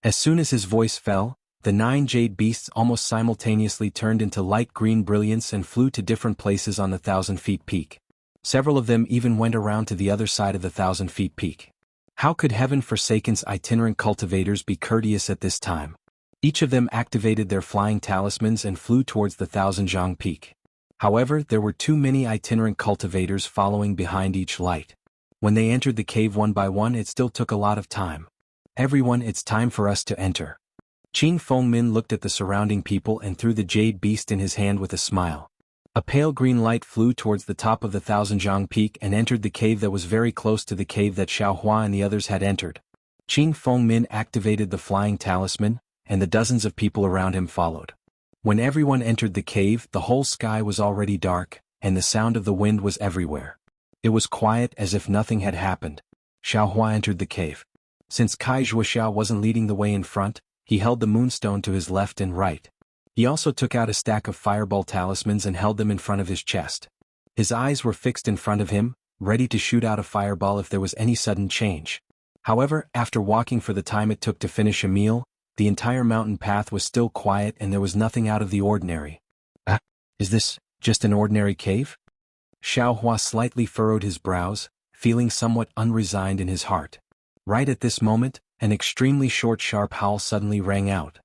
As soon as his voice fell, the 9 jade beasts almost simultaneously turned into light green brilliance and flew to different places on the 1,000-feet peak. Several of them even went around to the other side of the 1,000-feet peak. How could heaven-forsaken's itinerant cultivators be courteous at this time? Each of them activated their flying talismans and flew towards the 1,000-zhang peak. However, there were too many itinerant cultivators following behind each light. When they entered the cave one by one, it still took a lot of time. Everyone, it's time for us to enter. Qing Fengmin looked at the surrounding people and threw the jade beast in his hand with a smile. A pale green light flew towards the top of the Thousand-Jiang Peak and entered the cave that was very close to the cave that Xiaohua and the others had entered. Qing Fengmin activated the flying talisman, and the dozens of people around him followed. When everyone entered the cave, the whole sky was already dark, and the sound of the wind was everywhere. It was quiet as if nothing had happened. Xiaohua entered the cave. Since Wuxia wasn't leading the way in front, he held the moonstone to his left and right. He also took out a stack of fireball talismans and held them in front of his chest. His eyes were fixed in front of him, ready to shoot out a fireball if there was any sudden change. However, after walking for the time it took to finish a meal, the entire mountain path was still quiet and there was nothing out of the ordinary. Is this just an ordinary cave? Xiaohua slightly furrowed his brows, feeling somewhat unresigned in his heart. Right at this moment, an extremely short sharp howl suddenly rang out.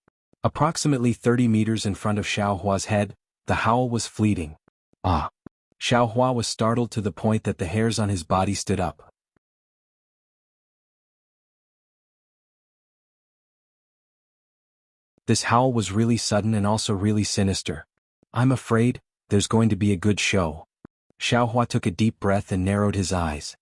Approximately 30 meters in front of Xiaohua's head, the howl was fleeting. Ah! Xiaohua was startled to the point that the hairs on his body stood up. This howl was really sudden and also really sinister. I'm afraid, there's going to be a good show. Xiaohua took a deep breath and narrowed his eyes.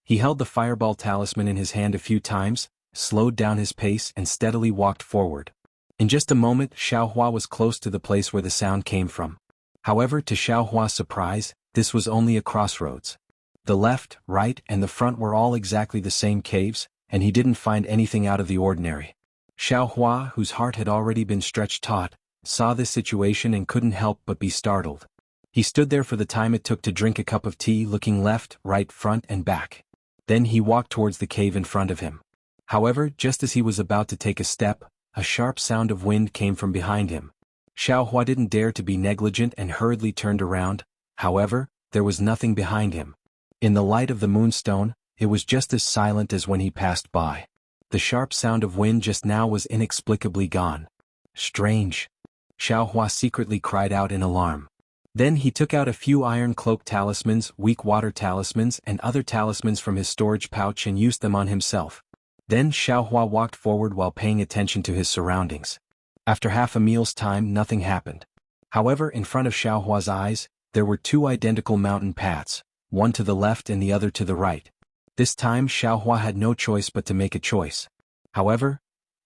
He held the fireball talisman in his hand a few times, slowed down his pace and steadily walked forward. In just a moment, Xiaohua was close to the place where the sound came from. However, to Xiaohua's surprise, this was only a crossroads. The left, right, and the front were all exactly the same caves, and he didn't find anything out of the ordinary. Xiaohua, whose heart had already been stretched taut, saw this situation and couldn't help but be startled. He stood there for the time it took to drink a cup of tea, looking left, right, front, and back. Then he walked towards the cave in front of him. However, just as he was about to take a step, a sharp sound of wind came from behind him. Xiaohua didn't dare to be negligent and hurriedly turned around. However, there was nothing behind him. In the light of the moonstone, it was just as silent as when he passed by. The sharp sound of wind just now was inexplicably gone. Strange. Xiaohua secretly cried out in alarm. Then he took out a few iron cloak talismans, weak water talismans, and other talismans from his storage pouch and used them on himself. Then Xiaohua walked forward while paying attention to his surroundings. After half a meal's time, nothing happened. However, in front of Xiaohua's eyes, there were two identical mountain paths, one to the left and the other to the right. This time Xiaohua had no choice but to make a choice. However,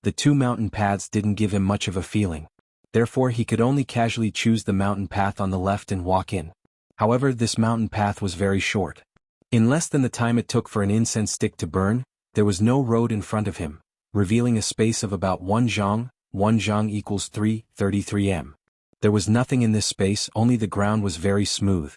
the two mountain paths didn't give him much of a feeling. Therefore he could only casually choose the mountain path on the left and walk in. However, this mountain path was very short. In less than the time it took for an incense stick to burn, there was no road in front of him, revealing a space of about 1 zhang equals 333 m. There was nothing in this space, only the ground was very smooth.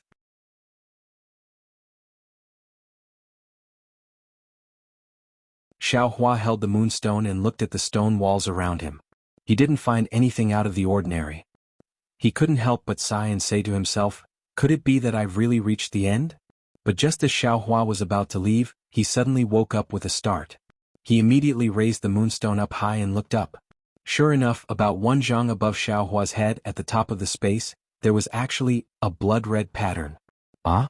Xiaohua held the moonstone and looked at the stone walls around him. He didn't find anything out of the ordinary. He couldn't help but sigh and say to himself, could it be that I've really reached the end? But just as Xiaohua was about to leave, he suddenly woke up with a start. He immediately raised the moonstone up high and looked up. Sure enough, about 1 zhang above Xiaohua's head at the top of the space, there was actually a blood-red pattern. Ah?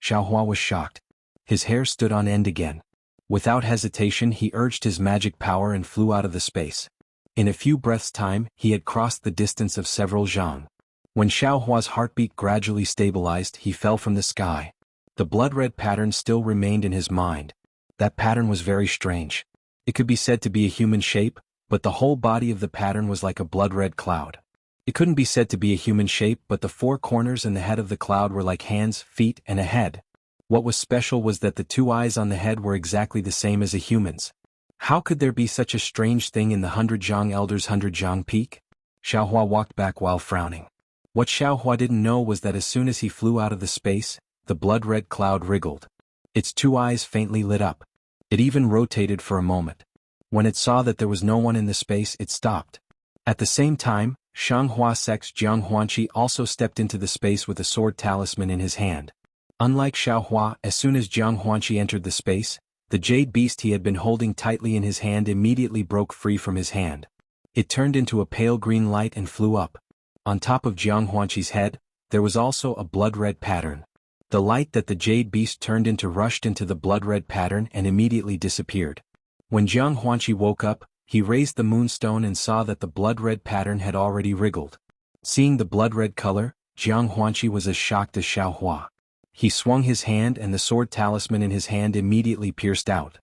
Xiaohua was shocked. His hair stood on end again. Without hesitation he urged his magic power and flew out of the space. In a few breaths' time, he had crossed the distance of several zhang. When Xiaohua's heartbeat gradually stabilized, he fell from the sky. The blood-red pattern still remained in his mind. That pattern was very strange. It could be said to be a human shape, but the whole body of the pattern was like a blood-red cloud. It couldn't be said to be a human shape, but the four corners and the head of the cloud were like hands, feet, and a head. What was special was that the two eyes on the head were exactly the same as a human's. How could there be such a strange thing in the 100 Zhang Elders' 100 Zhang Peak? Xiaohua walked back while frowning. What Xiaohua didn't know was that as soon as he flew out of the space, the blood-red cloud wriggled. Its two eyes faintly lit up. It even rotated for a moment. When it saw that there was no one in the space, it stopped. At the same time, Shanghua Sec's Jianghuanqi also stepped into the space with a sword talisman in his hand. Unlike Xiaohua, as soon as Jianghuanqi entered the space, the jade beast he had been holding tightly in his hand immediately broke free from his hand. It turned into a pale green light and flew up. On top of Jianghuanqi's head, there was also a blood-red pattern. The light that the jade beast turned into rushed into the blood-red pattern and immediately disappeared. When Jianghuanqi woke up, he raised the moonstone and saw that the blood-red pattern had already wriggled. Seeing the blood-red color, Jiang Huanqi was as shocked as Xiao Hua. He swung his hand and the sword talisman in his hand immediately pierced out.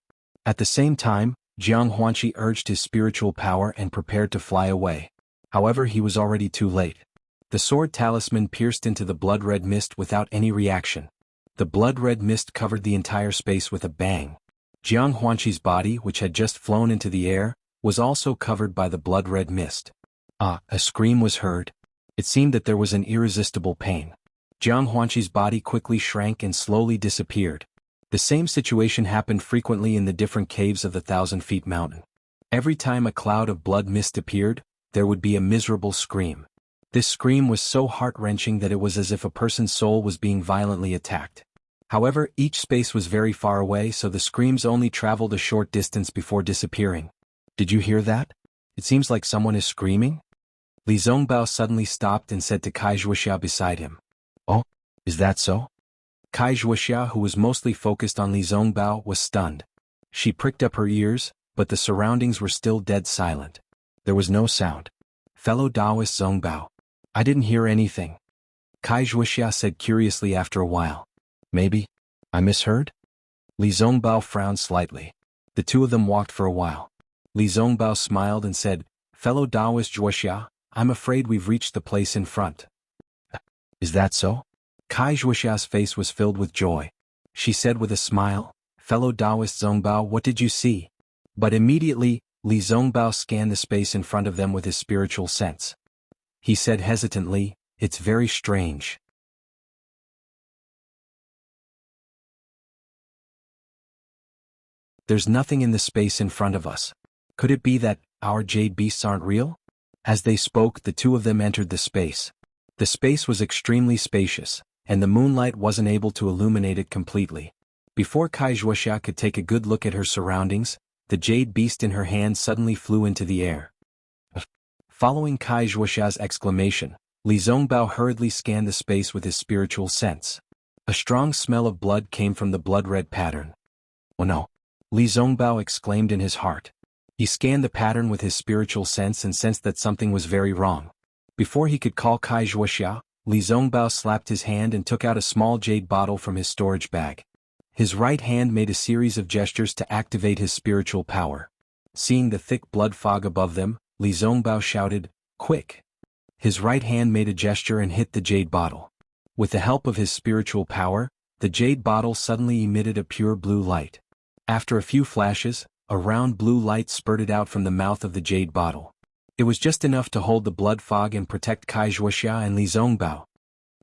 At the same time, Jiang Huanqi urged his spiritual power and prepared to fly away. However, he was already too late. The sword talisman pierced into the blood-red mist without any reaction. The blood-red mist covered the entire space with a bang. Jiang Huanqi's body, which had just flown into the air, was also covered by the blood-red mist. A scream was heard. It seemed that there was an irresistible pain. Jiang Huanqi's body quickly shrank and slowly disappeared. The same situation happened frequently in the different caves of the 1,000-feet mountain. Every time a cloud of blood mist appeared, there would be a miserable scream. This scream was so heart-wrenching that it was as if a person's soul was being violently attacked. However, each space was very far away, so the screams only traveled a short distance before disappearing. Did you hear that? It seems like someone is screaming? Li Zongbao suddenly stopped and said to Kai Wuxia beside him. Oh, is that so? Kai Wuxia, who was mostly focused on Li Zongbao, was stunned. She pricked up her ears, but the surroundings were still dead silent. There was no sound. Fellow Taoist Zongbao. I didn't hear anything. Kai Wuxia said curiously after a while. Maybe I misheard? Li Zongbao frowned slightly. The two of them walked for a while. Li Zongbao smiled and said, Fellow Taoist Wuxia, I'm afraid we've reached the place in front. Is that so? Kai Wuxia's face was filled with joy. She said with a smile, Fellow Taoist Zongbao, what did you see? But immediately, Li Zongbao scanned the space in front of them with his spiritual sense. He said hesitantly, It's very strange. There's nothing in the space in front of us. Could it be that our jade beasts aren't real? As they spoke, the two of them entered the space. The space was extremely spacious, and the moonlight wasn't able to illuminate it completely. Before Kai Wuxia could take a good look at her surroundings, the jade beast in her hand suddenly flew into the air. Following Kai Wuxia's exclamation, Li Zongbao hurriedly scanned the space with his spiritual sense. A strong smell of blood came from the blood-red pattern. Oh no! Li Zongbao exclaimed in his heart. He scanned the pattern with his spiritual sense and sensed that something was very wrong. Before he could call Kai Wuxia, Li Zongbao slapped his hand and took out a small jade bottle from his storage bag. His right hand made a series of gestures to activate his spiritual power. Seeing the thick blood fog above them, Li Zongbao shouted, Quick! His right hand made a gesture and hit the jade bottle. With the help of his spiritual power, the jade bottle suddenly emitted a pure blue light. After a few flashes, a round blue light spurted out from the mouth of the jade bottle. It was just enough to hold the blood fog and protect Kai Wuxia and Li Zongbao.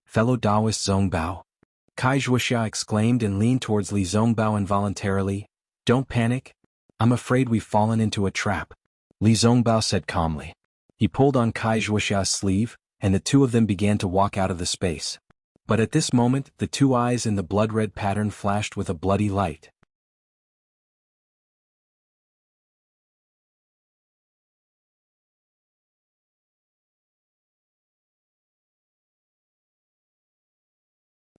Fellow Taoist Zongbao. Kai Wuxia exclaimed and leaned towards Li Zongbao involuntarily. Don't panic. I'm afraid we've fallen into a trap. Li Zongbao said calmly. He pulled on Kai Wuxia's sleeve, and the two of them began to walk out of the space. But at this moment, the two eyes in the blood-red pattern flashed with a bloody light.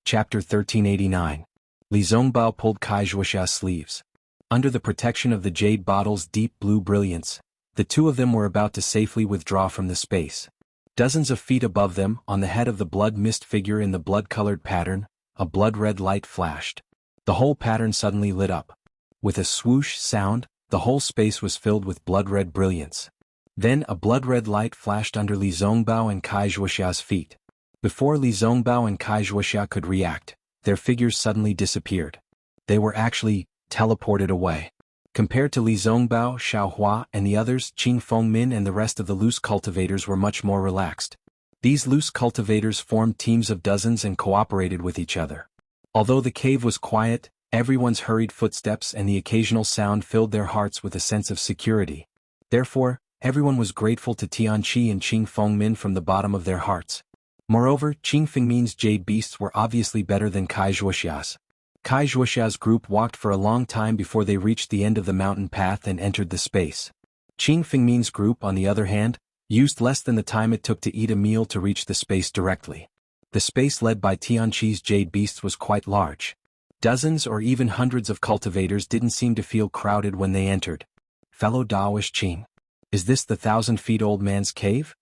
Chapter 1389. Li Zongbao pulled Kai Wuxia's sleeves. Under the protection of the jade bottle's deep blue brilliance, the two of them were about to safely withdraw from the space. Dozens of feet above them, on the head of the blood mist figure in the blood-colored pattern, a blood-red light flashed. The whole pattern suddenly lit up. With a swoosh sound, the whole space was filled with blood-red brilliance. Then a blood-red light flashed under Li Zongbao and Kai Wuxia's feet. Before Li Zongbao and Kai Wuxia could react, their figures suddenly disappeared. They were actually teleported away. Compared to Li Zongbao, Xiao Hua, and the others, Qing Fengmin and the rest of the loose cultivators were much more relaxed. These loose cultivators formed teams of dozens and cooperated with each other. Although the cave was quiet, everyone's hurried footsteps and the occasional sound filled their hearts with a sense of security. Therefore, everyone was grateful to Tianqi and Qing Fengmin from the bottom of their hearts. Moreover, Qing Fengmin's jade beasts were obviously better than Kai Wuxia's. Kai Wuxia's group walked for a long time before they reached the end of the mountain path and entered the space. Qing Fengmin's group, on the other hand, used less than the time it took to eat a meal to reach the space directly. The space led by Tianqi's jade beasts was quite large. Dozens or even hundreds of cultivators didn't seem to feel crowded when they entered. Fellow Taoist Qing. Is this the 1,000-feet-old man's cave?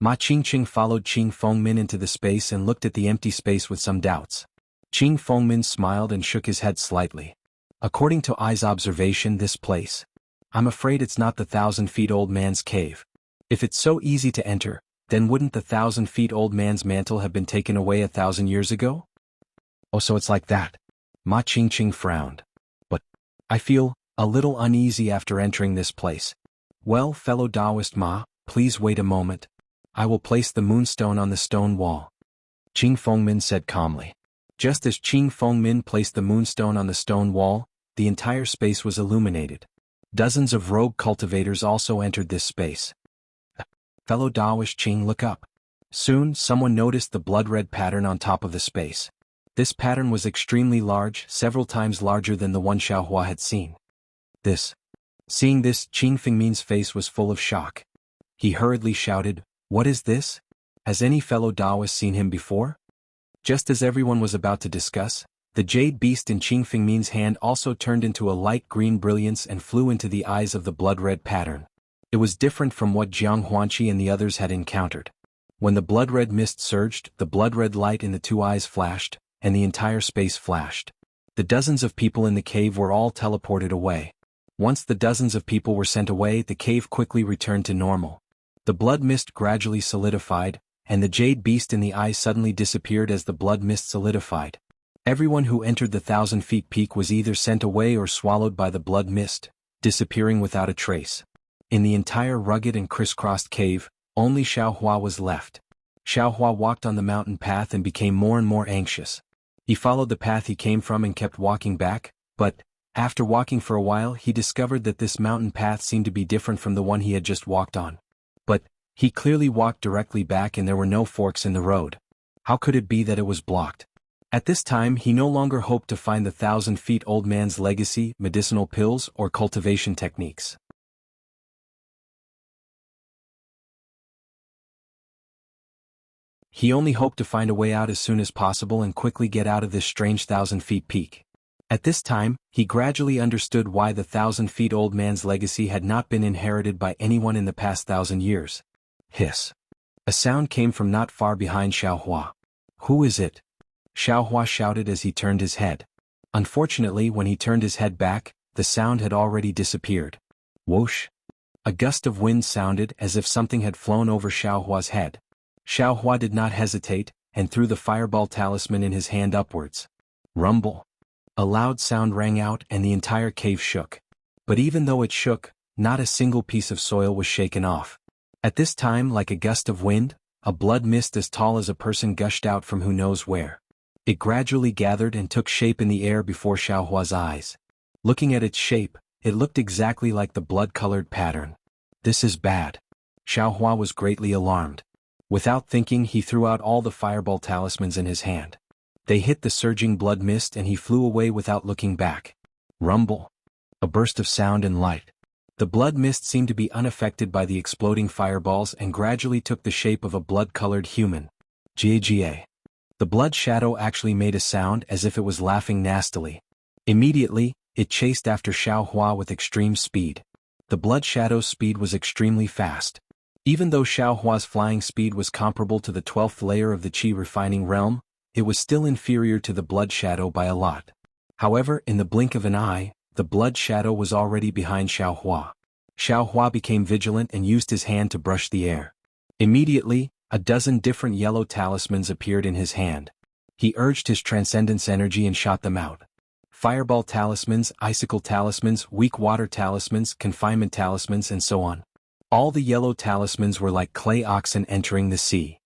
Ma Qingqing followed Qing Fengmin into the space and looked at the empty space with some doubts. Qing Fengmin smiled and shook his head slightly. According to Ai's observation, this place. I'm afraid it's not the 1,000-feet-old man's cave. If it's so easy to enter, then wouldn't the 1,000-feet-old man's mantle have been taken away 1,000 years ago? Oh, so it's like that. Ma Qingqing frowned. But I feel a little uneasy after entering this place. Well, fellow Taoist Ma, please wait a moment. I will place the moonstone on the stone wall. Qing Fengmin said calmly. Just as Qing Fengmin placed the moonstone on the stone wall, the entire space was illuminated. Dozens of rogue cultivators also entered this space. Fellow Taoist Qing, look up. Soon, someone noticed the blood-red pattern on top of the space. This pattern was extremely large, several times larger than the one Xiaohua had seen. Seeing this, Qing Fengmin's face was full of shock. He hurriedly shouted, "What is this? Has any fellow Taoist seen him before?" Just as everyone was about to discuss, the jade beast in Qing Fengmin's hand also turned into a light green brilliance and flew into the eyes of the blood-red pattern. It was different from what Jiang Huanqi and the others had encountered. When the blood-red mist surged, the blood-red light in the two eyes flashed, and the entire space flashed. The dozens of people in the cave were all teleported away. Once the dozens of people were sent away, the cave quickly returned to normal. The blood mist gradually solidified, and the jade beast in the eye suddenly disappeared as the blood mist solidified. Everyone who entered the 1,000-feet peak was either sent away or swallowed by the blood mist, disappearing without a trace. In the entire rugged and crisscrossed cave, only Xiaohua was left. Xiaohua walked on the mountain path and became more and more anxious. He followed the path he came from and kept walking back, but, after walking for a while, he discovered that this mountain path seemed to be different from the one he had just walked on. But he clearly walked directly back and there were no forks in the road. How could it be that it was blocked? At this time, he no longer hoped to find the 1,000-feet-old man's legacy, medicinal pills, or cultivation techniques. He only hoped to find a way out as soon as possible and quickly get out of this strange 1,000-feet peak. At this time, he gradually understood why the 1,000-feet-old man's legacy had not been inherited by anyone in the past 1,000 years. Hiss. A sound came from not far behind Xiaohua. Who is it? Xiaohua shouted as he turned his head. Unfortunately, when he turned his head back, the sound had already disappeared. Whoosh! A gust of wind sounded as if something had flown over Xiaohua's head. Xiaohua did not hesitate, and threw the fireball talisman in his hand upwards. Rumble! A loud sound rang out and the entire cave shook. But even though it shook, not a single piece of soil was shaken off. At this time, like a gust of wind, a blood mist as tall as a person gushed out from who knows where. It gradually gathered and took shape in the air before Xiaohua's eyes. Looking at its shape, it looked exactly like the blood-colored pattern. This is bad. Xiaohua was greatly alarmed. Without thinking, he threw out all the fireball talismans in his hand. They hit the surging blood mist and he flew away without looking back. Rumble! A burst of sound and light. The blood mist seemed to be unaffected by the exploding fireballs and gradually took the shape of a blood-colored human. Jia. The blood shadow actually made a sound as if it was laughing nastily. Immediately, it chased after Xiaohua with extreme speed. The blood shadow's speed was extremely fast. Even though Xiaohua's flying speed was comparable to the 12th layer of the Qi refining realm, it was still inferior to the blood shadow by a lot. However, in the blink of an eye, the blood shadow was already behind Xiaohua. Xiaohua became vigilant and used his hand to brush the air. Immediately, a dozen different yellow talismans appeared in his hand. He urged his transcendence energy and shot them out. Fireball talismans, icicle talismans, weak water talismans, confinement talismans, and so on. All the yellow talismans were like clay oxen entering the sea.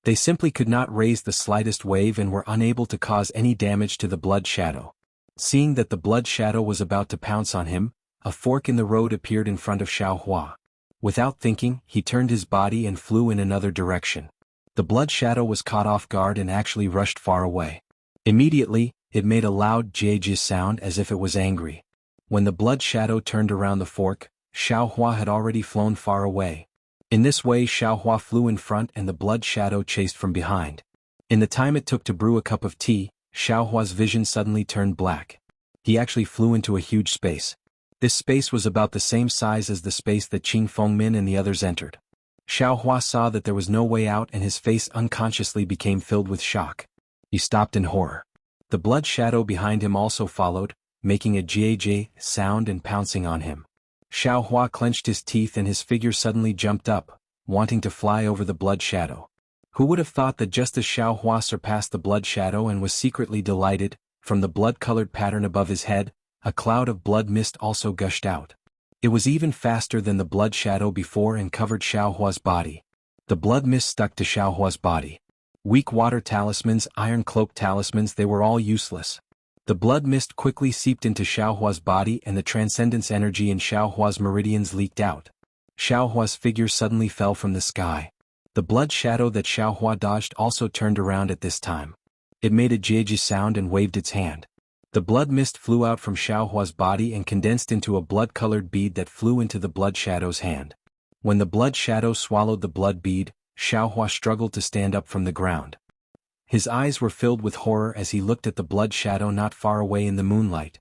They simply could not raise the slightest wave and were unable to cause any damage to the blood shadow. Seeing that the blood shadow was about to pounce on him, a fork in the road appeared in front of Xiaohua. Without thinking, he turned his body and flew in another direction. The blood shadow was caught off guard and actually rushed far away. Immediately, it made a loud jia sound as if it was angry. When the blood shadow turned around the fork, Xiaohua had already flown far away. In this way, Xiaohua flew in front and the blood shadow chased from behind. In the time it took to brew a cup of tea, Xiaohua's vision suddenly turned black. He actually flew into a huge space. This space was about the same size as the space that Qing Fengmin and the others entered. Xiao Hua saw that there was no way out and his face unconsciously became filled with shock. He stopped in horror. The blood shadow behind him also followed, making a jj sound and pouncing on him. Xiao Hua clenched his teeth and his figure suddenly jumped up, wanting to fly over the blood shadow. Who would have thought that just as Xiao Hua surpassed the blood shadow and was secretly delighted, from the blood-colored pattern above his head, a cloud of blood mist also gushed out. It was even faster than the blood shadow before and covered Xiao Hua's body. The blood mist stuck to Xiao Hua's body. Weak water talismans, iron cloak talismans, they were all useless. The blood mist quickly seeped into Xiao Hua's body and the transcendence energy in Xiao Hua's meridians leaked out. Xiao Hua's figure suddenly fell from the sky. The blood shadow that Xiao Hua dodged also turned around at this time. It made a jiji sound and waved its hand. The blood mist flew out from Xiao Hua's body and condensed into a blood-colored bead that flew into the blood shadow's hand. When the blood shadow swallowed the blood bead, Xiao Hua struggled to stand up from the ground. His eyes were filled with horror as he looked at the blood shadow not far away in the moonlight.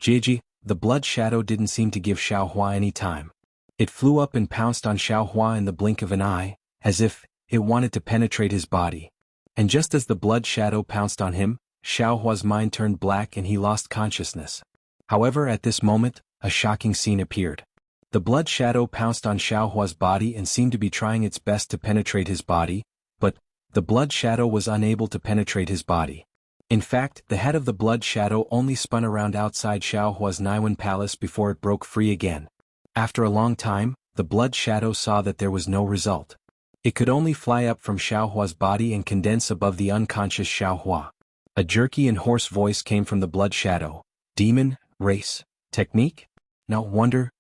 Jiji, the blood shadow didn't seem to give Xiao Hua any time. It flew up and pounced on Xiao Hua in the blink of an eye, as if it wanted to penetrate his body. And just as the blood shadow pounced on him, Xiao Hua's mind turned black and he lost consciousness. However, at this moment, a shocking scene appeared. The blood shadow pounced on Xiao Hua's body and seemed to be trying its best to penetrate his body, but the blood shadow was unable to penetrate his body. In fact, the head of the blood shadow only spun around outside Xiao Hua's Naiwan palace before it broke free again. After a long time, the blood shadow saw that there was no result. It could only fly up from Xiao Hua's body and condense above the unconscious Xiao Hua. A jerky and hoarse voice came from the blood shadow. Demon, race, technique? No wonder,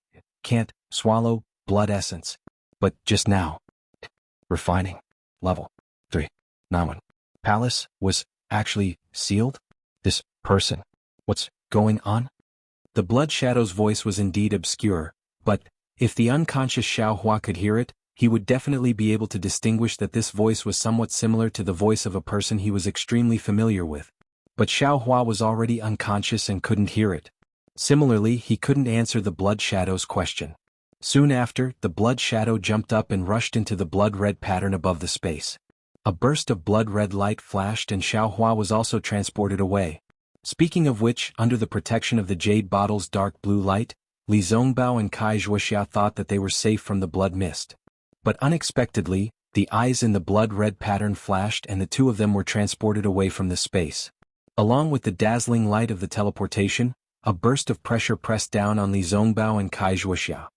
can't swallow blood essence. But just now. Refining. Level 3. Naiwan palace was actually sealed? This person. What's going on? The blood shadow's voice was indeed obscure, but if the unconscious Xiao Hua could hear it, he would definitely be able to distinguish that this voice was somewhat similar to the voice of a person he was extremely familiar with. But Xiao Hua was already unconscious and couldn't hear it. Similarly, he couldn't answer the blood shadow's question. Soon after, the blood shadow jumped up and rushed into the blood-red pattern above the space. A burst of blood-red light flashed and Xiao Hua was also transported away. Speaking of which, under the protection of the jade bottle's dark blue light, Li Zongbao and Kai Zhuoxia thought that they were safe from the blood mist. But unexpectedly, the eyes in the blood-red pattern flashed and the two of them were transported away from the space. Along with the dazzling light of the teleportation, a burst of pressure pressed down on Li Zongbao and Kai Zhuoxia.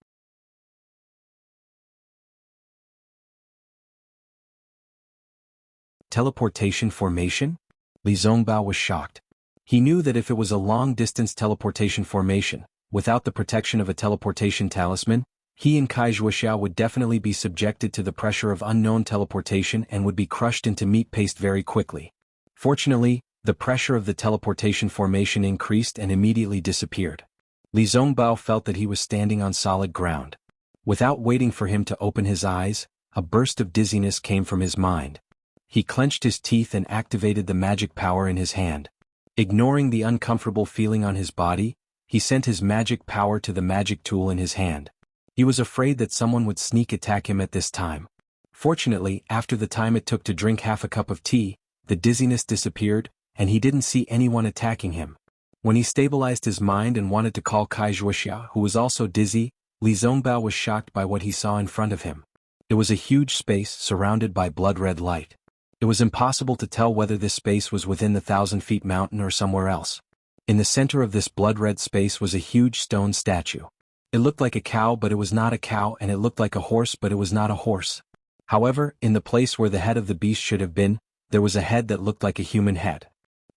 Teleportation formation? Li Zongbao was shocked. He knew that if it was a long-distance teleportation formation, without the protection of a teleportation talisman, he and Kai Zhuoxia would definitely be subjected to the pressure of unknown teleportation and would be crushed into meat paste very quickly. Fortunately, the pressure of the teleportation formation increased and immediately disappeared. Li Zongbao felt that he was standing on solid ground. Without waiting for him to open his eyes, a burst of dizziness came from his mind. He clenched his teeth and activated the magic power in his hand. Ignoring the uncomfortable feeling on his body, he sent his magic power to the magic tool in his hand. He was afraid that someone would sneak attack him at this time. Fortunately, after the time it took to drink half a cup of tea, the dizziness disappeared, and he didn't see anyone attacking him. When he stabilized his mind and wanted to call Kai Zhuoxia, who was also dizzy, Li Zongbao was shocked by what he saw in front of him. It was a huge space surrounded by blood-red light. It was impossible to tell whether this space was within the 1,000-feet mountain or somewhere else. In the center of this blood-red space was a huge stone statue. It looked like a cow but it was not a cow, and it looked like a horse but it was not a horse. However, in the place where the head of the beast should have been, there was a head that looked like a human head.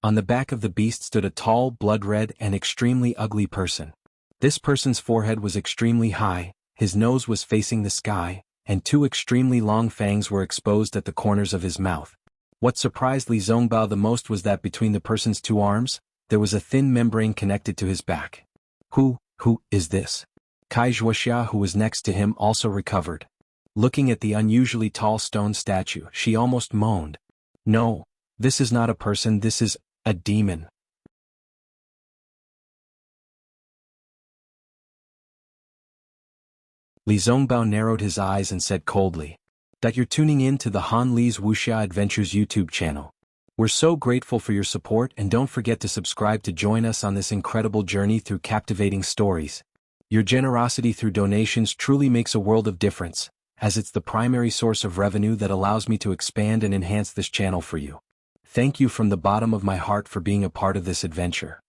On the back of the beast stood a tall, blood-red and extremely ugly person. This person's forehead was extremely high, his nose was facing the sky, and two extremely long fangs were exposed at the corners of his mouth. What surprised Li Zongbao the most was that between the person's two arms, there was a thin membrane connected to his back. Who is this? Kai Zhuoxia, who was next to him, also recovered. Looking at the unusually tall stone statue, she almost moaned. No, this is not a person, this is a demon. Li Zongbao narrowed his eyes and said coldly, "That you're tuning in to the Han Li's Wuxia Adventures YouTube channel. We're so grateful for your support, and don't forget to subscribe to join us on this incredible journey through captivating stories. Your generosity through donations truly makes a world of difference, as it's the primary source of revenue that allows me to expand and enhance this channel for you. Thank you from the bottom of my heart for being a part of this adventure."